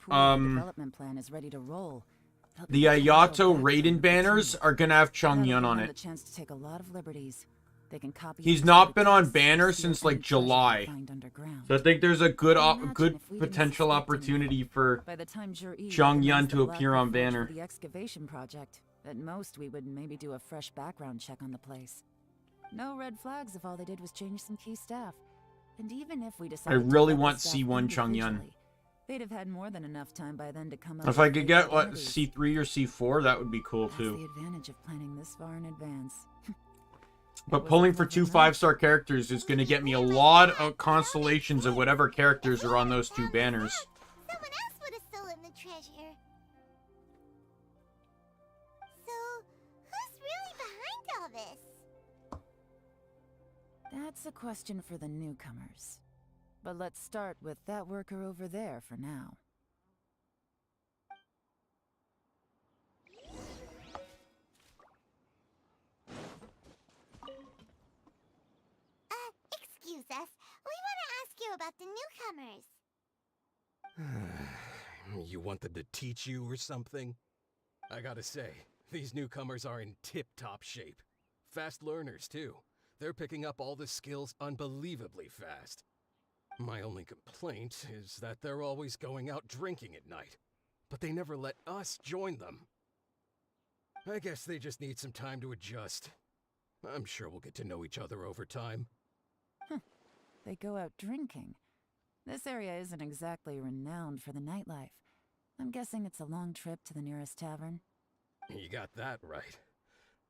development plan is ready to roll. the Ayato Raiden banners are gonna have Chung Yun on it. Chance to take a lot of liberties. They can copy. He's not been on banner since like July, so I think there's a good potential opportunity for Chung Yun to appear on banner. The excavation project. At most, we would maybe do a fresh background check on the place. No red flags if all they did was change some key staff. And even if we I decided really to want staff C1 Chung Yun. individually, they'd have had more than enough time by then to come up If with I could fake get what identities. C3 or C4, that would be cool That's too. the advantage of planning this far in advance. But pulling for 2 5-star characters is going to get me a lot of constellations of whatever characters are on those 2 banners. Someone else would have stolen the treasure. So, who's really behind all this? That's a question for the newcomers. But let's start with that worker over there for now. Excuse us. We want to ask you about the newcomers. You want them to teach you or something? I gotta say, these newcomers are in tip-top shape. Fast learners, too. They're picking up all the skills unbelievably fast. My only complaint is that they're always going out drinking at night, but they never let us join them. I guess they just need some time to adjust. I'm sure we'll get to know each other over time. They go out drinking. This area isn't exactly renowned for the nightlife. I'm guessing it's a long trip to the nearest tavern. You got that right.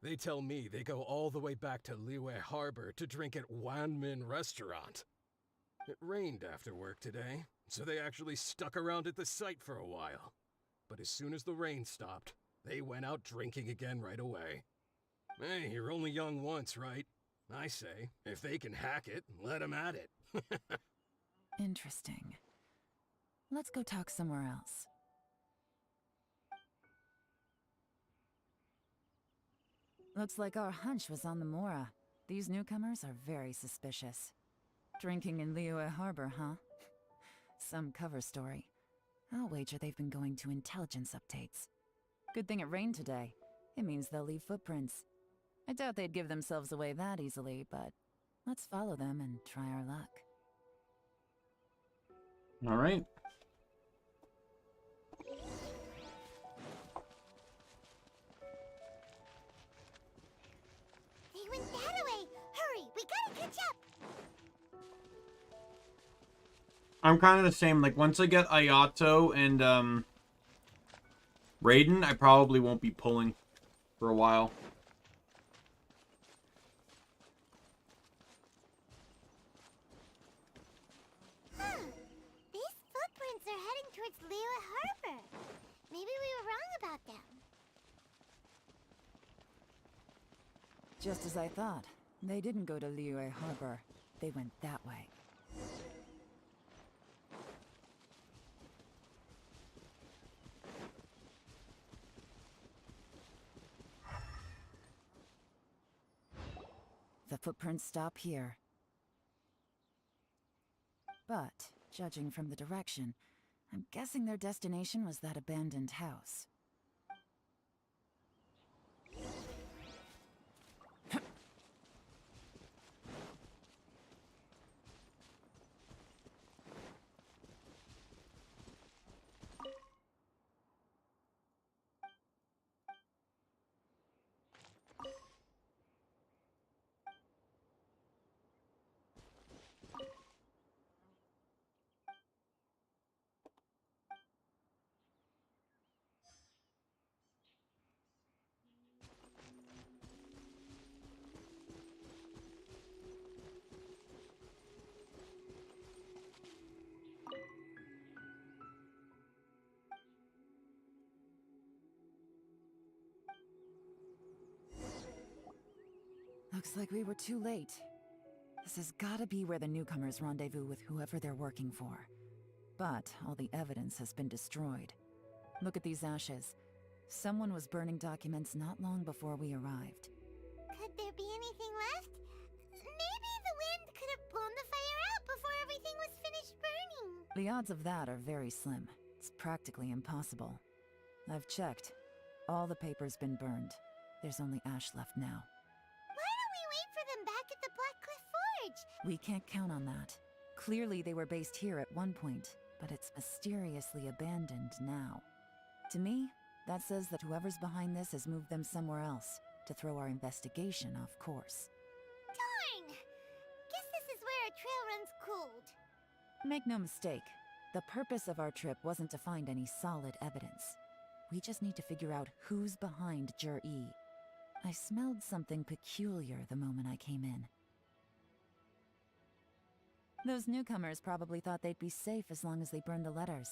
They tell me they go all the way back to Liyue Harbor to drink at Wanmin Restaurant. It rained after work today, so they actually stuck around at the site for a while. But as soon as the rain stopped, they went out drinking again right away. Hey, you're only young once, right? I say, if they can hack it, let them at it. Interesting. Let's go talk somewhere else. Looks like our hunch was on the Mora. These newcomers are very suspicious. Drinking in Liyue Harbor, huh? Some cover story. I'll wager they've been going to intelligence updates. Good thing it rained today. It means they'll leave footprints. I doubt they'd give themselves away that easily, but let's follow them and try our luck. All right. They went that way! Hurry, we gotta catch up! I'm kind of the same. Like, once I get Ayato and, Raiden, I probably won't be pulling for a while. Huh. These footprints are heading towards Liyue Harbor. Maybe we were wrong about them. Just as I thought. They didn't go to Liyue Harbor. They went that way. The footprints stop here. But, judging from the direction, I'm guessing their destination was that abandoned house. Looks like we were too late. This has gotta be where the newcomers rendezvous with whoever they're working for. But all the evidence has been destroyed. Look at these ashes. Someone was burning documents not long before we arrived. Could there be anything left? Maybe the wind could have blown the fire out before everything was finished burning. The odds of that are very slim. It's practically impossible. I've checked. All the paper's been burned. There's only ash left now. Why don't we wait for them back at the Black Cliff Forge? We can't count on that. Clearly they were based here at one point, but it's mysteriously abandoned now. To me, that says that whoever's behind this has moved them somewhere else, to throw our investigation off course. Darn! Guess this is where our trail runs cold. Make no mistake, the purpose of our trip wasn't to find any solid evidence. We just need to figure out who's behind Jur-E. I smelled something peculiar the moment I came in. Those newcomers probably thought they'd be safe as long as they burned the letters.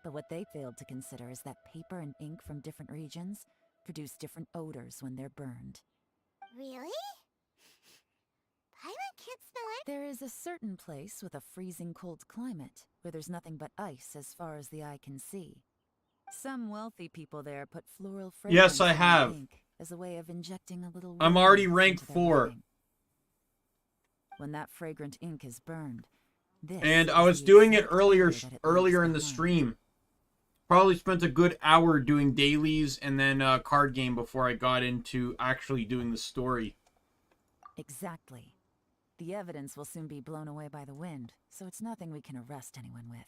But what they failed to consider is that paper and ink from different regions produce different odors when they're burned. Really? Paimon can't smell it. There is a certain place with a freezing cold climate where there's nothing but ice as far as the eye can see. Some wealthy people there put floral fragrance Yes, I in have. ink as a way of injecting a little I'm already romance rank into their 4. living. When that fragrant ink is burned, this And is I was the doing it exact earlier odor that it earlier in leaves the behind. stream. Probably spent a good hour doing dailies and then a card game before I got into actually doing the story. Exactly. The evidence will soon be blown away by the wind, so it's nothing we can arrest anyone with.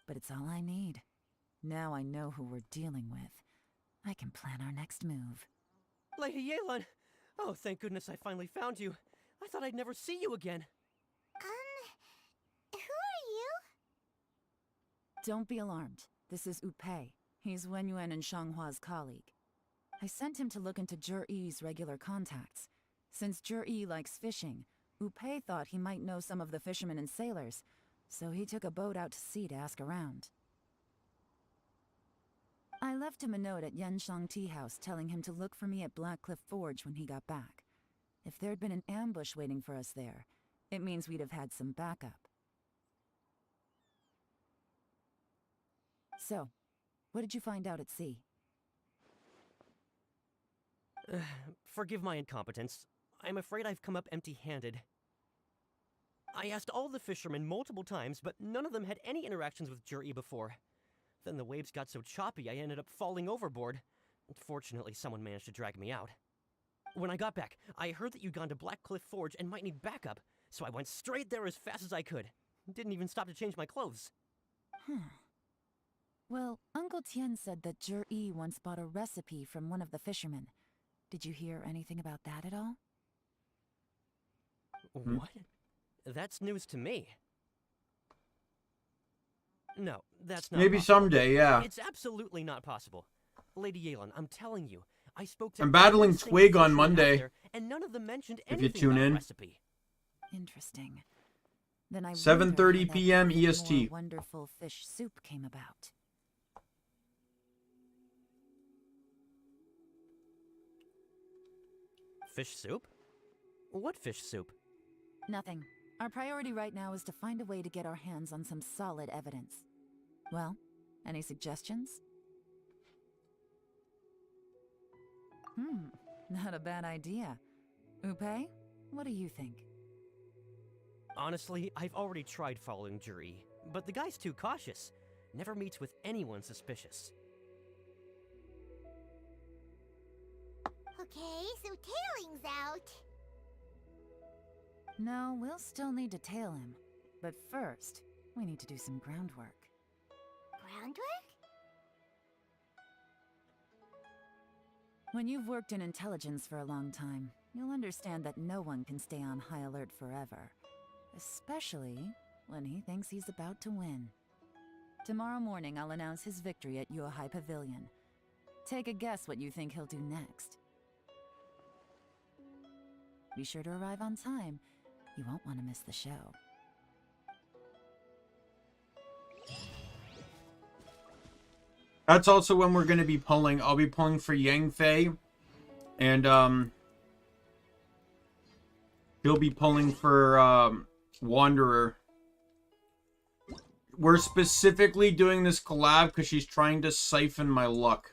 But it's all I need. Now I know who we're dealing with. I can plan our next move. Lady Yelan! Oh, thank goodness I finally found you. I thought I'd never see you again. Who Don't be alarmed. This is Upei. He's Wenyuan and Shanghua's colleague. I sent him to look into Zhi-Yi's regular contacts. Since Zhi-Yi likes fishing, Upei thought he might know some of the fishermen and sailors, so he took a boat out to sea to ask around. I left him a note at Yanshang Tea House telling him to look for me at Blackcliff Forge when he got back. If there'd been an ambush waiting for us there, it means we'd have had some backup. So, what did you find out at sea? Forgive my incompetence. I'm afraid I've come up empty-handed. I asked all the fishermen multiple times, but none of them had any interactions with Zhi-Yi before. Then the waves got so choppy I ended up falling overboard. Fortunately, someone managed to drag me out. When I got back, I heard that you'd gone to Blackcliff Forge and might need backup, so I went straight there as fast as I could. Didn't even stop to change my clothes. Well, Uncle Tien said that Zhi-Yi once bought a recipe from one of the fishermen. Did you hear anything about that at all? What? That's news to me. No, that's not Maybe possible. someday, yeah. It's absolutely not possible. Lady Yelan, I'm telling you, I spoke to I'm battling every single Twig on fisherman out Monday. there, and none of them mentioned If you anything tune about a in. recipe. Interesting. Then I 7:30 p.m. EST. Wonderful fish soup came about. Fish soup? What fish soup? Nothing. Our priority right now is to find a way to get our hands on some solid evidence. Well, any suggestions? Not a bad idea. Upei, what do you think? Honestly, I've already tried following Zhi-Yi, but the guy's too cautious. Never meets with anyone suspicious. Okay, so tailing's out. No, we'll still need to tail him. But first, we need to do some groundwork. Groundwork? When you've worked in intelligence for a long time, you'll understand that no one can stay on high alert forever. Especially when he thinks he's about to win. Tomorrow morning, I'll announce his victory at Yuehai Pavilion. Take a guess what you think he'll do next. Be sure to arrive on time. You won't want to miss the show. That's also when we're going to be pulling. I'll be pulling for Yang Fei. And, he'll be pulling for, Wanderer. We're specifically doing this collab because she's trying to siphon my luck.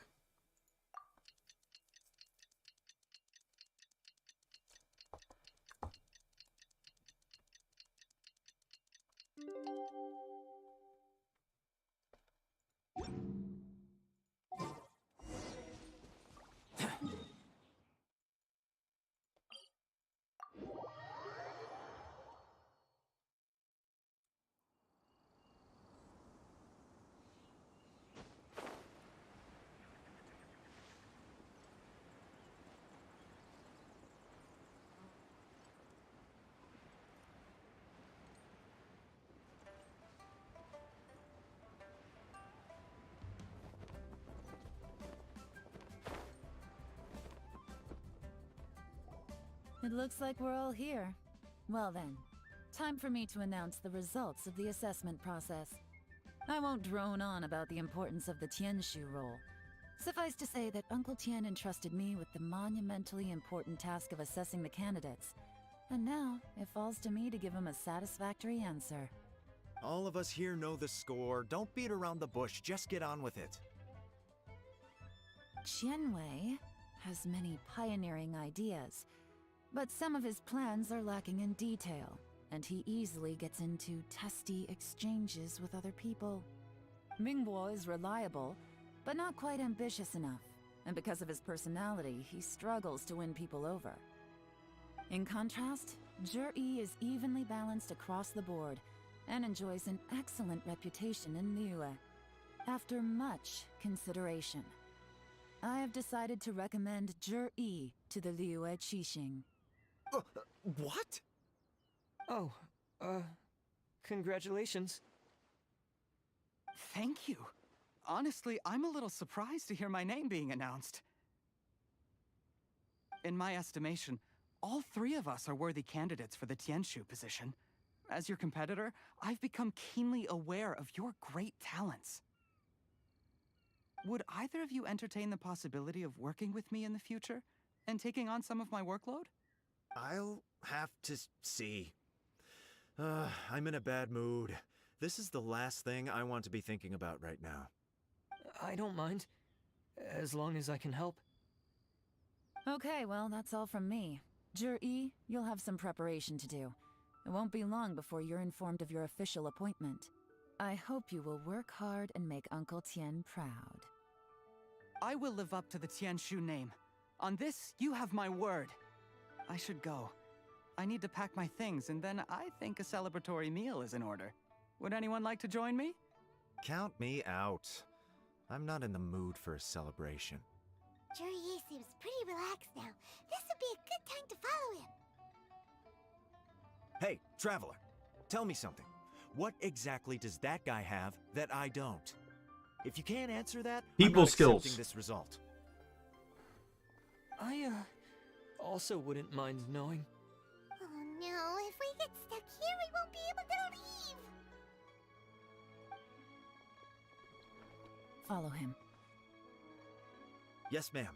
It looks like we're all here. Well then, time for me to announce the results of the assessment process. I won't drone on about the importance of the Tianshu role. Suffice to say that Uncle Tien entrusted me with the monumentally important task of assessing the candidates. And now, it falls to me to give him a satisfactory answer. All of us here know the score. Don't beat around the bush, just get on with it. Qianwei has many pioneering ideas, but some of his plans are lacking in detail, and he easily gets into testy exchanges with other people. Mingguo is reliable, but not quite ambitious enough, and because of his personality, he struggles to win people over. In contrast, Zhi-Yi is evenly balanced across the board, and enjoys an excellent reputation in Liyue. After much consideration, I have decided to recommend Zhi-Yi to the Liyue Qixing. What? Oh, congratulations. Thank you. Honestly, I'm a little surprised to hear my name being announced. In my estimation, all three of us are worthy candidates for the Tianshu position. As your competitor, I've become keenly aware of your great talents. Would either of you entertain the possibility of working with me in the future and taking on some of my workload? I'll have to see. I'm in a bad mood. This is the last thing I want to be thinking about right now. I don't mind, as long as I can help. Okay, well, that's all from me. Jur-E, you'll have some preparation to do. It won't be long before you're informed of your official appointment. I hope you will work hard and make Uncle Tien proud. I will live up to the Tianshu name. On this, you have my word. I should go. I need to pack my things, and then I think a celebratory meal is in order. Would anyone like to join me? Count me out. I'm not in the mood for a celebration. Jur-E seems pretty relaxed now. This would be a good time to follow him. Hey, Traveler, tell me something. What exactly does that guy have that I don't? If you can't answer that, People I'm not skills. accepting this result. I, also wouldn't mind knowing. Oh no, if we get stuck here, we won't be able to leave. Follow him. Yes, ma'am.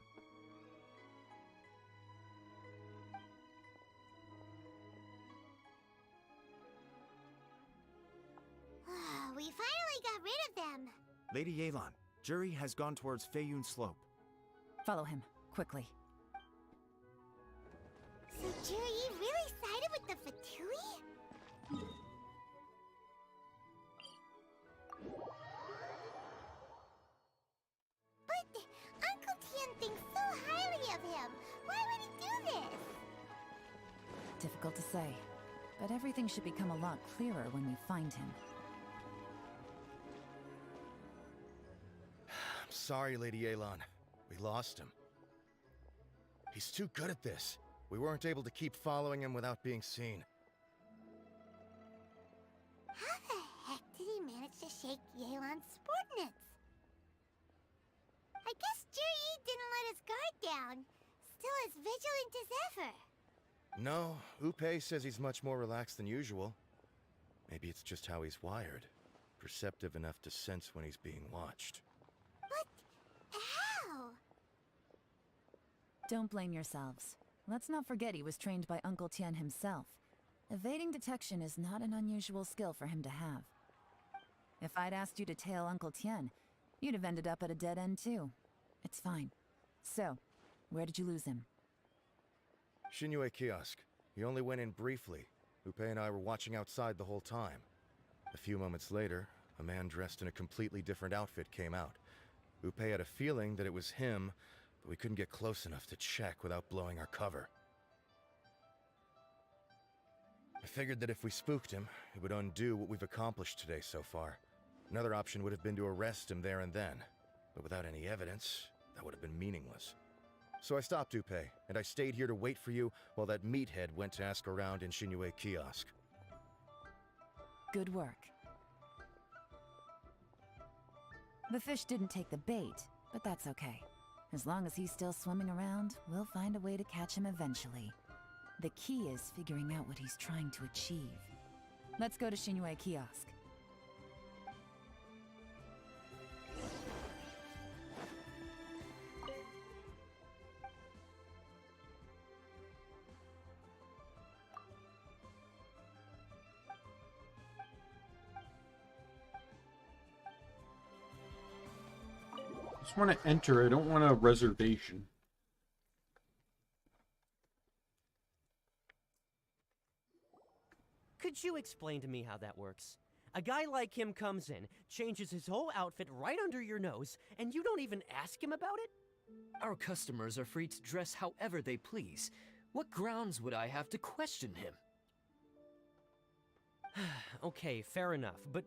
We finally got rid of them. Lady Yelan, Jur-E has gone towards Feiyun Slope. Follow him, quickly. So Jur-E really sided with the Fatui? But Uncle Tien thinks so highly of him. Why would he do this? Difficult to say, but everything should become a lot clearer when we find him. I'm sorry, Lady Yelan. We lost him. He's too good at this. We weren't able to keep following him without being seen. How the heck did he manage to shake Yelan's subordinates? I guess Jur-E didn't let his guard down. Still as vigilant as ever. No, Upe says he's much more relaxed than usual. Maybe it's just how he's wired. Perceptive enough to sense when he's being watched. But how? Don't blame yourselves. Let's not forget he was trained by Uncle Tien himself. Evading detection is not an unusual skill for him to have. If I'd asked you to tail Uncle Tien, you'd have ended up at a dead end too. It's fine. So, where did you lose him? Shinue Kiosk. He only went in briefly. Upe and I were watching outside the whole time. A few moments later, a man dressed in a completely different outfit came out. Upe had a feeling that it was him, but we couldn't get close enough to check without blowing our cover. I figured that if we spooked him, it would undo what we've accomplished today so far. Another option would have been to arrest him there and then, but without any evidence, that would have been meaningless. So I stopped Upe, and I stayed here to wait for you while that meathead went to ask around in Shinue Kiosk. Good work. The fish didn't take the bait, but that's okay. As long as he's still swimming around, we'll find a way to catch him eventually. The key is figuring out what he's trying to achieve. Let's go to Shinue Kiosk. I just want to enter. I don't want a reservation. Could you explain to me how that works? A guy like him comes in, changes his whole outfit right under your nose, and you don't even ask him about it? Our customers are free to dress however they please. What grounds would I have to question him? Okay, fair enough, but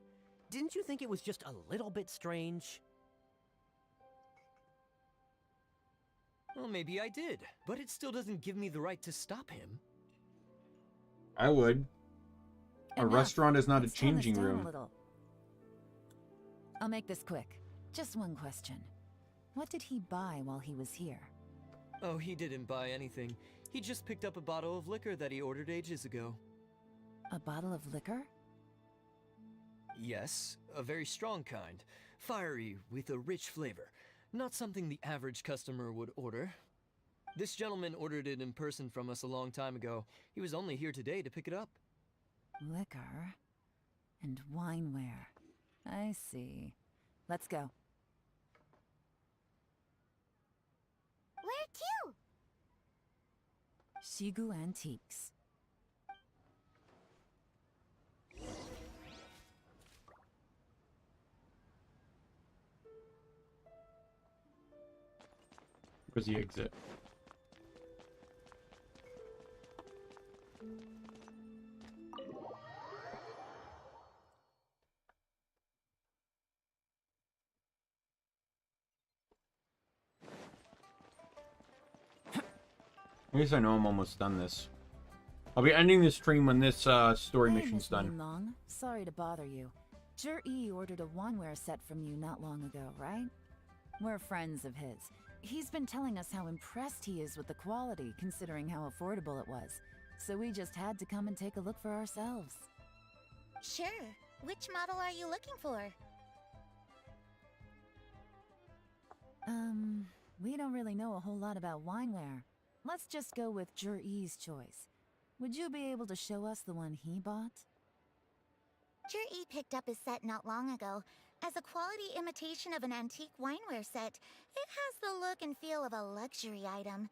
didn't you think it was just a little bit strange? Well, maybe I did, but it still doesn't give me the right to stop him. I would. A Enough. restaurant is not a Let's tone this changing down room. little. I'll make this quick. Just one question. What did he buy while he was here? Oh, he didn't buy anything. He just picked up a bottle of liquor that he ordered ages ago. A bottle of liquor? Yes, a very strong kind. Fiery, with a rich flavor. Not something the average customer would order. This gentleman ordered it in person from us a long time ago. He was only here today to pick it up. Liquor and wineware. I see. Let's go. Where to? Shigu Antiques. Where's the exit? At least I know I'm almost done this. I'll be ending the stream when this story mission's done. Long. Sorry to bother you. Jur-E ordered a wineware set from you not long ago, right? We're friends of his. He's been telling us how impressed he is with the quality, considering how affordable it was. So we just had to come and take a look for ourselves. Sure. Which model are you looking for? We don't really know a whole lot about wineware. Let's just go with Jur-E's choice. Would you be able to show us the one he bought? Jur-E picked up his set not long ago. As a quality imitation of an antique wineware set, it has the look and feel of a luxury item.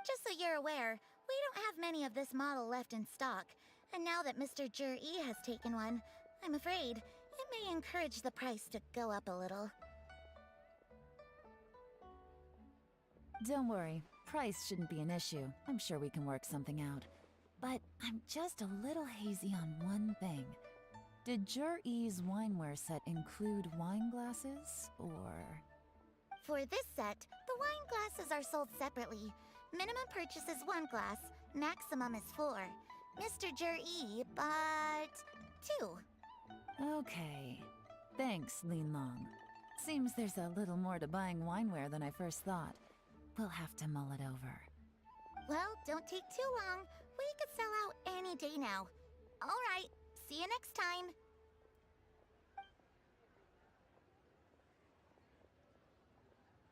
Just so you're aware, we don't have many of this model left in stock, and now that Mr. Jur-E has taken one, I'm afraid it may encourage the price to go up a little. Don't worry, price shouldn't be an issue. I'm sure we can work something out. But I'm just a little hazy on one thing. Did Jur-E's wineware set include wine glasses, or...? For this set, the wine glasses are sold separately. Minimum purchase is 1 glass, maximum is 4. Mr. Jur-E bought 2. Okay. Thanks, Lean Long. Seems there's a little more to buying wineware than I first thought. We'll have to mull it over. Well, don't take too long. We could sell out any day now. Alright, see you next time.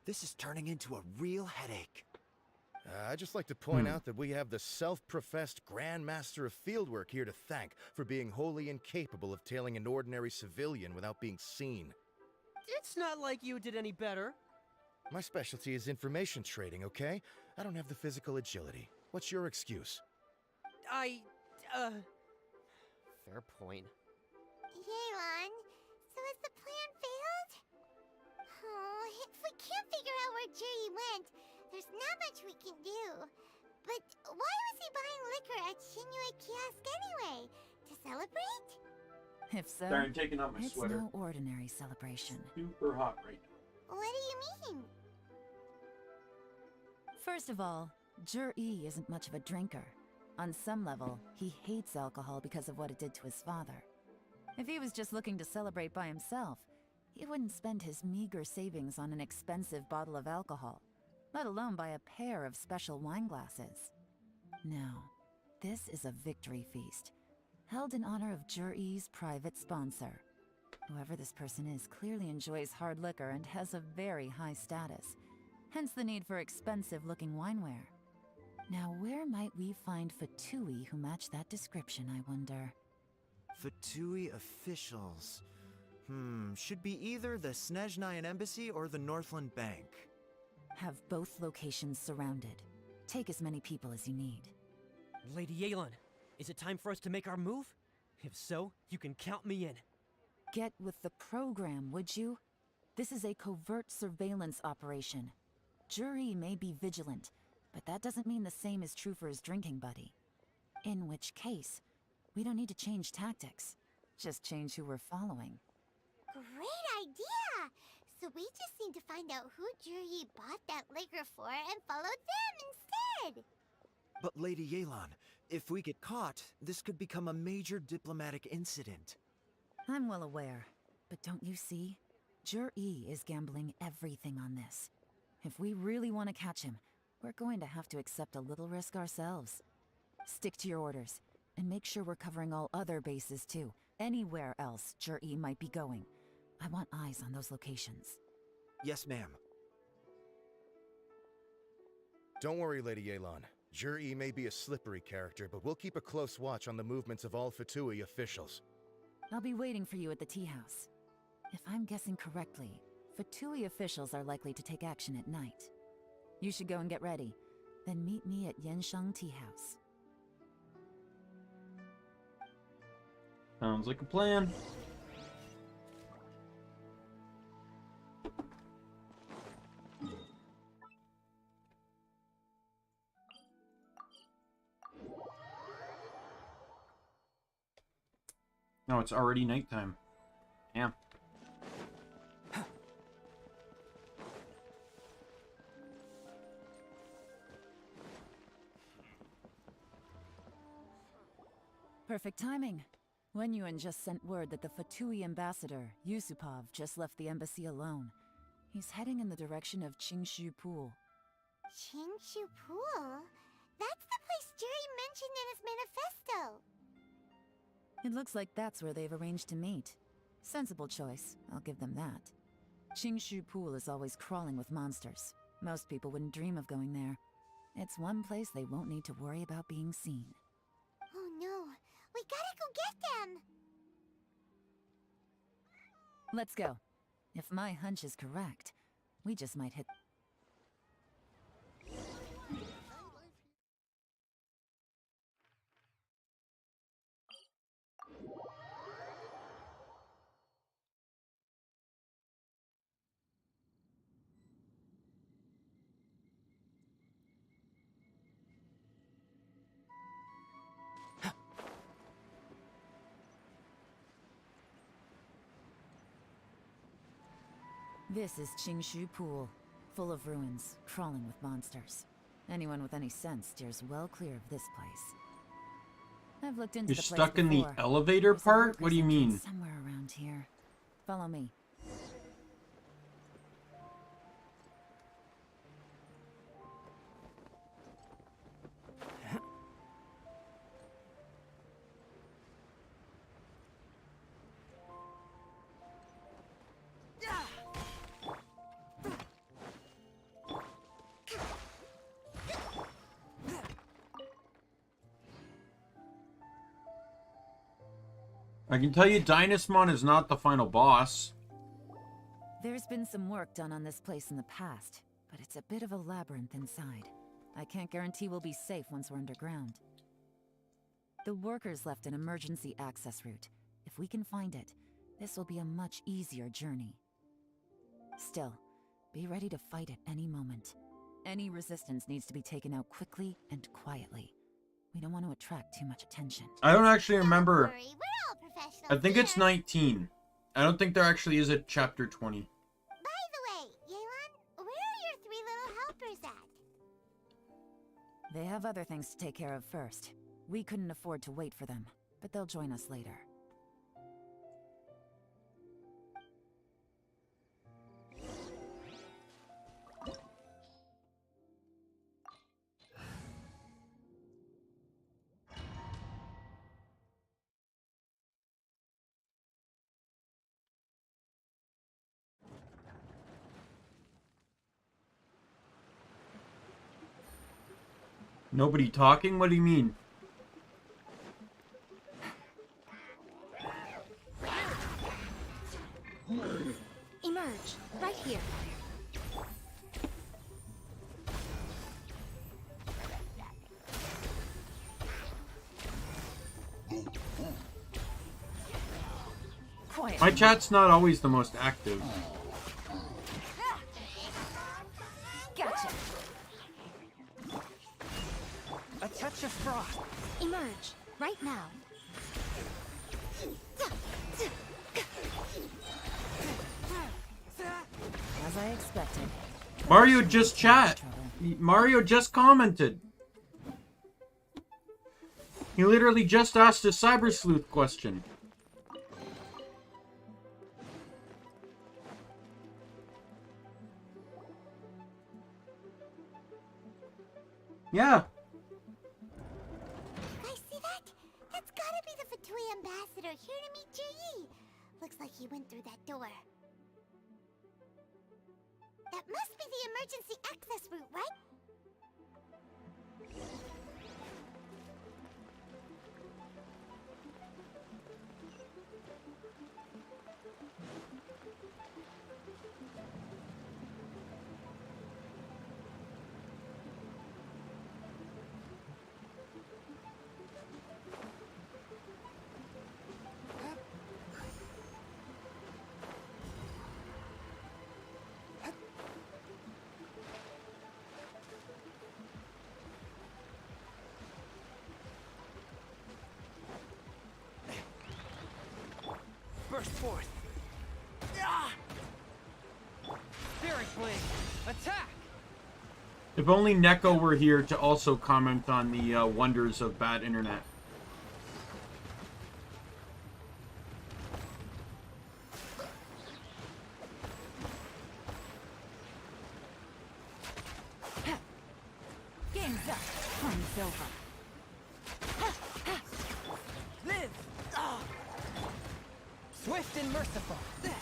This is turning into a real headache. I'd just like to point out that we have the self-professed Grand Master of Fieldwork here to thank for being wholly incapable of tailing an ordinary civilian without being seen. It's not like you did any better. My specialty is information trading, okay? I don't have the physical agility. What's your excuse? Fair point. Yelan, so has the plan failed? Oh, if we can't figure out where Juri went, there's not much we can do. But why was he buying liquor at Shinue Kiosk anyway? To celebrate? If so, Sorry, I'm taking off my it's sweater. no ordinary celebration. Super hot right now. What do you mean? First of all, Jur-E isn't much of a drinker. On some level, he hates alcohol because of what it did to his father. If he was just looking to celebrate by himself, he wouldn't spend his meager savings on an expensive bottle of alcohol, let alone buy a pair of special wine glasses. No, this is a victory feast, held in honor of Jur-E's private sponsor. Whoever this person is clearly enjoys hard liquor and has a very high status, hence the need for expensive-looking wineware. Now, where might we find Fatui who match that description, I wonder? Fatui officials. Should be either the Snezhnayan Embassy or the Northland Bank. Have both locations surrounded. Take as many people as you need. Lady Yelan, is it time for us to make our move? If so, you can count me in. Get with the program, would you? This is a covert surveillance operation. Jur-E may be vigilant, but that doesn't mean the same is true for his drinking buddy. In which case, we don't need to change tactics. Just change who we're following. Great idea! So we just need to find out who Juri bought that liquor for and follow them instead! But Lady Yelan, if we get caught, this could become a major diplomatic incident. I'm well aware. But don't you see? Jur-E is gambling everything on this. If we really want to catch him, we're going to have to accept a little risk ourselves. Stick to your orders, and make sure we're covering all other bases too. Anywhere else Jur-E might be going. I want eyes on those locations. Yes, ma'am. Don't worry, Lady Yelan. Jur-E may be a slippery character, but we'll keep a close watch on the movements of all Fatui officials. I'll be waiting for you at the tea house. If I'm guessing correctly, Fatui officials are likely to take action at night. You should go and get ready. Then meet me at Yansheng Tea House. Sounds like a plan. No, it's already nighttime. Damn. Perfect timing. Wenyuan just sent word that the Fatui ambassador, Yusupov, just left the embassy alone. He's heading in the direction of Qingshu Pool. Qingshu Pool? That's the place Jerry mentioned in his manifesto. It looks like that's where they've arranged to meet. Sensible choice, I'll give them that. Qingshu Pool is always crawling with monsters. Most people wouldn't dream of going there. It's one place they won't need to worry about being seen. Oh no, we gotta go get them! Let's go. If my hunch is correct, we just might hit... This is Qingshu Pool, full of ruins, crawling with monsters. Anyone with any sense steers well clear of this place. I've looked into You're the place stuck in the before. elevator There's a part? What do you workers' mean? entrance somewhere around here. Follow me. I can tell you Dynasmon is not the final boss. There's been some work done on this place in the past, but it's a bit of a labyrinth inside. I can't guarantee we'll be safe once we're underground. The workers left an emergency access route. If we can find it, this will be a much easier journey. Still, be ready to fight at any moment. Any resistance needs to be taken out quickly and quietly. We don't want to attract too much attention. I don't actually remember. Don't worry, we're all professionals I think it's here. 19. I don't think there actually is a chapter 20. By the way, Yelan, where are your three little helpers at? They have other things to take care of first. We couldn't afford to wait for them, but they'll join us later. Nobody talking? What do you mean? Emerge, right here. Quiet. My chat's not always the most active. Gotcha. A touch of frost. Emerge, right now. As I expected. Mario just chat. Mario just commented. He literally just asked a Cyber Sleuth question. Yeah. I see that? That's gotta be the Fatui ambassador here to meet Ji. Looks like he went through that door. That must be the emergency access route, right? Burst forth. Spirit Blade, attack! If only Neko were here to also comment on the wonders of bad internet. Game's up. Time's over. Live! Swift and merciful. The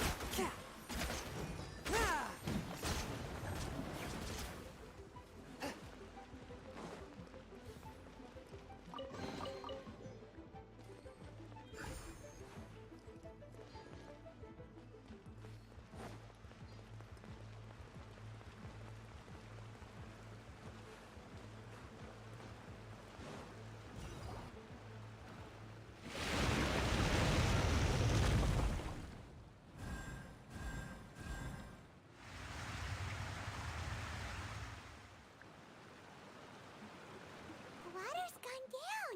water's gone down.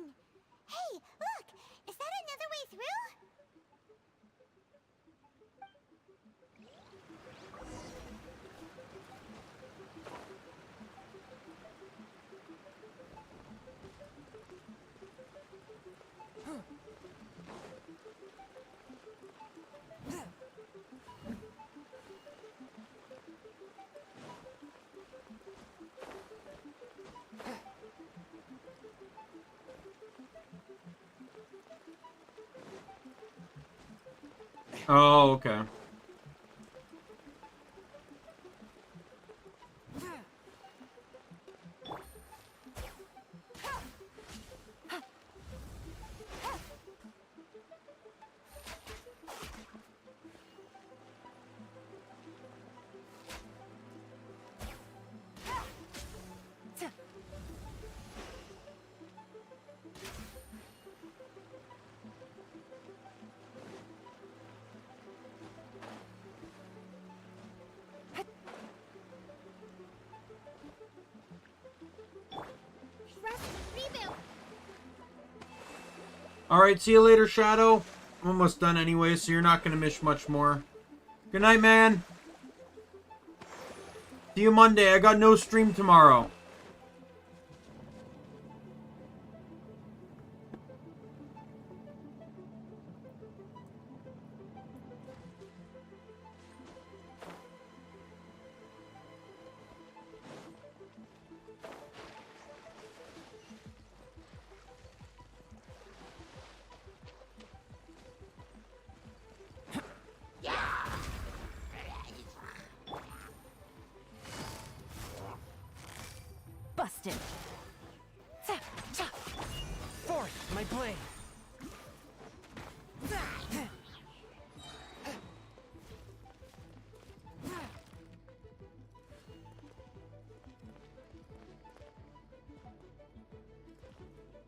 Hey, look! Is that another way through? Oh, okay. Alright, see you later, Shadow. I'm almost done anyway, so you're not going to miss much more. Good night, man. See you Monday. I got no stream tomorrow. Busted. Force my blade.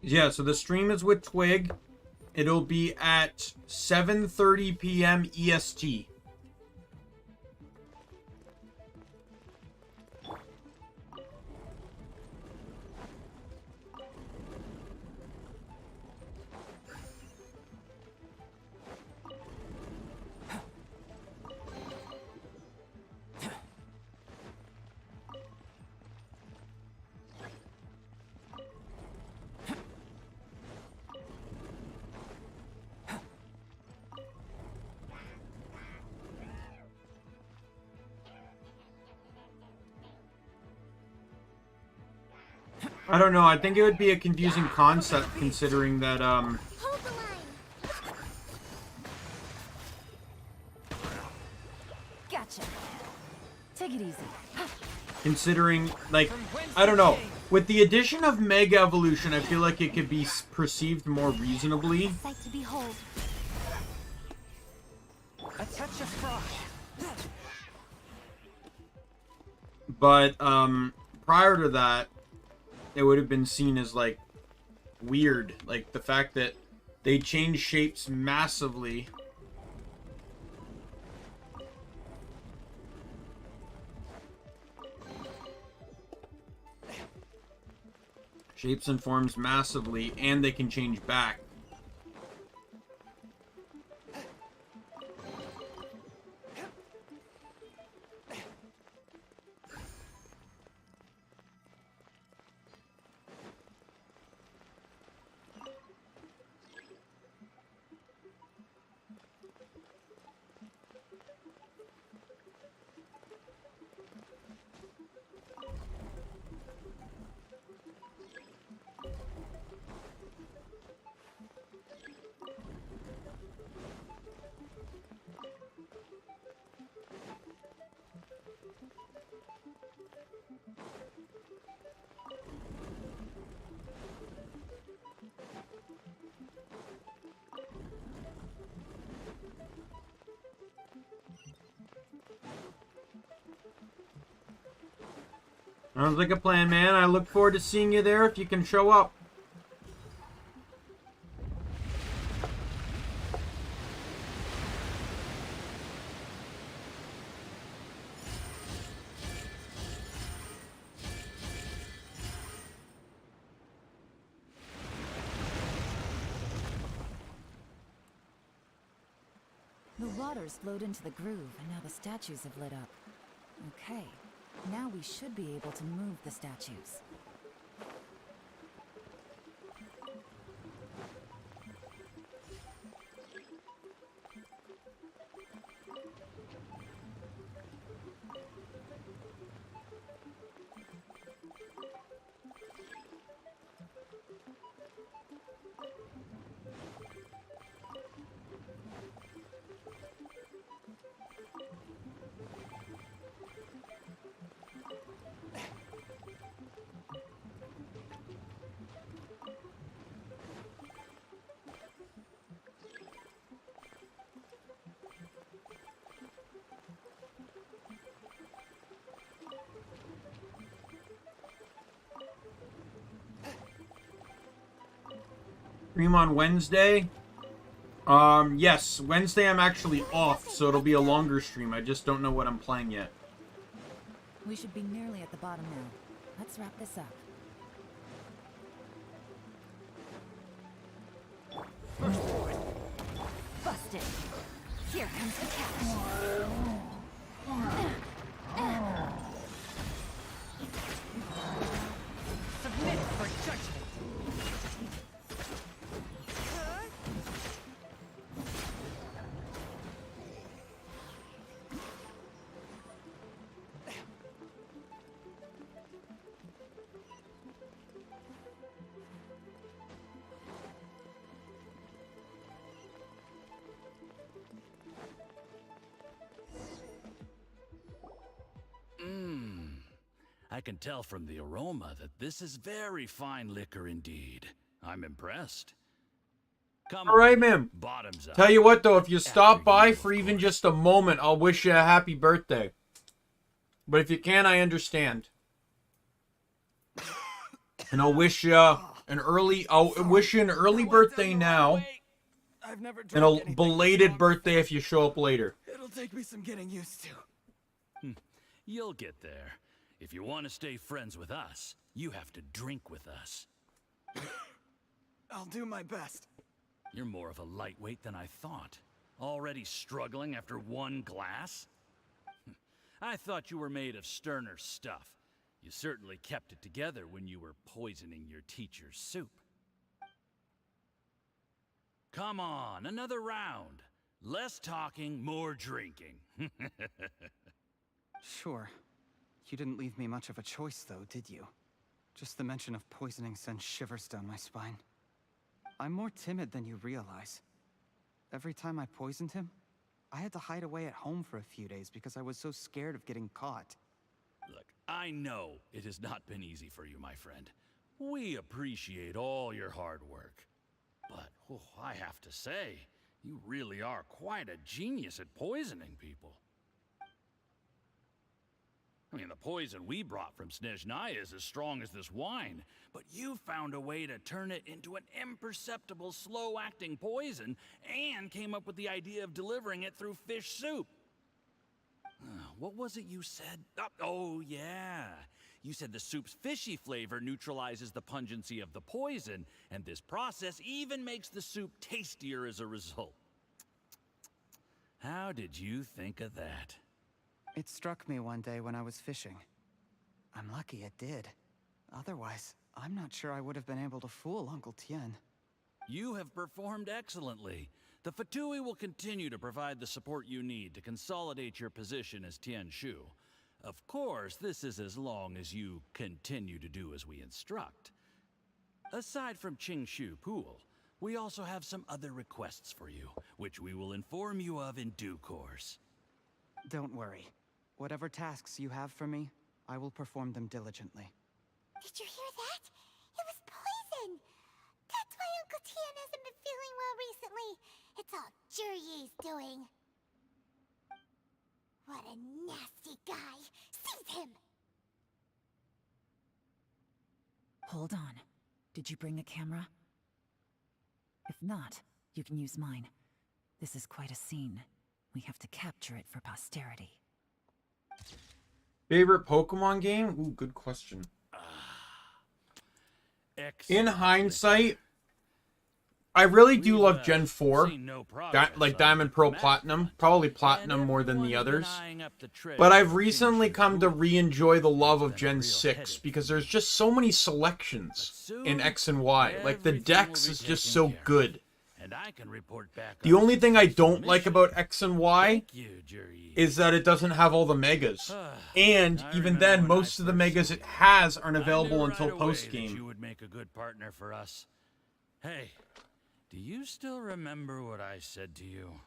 Yeah, so the stream is with Twig. It'll be at 7:30 p.m. EST. I don't know. I think it would be a confusing concept considering that, Hold the line. Gotcha. Take it easy. considering, like, I don't know. With the addition of Mega Evolution, I feel like it could be perceived more reasonably. Sight to behold. A touch of frost. But, prior to that, it would have been seen as, like, weird. Like, the fact that they changed shapes massively. Shapes and forms massively, and they can change back. Sounds like a plan, man. I look forward to seeing you there if you can show up. The waters flowed into the groove, and now the statues have lit up. Okay, now we should be able to move the statues. Stream on Wednesday? Yes. Wednesday I'm actually off, so it'll be a longer stream. I just don't know what I'm playing yet. We should be nearly at the bottom now. Let's wrap this up. Busted. Here comes the catch. Submit for judgment. I can tell from the aroma that this is very fine liquor indeed. I'm impressed. Come All right, on, ma'am. bottoms up. Tell you what, though, if you stop by for even just a moment, I'll wish you a happy birthday. But if you can't, I understand. And I'll wish you an early birthday now. I've never And drank a anything belated strong birthday if you show up later. It'll take me some getting used to. You'll get there. If you want to stay friends with us, you have to drink with us. I'll do my best. You're more of a lightweight than I thought. Already struggling after one glass? I thought you were made of sterner stuff. You certainly kept it together when you were poisoning your teacher's soup. Come on, another round. Less talking, more drinking. Sure. You didn't leave me much of a choice, though, did you? Just the mention of poisoning sends shivers down my spine. I'm more timid than you realize. Every time I poisoned him, I had to hide away at home for a few days because I was so scared of getting caught. Look, I know it has not been easy for you, my friend. We appreciate all your hard work. But, I have to say, you really are quite a genius at poisoning people. I mean, the poison we brought from Snezhnaya is as strong as this wine, but you found a way to turn it into an imperceptible, slow-acting poison, and came up with the idea of delivering it through fish soup. What was it you said? Oh, yeah. You said the soup's fishy flavor neutralizes the pungency of the poison, and this process even makes the soup tastier as a result. How did you think of that? It struck me one day when I was fishing. I'm lucky it did. Otherwise, I'm not sure I would have been able to fool Uncle Tien. You have performed excellently. The Fatui will continue to provide the support you need to consolidate your position as Tien Shu. Of course, this is as long as you continue to do as we instruct. Aside from Qingshu Pool, we also have some other requests for you, which we will inform you of in due course. Don't worry. Whatever tasks you have for me, I will perform them diligently. Did you hear that? It was poison! That's why Uncle Tien hasn't been feeling well recently. It's all Jurye's doing. What a nasty guy! Seize him! Hold on. Did you bring a camera? If not, you can use mine. This is quite a scene. We have to capture it for posterity. Favorite Pokemon game? Ooh, good question. In hindsight, I really do love Gen 4. Like Diamond, Pearl, Platinum. Probably Platinum more than the others. But I've recently come to re-enjoy the love of Gen 6 because there's just so many selections in X and Y. Like, the Dex is just so good. The only thing I don't like about X and Y is that it doesn't have all the megas. And even then, most of the megas it has aren't available until post-game. You would make a good partner for us. Hey, do you still remember what I said to you?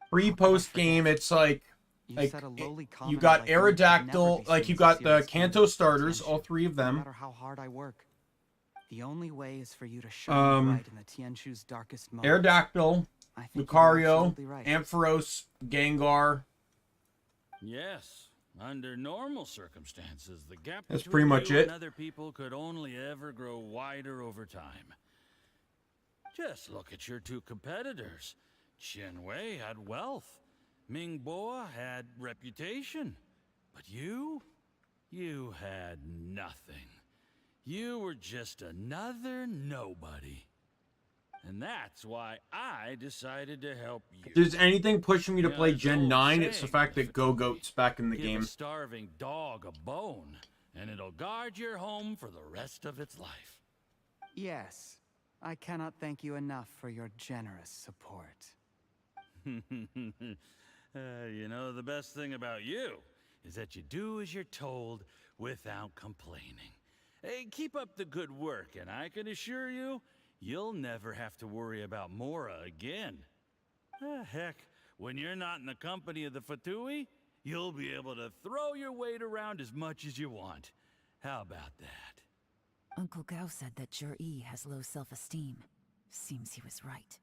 Pre-post-game, it's like you got Aerodactyl, like you got the Kanto starters, all three of them. No matter how hard I work, the only way is for you to shine bright in the Tianshu's darkest moment. Aerodactyl, Lucario, Ampharos, Gengar. Yes, under normal circumstances, the gap That's between pretty much you it. and other people could only ever grow wider over time. Just look at your two competitors. Chen Wei had wealth. Ming Boa had reputation. But you had nothing. You were just another nobody. And that's why I decided to help you. If there's anything pushing me to play There's Gen old 9, it's the saying, fact that Go-Goat's back in the give game. a starving dog a bone, and it'll guard your home for the rest of its life. Yes. I cannot thank you enough for your generous support. You know, the best thing about you is that you do as you're told without complaining. Hey, keep up the good work, and I can assure you, you'll never have to worry about Mora again. Heck, when you're not in the company of the Fatui, you'll be able to throw your weight around as much as you want. How about that? Uncle Gao said that Jur-E has low self-esteem. Seems he was right.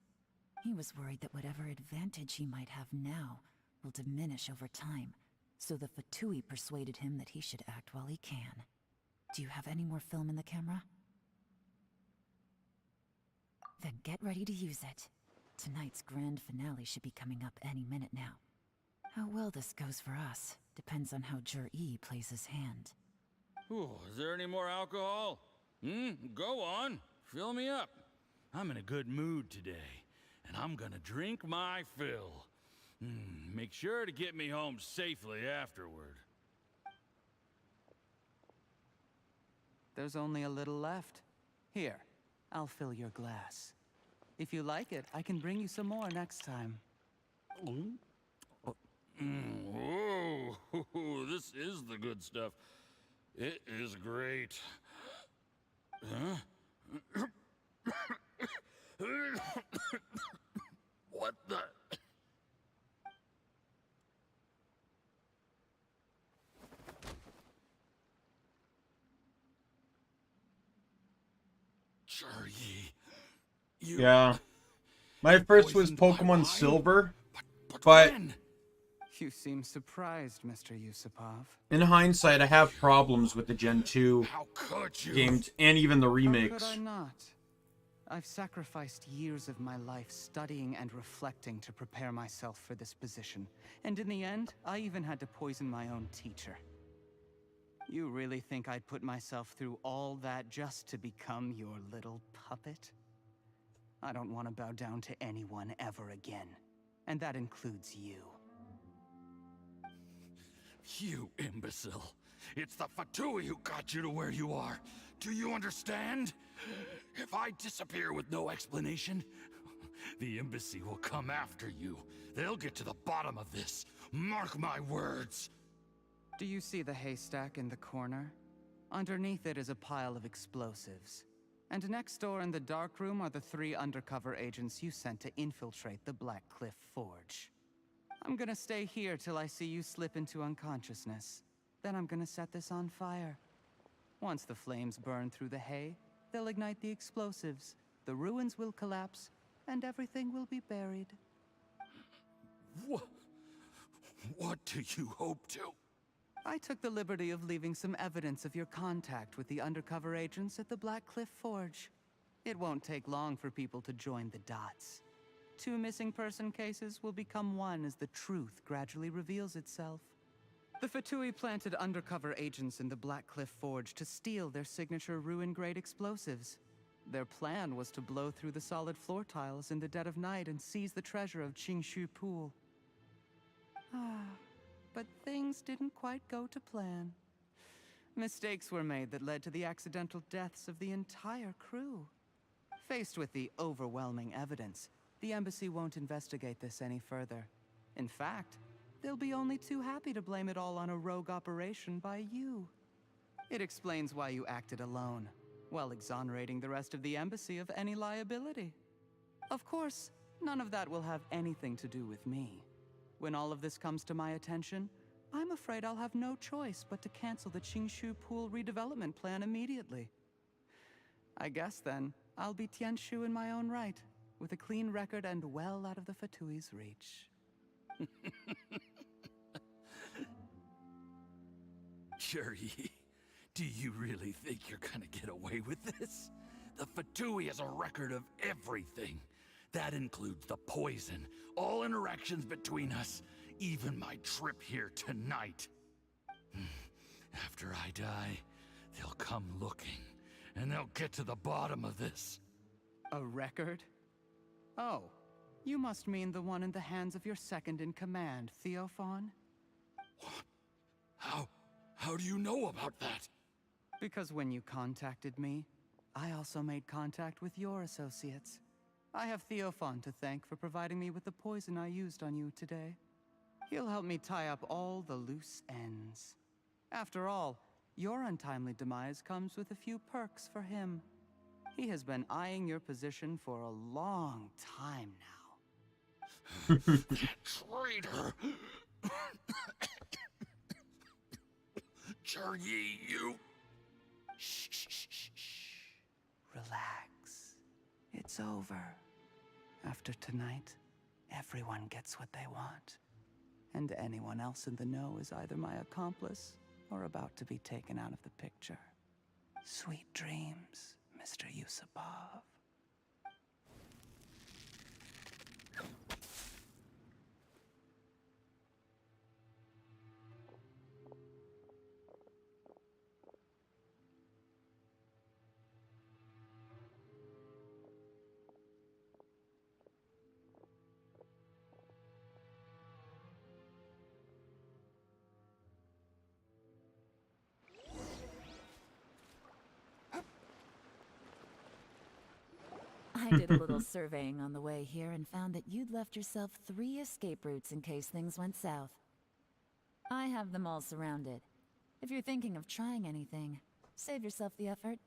He was worried that whatever advantage he might have now will diminish over time, so the Fatui persuaded him that he should act while he can. Do you have any more film in the camera? Then get ready to use it. Tonight's grand finale should be coming up any minute now. How well this goes for us depends on how Jur-E plays his hand. Ooh, is there any more alcohol? Go on. Fill me up. I'm in a good mood today, and I'm gonna drink my fill. Make sure to get me home safely afterward. There's only a little left. Here, I'll fill your glass. If you like it, I can bring you some more next time. Whoa, this is the good stuff. It is great. Huh? What the? Charyi, you... Yeah. My first was Pokemon Silver, but You seem surprised, Mr. Yusupov. in hindsight, I have problems with the Gen 2 games and even the How remakes. could I not? I've sacrificed years of my life studying and reflecting to prepare myself for this position. And in the end, I even had to poison my own teacher. You really think I'd put myself through all that just to become your little puppet? I don't want to bow down to anyone ever again. And that includes you. You imbecile. It's the Fatui who got you to where you are. Do you understand? If I disappear with no explanation, the embassy will come after you. They'll get to the bottom of this. Mark my words. Do you see the haystack in the corner? Underneath it is a pile of explosives. And next door in the dark room are the 3 undercover agents you sent to infiltrate the Black Cliff Forge. I'm gonna stay here till I see you slip into unconsciousness. Then I'm gonna set this on fire. Once the flames burn through the hay, they'll ignite the explosives, the ruins will collapse, and everything will be buried. What do you hope to? I took the liberty of leaving some evidence of your contact with the undercover agents at the Black Cliff Forge. It won't take long for people to join the dots. 2 missing person cases will become 1 as the truth gradually reveals itself. The Fatui planted undercover agents in the Black Cliff Forge to steal their signature ruin-grade explosives. Their plan was to blow through the solid floor tiles in the dead of night and seize the treasure of Qingshu Pool. But things didn't quite go to plan. Mistakes were made that led to the accidental deaths of the entire crew. Faced with the overwhelming evidence, the embassy won't investigate this any further. In fact, they'll be only too happy to blame it all on a rogue operation by you. It explains why you acted alone, while exonerating the rest of the embassy of any liability. Of course, none of that will have anything to do with me. When all of this comes to my attention, I'm afraid I'll have no choice but to cancel the Qingshu Pool redevelopment plan immediately. I guess then, I'll be Tianshu in my own right, with a clean record and well out of the Fatui's reach. Charyi, do you really think you're gonna get away with this? The Fatui has a record of everything. That includes the poison, all interactions between us, even my trip here tonight. After I die, they'll come looking, and they'll get to the bottom of this. A record? Oh, you must mean the one in the hands of your second-in-command, Theophan? How do you know about that? Because when you contacted me, I also made contact with your associates. I have Theophan to thank for providing me with the poison I used on you today. He'll help me tie up all the loose ends. After all, your untimely demise comes with a few perks for him. He has been eyeing your position for a long time now. Traitor! Charyi, you... Shh. Relax. It's over. After tonight, everyone gets what they want. And anyone else in the know is either my accomplice or about to be taken out of the picture. Sweet dreams, Mr. Yusupov. I did a little surveying on the way here and found that you'd left yourself 3 escape routes in case things went south. I have them all surrounded. If you're thinking of trying anything, save yourself the effort.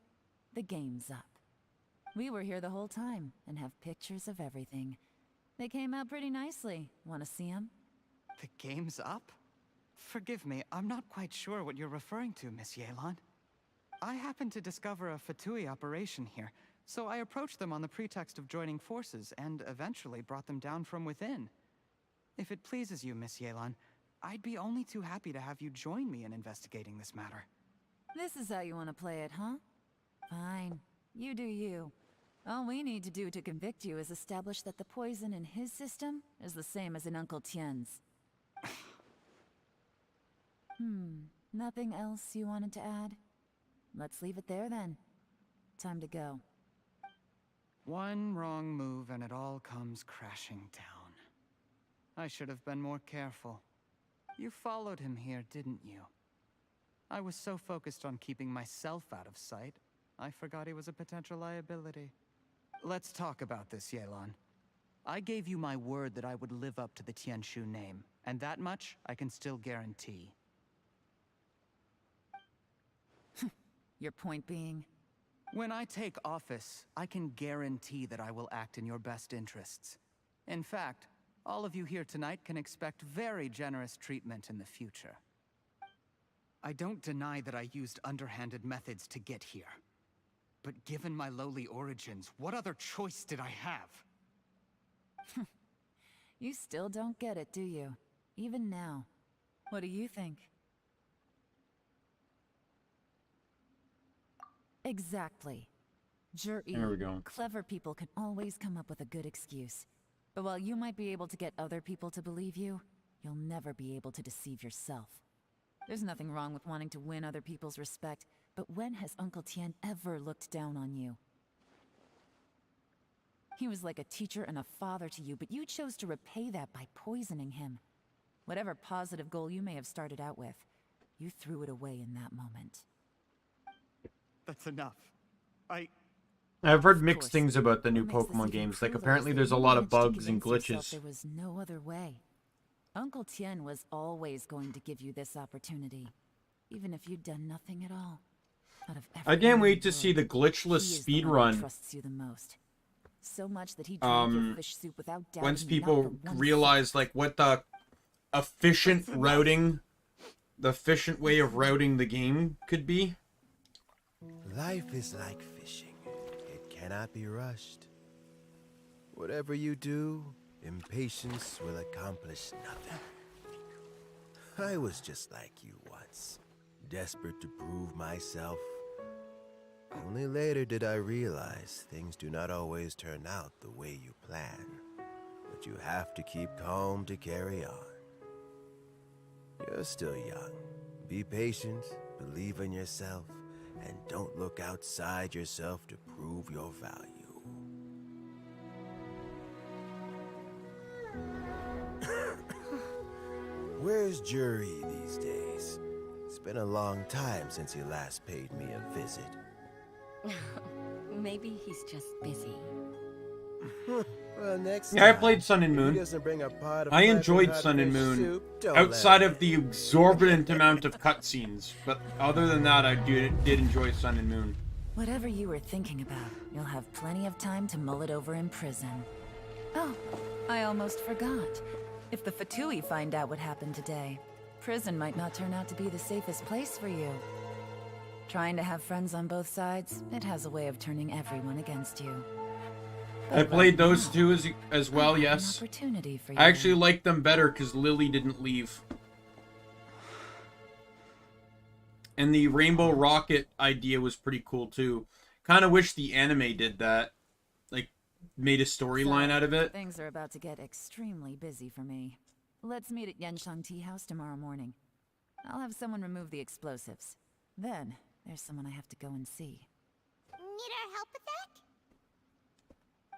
the game's up. We were here the whole time and have pictures of everything. They came out pretty nicely. Want to see them? The game's up? Forgive me, I'm not quite sure what you're referring to, Miss Yelan. I happened to discover a Fatui operation here, so I approached them on the pretext of joining forces and eventually brought them down from within. If it pleases you, Miss Yelan, I'd be only too happy to have you join me in investigating this matter. This is how you want to play it, huh? Fine. You do you. All we need to do to convict you is establish that the poison in his system is the same as in Uncle Tien's. Nothing else you wanted to add? Let's leave it there then. Time to go. One wrong move and it all comes crashing down. I should have been more careful. You followed him here, didn't you? I was so focused on keeping myself out of sight, I forgot he was a potential liability. Let's talk about this, Yelan. I gave you my word that I would live up to the Tianshu name, and that much I can still guarantee. Your point being? When I take office, I can guarantee that I will act in your best interests. In fact, all of you here tonight can expect very generous treatment in the future. I don't deny that I used underhanded methods to get here. But given my lowly origins, what other choice did I have? You still don't get it, do you? Even now. What do you think? Exactly. There we go. Clever people can always come up with a good excuse. But while you might be able to get other people to believe you, you'll never be able to deceive yourself. There's nothing wrong with wanting to win other people's respect, but when has Uncle Tien ever looked down on you? He was like a teacher and a father to you, but you chose to repay that by poisoning him. Whatever positive goal you may have started out with, you threw it away in that moment. That's enough. I've heard mixed things about the new Pokemon games. Like, apparently there's a lot of bugs and glitches. There was no other way. Uncle Tien was always going to give you this opportunity, even if you'd done nothing at all. I can't wait to see the glitchless speedrun. Trusts you the most. So much that he drank your fish soup without doubting. Once people realize like what the efficient routing, the efficient way of routing the game could be. Life is like fishing. It cannot be rushed. Whatever you do, impatience will accomplish nothing. I was just like you once, desperate to prove myself. Only later did I realize things do not always turn out the way you plan, but you have to keep calm to carry on. You're still young. Be patient, believe in yourself, and don't look outside yourself to prove your value. Where's Jury these days? It's been a long time since he last paid me a visit. Maybe he's just busy. Well, next Yeah, I time, played Sun and if he Moon. doesn't bring a pot of I piping enjoyed hot Sun and fish Moon, soup, don't outside let of the exorbitant amount of cutscenes. But other than that, I did enjoy Sun and Moon. Whatever you were thinking about, you'll have plenty of time to mull it over in prison. Oh, I almost forgot. If the Fatui find out what happened today, prison might not turn out to be the safest place for you. Trying to have friends on both sides, it has a way of turning everyone against you. But I played right those now, two as well, I have an yes. opportunity for you. I actually liked them better because Lily didn't leave. And the Rainbow Rocket idea was pretty cool too. Kind of wish the anime did that. Like, made a storyline out of it. Things are about to get extremely busy for me. Let's meet at Yenshang Tea House tomorrow morning. I'll have someone remove the explosives. Then, there's someone I have to go and see. Need our help with that?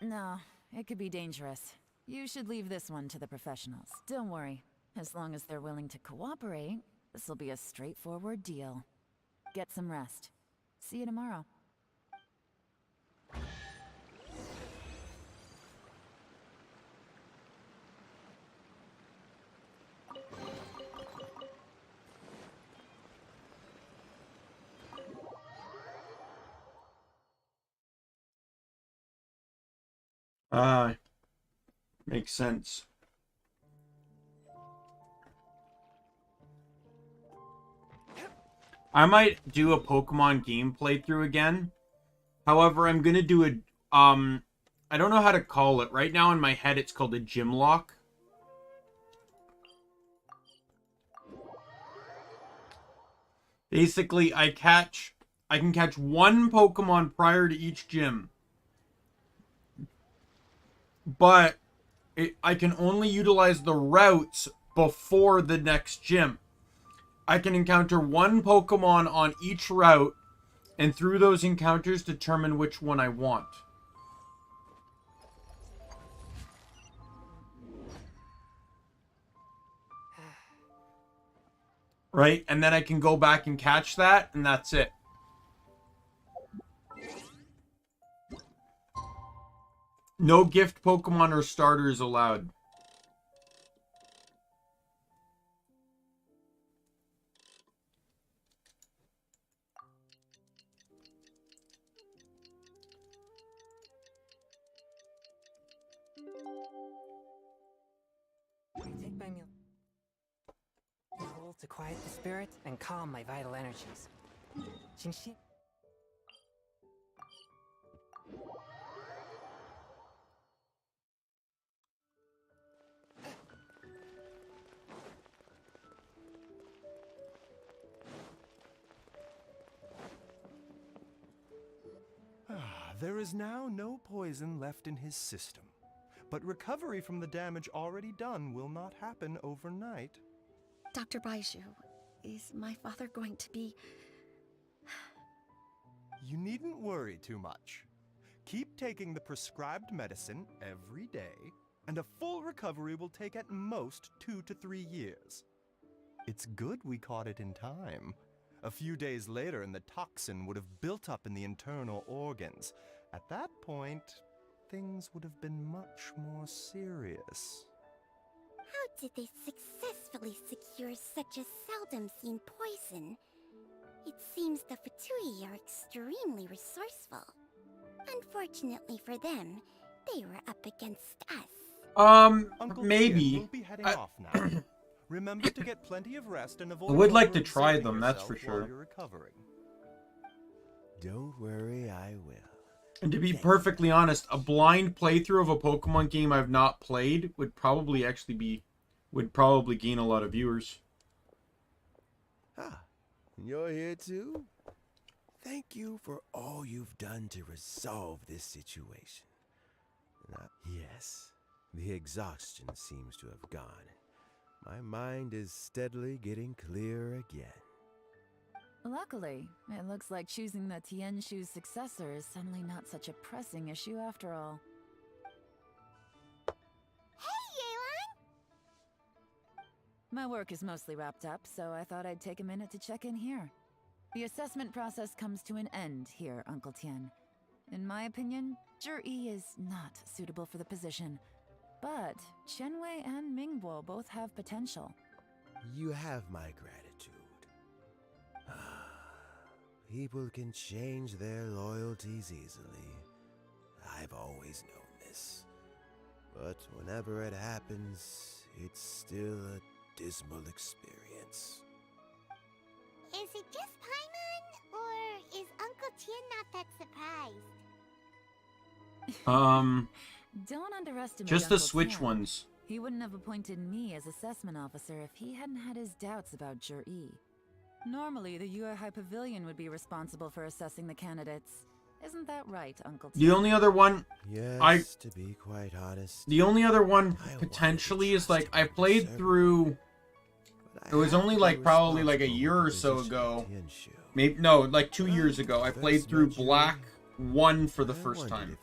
No, it could be dangerous. You should leave this one to the professionals. Don't worry. As long as they're willing to cooperate, this'll be a straightforward deal. Get some rest. See you tomorrow. Makes sense. I might do a Pokemon game playthrough again. However, I'm gonna do a I don't know how to call it. Right now in my head it's called a gym lock. Basically, I can catch one Pokemon prior to each gym. But I can only utilize the routes before the next gym. I can encounter one Pokemon on each route, and through those encounters determine which one I want. Right? And then I can go back and catch that, and that's it. No gift Pokemon or starters allowed. Take my meal. To quiet the spirit and calm my vital energies. Genshin. There is now no poison left in his system, but recovery from the damage already done will not happen overnight. Dr. Baishu, is my father going to be... You needn't worry too much. Keep taking the prescribed medicine every day, and a full recovery will take at most 2 to 3 years. It's good we caught it in time. A few days later and the toxin would have built up in the internal organs. At that point, things would have been much more serious. How did they successfully secure such a seldom-seen poison? It seems the Fatui are extremely resourceful. Unfortunately for them, they were up against us. Uncle Maybe. Tien will be heading off now. Remember to get plenty of rest and avoid I would like to overexerting try them, that's yourself for while sure. you're recovering. Don't worry, I will. And to be perfectly honest, a blind playthrough of a Pokemon game I've not played would probably gain a lot of viewers. Ah, you're here too? Thank you for all you've done to resolve this situation. Yes, the exhaustion seems to have gone. My mind is steadily getting clearer again. Luckily, it looks like choosing the Tianshu's successor is suddenly not such a pressing issue after all. Hey, Yelan! My work is mostly wrapped up, so I thought I'd take a minute to check in here. The assessment process comes to an end here, Uncle Tien. In my opinion, Zhi is not suitable for the position. But Qianwei and Mingbo both have potential. You have my gratitude. People can change their loyalties easily. I've always known this. But whenever it happens, it's still a dismal experience. Is it just Paimon, or is Uncle Tien not that surprised? Don't underestimate Just the Uncle Switch Tien. ones. He wouldn't have appointed me as assessment officer if he hadn't had his doubts about Zhi. Normally, the Yue High Pavilion would be responsible for assessing the candidates. Isn't that right, Uncle Tien? The only other one Yes, to be quite honest. The only other one potentially is like I played through. It was only like probably like a year or so ago. Maybe no, like 2 years ago. I played through Black 1 for the first time.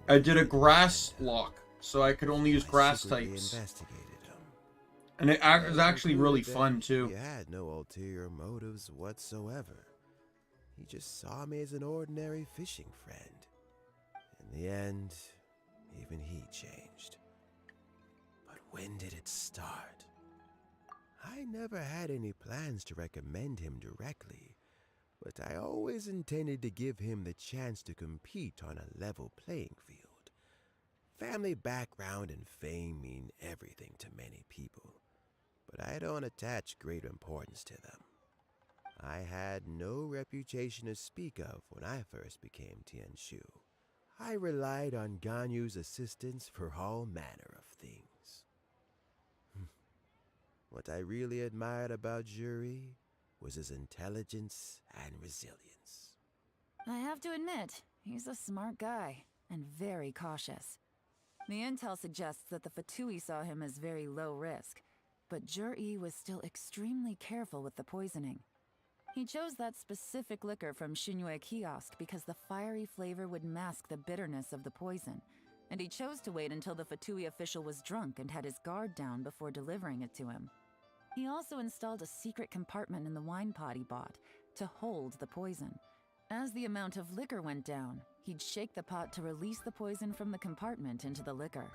I did a grass lock, so I could only use grass types. And it was actually really fun too. He had no ulterior motives whatsoever. He just saw me as an ordinary fishing friend. In the end, even he changed. But when did it start? I never had any plans to recommend him directly, but I always intended to give him the chance to compete on a level playing field. Family background and fame mean everything to many people, but I don't attach great importance to them. I had no reputation to speak of when I first became Tianshu. I relied on Ganyu's assistance for all manner of things. What I really admired about Juri was his intelligence and resilience. I have to admit, he's a smart guy, and very cautious. The intel suggests that the Fatui saw him as very low risk, but Juri was still extremely careful with the poisoning. He chose that specific liquor from Shinue Kiosk because the fiery flavor would mask the bitterness of the poison, and he chose to wait until the Fatui official was drunk and had his guard down before delivering it to him. He also installed a secret compartment in the wine pot he bought to hold the poison. As the amount of liquor went down, he'd shake the pot to release the poison from the compartment into the liquor.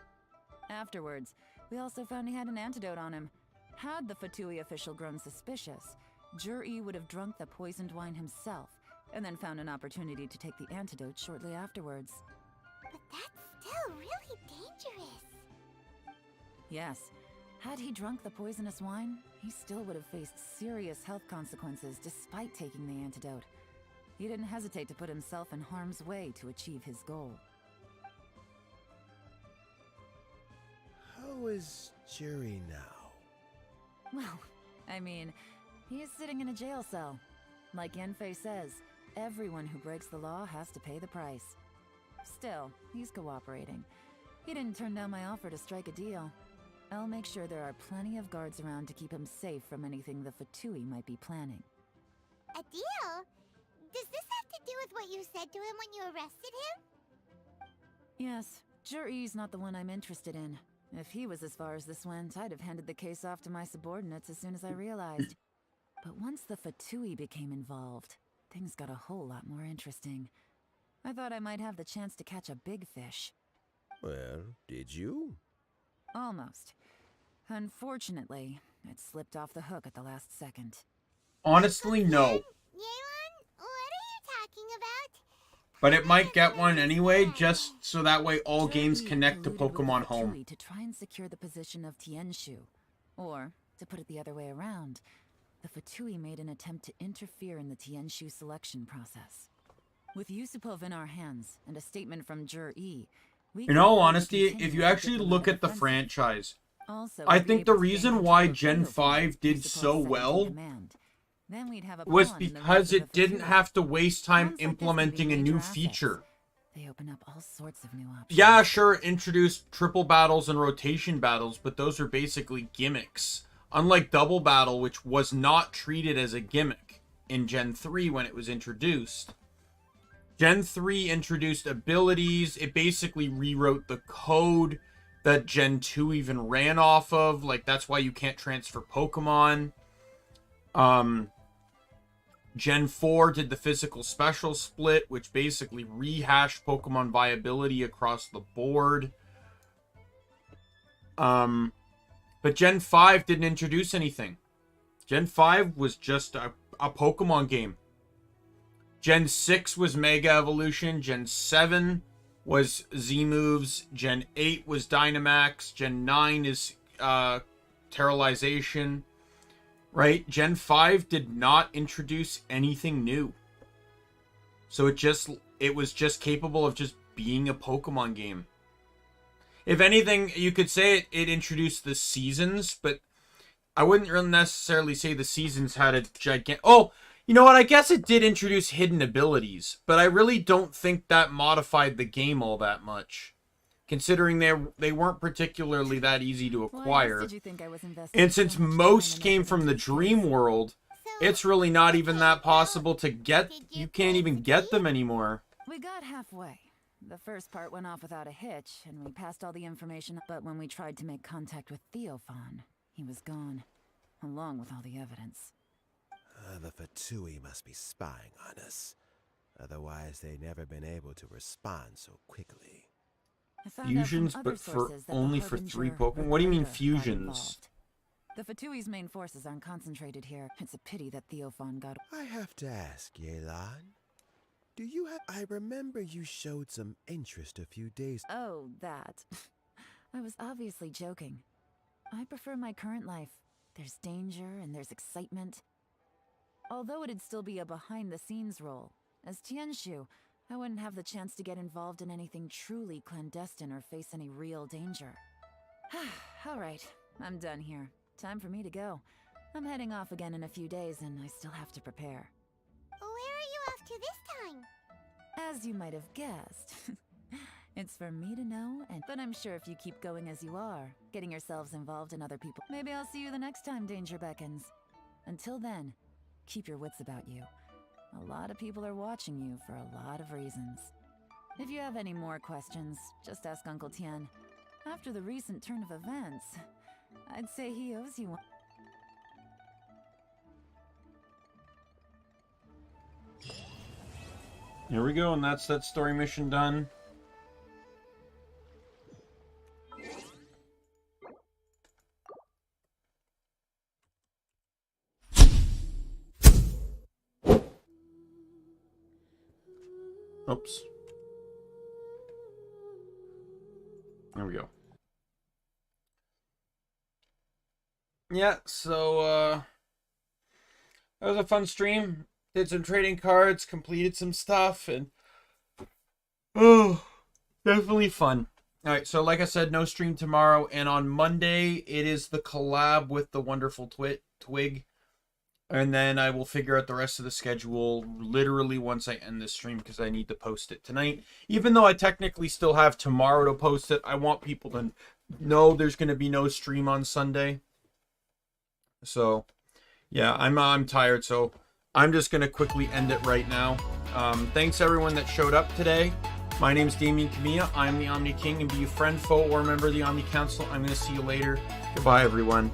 Afterwards, we also found he had an antidote on him. Had the Fatui official grown suspicious, Juri would have drunk the poisoned wine himself, and then found an opportunity to take the antidote shortly afterwards. But that's still really dangerous. Yes, had he drunk the poisonous wine, he still would have faced serious health consequences despite taking the antidote. He didn't hesitate to put himself in harm's way to achieve his goal. How is Juri now? Well, I mean, he is sitting in a jail cell. Like Yanfei says, everyone who breaks the law has to pay the price. Still, he's cooperating. He didn't turn down my offer to strike a deal. I'll make sure there are plenty of guards around to keep him safe from anything the Fatui might be planning. A deal? Does this have to do with what you said to him when you arrested him? Yes, Juri's not the one I'm interested in. If he was as far as this went, I'd have handed the case off to my subordinates as soon as I realized. But once the Fatui became involved, things got a whole lot more interesting. I thought I might have the chance to catch a big fish. Well, did you? Almost. Unfortunately, it slipped off the hook at the last second. Honestly, no. But it might get one anyway, just so that way all games connect to Pokemon Home. To try and secure the position of Tianshu. Or, to put it the other way around, the Fatui made an attempt to interfere in the Tianshu selection process. With Yusupov in our hands, and a statement from Jur-E, in all honesty, if you actually look at the franchise, I think the reason why Gen 5 did so well was because it didn't have to waste time implementing a new feature. They open up all sorts of new options. Yeah, sure, it introduced triple battles and rotation battles, but those are basically gimmicks. Unlike double battle, which was not treated as a gimmick in Gen 3 when it was introduced. Gen 3 introduced abilities. It basically rewrote the code that Gen 2 even ran off of. Like, that's why you can't transfer Pokemon. Gen 4 did the physical special split, which basically rehashed Pokemon viability across the board. But Gen 5 didn't introduce anything. Gen 5 was just a Pokemon game. Gen 6 was Mega Evolution. Gen 7 was Z-Moves. Gen 8 was Dynamax. Gen 9 is Terralization. Right? Gen 5 did not introduce anything new. So it was just capable of just being a Pokemon game. If anything, you could say it introduced the seasons, but I wouldn't really necessarily say the seasons had a gigantic... Oh, you know what? I guess it did introduce hidden abilities, but I really don't think that modified the game all that much, considering they weren't particularly that easy to acquire. And since most came from the dream world, it's really not even that possible to get. You can't even get them anymore. We got halfway. The first part went off without a hitch, and we passed all the information. But when we tried to make contact with Theophan, he was gone, along with all the evidence. The Fatui must be spying on us. Otherwise, they'd never been able to respond so quickly. Fusions, but only for 3 Pokemon? What do you mean fusions? The Fatui's main forces aren't concentrated here. It's a pity that Theophan got... I have to ask, Yelan. Do you have... I remember you showed some interest a few days... Oh, that. I was obviously joking. I prefer my current life. There's danger and there's excitement. Although it'd still be a behind-the-scenes role. As Tianshu, I wouldn't have the chance to get involved in anything truly clandestine or face any real danger. Alright, I'm done here. Time for me to go. I'm heading off again in a few days and I still have to prepare. Where are you off to this time? As you might have guessed. It's for me to know, but I'm sure if you keep going as you are, getting yourselves involved in other people, maybe I'll see you the next time danger beckons. Until then, keep your wits about you. A lot of people are watching you for a lot of reasons. If you have any more questions, just ask Uncle Tian. After the recent turn of events, I'd say he owes you one. Here we go, and that's that story mission done. Oops. There we go. Yeah, so that was a fun stream. Did some trading cards, completed some stuff, and oh, definitely fun. All right, so like I said, no stream tomorrow, and on Monday it is the collab with the wonderful Twig. And then I will figure out the rest of the schedule literally once I end this stream because I need to post it tonight. Even though I technically still have tomorrow to post it, I want people to know there's going to be no stream on Sunday. So, yeah, I'm tired, so I'm just going to quickly end it right now. Thanks everyone that showed up today. My name is Daimien Kamiya. I'm the Omni King, and be you friend, foe, or member of the Omni Council. I'm going to see you later. Goodbye, everyone.